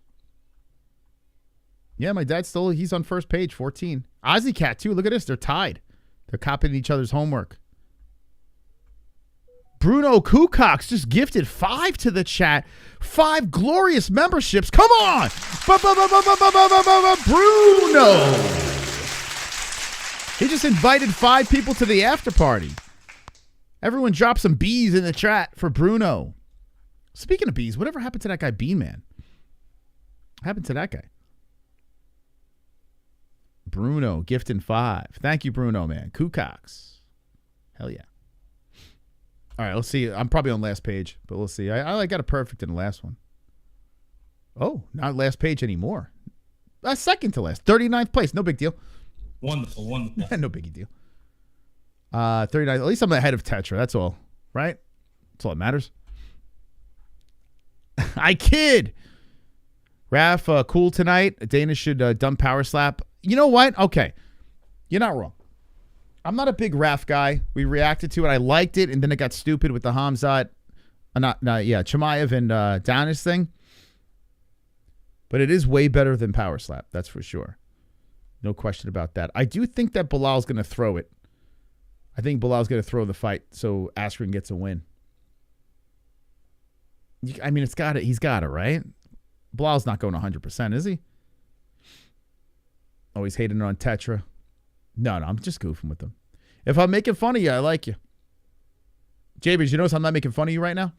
Yeah, my dad's still, he's on first page, 14. Ozzy Cat, too. Look at this. They're tied. They're copying each other's homework. Bruno Kukox just gifted 5 to the chat. 5 glorious memberships. Come on! Bruno! He just invited 5 people to the after party. Everyone drop some B's in the chat for Bruno. Speaking of B's, whatever happened to that guy Bean Man? What happened to that guy? Bruno, gifting 5. Thank you, Bruno, man. Kukox. Hell yeah. All right, let's see. I'm probably on last page, but we'll see. I got a perfect in the last one. Oh, not last page anymore. Second to last. 39th place. No big deal. Wonderful, wonderful. No biggie deal. 39. At least I'm ahead of Tetra. That's all. Right? That's all that matters. I kid. Raf, cool tonight. Dana should dump power slap. You know what? Okay. You're not wrong. I'm not a big Raf guy. We reacted to it. I liked it, and then it got stupid with the Hamzat. Chimaev and Downish thing. But it is way better than power slap. That's for sure. No question about that. I do think that Bilal's going to throw it. I think Bilal's going to throw the fight so Askren gets a win. I mean, he's got it, right? Bilal's not going 100%, is he? Oh, he's hating on Tetra. No, I'm just goofing with him. If I'm making fun of you, I like you. Jabers, you notice I'm not making fun of you right now?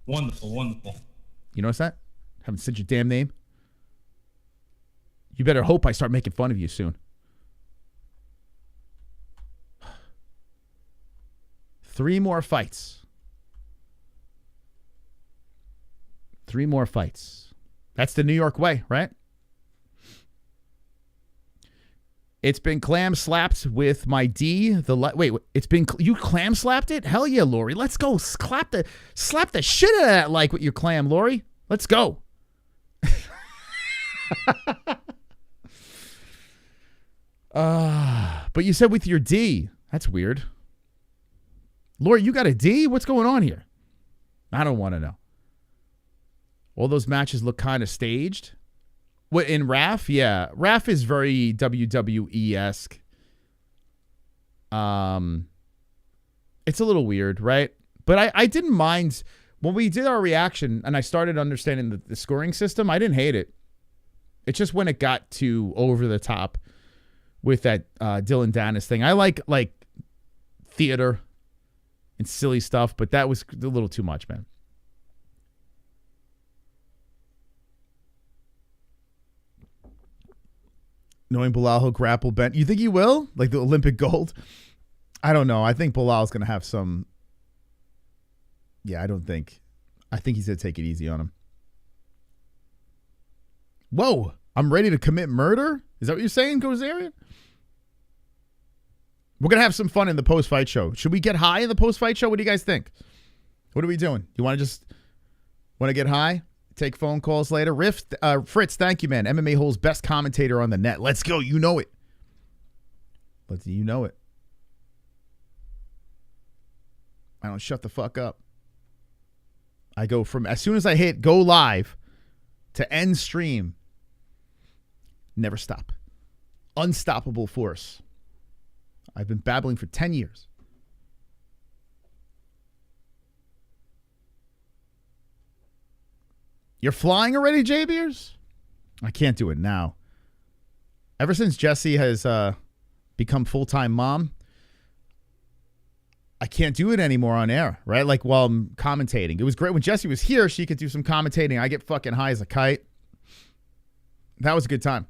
Wonderful, wonderful. You notice that? Haven't said your damn name. You better hope I start making fun of you soon. 3 more fights. 3 more fights. That's the New York way, right? It's been clam slapped with my D. It's been you clam slapped it? Hell yeah, Lori. Let's go. Slap the shit out of that like with your clam, Lori. Let's go. But you said with your D. That's weird. Lori, you got a D? What's going on here? I don't want to know. All those matches look kind of staged. What, in Raf? Yeah. Raf is very WWE-esque. It's a little weird, right? But I didn't mind when we did our reaction and I started understanding the scoring system. I didn't hate it. It's just when it got too over the top with that Dylan Dennis thing. I like theater and silly stuff, but that was a little too much, man. Knowing Bilal will grapple bent. You think he will? Like the Olympic gold? I don't know. I think Bilal's going to have some. Yeah, I think he's going to take it easy on him. Whoa. I'm ready to commit murder? Is that what you're saying, Gozerian? We're going to have some fun in the post-fight show. Should we get high in the post-fight show? What do you guys think? What are we doing? You want to get high? Take phone calls later. Fritz, thank you, man. MMA-Holes best commentator on the net. Let's go. You know it. You know it. I don't shut the fuck up. I go from as soon as I hit go live to end stream. Never stop. Unstoppable force. I've been babbling for 10 years. You're flying already, J-Beers? I can't do it now. Ever since Jessie has become full-time mom, I can't do it anymore on air, right? Like while I'm commentating. It was great when Jessie was here. She could do some commentating. I get fucking high as a kite. That was a good time.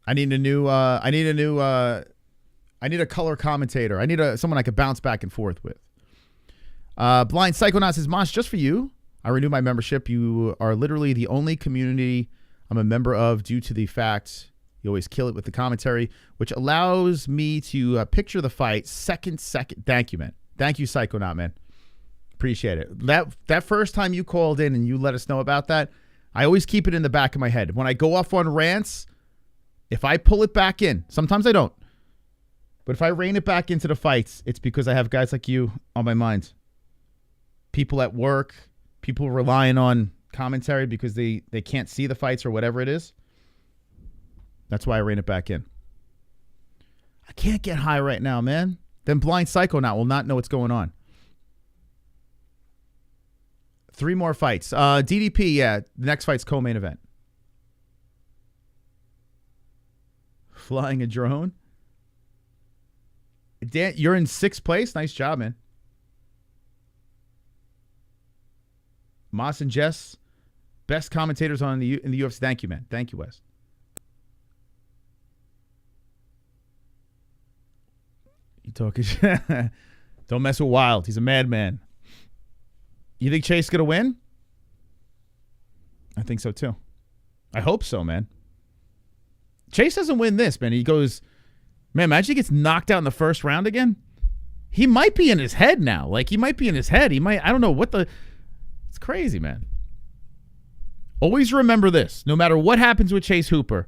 I need a color commentator. I need someone I could bounce back and forth with. Blind Psychonaut says, Mosh, just for you. I renew my membership. You are literally the only community I'm a member of due to the fact you always kill it with the commentary, which allows me to picture the fight second. Thank you, man. Thank you, Psychonaut, man. Appreciate it. That first time you called in and you let us know about that, I always keep it in the back of my head. When I go off on rants, if I pull it back in, sometimes I don't, but if I rein it back into the fights, it's because I have guys like you on my mind. People at work, people relying on commentary because they can't see the fights or whatever it is. That's why I rein it back in. I can't get high right now, man. Then Blind Psychonaut will not know what's going on. 3 more fights. DDP, yeah. The next fight's co-main event. Flying a drone. Dan, you're in 6th place. Nice job, man. Moss and Jess, best commentators in the UFC. Thank you, man. Thank you, Wes. You talking shit? Don't mess with Wild. He's a madman. You think Chase is going to win? I think so, too. I hope so, man. Chase doesn't win this, man. He goes Man, imagine he gets knocked out in the first round again. He might be in his head now. Like, he might be in his head. He might, I don't know what the, it's crazy, man. Always remember this. No matter what happens with Chase Hooper,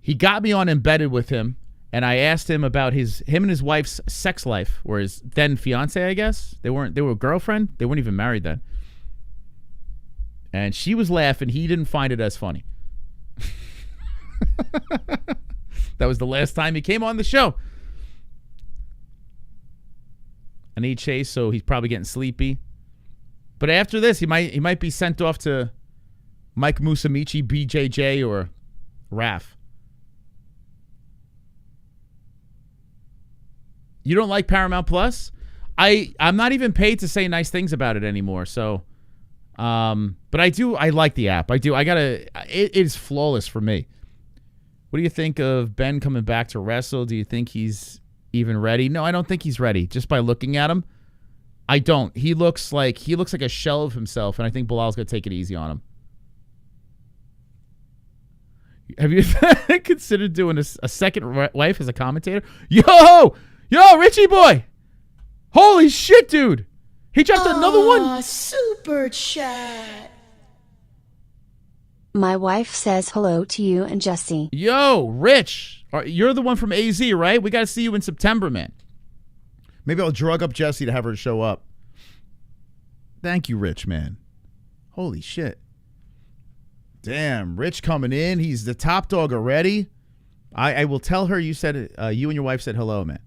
he got me on Embedded with him, and I asked him about him and his wife's sex life, or his then fiance, I guess. They were a girlfriend. They weren't even married then. And she was laughing. He didn't find it as funny. That was the last time he came on the show. I need Chase, so he's probably getting sleepy. But after this, he might be sent off to Mike Musamichi, BJJ, or Raf. You don't like Paramount Plus? I'm not even paid to say nice things about it anymore. So, but I like the app. It is flawless for me. What do you think of Ben coming back to wrestle? Do you think he's even ready? No, I don't think he's ready. Just by looking at him, I don't. He looks like a shell of himself, and I think Bilal's gonna take it easy on him. Have you considered doing a second wife as a commentator? Yo, Richie boy! Holy shit, dude! He dropped another one. Super chat. My wife says hello to you and Jesse. Yo, Rich, you're the one from AZ, right? We got to see you in September, man. Maybe I'll drug up Jesse to have her show up. Thank you, Rich, man. Holy shit. Damn, Rich coming in. He's the top dog already. I will tell her you said you and your wife said hello, man.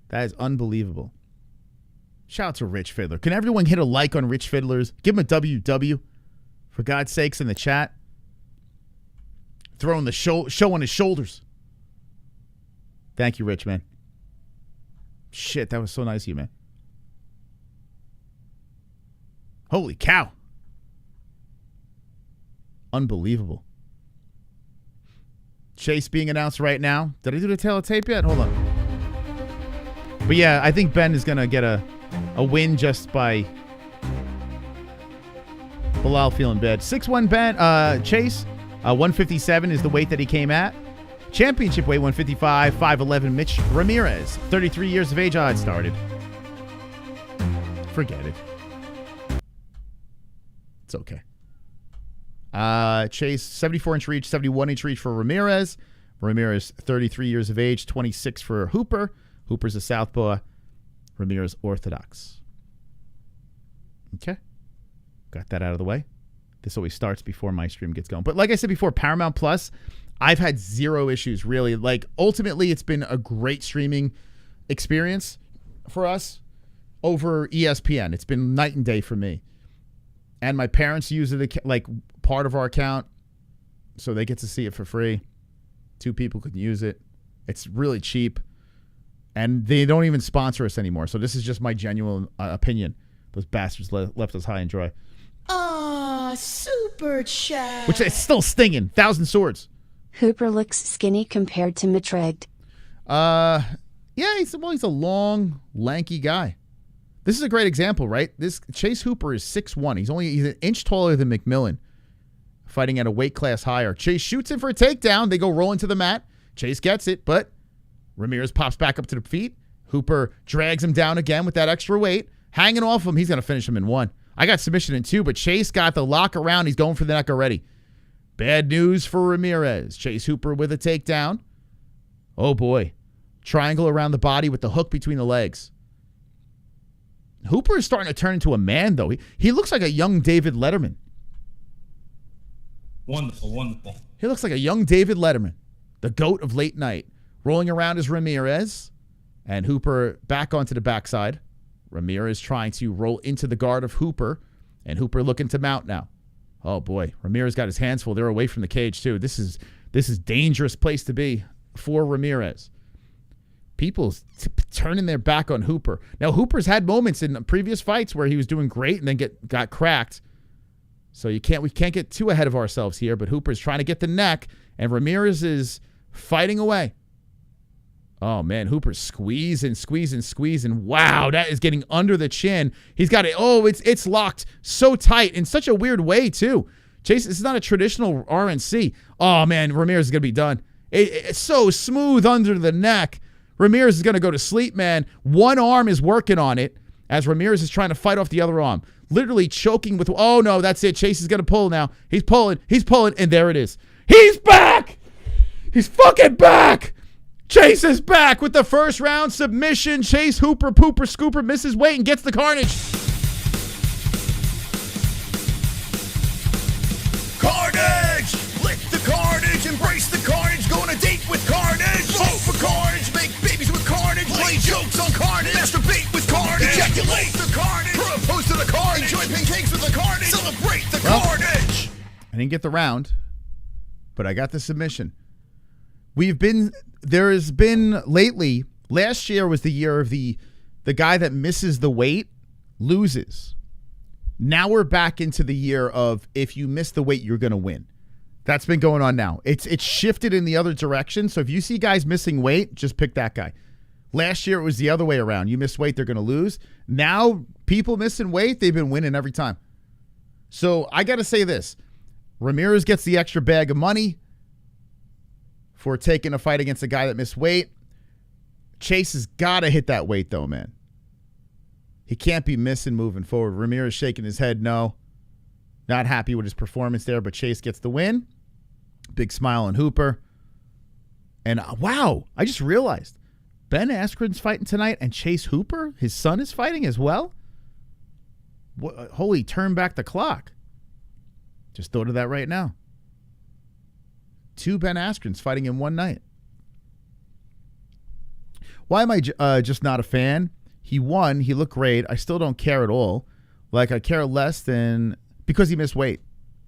That is unbelievable. Shout out to Rich Fiddler. Can everyone hit a like on Rich Fiddlers? Give him a WW, for God's sakes, in the chat. Throwing the show on his shoulders. Thank you, Rich, man. Shit, that was so nice of you, man. Holy cow. Unbelievable. Chase being announced right now. Did I do the tail of tape yet? Hold on. But yeah, I think Ben is going to get a win just by Bilal feeling bad. 6'1" Ben, Chase. 157 is the weight that he came at. Championship weight 155, 5'11" Mitch Ramirez. 33 years of age. It started. Forget it. It's okay. Chase, 74-inch reach, 71-inch reach for Ramirez. Ramirez, 33 years of age, 26 for Hooper. Hooper's a southpaw. Ramirez, orthodox. Okay. Got that out of the way. This always starts before my stream gets going. But like I said before, Paramount Plus, I've had zero issues, really. Like, ultimately, it's been a great streaming experience for us over ESPN. It's been night and day for me. And my parents use it like part of our account, so they get to see it for free. 2 people could use it. It's really cheap. And they don't even sponsor us anymore. So this is just my genuine opinion. Those bastards left us high and dry. Super chat. Which is still stinging. 1,000 swords. Hooper looks skinny compared to Mitreg. Yeah, he's a long, lanky guy. This is a great example, right? This Chase Hooper is 6'1". He's an inch taller than McMillen, fighting at a weight class higher. Chase shoots him for a takedown. They go rolling to the mat. Chase gets it, but Ramirez pops back up to the feet. Hooper drags him down again with that extra weight. Hanging off him, he's going to finish him in 1. I got submission in 2, but Chase got the lock around. He's going for the neck already. Bad news for Ramirez. Chase Hooper with a takedown. Oh, boy. Triangle around the body with the hook between the legs. Hooper is starting to turn into a man, though. He looks like a young David Letterman. Wonderful, wonderful. He looks like a young David Letterman, the GOAT of late night. Rolling around is Ramirez, and Hooper back onto the backside. Ramirez trying to roll into the guard of Hooper, and Hooper looking to mount now. Oh, boy. Ramirez got his hands full. They're away from the cage, too. This is dangerous place to be for Ramirez. People turning their back on Hooper. Now, Hooper's had moments in previous fights where he was doing great and then got cracked. So we can't get too ahead of ourselves here, but Hooper's trying to get the neck, and Ramirez is fighting away. Oh, man, Hooper's squeezing. Wow, that is getting under the chin. He's got it. Oh, it's locked so tight in such a weird way, too. Chase, this is not a traditional RNC. Oh, man, Ramirez is going to be done. It's so smooth under the neck. Ramirez is going to go to sleep, man. One arm is working on it as Ramirez is trying to fight off the other arm. Literally choking with, oh no, that's it. Chase is going to pull now. He's pulling, and there it is. He's back! He's fucking back! Chase is back with the first round submission. Chase Hooper, Pooper, Scooper misses weight and gets the carnage. Carnage! Lick the carnage, embrace the carnage, go on a date with carnage. Vote for carnage, make babies with carnage, play jokes on carnage, masturbate with carnage, ejaculate the carnage, propose to the carnage, enjoy pancakes with the carnage, celebrate the carnage. I didn't get the round, but I got the submission. There has been lately, last year was the year of the guy that misses the weight loses. Now we're back into the year of if you miss the weight, you're going to win. That's been going on now. It's shifted in the other direction. So if you see guys missing weight, just pick that guy. Last year it was the other way around. You miss weight, they're going to lose. Now people missing weight, they've been winning every time. So I got to say this. Ramirez gets the extra bag of money for taking a fight against a guy that missed weight. Chase has got to hit that weight, though, man. He can't be missing moving forward. Ramirez shaking his head no. Not happy with his performance there, but Chase gets the win. Big smile on Hooper. And wow, I just realized Ben Askren's fighting tonight and Chase Hooper, his son, is fighting as well. Holy, turn back the clock. Just thought of that right now. 2 Ben Askrens fighting in one night. Why am I just not a fan? He won. He looked great. I still don't care at all. Like, I care less than because he missed weight.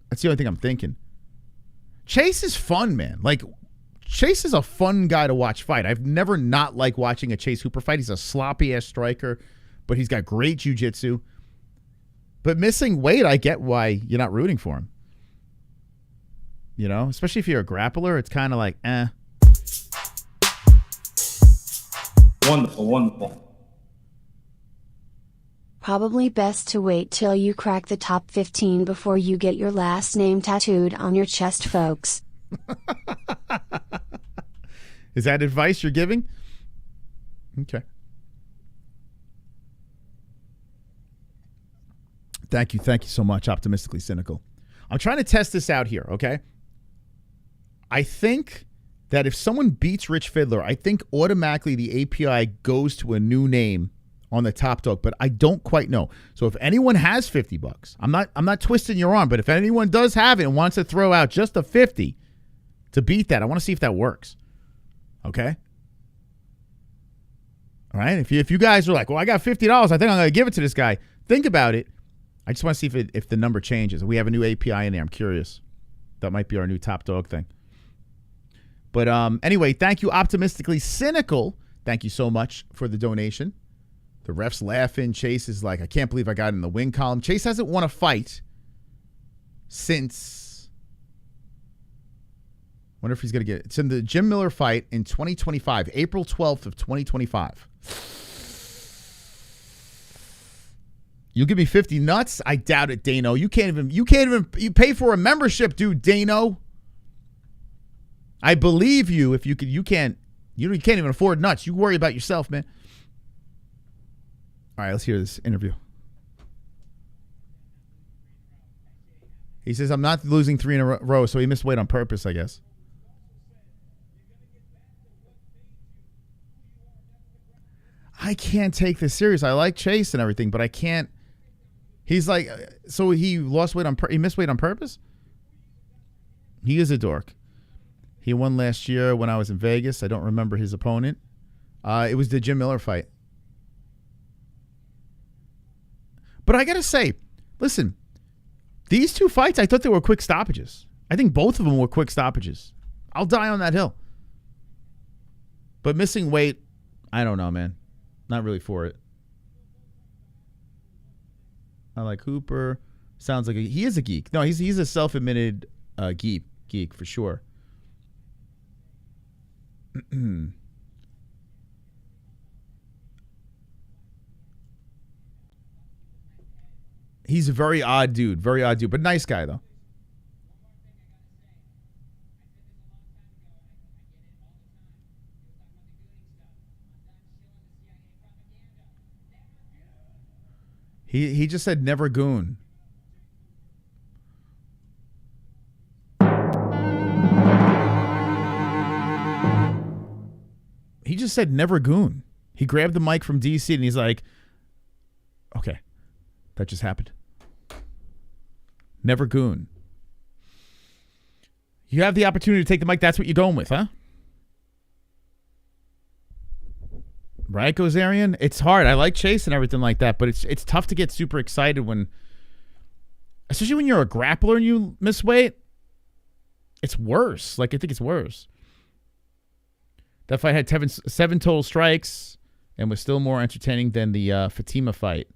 That's the only thing I'm thinking. Chase is fun, man. Like, Chase is a fun guy to watch fight. I've never not liked watching a Chase Hooper fight. He's a sloppy-ass striker, but he's got great jiu-jitsu. But missing weight, I get why you're not rooting for him. You know, especially if you're a grappler, it's kind of like, eh. Wonderful, wonderful. Probably best to wait till you crack the top 15 before you get your last name tattooed on your chest, folks. Is that advice you're giving? Okay. Thank you so much, Optimistically Cynical. I'm trying to test this out here, okay? I think that if someone beats Rich Fiddler, I think automatically the API goes to a new name on the top dog, but I don't quite know. So if anyone has $50, I'm not twisting your arm, but if anyone does have it and wants to throw out just a 50 to beat that, I want to see if that works. Okay? All right? If you guys are like, well, I got $50, I think I'm going to give it to this guy. Think about it. I just want to see if the number changes. We have a new API in there. I'm curious. That might be our new top dog thing. But anyway, thank you, Optimistically Cynical. Thank you so much for the donation. The ref's laughing. Chase is like, I can't believe I got in the win column. Chase hasn't won a fight since... Wonder if he's going to get it. It's in the Jim Miller fight in 2025, April 12th of 2025. You give me 50 nuts? I doubt it, Dano. You can't even pay for a membership, dude, Dano. I believe you if you could. You can't even afford nuts. You worry about yourself, man. All right, let's hear this interview. He says, I'm not losing 3 in a row, so he missed weight on purpose, I guess. I can't take this serious. I like Chase and everything, but I can't. He's like, so he lost weight he missed weight on purpose? He is a dork. He won last year when I was in Vegas. I don't remember his opponent. It was the Jim Miller fight. But I got to say, listen, these 2 fights, I thought they were quick stoppages. I think both of them were quick stoppages. I'll die on that hill. But missing weight, I don't know, man. Not really for it. I like Hooper. Sounds like he is a geek. No, he's a self-admitted geek for sure. He's a very odd dude, but nice guy though. He just said never goon. He just said never goon. He grabbed the mic from DC and he's like, okay, that just happened. Never goon. You have the opportunity to take the mic. That's what you're going with, huh? Right, Gozerian? It's hard. I like Chase and everything like that, but it's tough to get super excited when, especially when you're a grappler and you miss weight. It's worse. Like, I think it's worse. That fight had 7 total strikes and was still more entertaining than the Fatima fight.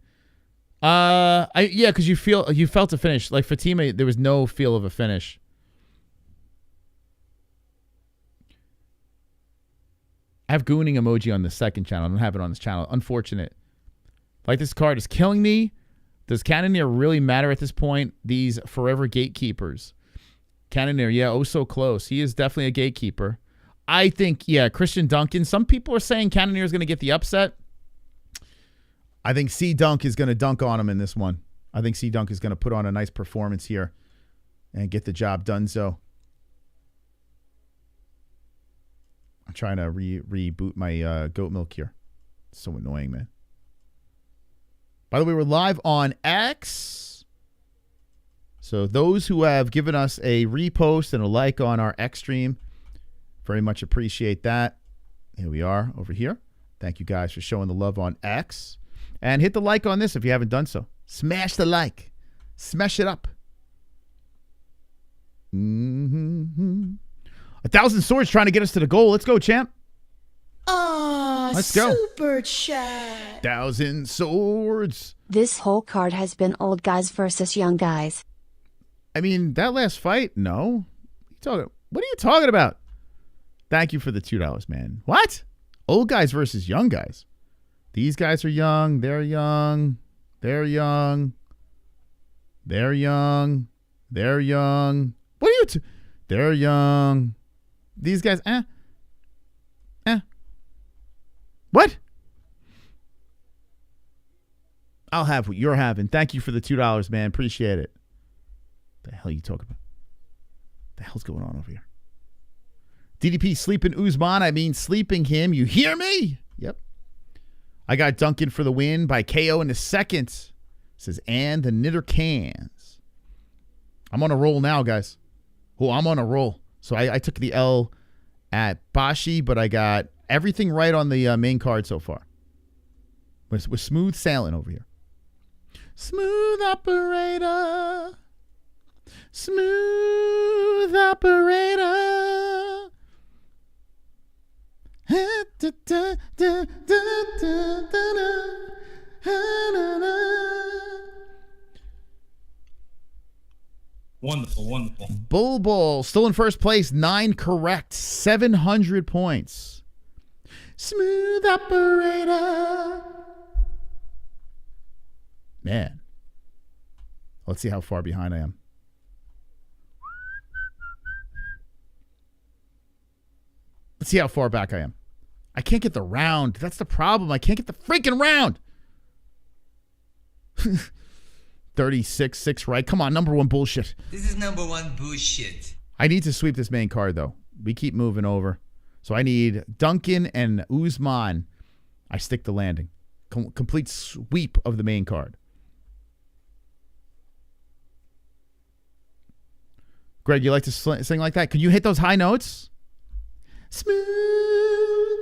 Because you felt a finish. Like Fatima, there was no feel of a finish. I have gooning emoji on the second channel. I don't have it on this channel. Unfortunate. Like, this card is killing me. Does Cannonier really matter at this point? These forever gatekeepers. Cannonier, yeah, oh so close. He is definitely a gatekeeper. I think, yeah, Christian Duncan. Some people are saying Cannonier is going to get the upset. I think C Dunk is going to dunk on him in this one. I think C Dunk is going to put on a nice performance here and get the job done. So I'm trying to reboot my goat milk here. It's so annoying, man. By the way, we're live on X. So those who have given us a repost and a like on our X stream, very much appreciate that. Here we are over here. Thank you guys for showing the love on X. And hit the like on this if you haven't done so. Smash the like. Smash it up. 1,000 swords trying to get us to the goal. Let's go, champ. Let's go. Super chat. 1,000 swords. This whole card has been old guys versus young guys. I mean, that last fight, no. What are you talking about? Thank you for the $2, man. What? Old guys versus young guys. These guys are young. They're young. They're young. They're young. They're young. What are you? They're young. These guys, What? I'll have what you're having. Thank you for the $2, man. Appreciate it. The hell are you talking about? The hell's going on over here? DDP sleeping Usman. I mean sleeping him. You hear me? Yep. I got Duncan for the win by KO in the second. Says, and the knitter cans. I'm on a roll now, guys. Oh, I'm on a roll. So I took the L at Bashi, but I got everything right on the main card so far. We're smooth sailing over here. Smooth operator. Smooth operator. Wonderful, wonderful. Bull still in first place, 9 correct, 700 points. Smooth operator. Man, let's see how far behind I am. Let's see how far back I am. I can't get the round. That's the problem. I can't get the freaking round. 36-6 right. Come on, number one bullshit. This is number one bullshit. I need to sweep this main card, though. We keep moving over. So I need Duncan and Usman. I stick the landing. Complete sweep of the main card. Greg, you like to sing like that? Can you hit those high notes? Smooth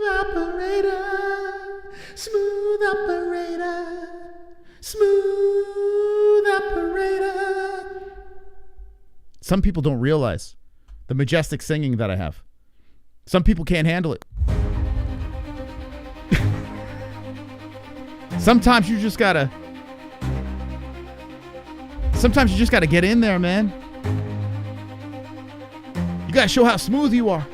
operator, smooth operator, smooth operator. Some people don't realize the majestic singing that I have. Some people can't handle it. Sometimes you just gotta get in there, man. You gotta show how smooth you are.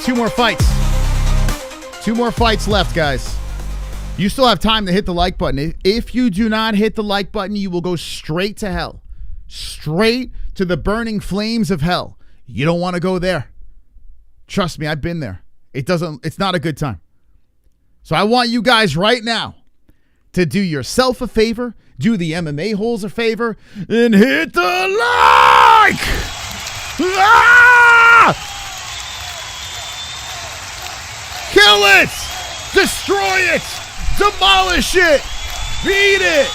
2 more fights. 2 more fights left, guys. You still have time to hit the like button. If you do not hit the like button, you will go straight to hell. Straight to the burning flames of hell. You don't want to go there. Trust me, I've been there. It's not a good time. So I want you guys right now to do yourself a favor, do the MMA-Holes a favor, and hit the like! Ah! Kill it! Destroy it! Demolish it! Beat it!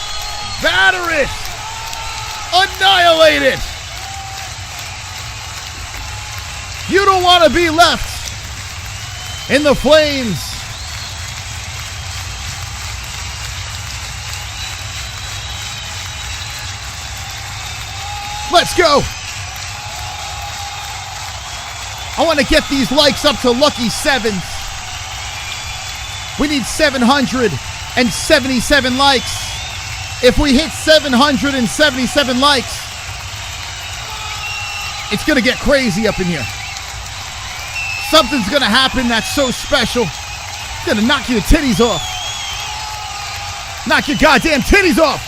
Batter it! Annihilate it! You don't want to be left in the flames. Let's go. I want to get these likes up to lucky 7s. We need 777 likes. If we hit 777 likes, it's going to get crazy up in here. Something's going to happen that's so special. It's going to knock your titties off. Knock your goddamn titties off.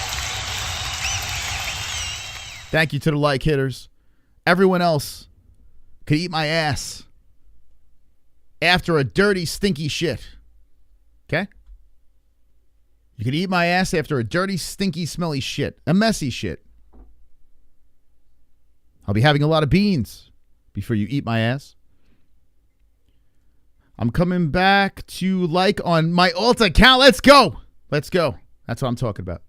Thank you to the like hitters. Everyone else could eat my ass after a dirty, stinky shit. Okay? You could eat my ass after a dirty, stinky, smelly shit. A messy shit. I'll be having a lot of beans before you eat my ass. I'm coming back to like on my alt account. Let's go. Let's go. That's what I'm talking about.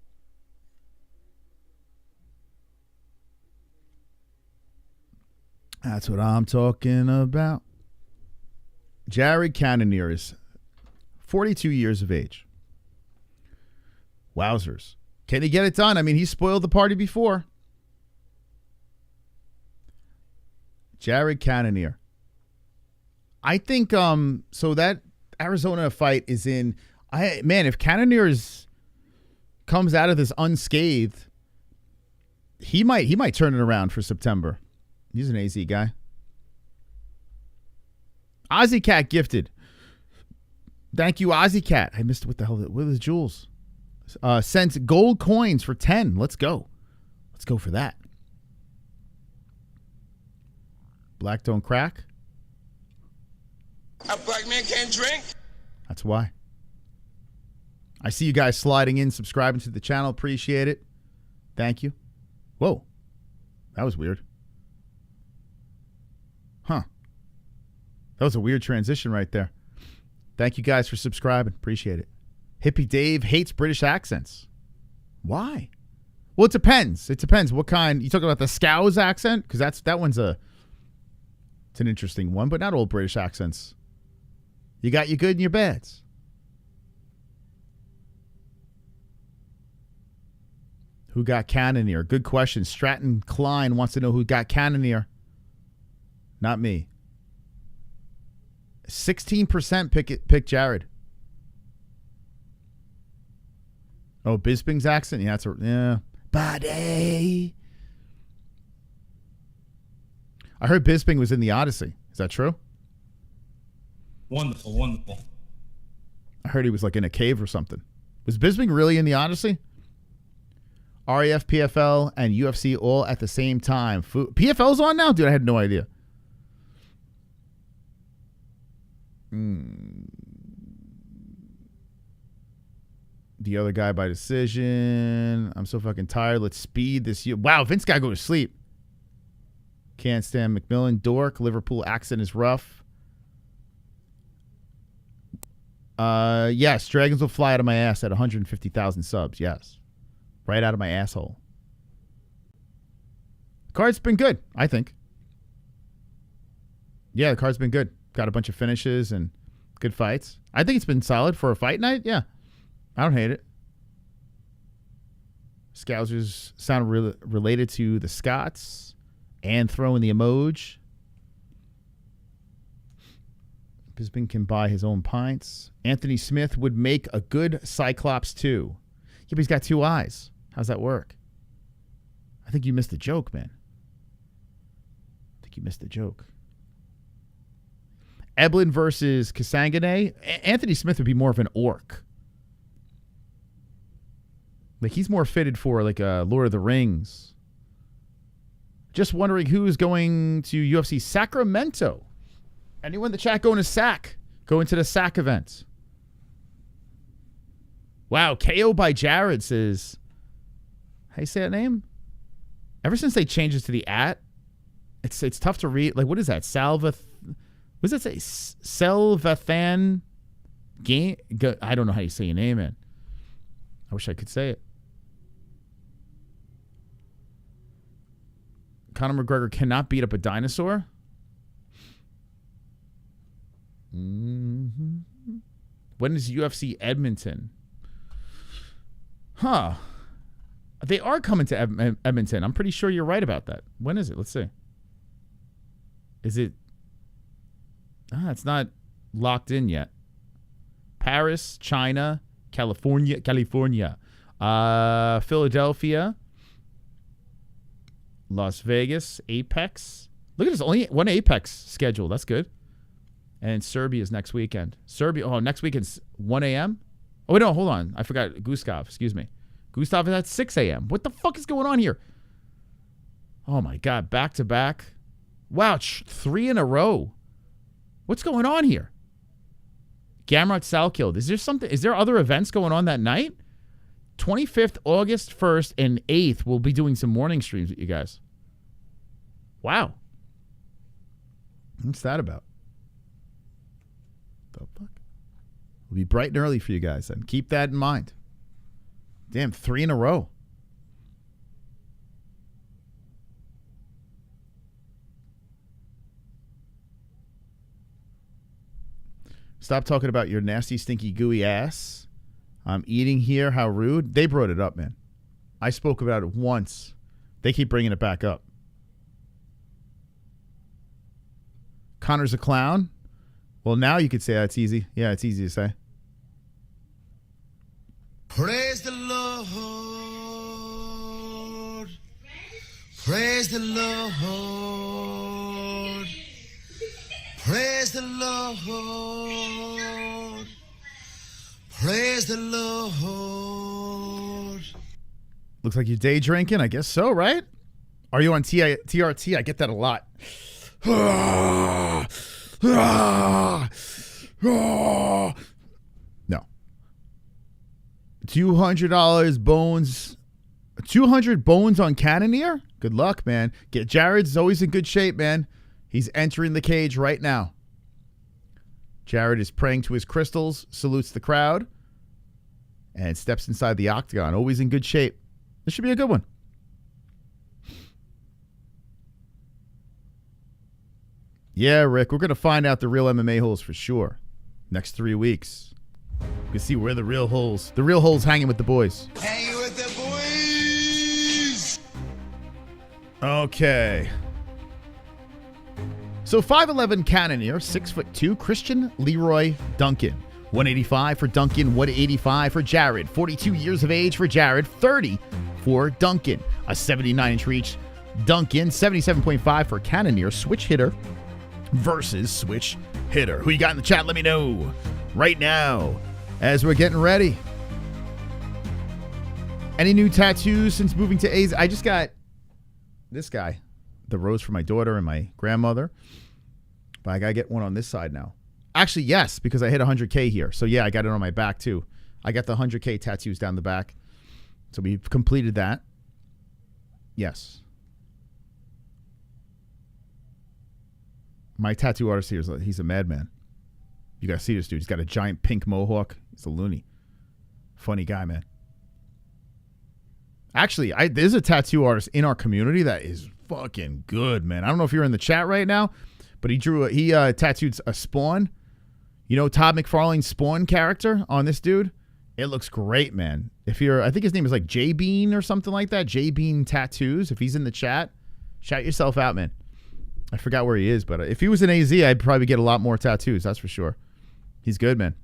That's what I'm talking about. Jared Cannonier is 42 years of age. Wowzers. Can he get it done? I mean, he spoiled the party before. Jared Cannonier. I think so that Arizona fight is in if Cannonier comes out of this unscathed, he might turn it around for September. He's an AZ guy. Ozzy Cat gifted. Thank you, Ozzy Cat. I missed what the hell what is Jules? Sent gold coins for 10. Let's go. Let's go for that. Black don't crack. A black man can't drink. That's why. I see you guys sliding in, subscribing to the channel. Appreciate it. Thank you. Whoa. That was weird. Huh. That was a weird transition right there. Thank you guys for subscribing. Appreciate it. Hippie Dave hates British accents. Why? Well, it depends. It depends what kind. You talking about the Scouse accent? Because that one's it's an interesting one, but not all British accents. You got your good and your bads. Who got Cannonier? Good question. Stratton Klein wants to know who got Cannonier. Not me. 16% pick Jared. Oh, Bisping's accent? Yeah, Buddy. I heard Bisping was in the Odyssey. Is that true? Wonderful, wonderful. I heard he was like in a cave or something. Was Bisping really in the Odyssey? RAF, PFL, and UFC all at the same time. PFL's on now? Dude, I had no idea. The other guy by decision. I'm so fucking tired. Let's speed this. Wow, Vince got to go to sleep. Can't stand McMillen. Dork. Liverpool accent is rough. Yes, Dragons will fly out of my ass at 150,000 subs. Yes. Right out of my asshole. The card's been good, I think. Yeah, the card's been good. Got a bunch of finishes and good fights. I think it's been solid for a fight night. Yeah. I don't hate it. Scousers sound related to the Scots and throw in the emoji. Bisping can buy his own pints. Anthony Smith would make a good Cyclops too. Yeah, but he's got 2 eyes. How's that work? I think you missed the joke, man. I think you missed the joke. Eblin versus Kasangane. Anthony Smith would be more of an orc. Like, he's more fitted for, like, Lord of the Rings. Just wondering who's going to UFC Sacramento. Anyone in the chat going to SAC? Going to the SAC event. Wow, KO by Jared says... How you say that name? Ever since they changed it to the @ it's tough to read. Like, what is that? What does that say? Selvathan Game? I don't know how you say your name, man. I wish I could say it. Conor McGregor cannot beat up a dinosaur? Mm-hmm. When is UFC Edmonton? Huh. They are coming to Edmonton. I'm pretty sure you're right about that. When is it? Let's see. Is it... it's not locked in yet. Paris, China, California, Philadelphia, Las Vegas, Apex. Look at this. Only one Apex schedule. That's good. And Serbia's next weekend. Next weekend's 1 a.m.? Oh, wait, no, hold on. I forgot. Gustav, excuse me. Gustav is at 6 a.m. What the fuck is going on here? Oh, my God. Back to back. Wow, 3 in a row. What's going on here? Gamrot Salkild. Is there other events going on that night? 25th, August 1st, and 8th, we'll be doing some morning streams with you guys. Wow. What's that about? The fuck? We'll be bright and early for you guys, and keep that in mind. Damn, 3 in a row. Stop talking about your nasty, stinky, gooey ass. I'm eating here. How rude. They brought it up, man. I spoke about it once. They keep bringing it back up. Connor's a clown. Well, now you could say that's easy. Yeah, it's easy to say. Praise the Lord. Praise the Lord. Praise the Lord. Praise the Lord. Looks like you're day drinking. I guess so, right? Are you on TRT? I get that a lot. No. $200 bones. 200 bones on Cannoneer? Good luck, man. Jared's always in good shape, man. He's entering the cage right now. Jared is praying to his crystals, salutes the crowd, and steps inside the octagon. Always in good shape. This should be a good one. Yeah, Rick, we're going to find out the real MMA-Holes for sure. Next 3 weeks. You can see where the real holes hanging with the boys. Hanging with the boys. Okay. So 5'11" Cannoneer, 6'2" Christian Leroy Duncan. 185 for Duncan, 185 for Jared. 42 years of age for Jared, 30 for Duncan. A 79-inch reach. Duncan, 77.5 for Cannoneer. Switch hitter versus switch hitter. Who you got in the chat? Let me know right now as we're getting ready. Any new tattoos since moving to AZ? I just got this guy, the rose for my daughter and my grandmother. But I got to get one on this side now. Actually, yes, because I hit 100K here. So, yeah, I got it on my back, too. I got the 100K tattoos down the back. So, we've completed that. Yes. My tattoo artist here, he's a madman. You got to see this dude. He's got a giant pink mohawk. He's a loony. Funny guy, man. Actually, there's a tattoo artist in our community that is fucking good, man. I don't know if you're in the chat right now, but he tattooed a Spawn. You know Todd McFarlane's Spawn character on this dude? It looks great, man. I think his name is like J Bean or something like that. J Bean Tattoos. If he's in the chat, shout yourself out, man. I forgot where he is, but if he was in AZ, I'd probably get a lot more tattoos. That's for sure. He's good, man.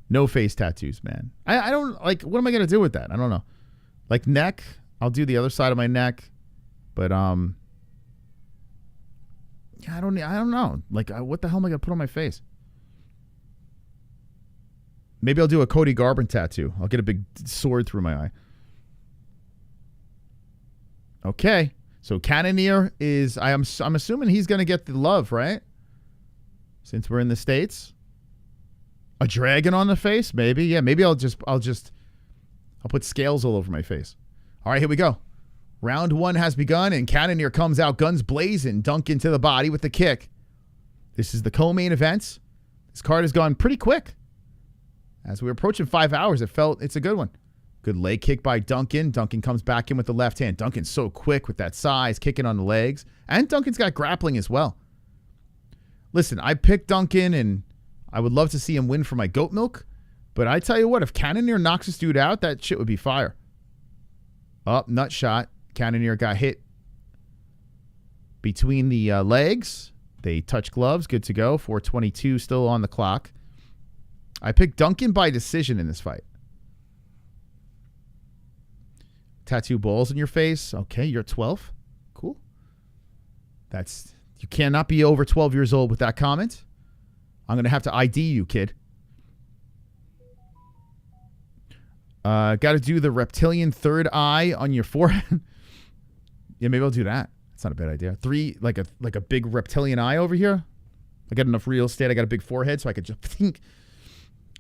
No face tattoos, man. I don't like. What am I gonna do with that? I don't know. Like neck, I'll do the other side of my neck, but Yeah, I don't know. Like, what the hell am I going to put on my face? Maybe I'll do a Cody Garbrandt tattoo. I'll get a big sword through my eye. Okay. So Cannonier is, I'm assuming he's going to get the love, right? Since we're in the States. A dragon on the face? Maybe. Yeah, maybe I'll put scales all over my face. All right, here we go. Round 1 has begun, and Cannonier comes out guns blazing, Duncan to the body with the kick. This is the co-main event. This card has gone pretty quick. As we're approaching 5 hours, it's a good one. Good leg kick by Duncan. Duncan comes back in with the left hand. Duncan's so quick with that size, kicking on the legs. And Duncan's got grappling as well. Listen, I picked Duncan, and I would love to see him win for my goat milk. But I tell you what, if Cannonier knocks this dude out, that shit would be fire. Up, nut shot. Cannonier got hit between the legs. They touch gloves. Good to go. 4:22 still on the clock. I picked Duncan by decision in this fight. Tattoo balls in your face. Okay, you're 12. Cool. You cannot be over 12 years old with that comment. I'm going to have to ID you, kid. Got to do the reptilian third eye on your forehead. Yeah, maybe I'll do that. That's not a bad idea. 3, like a big reptilian eye over here. I got enough real estate. I got a big forehead, so I could just think.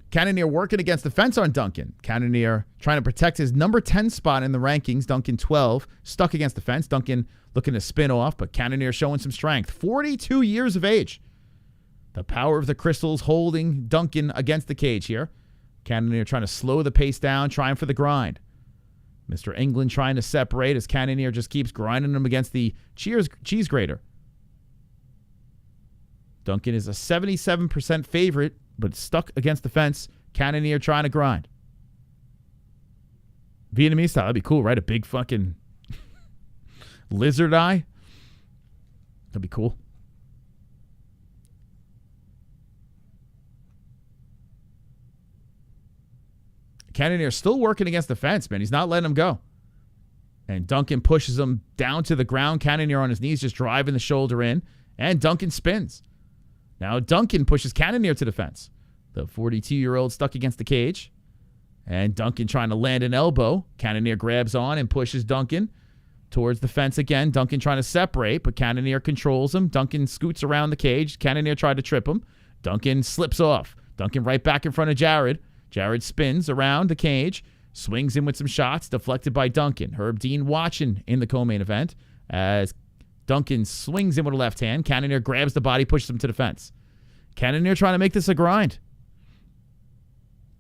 Cannonier working against the fence on Duncan. Cannonier trying to protect his number 10 spot in the rankings. Duncan 12, stuck against the fence. Duncan looking to spin off, but Cannonier showing some strength. 42 years of age. The power of the crystals holding Duncan against the cage here. Cannonier trying to slow the pace down, trying for the grind. Mr. England trying to separate as Cannonier just keeps grinding him against the cheese grater. Duncan is a 77% favorite, but stuck against the fence. Cannonier trying to grind. Vietnamese style. That'd be cool, right? A big fucking lizard eye. That'd be cool. Cannonier still working against the fence, man. He's not letting him go. And Duncan pushes him down to the ground. Cannonier on his knees, just driving the shoulder in. And Duncan spins. Now Duncan pushes Cannonier to the fence. The 42-year-old stuck against the cage. And Duncan trying to land an elbow. Cannonier grabs on and pushes Duncan towards the fence again. Duncan trying to separate, but Cannonier controls him. Duncan scoots around the cage. Cannonier tried to trip him. Duncan slips off. Duncan right back in front of Jared. Jared spins around the cage, swings in with some shots, deflected by Duncan. Herb Dean watching in the co-main event as Duncan swings in with a left hand. Cannonier grabs the body, pushes him to the fence. Cannonier trying to make this a grind.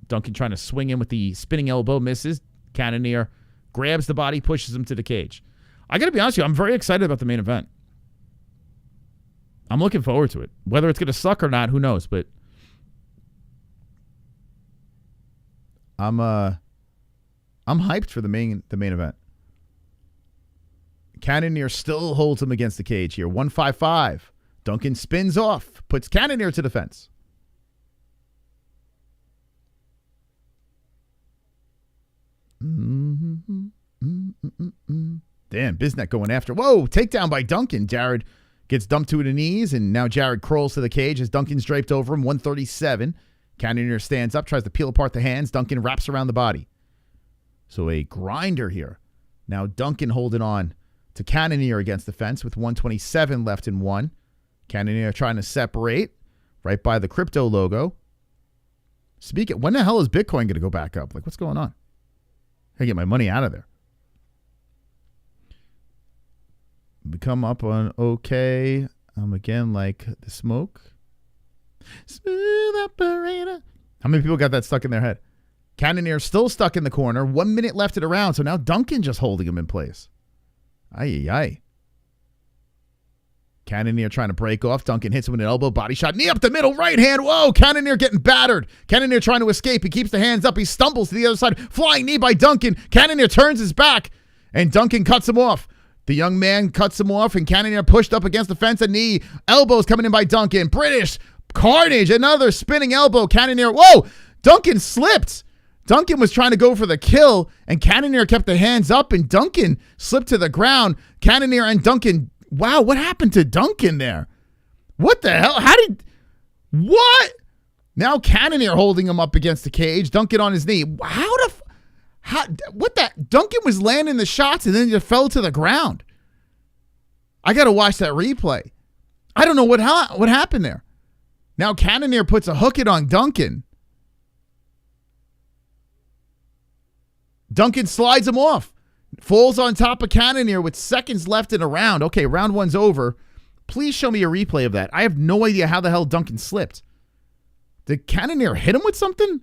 Duncan trying to swing in with the spinning elbow, misses. Cannonier grabs the body, pushes him to the cage. I got to be honest with you, I'm very excited about the main event. I'm looking forward to it. Whether it's going to suck or not, who knows, but I'm hyped for the main event. Cannonier still holds him against the cage here. 155. Duncan spins off, puts Cannonier to the fence. Damn, Bisnet going after. Whoa, takedown by Duncan. Jared gets dumped to the knees, and now Jared crawls to the cage as Duncan's draped over him. 137. Cannonier stands up, tries to peel apart the hands. Duncan wraps around the body. So a grinder here. Now Duncan holding on to Cannonier against the fence with 127 left in 1. Cannonier trying to separate right by the crypto logo. Speaking, when the hell is Bitcoin going to go back up? Like, what's going on? I get my money out of there. We come up on okay. Again, like the smoke. Smooth operator. How many people got that stuck in their head? Cannonier still stuck in the corner. 1 minute left of the round, so now Duncan just holding him in place. Ay. Cannonier trying to break off. Duncan hits him with an elbow, body shot, knee up the middle, right hand. Whoa, Cannonier getting battered. Cannonier trying to escape. He keeps the hands up. He stumbles to the other side. Flying knee by Duncan. Cannonier turns his back, and Duncan cuts him off. The young man cuts him off, and Cannonier pushed up against the fence. A knee. Elbows coming in by Duncan. British carnage. Another spinning elbow. Cannonier. Whoa, Duncan slipped. Duncan was trying to go for the kill, and Cannonier kept the hands up, and Duncan slipped to the ground. Cannonier and Duncan. Wow, what happened to Duncan there? What the hell? What? Now Cannonier holding him up against the cage. Duncan on his knee. What that? Duncan was landing the shots and then just fell to the ground. I got to watch that replay. I don't know what happened there. Now Cannonier puts a hook on Duncan. Duncan slides him off. Falls on top of Cannonier with seconds left in a round. Okay, round 1's over. Please show me a replay of that. I have no idea how the hell Duncan slipped. Did Cannonier hit him with something?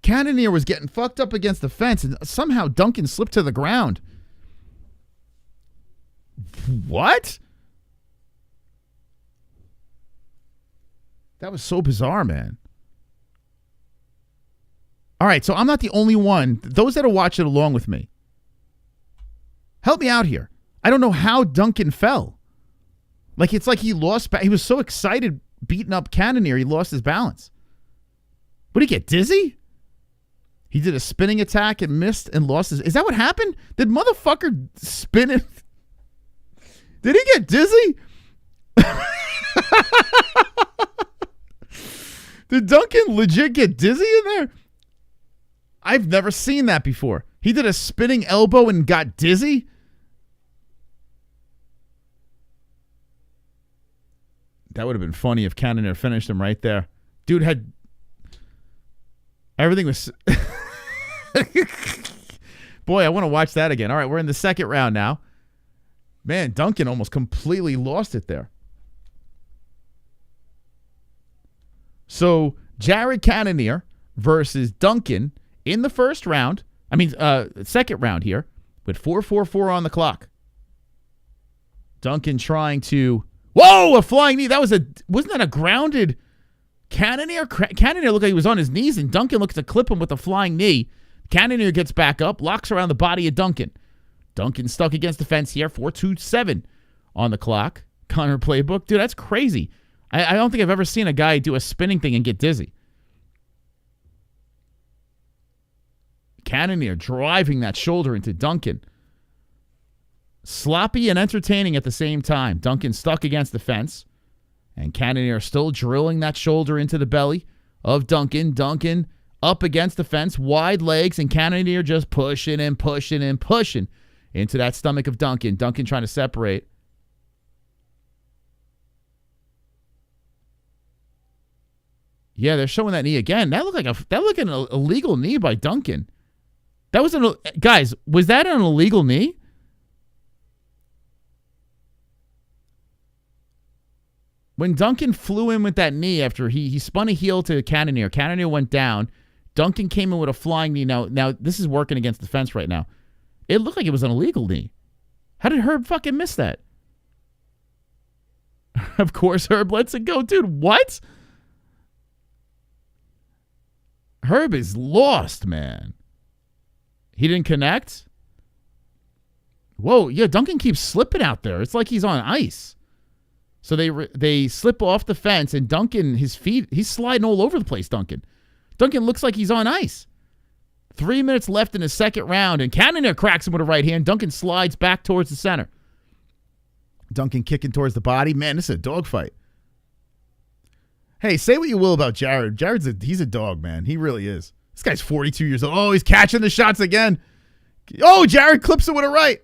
Cannonier was getting fucked up against the fence, and somehow Duncan slipped to the ground. What? That was so bizarre, man. All right, so I'm not the only one. Those that are watching along with me, help me out here. I don't know how Duncan fell. It's like he lost. He was so excited beating up Cannonier, he lost his balance. What did he get, dizzy? He did a spinning attack and missed and lost his... Is that what happened? Did motherfucker spin it? Did he get dizzy? Did Duncan legit get dizzy in there? I've never seen that before. He did a spinning elbow and got dizzy? That would have been funny if Cannonier finished him right there. Dude had... Everything was... Boy, I want to watch that again. All right, we're in the second round now. Man, Duncan almost completely lost it there. So, Jared Cannonier versus Duncan in the first round. Second round here with 4:44 on the clock. Duncan trying to... Whoa, a flying knee. Wasn't that a grounded Cannonier? Cannonier looked like he was on his knees, and Duncan looks to clip him with a flying knee. Cannonier gets back up, locks around the body of Duncan. Duncan stuck against the fence here, 4:27 on the clock. Connor playbook. Dude, that's crazy. I don't think I've ever seen a guy do a spinning thing and get dizzy. Cannonier driving that shoulder into Duncan. Sloppy and entertaining at the same time. Duncan stuck against the fence. And Cannonier still drilling that shoulder into the belly of Duncan. Duncan up against the fence, wide legs, and Cannonier just pushing and pushing and pushing into that stomach of Duncan. Duncan trying to separate. Yeah, they're showing that knee again. That looked like an illegal knee by Duncan. Guys, was that an illegal knee? When Duncan flew in with that knee after he spun a heel to Cannonier, Cannonier went down. Duncan came in with a flying knee. Now this is working against the fence right now. It looked like it was an illegal knee. How did Herb fucking miss that? Of course, Herb lets it go. Dude, what? Herb is lost, man. He didn't connect? Whoa, yeah, Duncan keeps slipping out there. It's like he's on ice. So they slip off the fence, and Duncan, his feet, he's sliding all over the place, Duncan. Duncan looks like he's on ice. 3 minutes left in the second round, and Cannonier cracks him with a right hand. Duncan slides back towards the center. Duncan kicking towards the body. Man, this is a dogfight. Hey, say what you will about Jared. He's a dog, man. He really is. This guy's 42 years old. Oh, he's catching the shots again. Oh, Jared clips him with a right.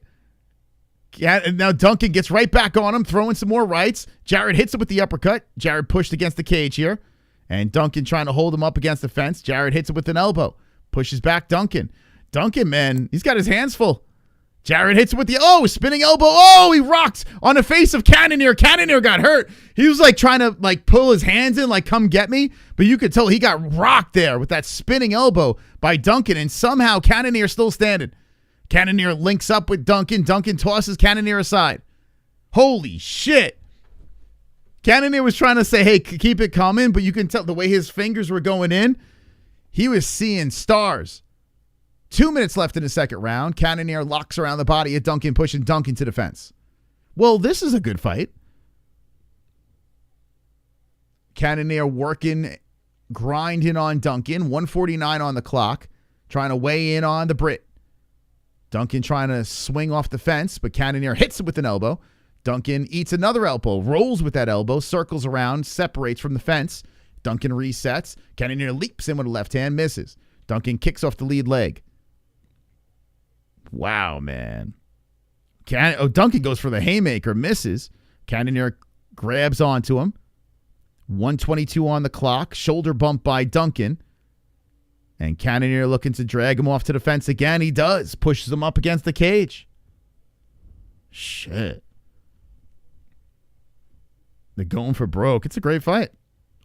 Yeah, and now Duncan gets right back on him, throwing some more rights. Jared hits him with the uppercut. Jared pushed against the cage here. And Duncan trying to hold him up against the fence. Jared hits him with an elbow. Pushes back Duncan. Duncan, man, he's got his hands full. Jared hits him with the, spinning elbow. Oh, he rocked on the face of Cannonier. Cannonier got hurt. He was trying to pull his hands in, come get me. But you could tell he got rocked there with that spinning elbow by Duncan. And somehow Cannonier still standing. Cannonier links up with Duncan. Duncan tosses Cannonier aside. Holy shit. Cannonier was trying to say, hey, keep it coming. But you can tell the way his fingers were going in, he was seeing stars. 2 minutes left in the second round. Cannonier locks around the body of Duncan, pushing Duncan to the fence. Well, this is a good fight. Cannonier working, grinding on Duncan. 1:49 on the clock. Trying to weigh in on the Brit. Duncan trying to swing off the fence, but Cannonier hits him with an elbow. Duncan eats another elbow, rolls with that elbow, circles around, separates from the fence. Duncan resets. Cannonier leaps in with a left hand, misses. Duncan kicks off the lead leg. Wow, man. Duncan goes for the haymaker, misses. Cannonier grabs onto him. 1:22 on the clock. Shoulder bump by Duncan. And Cannonier looking to drag him off to the fence again. He does. Pushes him up against the cage. Shit. They're going for broke. It's a great fight.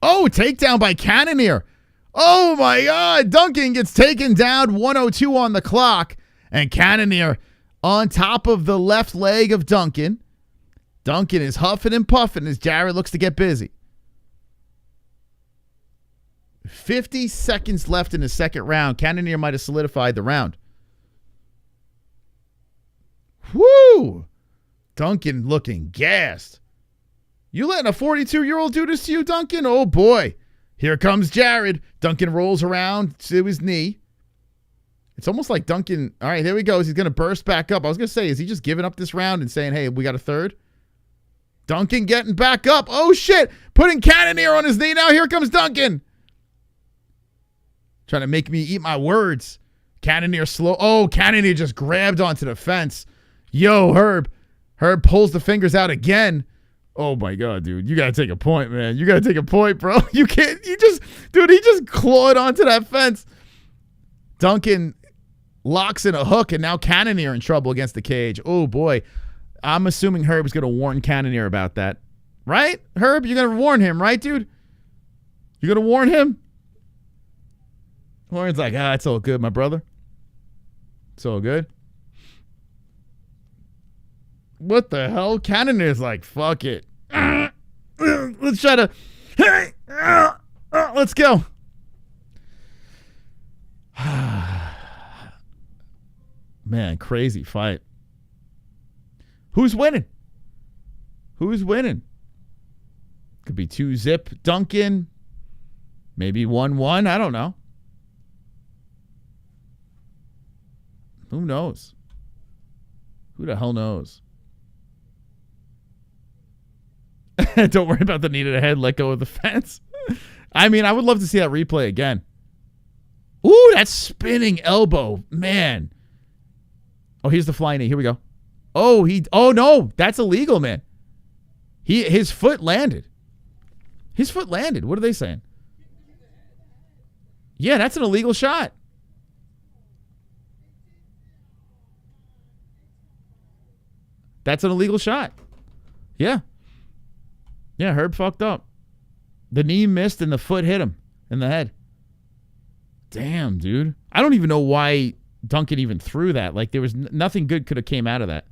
Oh, takedown by Cannonier. Oh, my God. Duncan gets taken down. 1:02 on the clock. And Cannonier on top of the left leg of Duncan. Duncan is huffing and puffing as Jared looks to get busy. 50 seconds left in the second round. Cannonier might have solidified the round. Woo! Duncan looking gassed. You letting a 42-year-old do this to you, Duncan? Oh, boy. Here comes Jared. Duncan rolls around to his knee. It's almost like Duncan, all right, there he goes. He's going to burst back up. I was going to say, is he just giving up this round and saying, hey, we got a third? Duncan getting back up. Oh, shit. Putting Cannonier on his knee now. Here comes Duncan. Trying to make me eat my words. Cannonier slow. Oh, Cannonier just grabbed onto the fence. Yo, Herb. Herb pulls the fingers out again. Oh, my God, dude. You got to take a point, man. You got to take a point, bro. You can't. He just clawed onto that fence. Duncan locks in a hook, and now Cannonier in trouble against the cage. Oh, boy. I'm assuming Herb's going to warn Cannonier about that. Right? Herb, you're going to warn him, right, dude? You're going to warn him? Warren's like, it's all good, my brother. It's all good. What the hell? Cannonier's like, fuck it. Let's try to... let's go. Man, crazy fight. Who's winning? Who's winning? Could be 2-zip Duncan. Maybe 1-1. I don't know. Who knows? Who the hell knows? Don't worry about the knee to the head. Let go of the fence. I mean, I would love to see that replay again. Ooh, that spinning elbow. Man. Oh, here's the flying knee. Here we go. Oh, no. That's illegal, man. His foot landed. His foot landed. What are they saying? Yeah, that's an illegal shot. That's an illegal shot. Yeah. Yeah, Herb fucked up. The knee missed and the foot hit him in the head. Damn, dude. I don't even know why Duncan even threw that. Like, there was nothing good could have came out of that.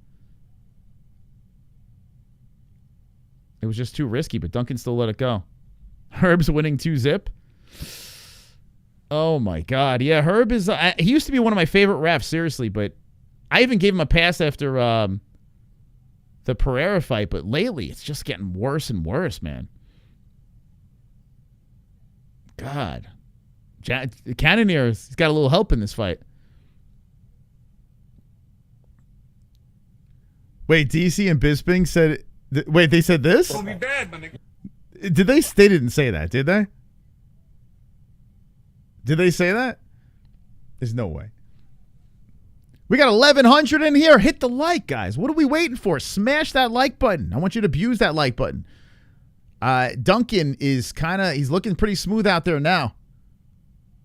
It was just too risky, but Duncan still let it go. Herb's winning 2-zip. Oh, my God. Yeah, Herb is... he used to be one of my favorite refs, seriously, but I even gave him a pass after... the Pereira fight, but lately it's just getting worse and worse, man. God. Cannonier's got a little help in this fight. Wait, DC and Bisping said... wait, they said this? It's gonna be bad, my nigga. Did they? They didn't say that, did they? Did they say that? There's no way. We got 1,100 in here. Hit the like, guys. What are we waiting for? Smash that like button. I want you to abuse that like button. Duncan is he's looking pretty smooth out there now.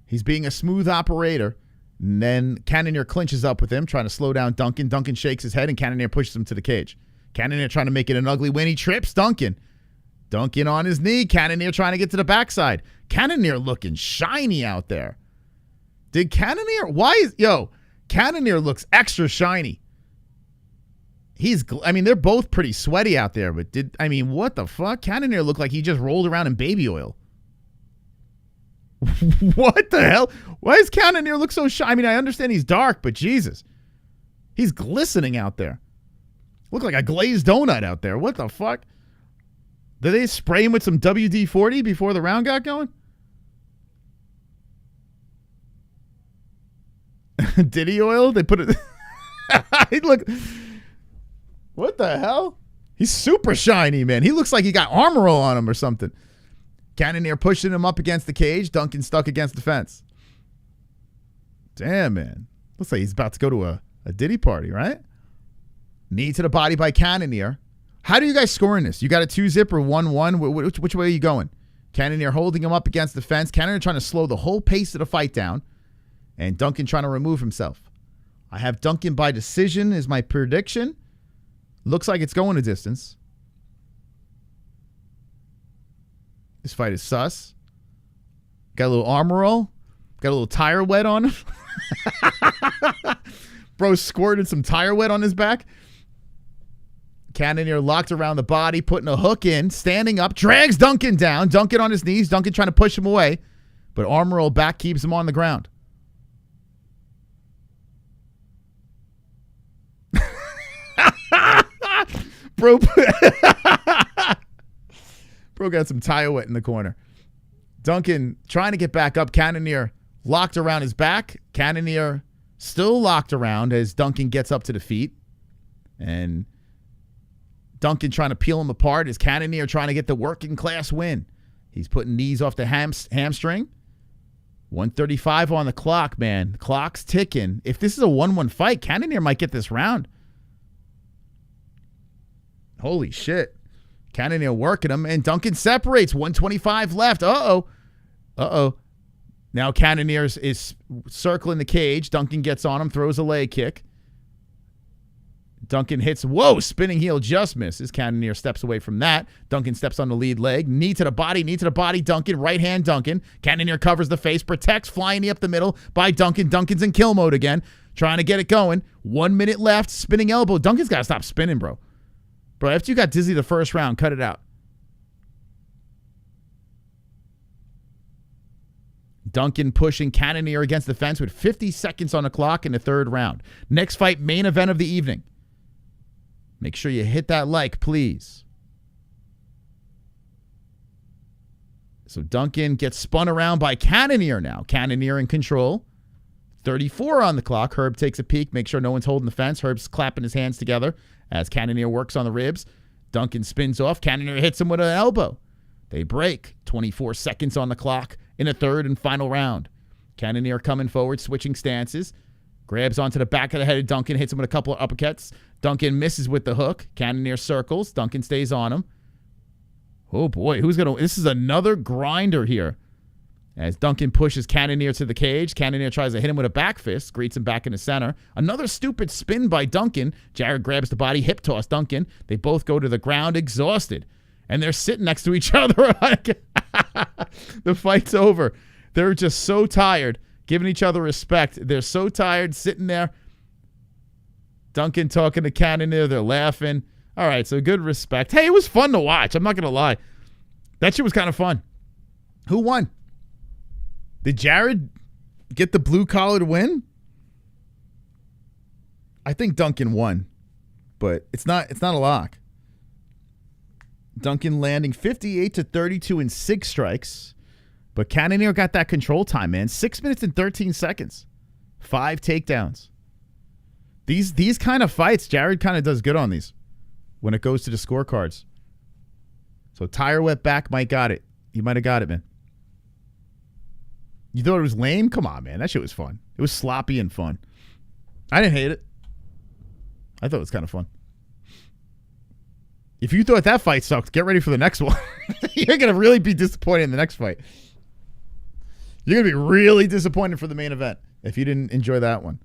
He's being a smooth operator. And then Cannonier clinches up with him, trying to slow down Duncan. Duncan shakes his head, and Cannonier pushes him to the cage. Cannonier trying to make it an ugly win. He trips Duncan. Duncan on his knee. Cannonier trying to get to the backside. Cannonier looking shiny out there. Did Cannonier... Cannonier looks extra shiny. They're both pretty sweaty out there, but what the fuck? Cannonier looked like he just rolled around in baby oil. What the hell? Why does Cannonier look so shiny? I understand he's dark, but Jesus. He's glistening out there. Look like a glazed donut out there. What the fuck? Did they spray him with some WD-40 before the round got going? Diddy oil? They put it... Look. What the hell? He's super shiny, man. He looks like he got armor roll on him or something. Cannonier pushing him up against the cage. Duncan stuck against the fence. Damn, man. Looks like he's about to go to a Diddy party, right? Knee to the body by Cannonier. How do you guys score in this? You got a 2-zip or 1-1? Which way are you going? Cannonier holding him up against the fence. Cannonier trying to slow the whole pace of the fight down. And Duncan trying to remove himself. I have Duncan by decision is my prediction. Looks like it's going a distance. This fight is sus. Got a little armor roll. Got a little tire wet on him. Bro squirted some tire wet on his back. Cannonier locked around the body, putting a hook in, standing up, drags Duncan down. Duncan on his knees. Duncan trying to push him away. But armor roll back keeps him on the ground. Bro got some tire wet in the corner. Duncan trying to get back up. Cannonier locked around his back. Cannonier still locked around as Duncan gets up to the feet. And Duncan trying to peel him apart as Cannonier trying to get the working class win. He's putting knees off the hamstring. 1:35 on the clock, man. The clock's ticking. If this is a 1-1 fight, Cannonier might get this round. Holy shit. Cannonier working him, and Duncan separates. 1:25 left. Uh-oh. Now Cannonier is circling the cage. Duncan gets on him, throws a leg kick. Duncan hits, spinning heel just misses. Cannonier steps away from that. Duncan steps on the lead leg. Knee to the body, Duncan. Right hand, Duncan. Cannonier covers the face, protects, flying knee up the middle by Duncan. Duncan's in kill mode again, trying to get it going. 1 minute left, spinning elbow. Duncan's got to stop spinning, bro. Bro, after you got dizzy the first round, cut it out. Duncan pushing Cannonier against the fence with 50 seconds on the clock in the third round. Next fight, main event of the evening. Make sure you hit that like, please. So Duncan gets spun around by Cannonier now. Cannonier in control. 34 on the clock. Herb takes a peek. Make sure no one's holding the fence. Herb's clapping his hands together as Cannonier works on the ribs. Duncan spins off. Cannonier hits him with an elbow. They break. 24 seconds on the clock in the third and final round. Cannonier coming forward, switching stances. Grabs onto the back of the head of Duncan, hits him with a couple of uppercuts. Duncan misses with the hook. Cannonier circles. Duncan stays on him. Oh, boy. This is another grinder here. As Duncan pushes Cannonier to the cage. Cannonier tries to hit him with a back fist. Greets him back in the center. Another stupid spin by Duncan. Jared grabs the body. Hip toss Duncan. They both go to the ground exhausted. And they're sitting next to each other. The fight's over. They're just so tired. Giving each other respect. They're so tired sitting there. Duncan talking to Cannonier. They're laughing. All right, so good respect. Hey, it was fun to watch. I'm not going to lie. That shit was kind of fun. Who won? Did Jared get the blue-collared win? I think Duncan won, but it's not a lock. Duncan landing 58-32 in 6 strikes, but Cannonier got that control time, man. 6 minutes and 13 seconds. 5 takedowns. These kind of fights, Jared kind of does good on these when it goes to the scorecards. So tire wet back might got it. You might have got it, man. You thought it was lame? Come on, man. That shit was fun. It was sloppy and fun. I didn't hate it. I thought it was kind of fun. If you thought that fight sucked, get ready for the next one. You're going to really be disappointed in the next fight. You're going to be really disappointed for the main event if you didn't enjoy that one.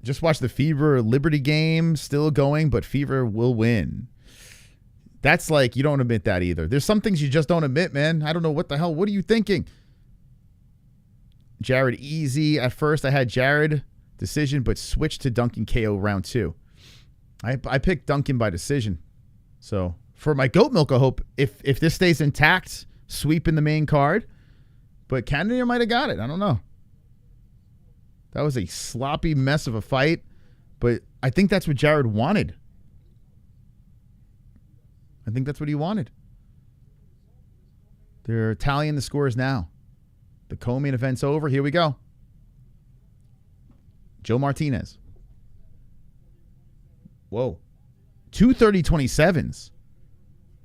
Just watch the Fever Liberty game. Still going, but Fever will win. That's like, you don't admit that either. There's some things you just don't admit, man. I don't know what the hell. What are you thinking? Jared easy. At first, I had Jared decision, but switched to Duncan KO round 2. I picked Duncan by decision. So for my goat milk, I hope if this stays intact, sweep in the main card. But Cannonier might have got it. I don't know. That was a sloppy mess of a fight, but I think that's what Jared wanted. I think that's what he wanted. They're tallying the scores now. The co-main event's over. Here we go. Joe Martinez. Whoa. 2 30-27s.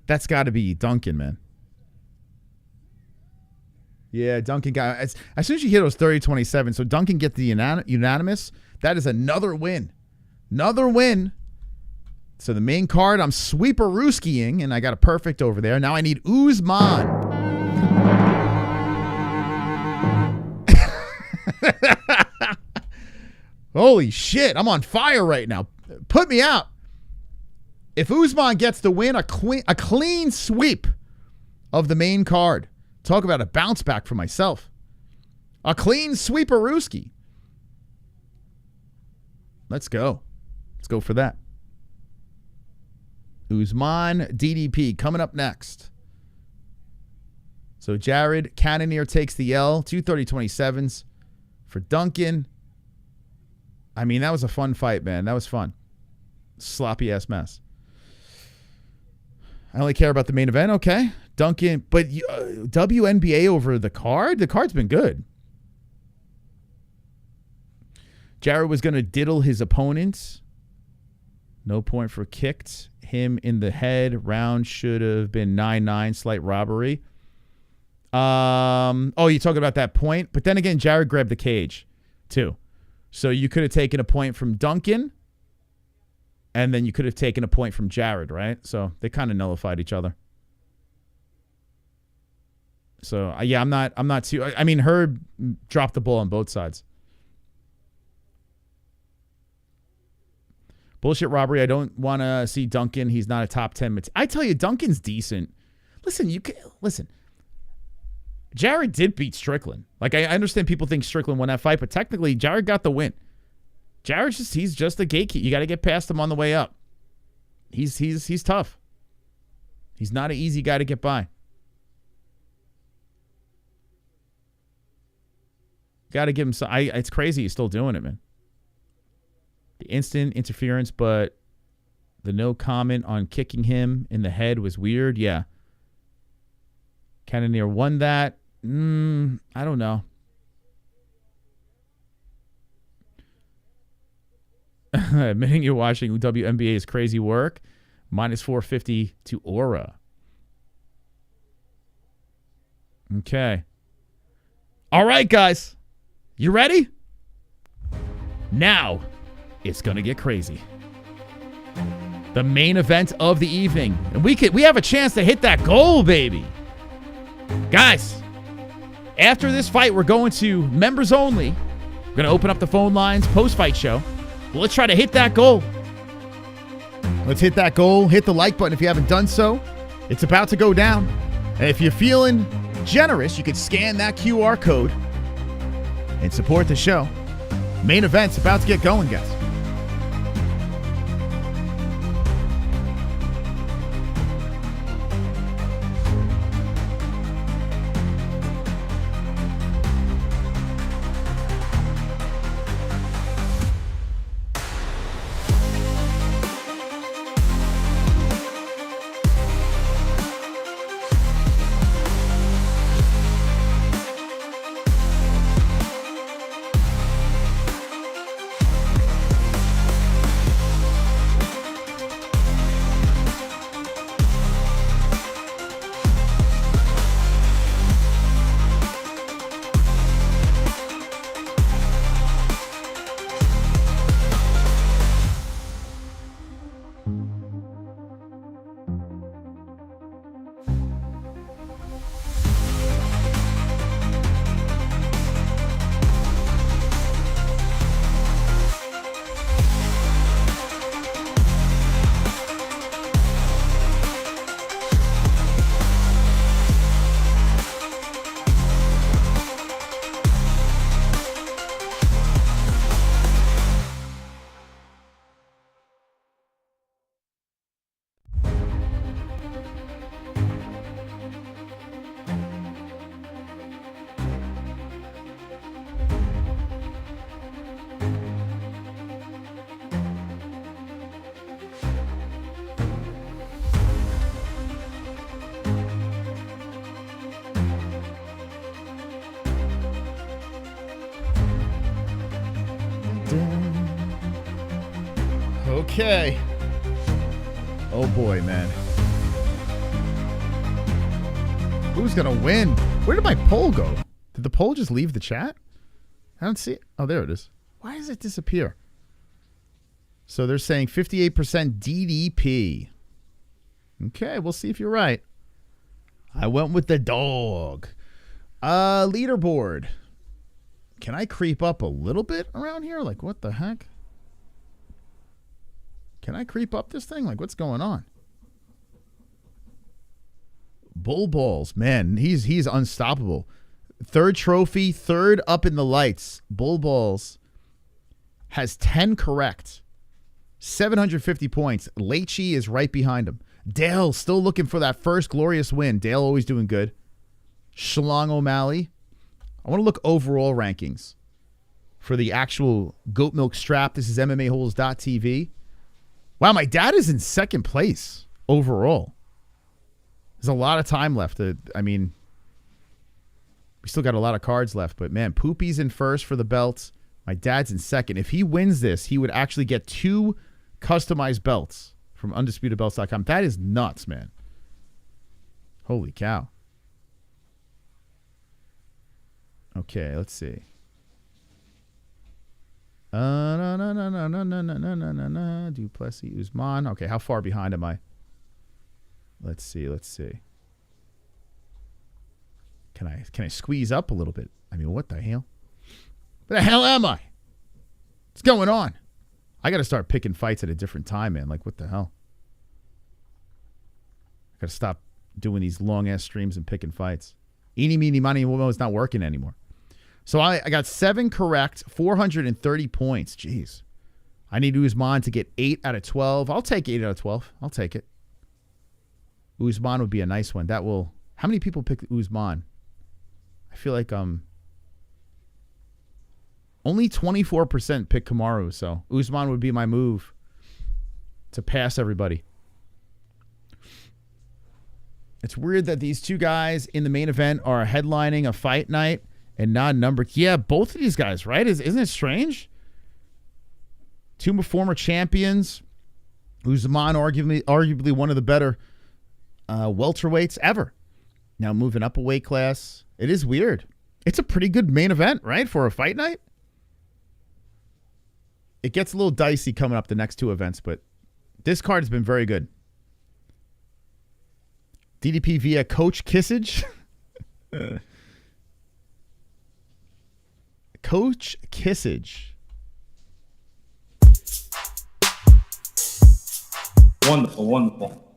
That's got to be Duncan, man. Yeah, Duncan got... As soon as you hear those 30-27, so Duncan get the unanimous, that is another win. Another win. So the main card, I'm sweeper-rooskieing, and I got a perfect over there. Now I need Usman. Holy shit, I'm on fire right now. Put me out. If Usman gets the win, a clean sweep of the main card. Talk about a bounce back for myself. A clean sweeper-rooski. Let's go. Let's go for that. Usman, DDP coming up next. So Jared Cannonier takes the L. 2 30-27s for Duncan. I mean, that was a fun fight, man. That was fun. Sloppy-ass mess. I only care about the main event. Okay. Duncan, but WNBA over the card? The card's been good. Jared was going to diddle his opponents. No point for kicked him in the head. Round should have been 9-9, slight robbery. Oh, you're talking about that point? But then again, Jared grabbed the cage, too. So you could have taken a point from Duncan, and then you could have taken a point from Jared, right? So they kind of nullified each other. So yeah, I'm not too. I mean, Herb dropped the ball on both sides. Bullshit robbery. I don't want to see Duncan. He's not a top 10. I tell you, Duncan's decent. Listen. Jared did beat Strickland. Like, I understand people think Strickland won that fight, but technically Jared got the win. He's just a gatekeeper. You got to get past him on the way up. He's tough. He's not an easy guy to get by. Got to give him some. It's crazy he's still doing it, man. The instant interference, but the no comment on kicking him in the head was weird. Yeah. Cannonier won that. I don't know. Admitting you're watching WNBA is crazy work. Minus 450 to Aura. Okay. All right, guys. You ready? Now, it's going to get crazy. The main event of the evening. And we have a chance to hit that goal, baby. Guys, after this fight, we're going to members only. We're going to open up the phone lines, post-fight show. Well, let's try to hit that goal. Let's hit that goal. Hit the like button if you haven't done so. It's about to go down. And if you're feeling generous, you can scan that QR code and support the show. Main event's about to get going, guys. Okay. Oh boy, man. Who's gonna win? Where did my poll go? Did the poll just leave the chat? I don't see it. Oh, there it is. Why does it disappear? So they're saying 58% DDP. Okay, we'll see if you're right. I went with the dog. Leaderboard. Can I creep up a little bit around here? Like, what the heck? Can I creep up this thing? Like, what's going on? Bull balls. Man, he's unstoppable. Third trophy, third up in the lights. Bull balls has 10 correct. 750 points. Leachy is right behind him. Dale still looking for that first glorious win. Dale always doing good. Shlong O'Malley. I want to look overall rankings for the actual goat milk strap. This is MMAHoles.tv. Wow, my dad is in second place overall. There's a lot of time left. I mean, we still got a lot of cards left, but man, Poopy's in first for the belts. My dad's in second. If he wins this, he would actually get 2 customized belts from UndisputedBelts.com. That is nuts, man. Holy cow. Okay, let's see. Du Plessis, Usman. Okay, how far behind am I? Let's see. Can I squeeze up a little bit? I mean, what the hell? Where the hell am I? What's going on? I got to start picking fights at a different time, man. Like, what the hell? I got to stop doing these long-ass streams and picking fights. Eeny, meeny, miny, mo is not working anymore. So I got 7 correct, 430 points. Jeez. I need Usman to get 8 out of 12. I'll take 8 out of 12. I'll take it. Usman would be a nice one. That will... How many people pick Usman? I feel like only 24% pick Kamaru, so Usman would be my move to pass everybody. It's weird that these two guys in the main event are headlining a fight night and not numbered. Yeah, both of these guys, right? Isn't it strange? 2 former champions. Usman, arguably one of the better welterweights ever. Now moving up a weight class. It is weird. It's a pretty good main event, right, for a fight night? It gets a little dicey coming up the next 2 events, but this card has been very good. DDP via Coach Kissage. Coach Kissage. Wonderful.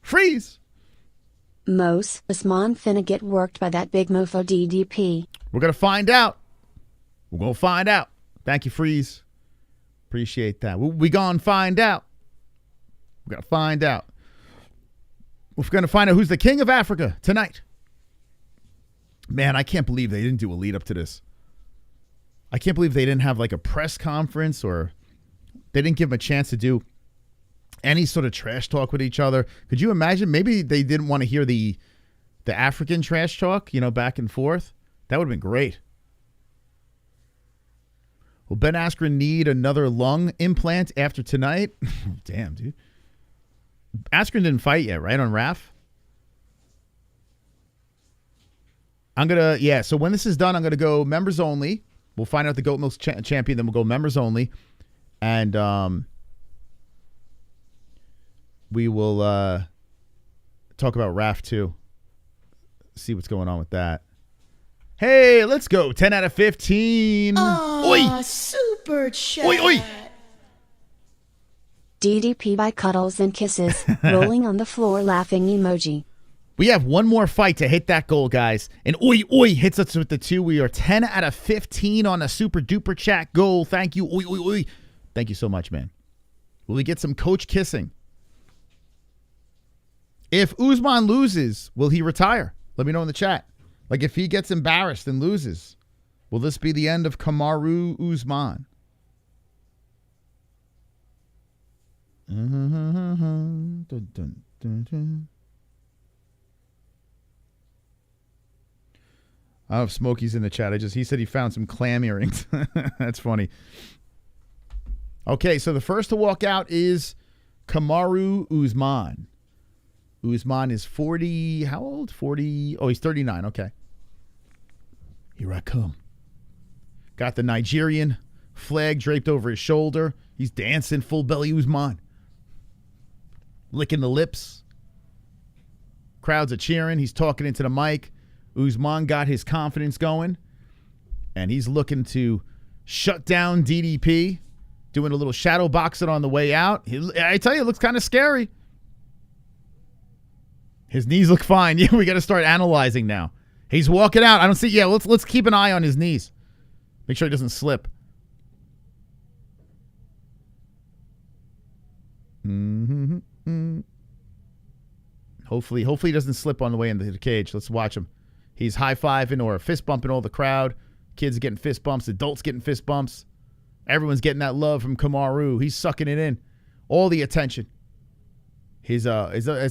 Freeze. Mos Usman finna get worked by that big mofo DDP. We're going to find out. Thank you, Freeze. Appreciate that. We going to find out. We're going to find out. We're going to find out who's the king of Africa tonight. Man, I can't believe they didn't do a lead up to this. I can't believe they didn't have like a press conference or they didn't give him a chance to do any sort of trash talk with each other. Could you imagine? Maybe they didn't want to hear the African trash talk, back and forth. That would have been great. Will Ben Askren need another lung implant after tonight? Damn, dude. Askren didn't fight yet, right, on RAF? So when this is done, I'm going to go members only. We'll find out the Goat Milk champion, then we'll go members only. And we will talk about RAF too. See what's going on with that. Hey, let's go. 10 out of 15. Oh, super chat. Oi. DDP by cuddles and kisses, rolling on the floor laughing emoji. We have one more fight to hit that goal, guys. And Oi hits us with the 2. We are 10 out of 15 on a super duper chat goal. Thank you. Oi. Thank you so much, man. Will we get some coach kissing? If Usman loses, will he retire? Let me know in the chat. Like if he gets embarrassed and loses, will this be the end of Kamaru Usman? I don't know if Smokey's in the chat. He said he found some clam earrings. That's funny. Okay, so the first to walk out is Kamaru Usman. Usman is 40. How old? 40. Oh, he's 39. Okay. Here I come. Got the Nigerian flag draped over his shoulder. He's dancing full belly Usman. Licking the lips. Crowds are cheering. He's talking into the mic. Usman got his confidence going. And he's looking to shut down DDP. Doing a little shadow boxing on the way out. I tell you, it looks kind of scary. His knees look fine. Yeah, we got to start analyzing now. He's walking out. I don't see. Yeah, let's keep an eye on his knees. Make sure he doesn't slip. Hopefully he doesn't slip on the way into the cage. Let's watch him. He's high-fiving or fist bumping all the crowd. Kids getting fist bumps. Adults getting fist bumps. Everyone's getting that love from Kamaru. He's sucking it in. All the attention. Is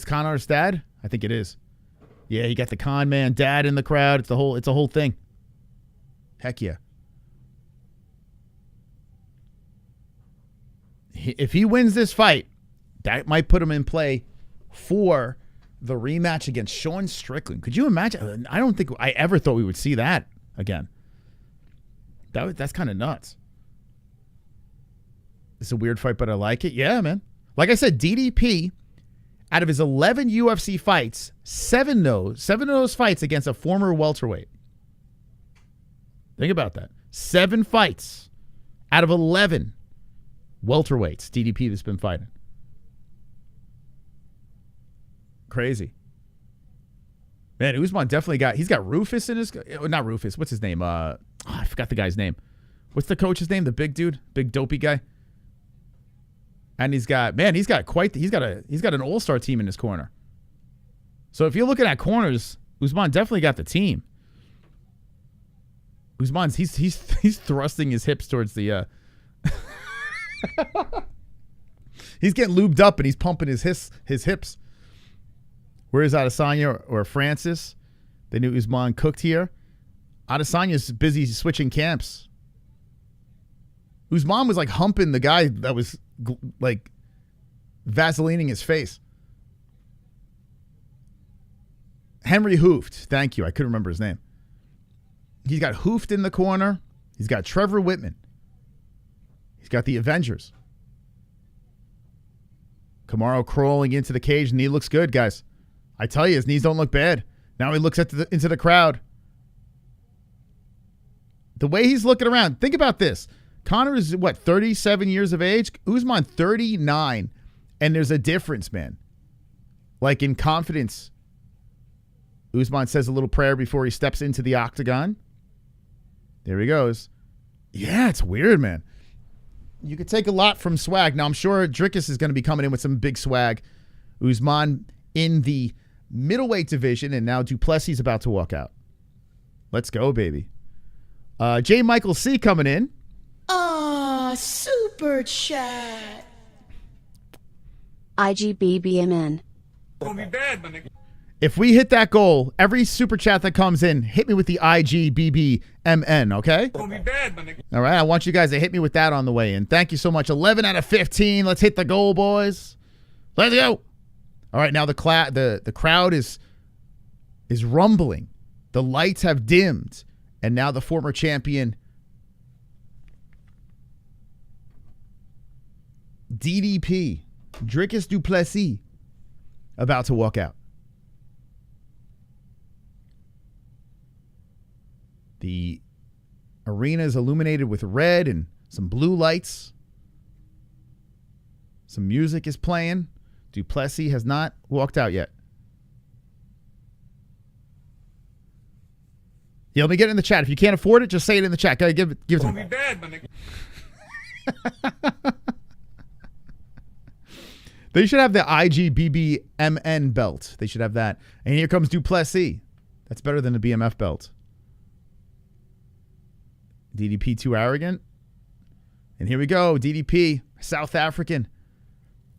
Conor's dad? I think it is. Yeah, he got the con man dad in the crowd. It's a whole thing. Heck yeah. If he wins this fight, that might put him in play for the rematch against Sean Strickland. Could you imagine? I don't think I ever thought we would see that again. That's kind of nuts. It's a weird fight, but I like it. Yeah, man. Like I said, DDP, out of his 11 UFC fights, seven of those fights against a former welterweight. Think about that. 7 fights out of 11 welterweights DDP has been fighting. Crazy. Man, Usman definitely he's got Rufus in his, not Rufus, what's his name? I forgot the guy's name. What's the coach's name? The big dude? Big dopey guy? And he's got an all-star team in his corner. So if you're looking at corners, Usman definitely got the team. Usman's he's thrusting his hips towards the he's getting lubed up and he's pumping his hips. Where is Adesanya or Francis? They knew Usman cooked here. Adesanya's busy switching camps. Usman was like humping the guy that was like Vaselining his face. Henry Hooft. Thank you. I couldn't remember his name. He's got Hooft in the corner. He's got Trevor Whitman. He's got the Avengers. Kamaru crawling into the cage. Knee looks good, guys. I tell you, his knees don't look bad. Now he looks into the crowd. The way he's looking around. Think about this. Conor is, 37 years of age? Usman, 39. And there's a difference, man. Like in confidence. Usman says a little prayer before he steps into the octagon. There he goes. Yeah, it's weird, man. You could take a lot from swag. Now, I'm sure Dricus is going to be coming in with some big swag. Usman in the middleweight division, and now Du Plessis is about to walk out. Let's go, baby. J. Michael C. coming in. Super chat. IGBBMN. Gonna be bad, my nigga. If we hit that goal, every super chat that comes in, hit me with the IGBBMN, okay? Gonna be bad, my nigga. All right, I want you guys to hit me with that on the way in. Thank you so much. 11 out of 15. Let's hit the goal, boys. Let's go. All right, now the crowd is rumbling. The lights have dimmed, and now the former champion DDP, Dricus Du Plessis, about to walk out. The arena is illuminated with red and some blue lights. Some music is playing. Du Plessis has not walked out yet. Yeah, let me get it in the chat. If you can't afford it, just say it in the chat. Give it to me. Be bad, my nigga. They should have the IGBBMN belt. They should have that. And here comes Du Plessis. That's better than the BMF belt. DDP too arrogant. And here we go. DDP, South African.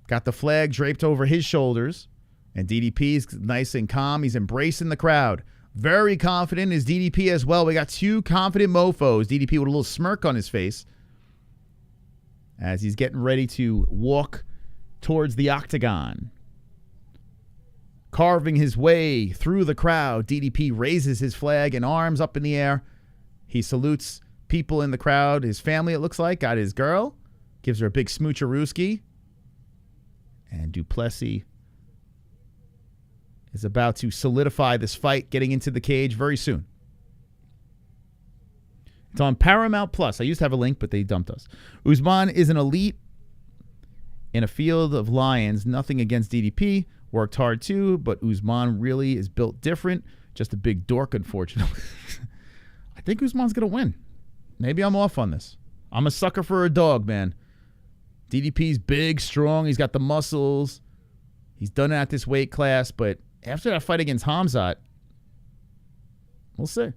Got the flag draped over his shoulders. And DDP is nice and calm. He's embracing the crowd. Very confident is DDP as well. We got 2 confident mofos. DDP with a little smirk on his face as he's getting ready to walk towards the octagon. Carving his way through the crowd, DDP raises his flag and arms up in the air. He salutes people in the crowd. His family, it looks like, got his girl. Gives her a big smoocherooski. And Du Plessis is about to solidify this fight, getting into the cage very soon. It's on Paramount Plus. I used to have a link, but they dumped us. Usman is an elite in a field of lions. Nothing against DDP. Worked hard too, but Usman really is built different. Just a big dork, unfortunately. I think Usman's going to win. Maybe I'm off on this. I'm a sucker for a dog, man. DDP's big, strong. He's got the muscles. He's done it at this weight class, but after that fight against Hamzat, we'll see.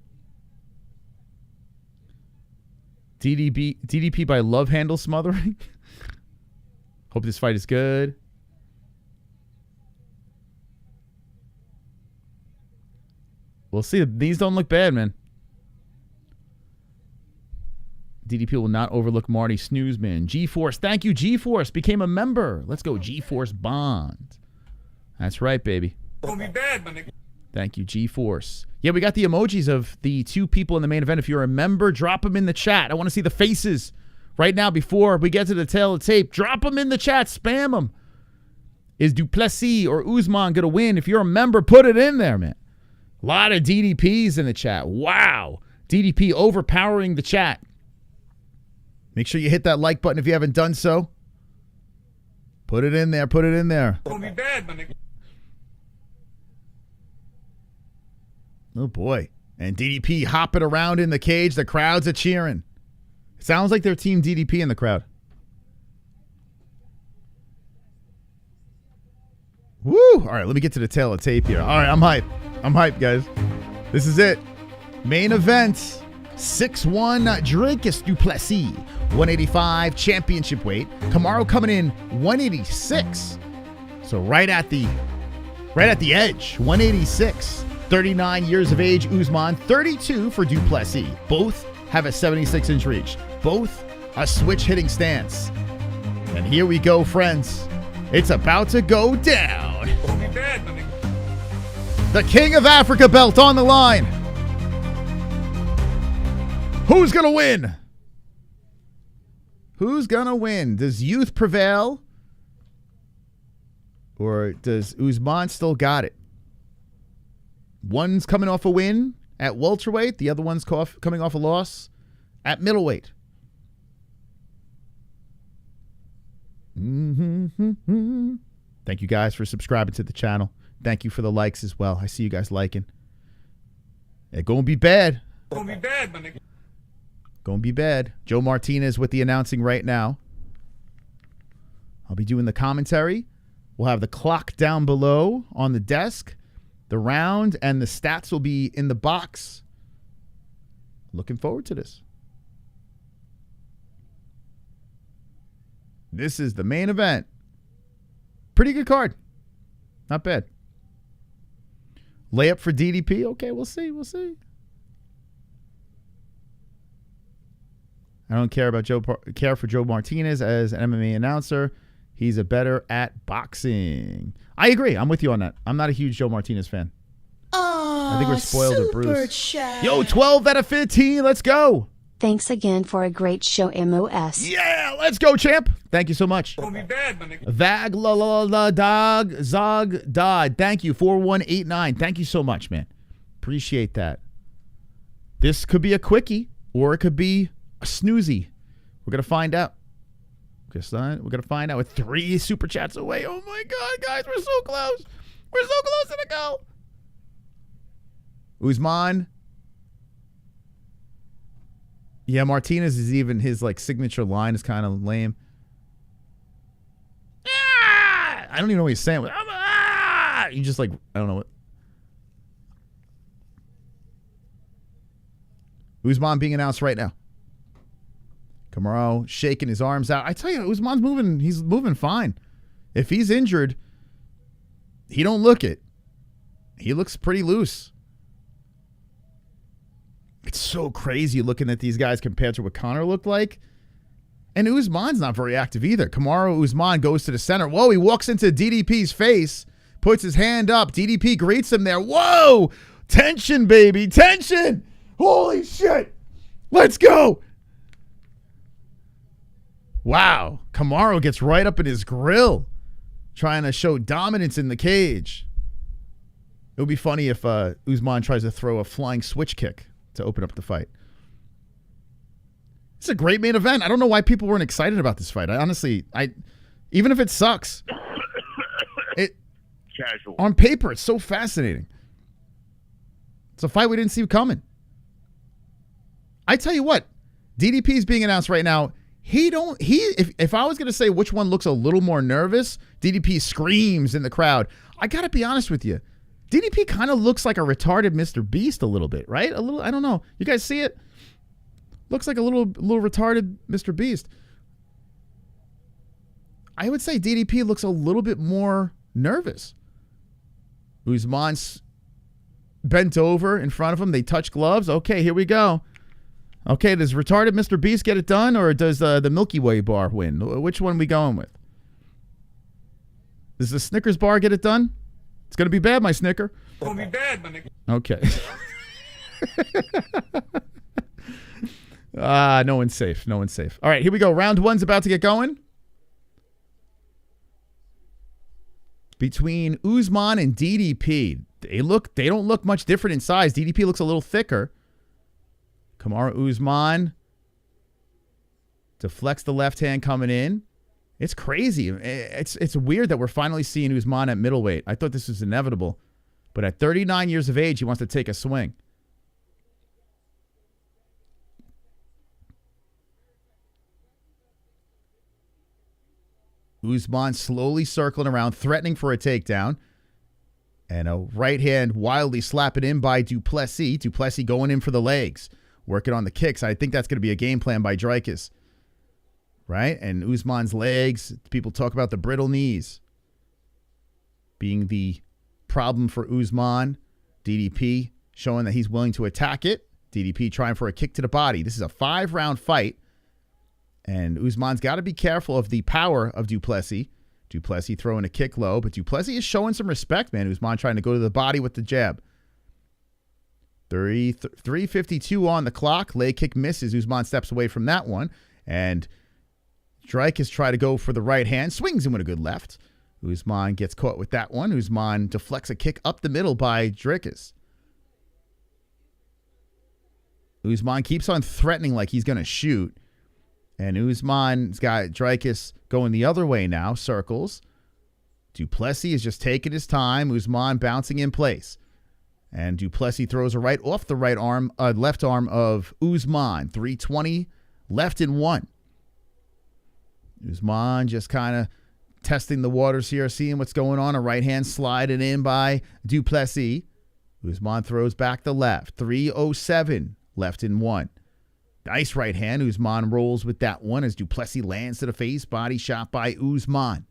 DDP by love handle smothering. Hope this fight is good. We'll see. These don't look bad, man. DDP will not overlook Marty Snoozman. G-Force. Thank you, G-Force. Became a member. Let's go, G-Force Bond. That's right, baby. Gonna be bad, my nigga. Thank you, G-Force. Yeah, we got the emojis of the two people in the main event. If you're a member, drop them in the chat. I want to see the faces right now before we get to the tail of the tape. Drop them in the chat. Spam them. Is Du Plessis or Usman going to win? If you're a member, put it in there, man. A lot of DDPs in the chat. Wow. DDP overpowering the chat. Make sure you hit that like button if you haven't done so. Put it in there. Put it in there. Gonna be bad, my nigga. Oh, boy. And DDP hopping around in the cage. The crowds are cheering. Sounds like they're Team DDP in the crowd. Woo! All right, let me get to the tail of tape here. All right, I'm hyped. I'm hyped, guys. This is it. Main event. 6'1" Dricus Du Plessis. 185 championship weight. Kamaru coming in 186. So right at the edge. 186. 39 years of age, Usman. 32 for Du Plessis. Both have a 76-inch reach. Both a switch hitting stance. And here we go, friends. It's about to go down. Gonna be bad, my nigga. The King of Africa belt on the line. Who's going to win? Who's going to win? Does youth prevail? Or does Usman still got it? One's coming off a win at welterweight. The other one's coming off a loss at middleweight. Thank you guys for subscribing to the channel. Thank you for the likes as well. I see you guys liking. It's going to be bad. Gonna be bad, my nigga. Going to be bad. Joe Martinez with the announcing right now. I'll be doing the commentary. We'll have the clock down below on the desk. The round and the stats will be in the box. Looking forward to this. This is the main event. Pretty good card. Not bad. Layup for DDP. Okay, we'll see. We'll see. I don't care for Joe Martinez as an MMA announcer. He's a better at boxing. I agree. I'm with you on that. I'm not a huge Joe Martinez fan. Oh, I think we're spoiled with Bruce. Chat. Yo, 12 out of 15. Let's go. Thanks again for a great show, MOS. Yeah, let's go, champ. Thank you so much. Gonna be bad, my nigga. Vag la la la dog zog dod. Thank you. 4189. Thank you so much, man. Appreciate that. This could be a quickie or it could be a snoozy. We're gonna find out. We're gonna find out. With 3 super chats away. Oh my God, guys, we're so close. We're so close to the goal. Usman. Yeah, Martinez is even his like signature line is kind of lame. Ah! I don't even know what he's saying. Ah! You just like, I don't know what. Usman being announced right now. Kamaru shaking his arms out. I tell you, Usman's moving. He's moving fine. If he's injured, he don't look it. He looks pretty loose. It's so crazy looking at these guys compared to what Conor looked like. And Usman's not very active either. Kamaru Usman goes to the center. Whoa, he walks into DDP's face, puts his hand up. DDP greets him there. Whoa! Tension, baby. Tension! Holy shit! Let's go! Wow. Kamaru gets right up in his grill, trying to show dominance in the cage. It would be funny if Usman tries to throw a flying switch kick to open up the fight. It's a great main event. I don't know why people weren't excited about this fight. I even if it sucks, Casual. On paper, it's so fascinating. It's a fight we didn't see coming. I tell you what, DDP is being announced right now. If I was going to say which one looks a little more nervous, DDP screams in the crowd. I got to be honest with you. DDP kind of looks like a retarded Mr. Beast a little bit, right? A little, I don't know. You guys see it? Looks like a little retarded Mr. Beast. I would say DDP looks a little bit more nervous. Usman's bent over in front of him. They touch gloves. Okay, here we go. Okay, does retarded Mr. Beast get it done, or does the Milky Way bar win? Which one are we going with? Does the Snickers bar get it done? It's going to be bad, my Snicker. It's going to be bad, my nigga. Okay. No one's safe. No one's safe. All right, here we go. Round one's about to get going. Between Usman and DDP, they don't look much different in size. DDP looks a little thicker. Kamaru Usman deflects the left hand coming in. It's crazy. It's weird that we're finally seeing Usman at middleweight. I thought this was inevitable. But at 39 years of age, he wants to take a swing. Usman slowly circling around, threatening for a takedown. And a right hand wildly slapping in by Du Plessis. Du Plessis going in for the legs. Working on the kicks. I think that's going to be a game plan by Dricus. Right? And Usman's legs, people talk about the brittle knees being the problem for Usman. DDP showing that he's willing to attack it. DDP trying for a kick to the body. This is a 5-round fight. And Usman's got to be careful of the power of Du Plessis. Du Plessis throwing a kick low, but Du Plessis is showing some respect, man. Usman trying to go to the body with the jab. 3:52 on the clock. Leg kick misses. Usman steps away from that one. And Dricus tries to go for the right hand. Swings him with a good left. Usman gets caught with that one. Usman deflects a kick up the middle by Dricus. Usman keeps on threatening like he's going to shoot. And Usman's got Dricus going the other way now. Circles. Du Plessis is just taking his time. Usman bouncing in place. And Du Plessis throws a right off the left arm of Usman. 3:20 left in one. Usman just kind of testing the waters here, seeing what's going on. A right hand sliding in by Du Plessis. Usman throws back the left. 3:07 left in one. Nice right hand. Usman rolls with that one as Du Plessis lands to the face. Body shot by Usman.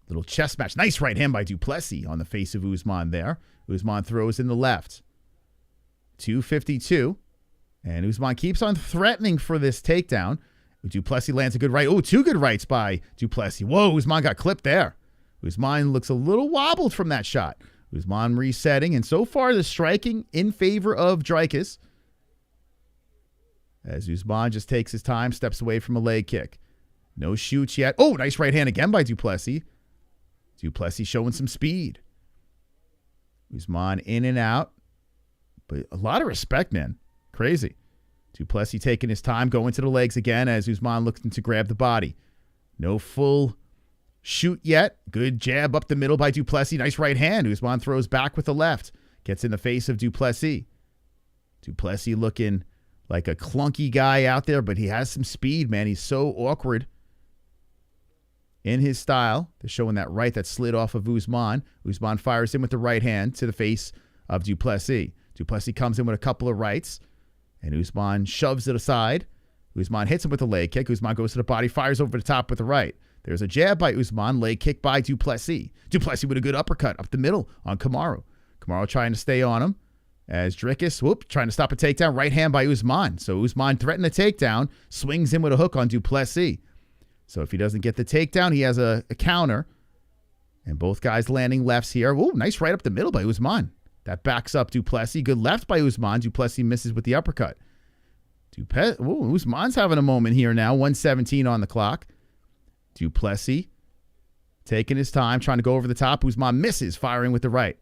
Little chest match. Nice right hand by Du Plessis on the face of Usman there. Usman throws in the left. 2:52. And Usman keeps on threatening for this takedown. Du Plessis lands a good right. Oh, two good rights by Du Plessis. Whoa, Usman got clipped there. Usman looks a little wobbled from that shot. Usman resetting. And so far, the striking in favor of Dricus. As Usman just takes his time, steps away from a leg kick. No shoots yet. Oh, nice right hand again by Du Plessis. Du Plessis showing some speed. Usman in and out. But a lot of respect, man. Crazy. Du Plessis taking his time, going to the legs again as Usman looks to grab the body. No full shoot yet. Good jab up the middle by Du Plessis. Nice right hand. Usman throws back with the left. Gets in the face of Du Plessis. Du Plessis looking like a clunky guy out there, but he has some speed, man. He's so awkward in his style. They're showing that right that slid off of Usman. Usman fires in with the right hand to the face of Du Plessis. Du Plessis comes in with a couple of rights, and Usman shoves it aside. Usman hits him with a leg kick. Usman goes to the body, fires over the top with the right. There's a jab by Usman, leg kick by Du Plessis. Du Plessis with a good uppercut up the middle on Kamaru. Kamaru trying to stay on him. As Dricus, trying to stop a takedown. Right hand by Usman. So Usman threatened a takedown, swings in with a hook on Du Plessis. So if he doesn't get the takedown, he has a counter. And both guys landing lefts here. Ooh, nice right up the middle by Usman. That backs up Du Plessis. Good left by Usman. Du Plessis misses with the uppercut. Usman's having a moment here now. 1:17 on the clock. Du Plessis taking his time, trying to go over the top. Usman misses, firing with the right.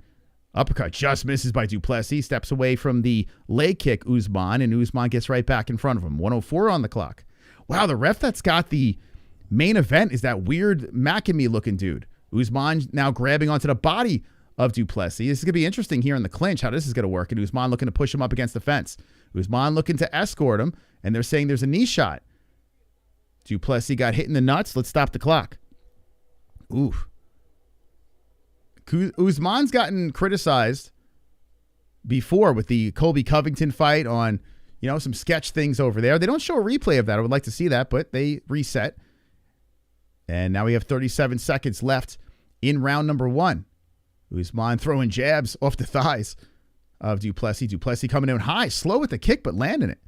Uppercut just misses by Du Plessis. Steps away from the leg kick, Usman, and Usman gets right back in front of him. 1:04 on the clock. Wow, the ref that's got the main event is that weird Macamee-looking dude. Usman now grabbing onto the body of Du Plessis. This is going to be interesting here in the clinch, how this is going to work. And Usman looking to push him up against the fence. Usman looking to escort him, and they're saying there's a knee shot. Du Plessis got hit in the nuts. Let's stop the clock. Oof. Usman's gotten criticized before with the Colby Covington fight on, some sketch things over there. They don't show a replay of that. I would like to see that, but they reset. And now we have 37 seconds left in round number 1. Usman throwing jabs off the thighs of Du Plessis. Du Plessis coming in high, slow with the kick, but landing it.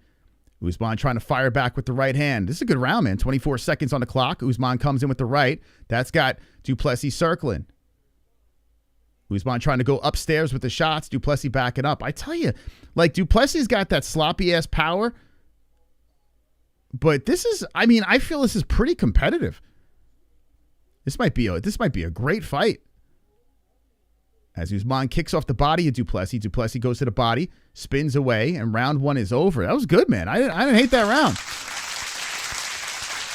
Usman trying to fire back with the right hand. This is a good round, man. 24 seconds on the clock. Usman comes in with the right. That's got Du Plessis circling. Usman trying to go upstairs with the shots. Du Plessis backing up. I tell you, Du Plessis got that sloppy-ass power. But I feel this is pretty competitive. This might be a great fight. As Usman kicks off the body of Du Plessis. Du Plessis goes to the body, spins away, and round 1 is over. That was good, man. I didn't hate that round.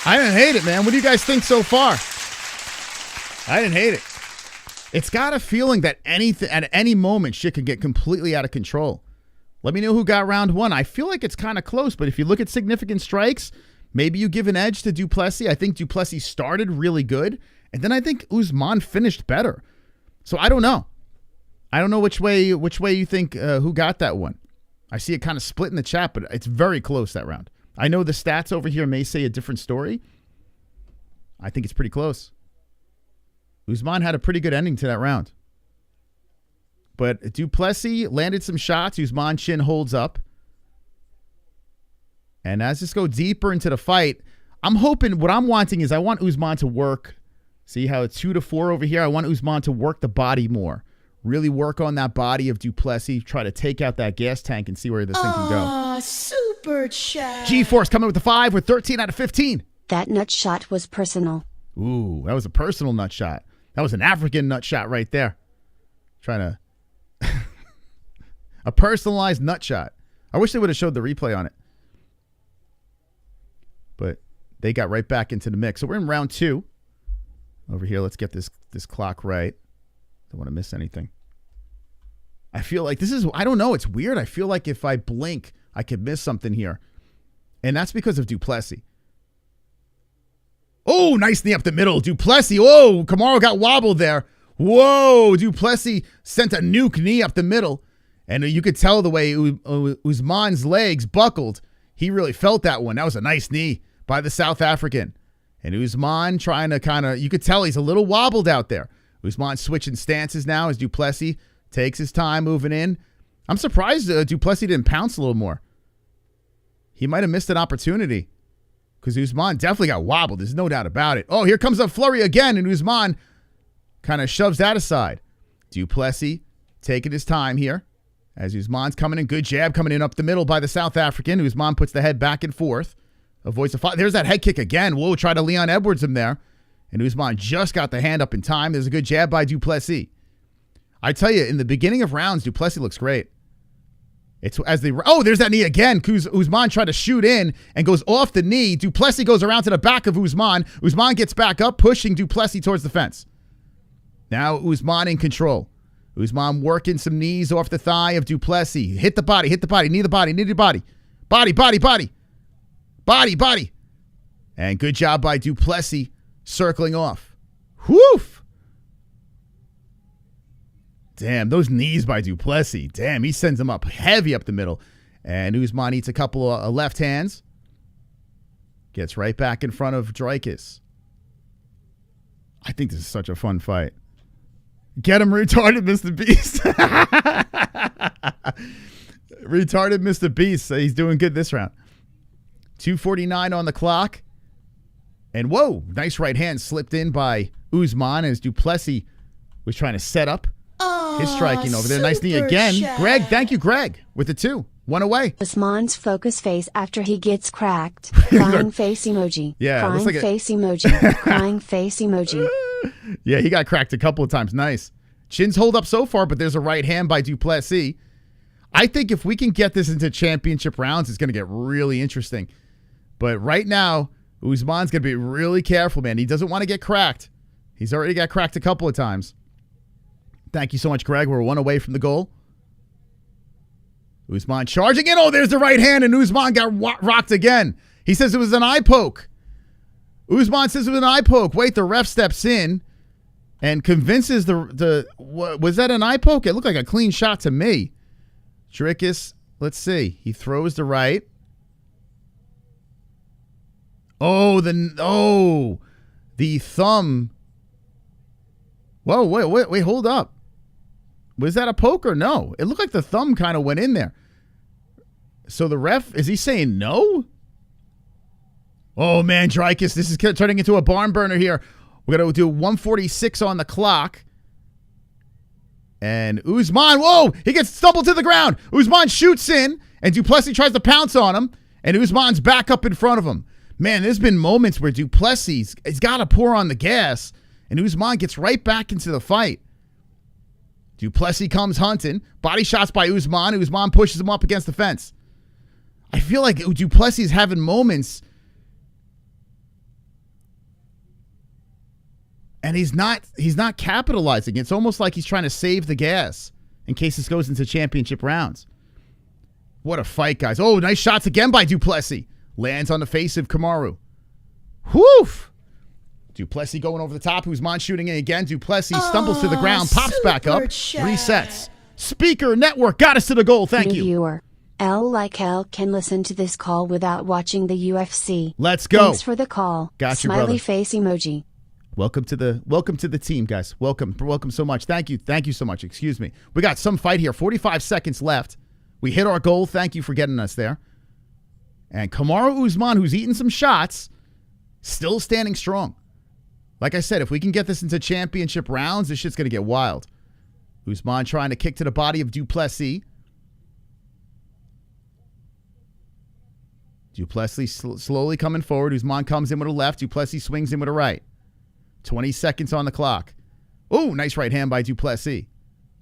I didn't hate it, man. What do you guys think so far? I didn't hate it. It's got a feeling that at any moment shit could get completely out of control. Let me know who got round 1. I feel like it's kind of close, but if you look at significant strikes, maybe you give an edge to Du Plessis. I think Du Plessis started really good, and then I think Usman finished better. So I don't know. I don't know which way you think who got that one. I see it kind of split in the chat, but it's very close, that round. I know the stats over here may say a different story. I think it's pretty close. Usman had a pretty good ending to that round. But Du Plessis landed some shots. Usman chin holds up. And as this goes deeper into the fight, I'm hoping, what I'm wanting is I want Usman to work. See how it's 2-4 over here? I want Usman to work the body more. Really work on that body of Du Plessis. Try to take out that gas tank and see where this thing can go. Super chat. G-Force coming with the 5 with 13 out of 15. That nut shot was personal. Ooh, that was a personal nut shot. That was an African nut shot right there. Trying to... a personalized nut shot. I wish they would have showed the replay on it. But they got right back into the mix. So we're in round 2. Over here, let's get this clock right. Don't want to miss anything. I feel like this is... I don't know. It's weird. I feel like if I blink, I could miss something here. And that's because of Du Plessis. Oh, nice knee up the middle. Du Plessis. Oh, Kamaru got wobbled there. Whoa, Du Plessis sent a nuke knee up the middle. And you could tell the way Usman's legs buckled. He really felt that one. That was a nice knee by the South African. And Usman trying to kind of... You could tell he's a little wobbled out there. Usman switching stances now as Du Plessis takes his time moving in. I'm surprised Du Plessis didn't pounce a little more. He might have missed an opportunity because Usman definitely got wobbled. There's no doubt about it. Oh, here comes a flurry again, and Usman kind of shoves that aside. Du Plessis taking his time here as Usman's coming in. Good jab coming in up the middle by the South African. Usman puts the head back and forth. Avoids the fight. There's that head kick again. Whoa, try to Leon Edwards him there. And Usman just got the hand up in time. There's a good jab by Du Plessis. I tell you, in the beginning of rounds, Du Plessis looks great. It's as they... Oh, there's that knee again. Usman tried to shoot in and goes off the knee. Du Plessis goes around to the back of Usman. Usman gets back up, pushing Du Plessis towards the fence. Now Usman in control. Usman working some knees off the thigh of Du Plessis. Hit the body, knee the body, knee the body. Body. Body. And good job by Du Plessis. Circling off. Whoof! Damn, those knees by Du Plessis. Damn, he sends them up heavy up the middle. And Usman eats a couple of left hands. Gets right back in front of Dricus. I think this is such a fun fight. Get him, retarded Mr. Beast. Retarded Mr. Beast. He's doing good this round. 2:49 on the clock. And whoa, nice right hand slipped in by Usman as Du Plessis was trying to set up his striking over there. Nice knee again. Greg, thank you, Greg, with the 2. 1 away. Usman's focus face after he gets cracked. Crying face emoji. Yeah, crying like face emoji. Crying face emoji. Yeah, he got cracked a couple of times. Nice. Chin's hold up so far, but there's a right hand by Du Plessis. I think if we can get this into championship rounds, it's going to get really interesting. But right now, Usman's going to be really careful, man. He doesn't want to get cracked. He's already got cracked a couple of times. Thank you so much, Greg. We're 1 away from the goal. Usman charging in. Oh, there's the right hand, and Usman got rocked again. He says it was an eye poke. Usman says it was an eye poke. Wait, the ref steps in and convinces was that an eye poke? It looked like a clean shot to me. Dricus, let's see. He throws the right. Oh, the thumb. Whoa, wait, hold up. Was that a poke or no? It looked like the thumb kind of went in there. So the ref, is he saying no? Oh, man, Dricus, this is turning into a barn burner here. We're going to do 1:46 on the clock. And Usman, whoa, he gets stumbled to the ground. Usman shoots in, and Du Plessis tries to pounce on him, and Usman's back up in front of him. Man, there's been moments where Du Plessis has got to pour on the gas, and Usman gets right back into the fight. Du Plessis comes hunting. Body shots by Usman. Usman pushes him up against the fence. I feel like Du Plessis is having moments, and he's not capitalizing. It's almost like he's trying to save the gas in case this goes into championship rounds. What a fight, guys. Oh, nice shots again by Du Plessis. Lands on the face of Kamaru. Whoof! Du Plessis going over the top. Usman shooting in again. Du Plessis stumbles to the ground, pops back up, resets. Speaker Network got us to the goal. Thank you. Viewer. L like L can listen to this call without watching the UFC. Let's go. Thanks for the call. Got you, Smiley brother. face emoji. Welcome to the team, guys. Welcome so much. Thank you so much. Excuse me. We got some fight here. 45 seconds left. We hit our goal. Thank you for getting us there. And Kamaru Usman, who's eaten some shots, still standing strong. Like I said, if we can get this into championship rounds, this shit's going to get wild. Usman trying to kick to the body of Du Plessis. Du Plessis slowly coming forward. Usman comes in with a left. Du Plessis swings in with a right. 20 seconds on the clock. Oh, nice right hand by Du Plessis.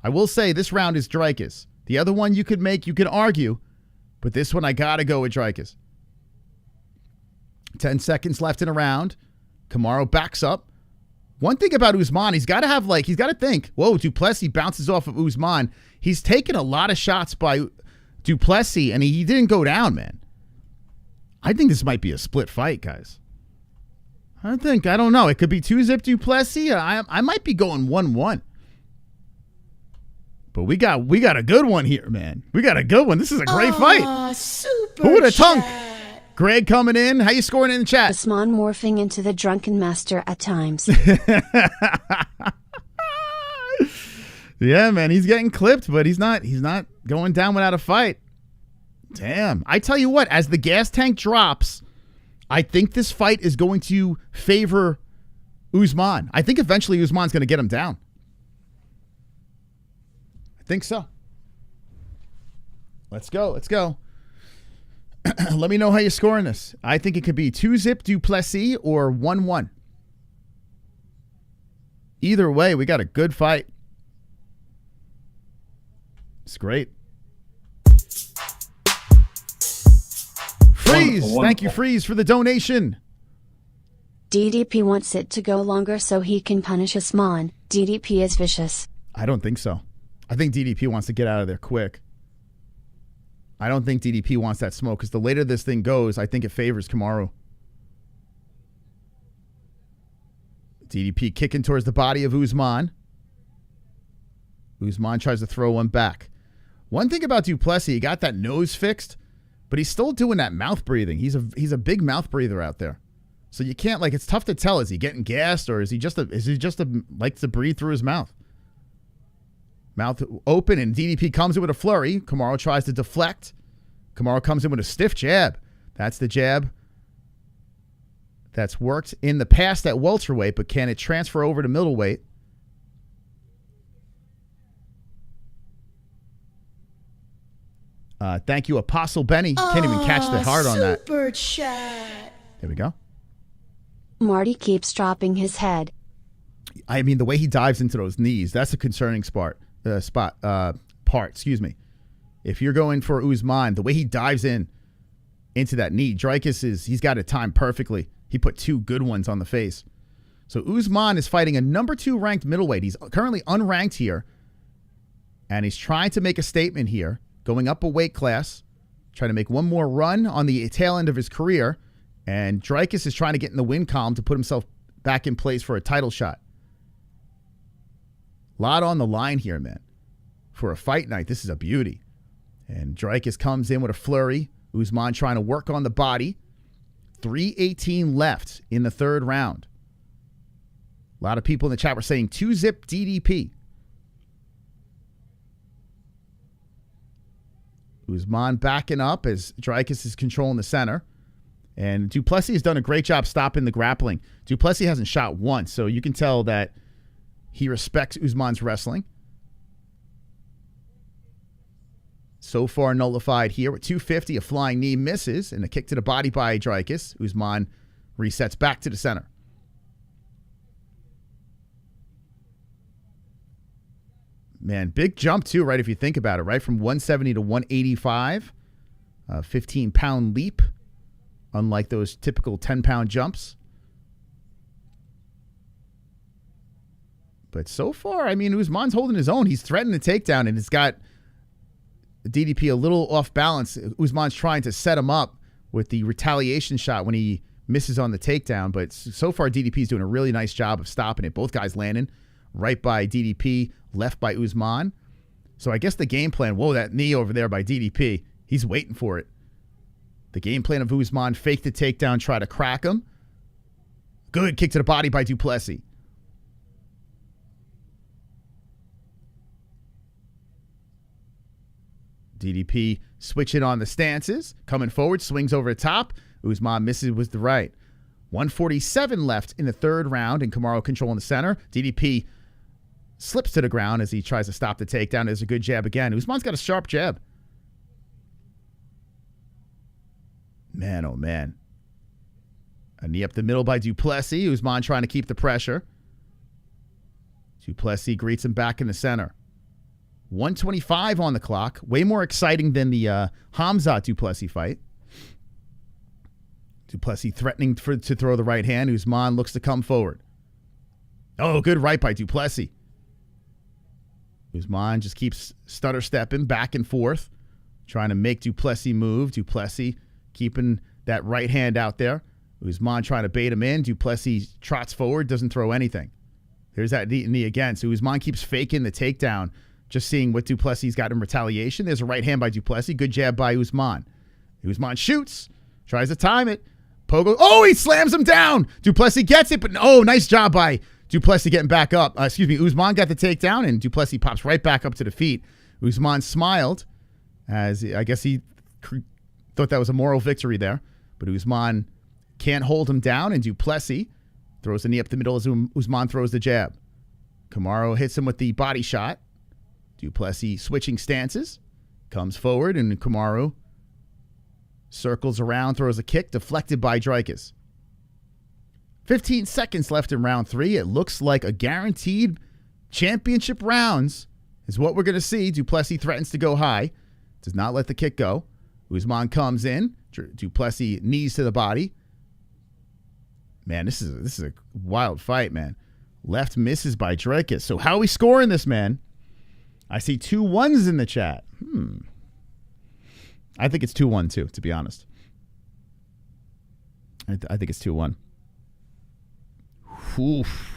I will say this round is Dricus. The other one you could argue, but this one I got to go with Dricus. 10 seconds left in a round. Kamaru backs up. One thing about Usman, he's got to think, whoa, Du Plessis bounces off of Usman. He's taken a lot of shots by Du Plessis, and he didn't go down, man. I think this might be a split fight, guys. I don't know. It could be 2-zip Du Plessis. I might be going 1-1. But we got a good one here, man. We got a good one. This is a great fight. Super Who would have tongue? chat. Greg coming in. How you scoring in the chat? Usman morphing into the drunken master at times. Yeah, man. He's getting clipped, but he's not going down without a fight. Damn. I tell you what, as the gas tank drops, I think this fight is going to favor Usman. I think eventually Usman's going to get him down. I think so. Let's go. Let me know how you're scoring this. I think it could be 2-zip Du Plessis or 1-1. Either way, we got a good fight. It's great. Freeze! Wonderful. Thank you, Freeze, for the donation. DDP wants it to go longer so he can punish Usman. DDP is vicious. I don't think so. I think DDP wants to get out of there quick. I don't think DDP wants that smoke because the later this thing goes, I think it favors Kamaru. DDP kicking towards the body of Usman. Usman tries to throw one back. One thing about Du Plessis, he got that nose fixed, but he's still doing that mouth breathing. He's a big mouth breather out there. So you can't, it's tough to tell. Is he getting gassed or is he just likes to breathe through his mouth? Mouth open, and DDP comes in with a flurry. Kamaru tries to deflect. Kamaru comes in with a stiff jab. That's the jab that's worked in the past at welterweight, but can it transfer over to middleweight? Thank you, Apostle Benny. Can't even catch the heart on that. Super chat. There we go. Marty keeps dropping his head. I mean, the way he dives into those knees, that's a concerning part. Excuse me. If you're going for Usman, the way he dives into that knee, Dricus he's got it timed perfectly. He put 2 good ones on the face. So Usman is fighting a number 2 ranked middleweight. He's currently unranked here, and he's trying to make a statement here, going up a weight class, trying to make one more run on the tail end of his career, and Dricus is trying to get in the win column to put himself back in place for a title shot. A lot on the line here, man. For a fight night, this is a beauty. And Dricus comes in with a flurry. Usman trying to work on the body. 3:18 left in the 3rd round. A lot of people in the chat were saying 2-zip DDP. Usman backing up as Dricus is controlling the center. And Du Plessis has done a great job stopping the grappling. Du Plessis hasn't shot once, so you can tell that he respects Usman's wrestling. So far nullified here with 250. A flying knee misses, and a kick to the body by Dricus. Usman resets back to the center. Man, big jump too, right, if you think about it, right? From 170 to 185. 15-pound leap, unlike those typical 10-pound jumps. But so far, I mean, Usman's holding his own. He's threatened the takedown, and it's got DDP a little off balance. Usman's trying to set him up with the retaliation shot when he misses on the takedown. But so far, DDP's doing a really nice job of stopping it. Both guys landing right by DDP, left by Usman. So I guess the game plan, whoa, that knee over there by DDP, he's waiting for it. The game plan of Usman, fake the takedown, try to crack him. Good kick to the body by Du Plessis. DDP switching on the stances, coming forward, swings over the top. Usman misses with the right. 147 left in the 3rd round, and Kamaru controlling the center. DDP slips to the ground as he tries to stop the takedown. There's a good jab again. Usman's got a sharp jab. Man, oh man. A knee up the middle by Du Plessis. Usman trying to keep the pressure. Du Plessis greets him back in the center. 125 on the clock. Way more exciting than the Hamzat Du Plessis fight. Du Plessis threatening to throw the right hand. Usman looks to come forward. Oh, good right by Du Plessis. Usman just keeps stutter stepping back and forth, trying to make Du Plessis move. Du Plessis keeping that right hand out there. Usman trying to bait him in. Du Plessis trots forward, doesn't throw anything. There's that knee again. So Usman keeps faking the takedown, just seeing what Du Plessis got in retaliation. There's a right hand by Du Plessis. Good jab by Usman. Usman shoots, tries to time it. Pogo. Oh, he slams him down. Du Plessis gets it, but oh, nice job by Du Plessis getting back up. Usman got the takedown, and Du Plessis pops right back up to the feet. Usman smiled, as I guess he thought that was a moral victory there. But Usman can't hold him down, and Du Plessis throws the knee up the middle as Usman throws the jab. Kamaru hits him with the body shot. Du Plessis switching stances, comes forward, and Kamaru circles around, throws a kick, deflected by Dricus. 15 seconds left in round 3. It looks like a guaranteed championship rounds is what we're going to see. Du Plessis threatens to go high, does not let the kick go. Usman comes in. Du Plessis knees to the body. Man, this is a wild fight, man. Left misses by Dricus. So how are we scoring this, man? I see 2 1s in the chat. I think it's 2-1 too, to be honest. I think it's 2-1. Oof.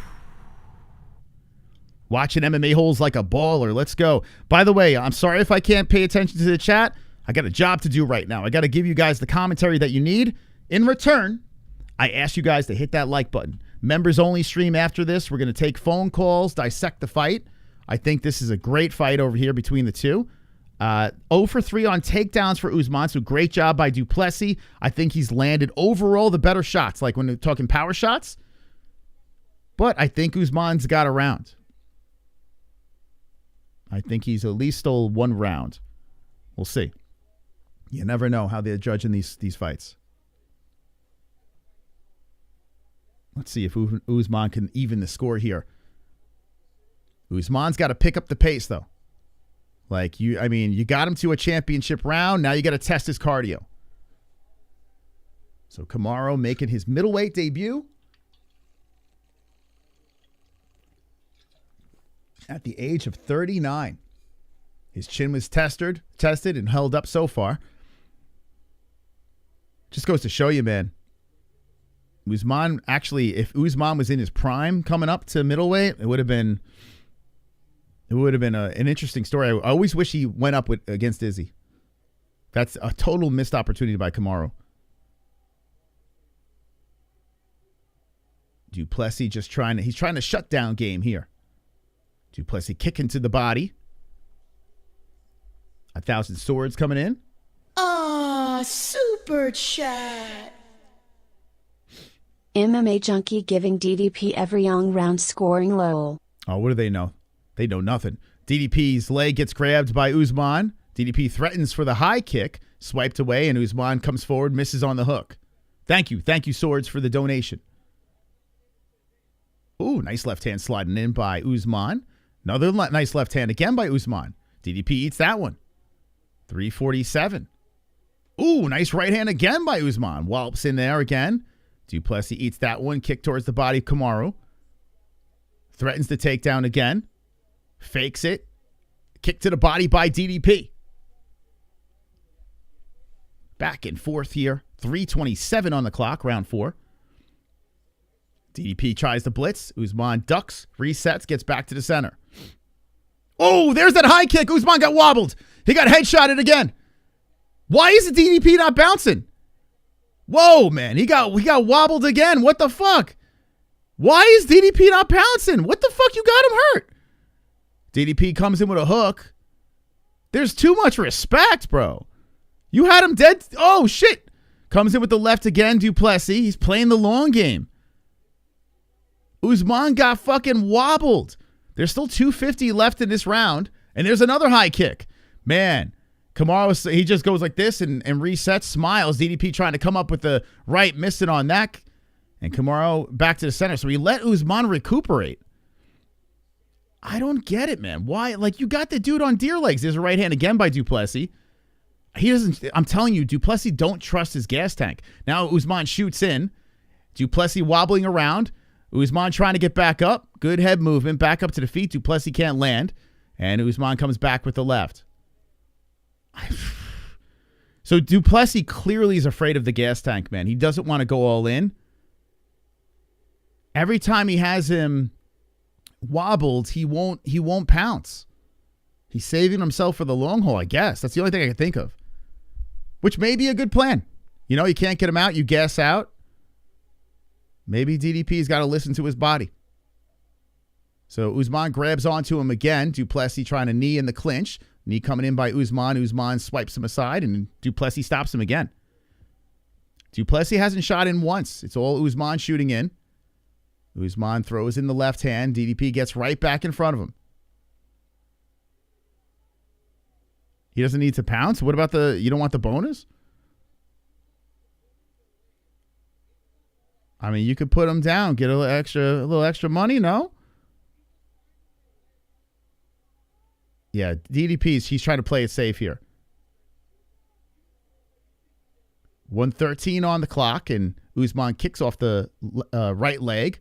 Watching MMA-Holes like a baller. Let's go. By the way, I'm sorry if I can't pay attention to the chat. I got a job to do right now. I got to give you guys the commentary that you need. In return, I ask you guys to hit that like button. Members only stream after this. We're going to take phone calls, dissect the fight. I think this is a great fight over here between the two. 0 for 3 on takedowns for Usman, so great job by Du Plessis. I think he's landed overall the better shots, like when we're talking power shots. But I think Usman's got a round. I think he's at least stole 1 round. We'll see. You never know how they're judging these fights. Let's see if Usman can even the score here. Usman's got to pick up the pace, though. You got him to a championship round. Now you got to test his cardio. So Kamaru making his middleweight debut at the age of 39. His chin was tested and held up so far. Just goes to show you, man. Usman, actually, if Usman was in his prime coming up to middleweight, it would have been an interesting story. I always wish he went up against Izzy. That's a total missed opportunity by Kamaru. Du Plessis he's trying to shut down game here. Du Plessis kicking to the body. 1,000 swords coming in. Super chat. MMA Junkie giving DDP every young round scoring lol. Oh, what do they know? They know nothing. DDP's leg gets grabbed by Usman. DDP threatens for the high kick, swiped away, and Usman comes forward, misses on the hook. Thank you, Swords, for the donation. Ooh, nice left hand sliding in by Usman. Another nice left hand again by Usman. DDP eats that one. 347. Ooh, nice right hand again by Usman. Wallops in there again. Du Plessis eats that one. Kick towards the body of Kamaru. Threatens the takedown again. Fakes it. Kick to the body by DDP. Back and forth here. 3:27 on the clock, round 4. DDP tries to blitz. Usman ducks, resets, gets back to the center. Oh, there's that high kick. Usman got wobbled. He got headshotted again. Why is the DDP not bouncing? Whoa, man. He got wobbled again. What the fuck? Why is DDP not bouncing? What the fuck? You got him hurt. DDP comes in with a hook. There's too much respect, bro. You had him dead. Oh, shit. Comes in with the left again, Du Plessis. He's playing the long game. Usman got fucking wobbled. There's still 250 left in this round. And there's another high kick. Man, Kamaru, he just goes like this and resets, smiles. DDP trying to come up with the right, missing on that. And Kamaru back to the center. So he let Usman recuperate. I don't get it, man. Why? You got the dude on deer legs. There's a right hand again by Du Plessis. He doesn't, I'm telling you, Du Plessis don't trust his gas tank. Now Usman shoots in. Du Plessis wobbling around. Usman trying to get back up. Good head movement. Back up to the feet. Du Plessis can't land. And Usman comes back with the left. So Du Plessis clearly is afraid of the gas tank, man. He doesn't want to go all in. Every time he has him wobbled, he won't pounce. He's saving himself for the long haul, I guess. That's the only thing I can think of. Which may be a good plan. You know, you can't get him out, you gas out. Maybe DDP's got to listen to his body. So Usman grabs onto him again. Du Plessis trying to knee in the clinch. Knee coming in by Usman. Usman swipes him aside, and Du Plessis stops him again. Du Plessis hasn't shot in once. It's all Usman shooting in. Usman throws in the left hand. DDP gets right back in front of him. He doesn't need to pounce? What about you don't want the bonus? I mean, you could put him down, get a little extra money, no? Yeah, he's trying to play it safe here. 1:13 on the clock, and Usman kicks off the right leg.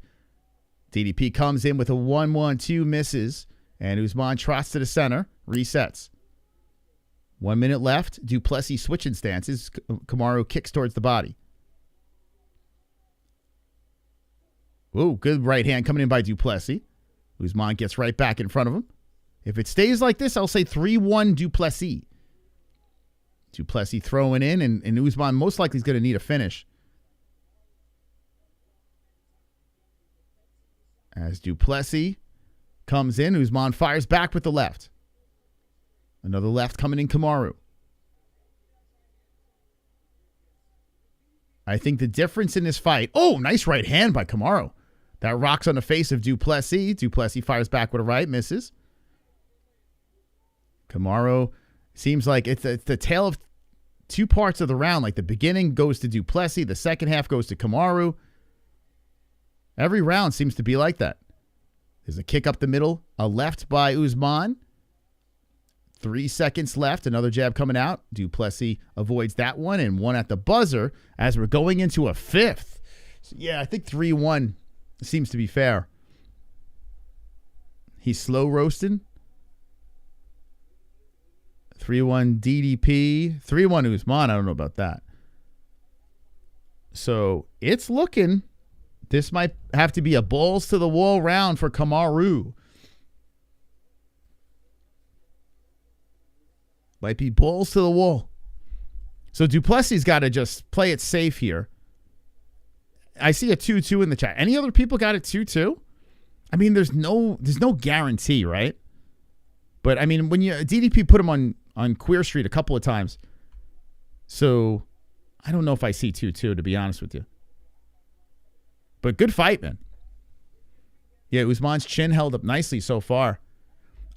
DDP comes in with a 1-1-2, misses, and Usman trots to the center, resets. 1 minute left. Du Plessis switching stances. Kamaru kicks towards the body. Ooh, good right hand coming in by Du Plessis. Usman gets right back in front of him. If it stays like this, I'll say 3-1 Du Plessis. Du Plessis throwing in, and Usman most likely is going to need a finish. As Du Plessis comes in. Usman fires back with the left. Another left coming in Kamaru. I think the difference in this fight... Oh, nice right hand by Kamaru. That rocks on the face of Du Plessis. Du Plessis fires back with a right, misses. Kamaru seems like it's the tale of two parts of the round. Like the beginning goes to Du Plessis. The second half goes to Kamaru. Every round seems to be like that. There's a kick up the middle. A left by Usman. 3 seconds left. Another jab coming out. Du Plessis avoids that one, and one at the buzzer as we're going into a fifth. So yeah, I think 3-1 seems to be fair. He's slow roasting. 3-1 DDP. 3-1 Usman. I don't know about that. So it's looking... This might have to be a balls to the wall round for Kamaru. Might be balls to the wall. So Du Plessis got to just play it safe here. I see a 2-2 in the chat. Any other people got it 2-2? I mean, there's no guarantee, right? But I mean, when DDP put him on Queer Street a couple of times. So I don't know if I see 2-2, to be honest with you. But good fight, man. Yeah, Usman's chin held up nicely so far.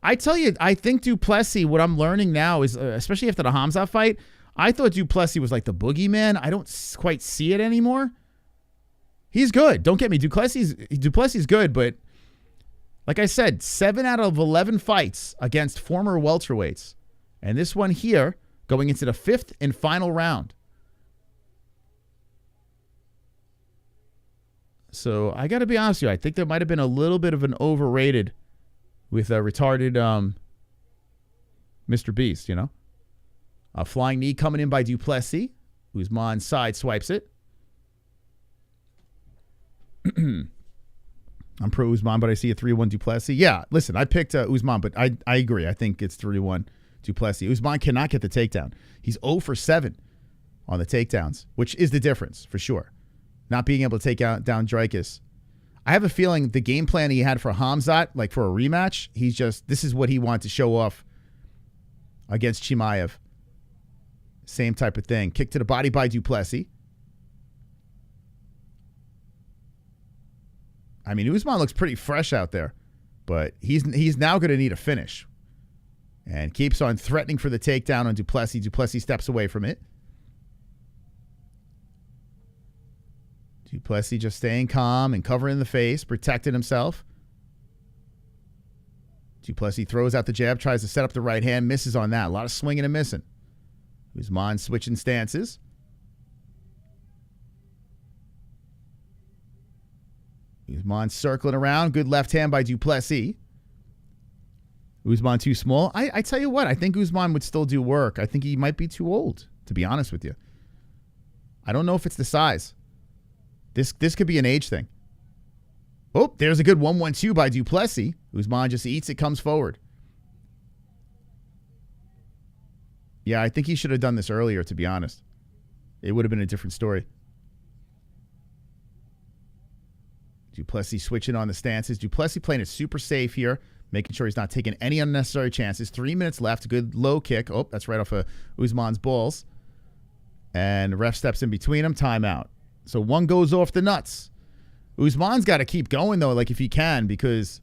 I tell you, I think Du Plessis, what I'm learning now is, especially after the Hamza fight, I thought Du Plessis was like the boogeyman. I don't quite see it anymore. He's good. Don't get me. Du Plessis is good, but like I said, 7 out of 11 fights against former welterweights. And this one here, going into the 5th and final round. So I got to be honest with you. I think there might have been a little bit of an overrated with a retarded Mr. Beast, you know. A flying knee coming in by Du Plessis. Usman side swipes it. I'm pro Usman, but I see a 3-1 Du Plessis. Yeah, listen, I picked Usman, but I agree. I think it's 3-1 Du Plessis. Usman cannot get the takedown. He's 0 for 7 on the takedowns, which is the difference for sure. Not being able to take down Dricus. I have a feeling the game plan he had for Hamzat, like for a rematch, this is what he wanted to show off against Chimaev. Same type of thing. Kick to the body by Du Plessis. I mean, Usman looks pretty fresh out there, but he's now going to need a finish. And keeps on threatening for the takedown on Du Plessis. Du Plessis steps away from it. Du Plessis just staying calm and covering the face, protecting himself. Du Plessis throws out the jab, tries to set up the right hand, misses on that. A lot of swinging and missing. Usman switching stances. Usman circling around. Good left hand by Du Plessis. Usman too small. I tell you what, I think Usman would still do work. I think he might be too old, to be honest with you. I don't know if it's the size. This could be an age thing. Oh, there's a good 1-1-2 by Du Plessis. Usman just eats it, comes forward. Yeah, I think he should have done this earlier, to be honest. It would have been a different story. Du Plessis switching on the stances. Du Plessis playing it super safe here, making sure he's not taking any unnecessary chances. 3 minutes left. Good low kick. Oh, that's right off of Usman's balls. And the ref steps in between them. Timeout. So one goes off the nuts. Usman's got to keep going, though, like if he can, because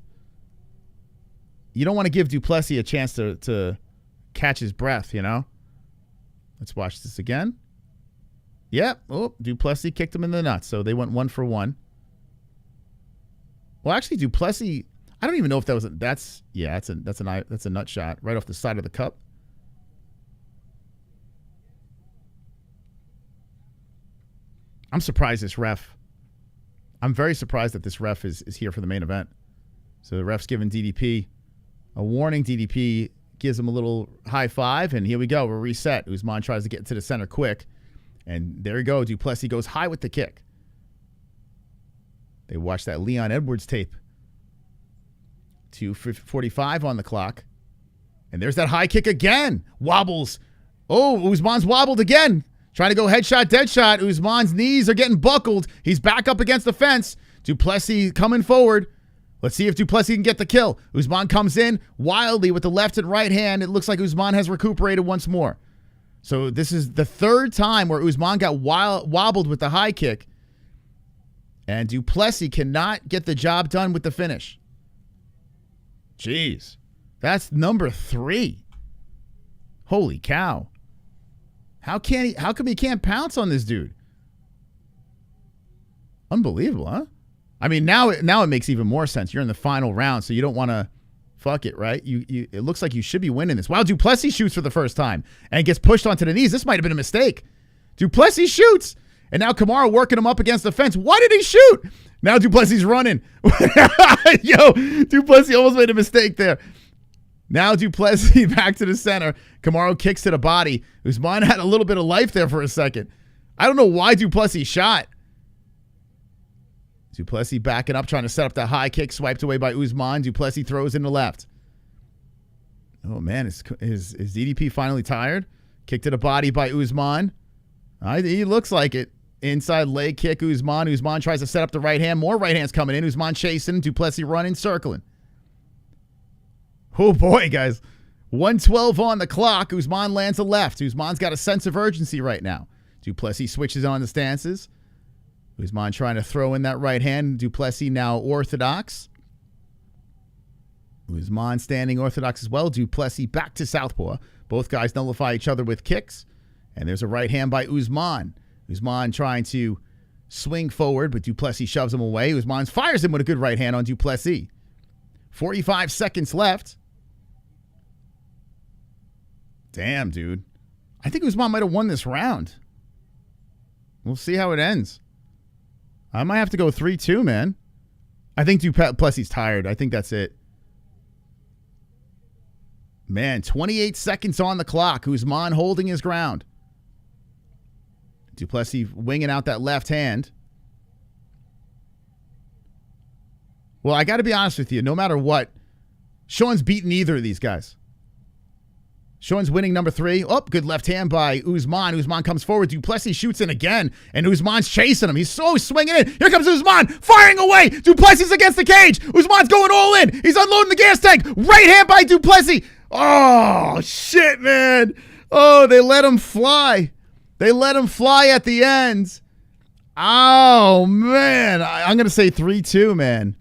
you don't want to give Du Plessis a chance to catch his breath, you know? Let's watch this again. Yep. Oh, Du Plessis kicked him in the nuts, so they went 1 for 1. Well, actually, Du Plessis, I don't even know if that was that's a nut shot right off the side of the cup. I'm surprised this ref. I'm very surprised that this ref is here for the main event. So the ref's giving DDP a warning. DDP gives him a little high five, and here we go. We're reset. Usman tries to get to the center quick, and there you go. Du Plessis goes high with the kick. They watch that Leon Edwards tape. 2:45 on the clock. And there's that high kick again. Wobbles. Oh, Usman's wobbled again. Trying to go headshot, dead shot. Usman's knees are getting buckled. He's back up against the fence. Du Plessis coming forward. Let's see if Du Plessis can get the kill. Usman comes in wildly with the left and right hand. It looks like Usman has recuperated once more. So this is the third time where Usman got wobbled with the high kick. And Du Plessis cannot get the job done with the finish. Jeez. That's number 3. Holy cow. How come he can't pounce on this dude? Unbelievable, huh? I mean, now it makes even more sense. You're in the final round, so you don't want to fuck it, right? It looks like you should be winning this. Wow, Du Plessis shoots for the first time and gets pushed onto the knees. This might have been a mistake. Du Plessis shoots, and now Kamaru working him up against the fence. Why did he shoot? Now Du Plessis running. Yo, Du Plessis almost made a mistake there. Now Du Plessis back to the center. Kamaru kicks to the body. Usman had a little bit of life there for a second. I don't know why Du Plessis shot. Du Plessis backing up, trying to set up that high kick, swiped away by Usman. Du Plessis throws in the left. Oh, man, is DDP finally tired? Kick to the body by Usman. He looks like it. Inside leg kick, Usman. Usman tries to set up the right hand. More right hands coming in. Usman chasing. Du Plessis running, circling. Oh, boy, guys. 1:12 on the clock. Usman lands a left. Usman's got a sense of urgency right now. Du Plessis switches on the stances. Usman trying to throw in that right hand. Du Plessis now orthodox. Usman standing orthodox as well. Du Plessis back to southpaw. Both guys nullify each other with kicks. And there's a right hand by Usman. Usman trying to swing forward, but Du Plessis shoves him away. Usman fires him with a good right hand on Du Plessis. 45 seconds left. Damn, dude. I think Usman might have won this round. We'll see how it ends. I might have to go 3-2, man. I think Du Plessis tired. I think that's it. Man, 28 seconds on the clock. Usman holding his ground. Du Plessis winging out that left hand. Well, I got to be honest with you. No matter what, Sean's beaten either of these guys. Sean's winning number 3. Oh, good left hand by Usman. Usman comes forward. Du Plessis shoots in again, and Usman's chasing him. He's so swinging in. Here comes Usman, firing away. Du Plessis against the cage. Usman's going all in. He's unloading the gas tank. Right hand by Du Plessis. Oh, shit, man. Oh, they let him fly. They let him fly at the end. Oh, man. I'm going to say 3-2, man.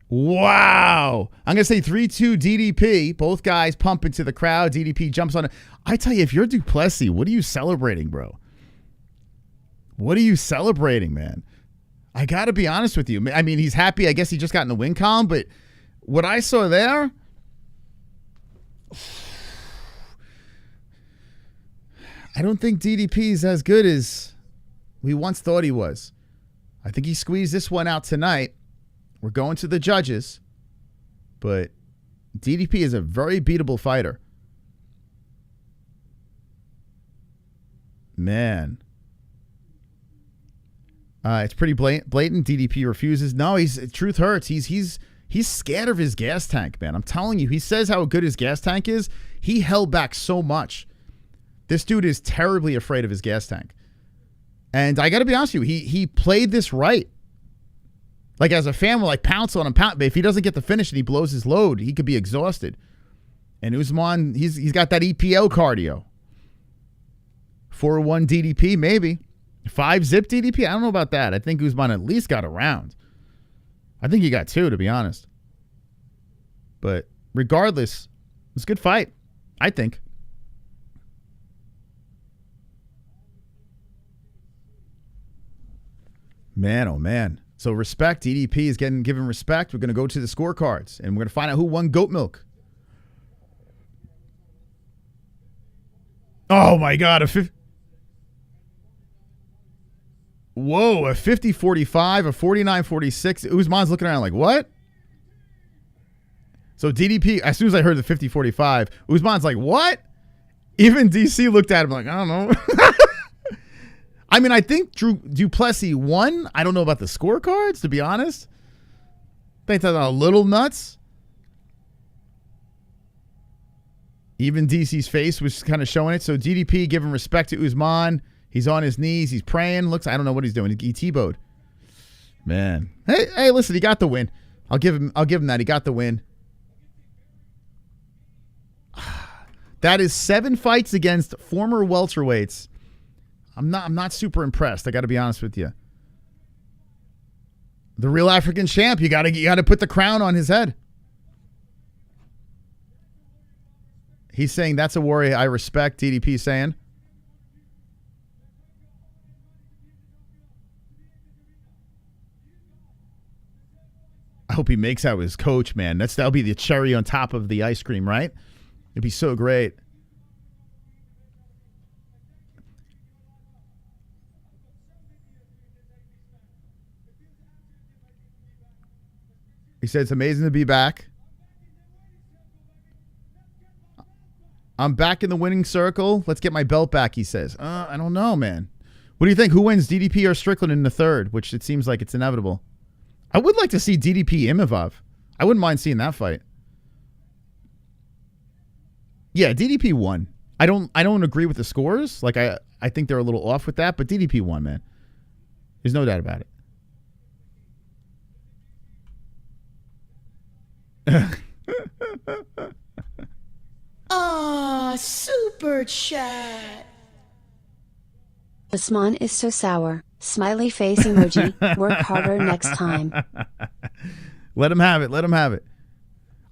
Wow. I'm going to say 3-2 DDP. Both guys pump into the crowd. DDP jumps on it. I tell you, if you're Du Plessis, what are you celebrating, bro? What are you celebrating, man? I got to be honest with you. I mean, he's happy. I guess he just got in the win column, but what I saw there, I don't think DDP is as good as we once thought he was. I think he squeezed this one out tonight. We're going to the judges, but DDP is a very beatable fighter. Man. It's pretty blatant. DDP refuses. No, truth hurts. He's scared of his gas tank, man. I'm telling you, he says how good his gas tank is. He held back so much. This dude is terribly afraid of his gas tank. And I got to be honest with you, he played this right. Like, as a fan, we're like, pounce on him, pounce. But if he doesn't get the finish and he blows his load, he could be exhausted. And Usman, he's got that EPO cardio. 4-1 DDP, maybe. 5-zip DDP? I don't know about that. I think Usman at least got a round. I think he got 2, to be honest. But regardless, it was a good fight, I think. Man, oh man. So respect. DDP is given respect. We're going to go to the scorecards, and we're going to find out who won Goat Milk. Oh, my God. Whoa, a 50-45, a 49-46. Usman's looking around like, what? So DDP, as soon as I heard the 50-45, Usman's like, what? Even DC looked at him like, I don't know. I mean, I think Du Plessis won. I don't know about the scorecards, to be honest. I think that's a little nuts. Even DC's face was kind of showing it. So DDP giving respect to Usman. He's on his knees. He's praying. I don't know what he's doing. He T-bowed. Man. Hey, listen, he got the win. I'll give him that. He got the win. That is 7 fights against former welterweights. I'm not super impressed. I got to be honest with you. The real African champ. You got to put the crown on his head. He's saying that's a warrior I respect. DDP saying. I hope he makes out with his coach, man. That'll be the cherry on top of the ice cream, right? It'd be so great. He said it's amazing to be back. I'm back in the winning circle. Let's get my belt back, he says. I don't know, man. What do you think? Who wins, DDP or Strickland in the third? Which it seems like it's inevitable. I would like to see DDP Imavov. I wouldn't mind seeing that fight. Yeah, DDP won. I don't agree with the scores. Like I think they're a little off with that, but DDP won, man. There's no doubt about it. Super chat. Usman is so sour. Smiley face emoji. Work harder next time. Let him have it. Let him have it.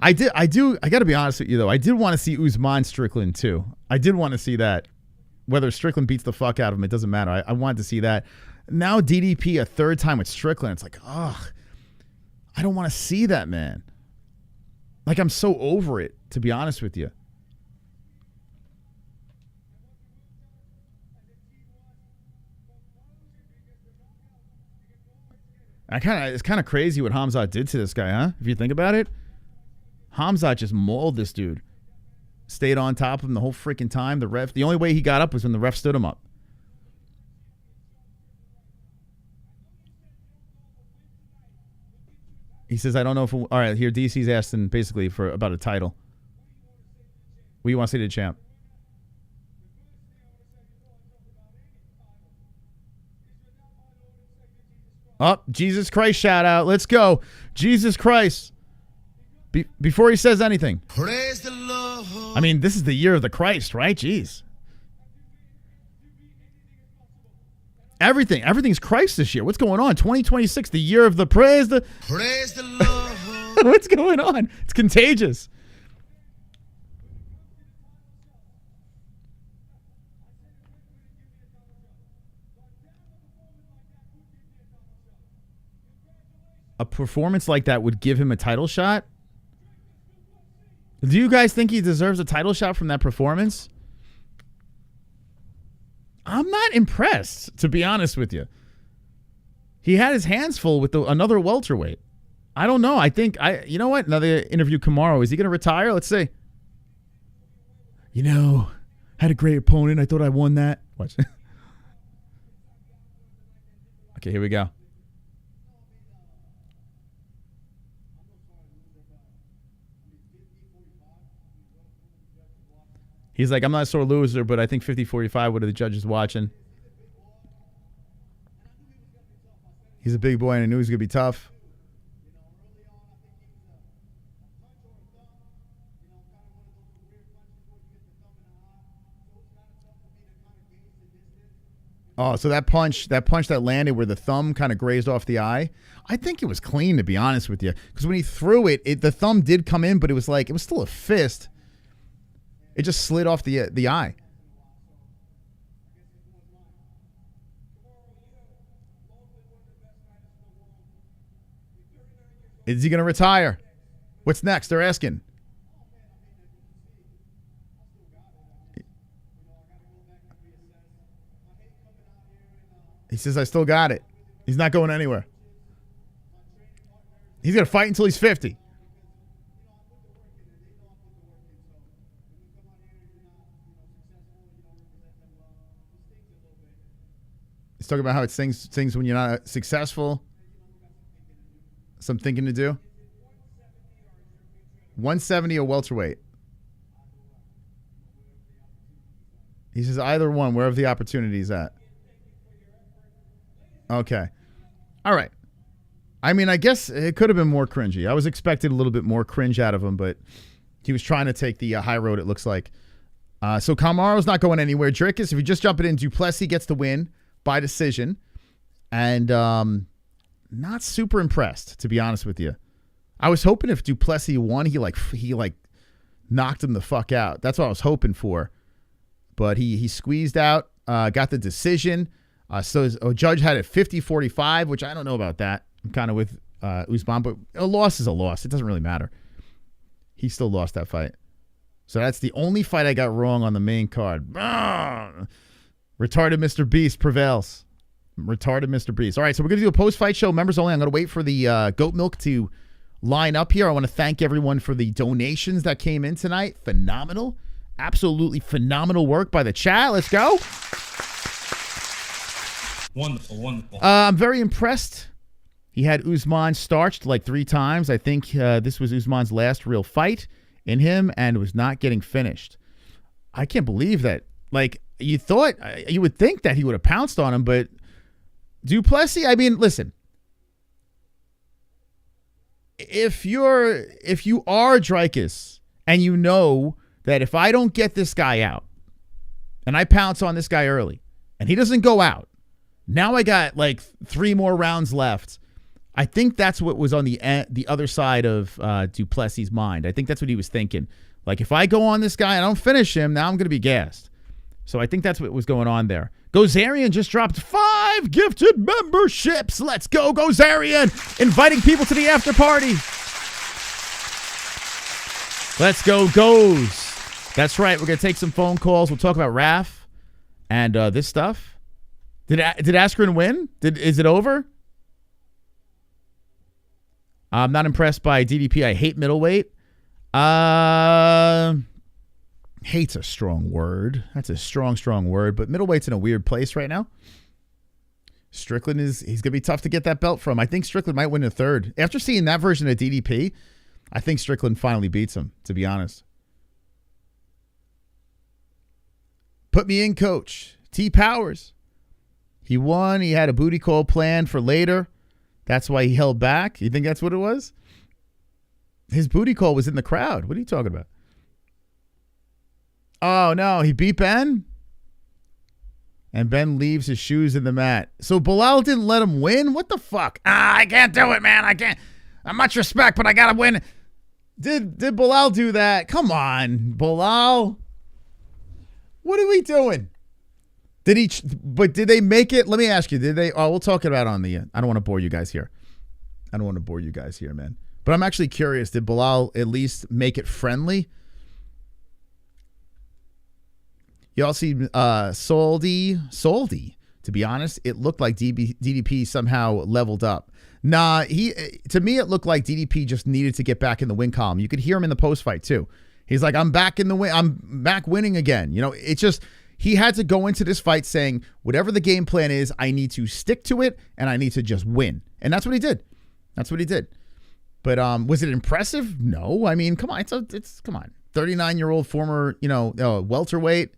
I got to be honest with you, though. I did want to see Usman Strickland, too. I did want to see that. Whether Strickland beats the fuck out of him, it doesn't matter. I wanted to see that. Now DDP a third time with Strickland. It's like, ugh. I don't want to see that, man. Like, I'm so over it, to be honest with you. It's kind of crazy what Hamzat did to this guy, huh? If you think about it. Hamzat just mauled this dude. Stayed on top of him the whole freaking time. The only way he got up was when the ref stood him up. He says, I don't know if... All right, here DC's asking basically about a title. What do you want to say to the champ? Oh, Jesus Christ shout out. Let's go. Jesus Christ. Before he says anything. Praise the Lord. I mean, this is the year of the Christ, right? Jeez. Everything's Christ this year. What's going on? 2026, the year of the praise the Lord. What's going on? It's contagious. A performance like that would give him a title shot? Do you guys think he deserves a title shot from that performance? I'm not impressed, to be honest with you. He had his hands full with another welterweight. I don't know. You know what? Another interview Kamaru. Is he going to retire? Let's see. Had a great opponent. I thought I won that. Watch. Okay, here we go. He's like, I'm not a sore loser, but I think 50-45, what are the judges watching? He's a big boy, and I knew he was going to be tough. Oh, so that punch that landed where the thumb kind of grazed off the eye, I think it was clean, to be honest with you. Because when he threw it, the thumb did come in, but it was still a fist. It just slid off the eye. Is he going to retire? What's next? They're asking. He says, I still got it. He's not going anywhere. He's going to fight until he's 50. He's talking about how it stings when you're not successful. Some thinking to do. 170 or welterweight. He says either one, wherever the opportunity is at. Okay. All right. I mean, I guess it could have been more cringy. I was expecting a little bit more cringe out of him, but he was trying to take the high road, it looks like. So Kamaru's not going anywhere. Dricus, if you just jump it in, Du Plessis gets the win by decision. And not super impressed, to be honest with you. I was hoping if Du Plessis won, he knocked him the fuck out. That's what I was hoping for. But he squeezed out, got the decision. So a judge had it 50-45, which I don't know about that. I'm kind of with Usman, but a loss is a loss. It doesn't really matter. He still lost that fight. So that's the only fight I got wrong on the main card. Retarded Mr. Beast prevails. Retarded Mr. Beast. All right, so we're going to do a post-fight show. Members only. I'm going to wait for the goat milk to line up here. I want to thank everyone for the donations that came in tonight. Phenomenal. Absolutely phenomenal work by the chat. Let's go. Wonderful. I'm very impressed. He had Usman starched like 3 times. I think this was Usman's last real fight in him and was not getting finished. I can't believe that. Like, you would think that he would have pounced on him, but Du Plessis, I mean, listen. If you are Dricus and you know that if I don't get this guy out and I pounce on this guy early and he doesn't go out, now I got like 3 more rounds left. I think that's what was on the other side of Du Plessis' mind. I think that's what he was thinking. Like, if I go on this guy and I don't finish him, now I'm going to be gassed. So I think that's what was going on there. Gozarian just dropped 5 gifted memberships. Let's go, Gozarian. Inviting people to the after party. Let's go, Goz. That's right. We're going to take some phone calls. We'll talk about Raf and this stuff. Did Askren win? Is it over? I'm not impressed by DDP. I hate middleweight. Hate's a strong word. That's a strong word. But middleweight's in a weird place right now. Strickland he's going to be tough to get that belt from. I think Strickland might win a third. After seeing that version of DDP, I think Strickland finally beats him, to be honest. Put me in, coach. T. Powers. He won. He had a booty call planned for later. That's why he held back. You think that's what it was? His booty call was in the crowd. What are you talking about? Oh, no. He beat Ben? And Ben leaves his shoes in the mat. So Bilal didn't let him win? What the fuck? I can't do it, man. I can't. Much respect, but I got to win. Did Bilal do that? Come on, Bilal. What are we doing? But did they make it? Let me ask you, did they? Oh, we'll talk about it on the, I don't want to bore you guys here. Man. But I'm actually curious, did Bilal at least make it friendly? Y'all see Soldi. To be honest, it looked like DDP somehow leveled up. Nah, to me, it looked like DDP just needed to get back in the win column. You could hear him in the post-fight, too. He's like, I'm back in the win. I'm back winning again. You know, it's just, he had to go into this fight saying, whatever the game plan is, I need to stick to it, and I need to just win. And that's what he did. But was it impressive? No. I mean, come on. It's come on. 39-year-old former, welterweight.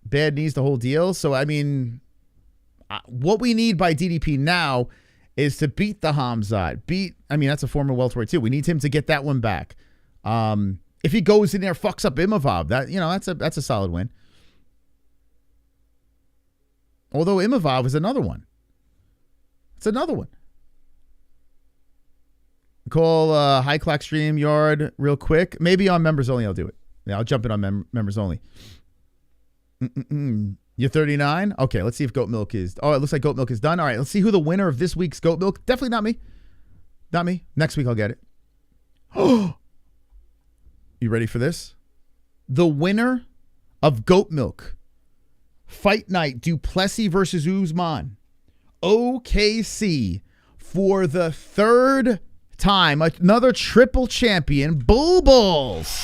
Bad knees, the whole deal. So, I mean, what we need by DDP now is to beat the Hamzat. That's a former welterweight too. We need him to get that one back. If he goes in there, fucks up Imavov, that's a solid win. Although Imavov is another one. It's another one. Call High Clock Stream Yard real quick. Maybe on members only I'll do it. Yeah, I'll jump in on members only. You're 39? Okay, let's see if Goat Milk is... Oh, it looks like Goat Milk is done. All right, let's see who the winner of this week's Goat Milk... Definitely not me. Not me. Next week I'll get it. Oh! You ready for this? The winner of Goat Milk. Fight night, Du Plessis versus Usman. OKC for the 3rd time. Another triple champion. Bull Balls.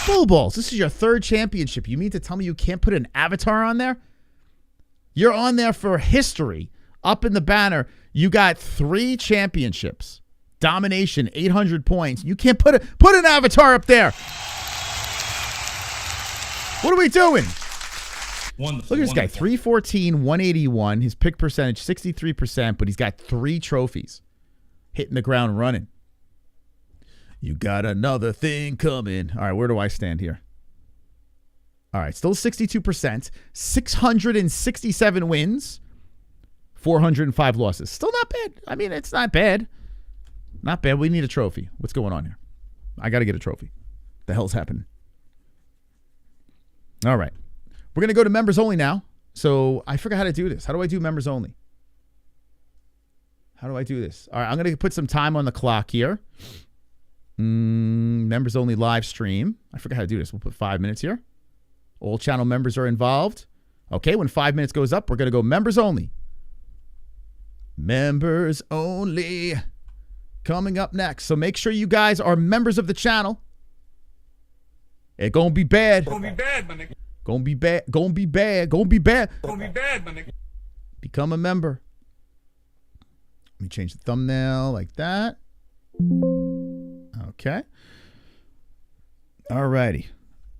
Bull Balls, this is your 3rd championship. You mean to tell me you can't put an avatar on there? You're on there for history. Up in the banner, you got 3 championships. Domination, 800 points. You can't put an avatar up there. What are we doing? Wonderful. Look at this guy, 314, 181. His pick percentage, 63%, but he's got 3 trophies. Hitting the ground running. You got another thing coming. All right, where do I stand here? All right, still 62%. 667 wins. 405 losses. Still not bad. I mean, it's not bad. Not bad. We need a trophy. What's going on here? I got to get a trophy. The hell's happening? All right. We're going to go to members only now. So I forgot how to do this. How do I do members only? How do I do this? All right, I'm going to put some time on the clock here. Members only live stream. I forgot how to do this. We'll put 5 minutes here. All channel members are involved. Okay, when 5 minutes goes up, we're going to go members only. Members only. Coming up next. So make sure you guys are members of the channel. It gonna be bad. Gonna be bad, my nigga. Gonna be bad. Gonna be bad. Gonna be bad. Gonna be bad, my nigga. Become a member. Let me change the thumbnail like that. Okay. All righty.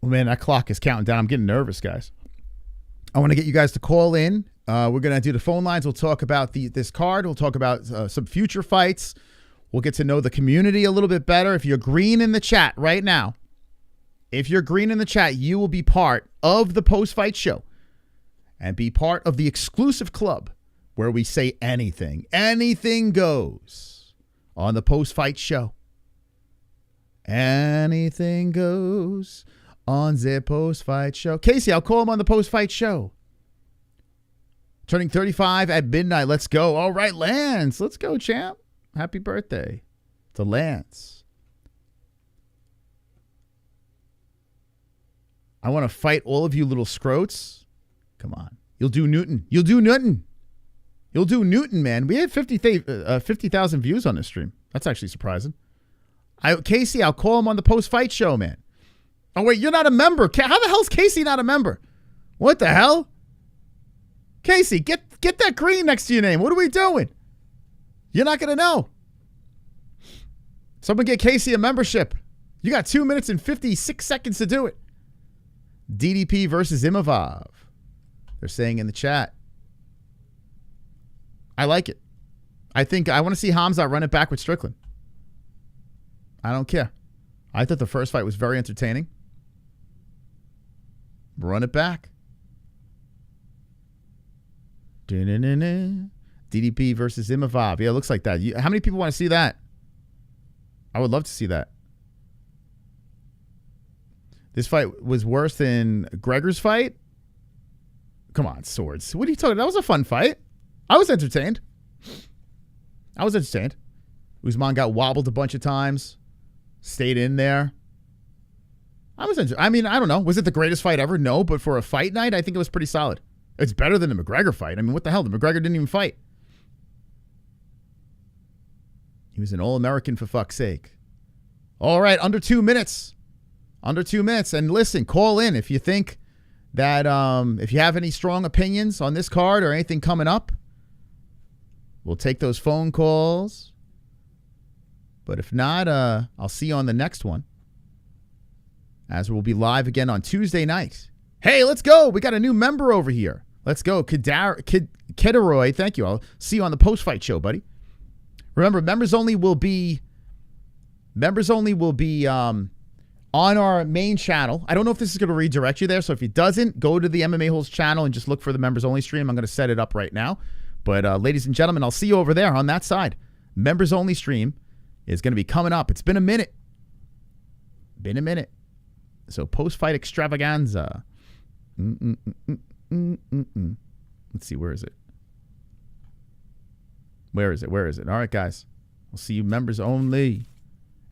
Well, man, that clock is counting down. I'm getting nervous, guys. I want to get you guys to call in. We're going to do the phone lines. We'll talk about this card. We'll talk about some future fights. We'll get to know the community a little bit better. If you're green in the chat right now, you will be part of the post-fight show and be part of the exclusive club where we say anything. Anything goes on the post-fight show. Anything goes on the post-fight show. Casey, I'll call him on the post-fight show. Turning 35 at midnight. Let's go. All right, Lance. Let's go, champ. Happy birthday to Lance. I want to fight all of you little scrotes. Come on. You'll do Newton. You'll do Newton. You'll do Newton, man. We had 50,000 views on this stream. That's actually surprising. Casey, I'll call him on the post-fight show, man. Oh, wait, you're not a member. How the hell's Casey not a member? What the hell? Casey, get that green next to your name. What are we doing? You're not going to know. Someone get Casey a membership. You got 2 minutes and 56 seconds to do it. DDP versus Imavov. They're saying in the chat. I like it. I want to see Hamza run it back with Strickland. I don't care. I thought the first fight was very entertaining. Run it back. DDP versus Imavov. Yeah, it looks like that. How many people want to see that? I would love to see that. This fight was worse than Gregor's fight? Come on, Swords. What are you talking about? That was a fun fight. I was entertained. Usman got wobbled a bunch of times. Stayed in there. I mean, I don't know. Was it the greatest fight ever? No, but for a fight night, I think it was pretty solid. It's better than the McGregor fight. I mean, what the hell? The McGregor didn't even fight. He was an All-American for fuck's sake. All right, under 2 minutes. Under 2 minutes. And listen, call in if you think that if you have any strong opinions on this card or anything coming up. We'll take those phone calls. But if not, I'll see you on the next one. As we'll be live again on Tuesday night. Hey, let's go. We got a new member over here. Let's go. Kedaroy, thank you. I'll see you on the post-fight show, buddy. Remember, members only will be on our main channel. I don't know if this is going to redirect you there. So if it doesn't, go to the MMA-Holes channel and just look for the members only stream. I'm going to set it up right now. But ladies and gentlemen, I'll see you over there on that side. Members only stream is going to be coming up. It's been a minute. So post-fight extravaganza. Let's see. Where is it? Where is it? All right, guys. We'll see you members only.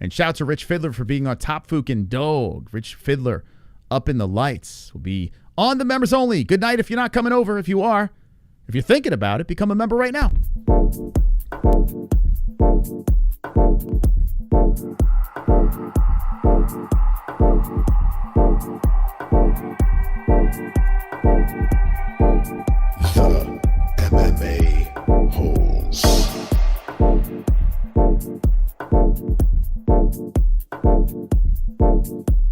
And shout out to Rich Fiddler for being on Top Fukin' Dog. Rich Fiddler up in the lights. Will be on the members only. Good night if you're not coming over. If you are, if you're thinking about it, become a member right now. The MMA-Holes.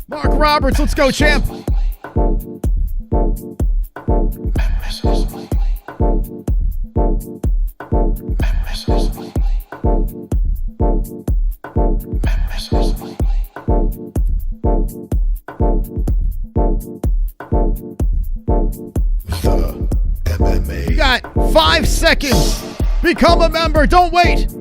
Mark Roberts, let's go, champ. got 5 seconds. Become a member. Don't wait.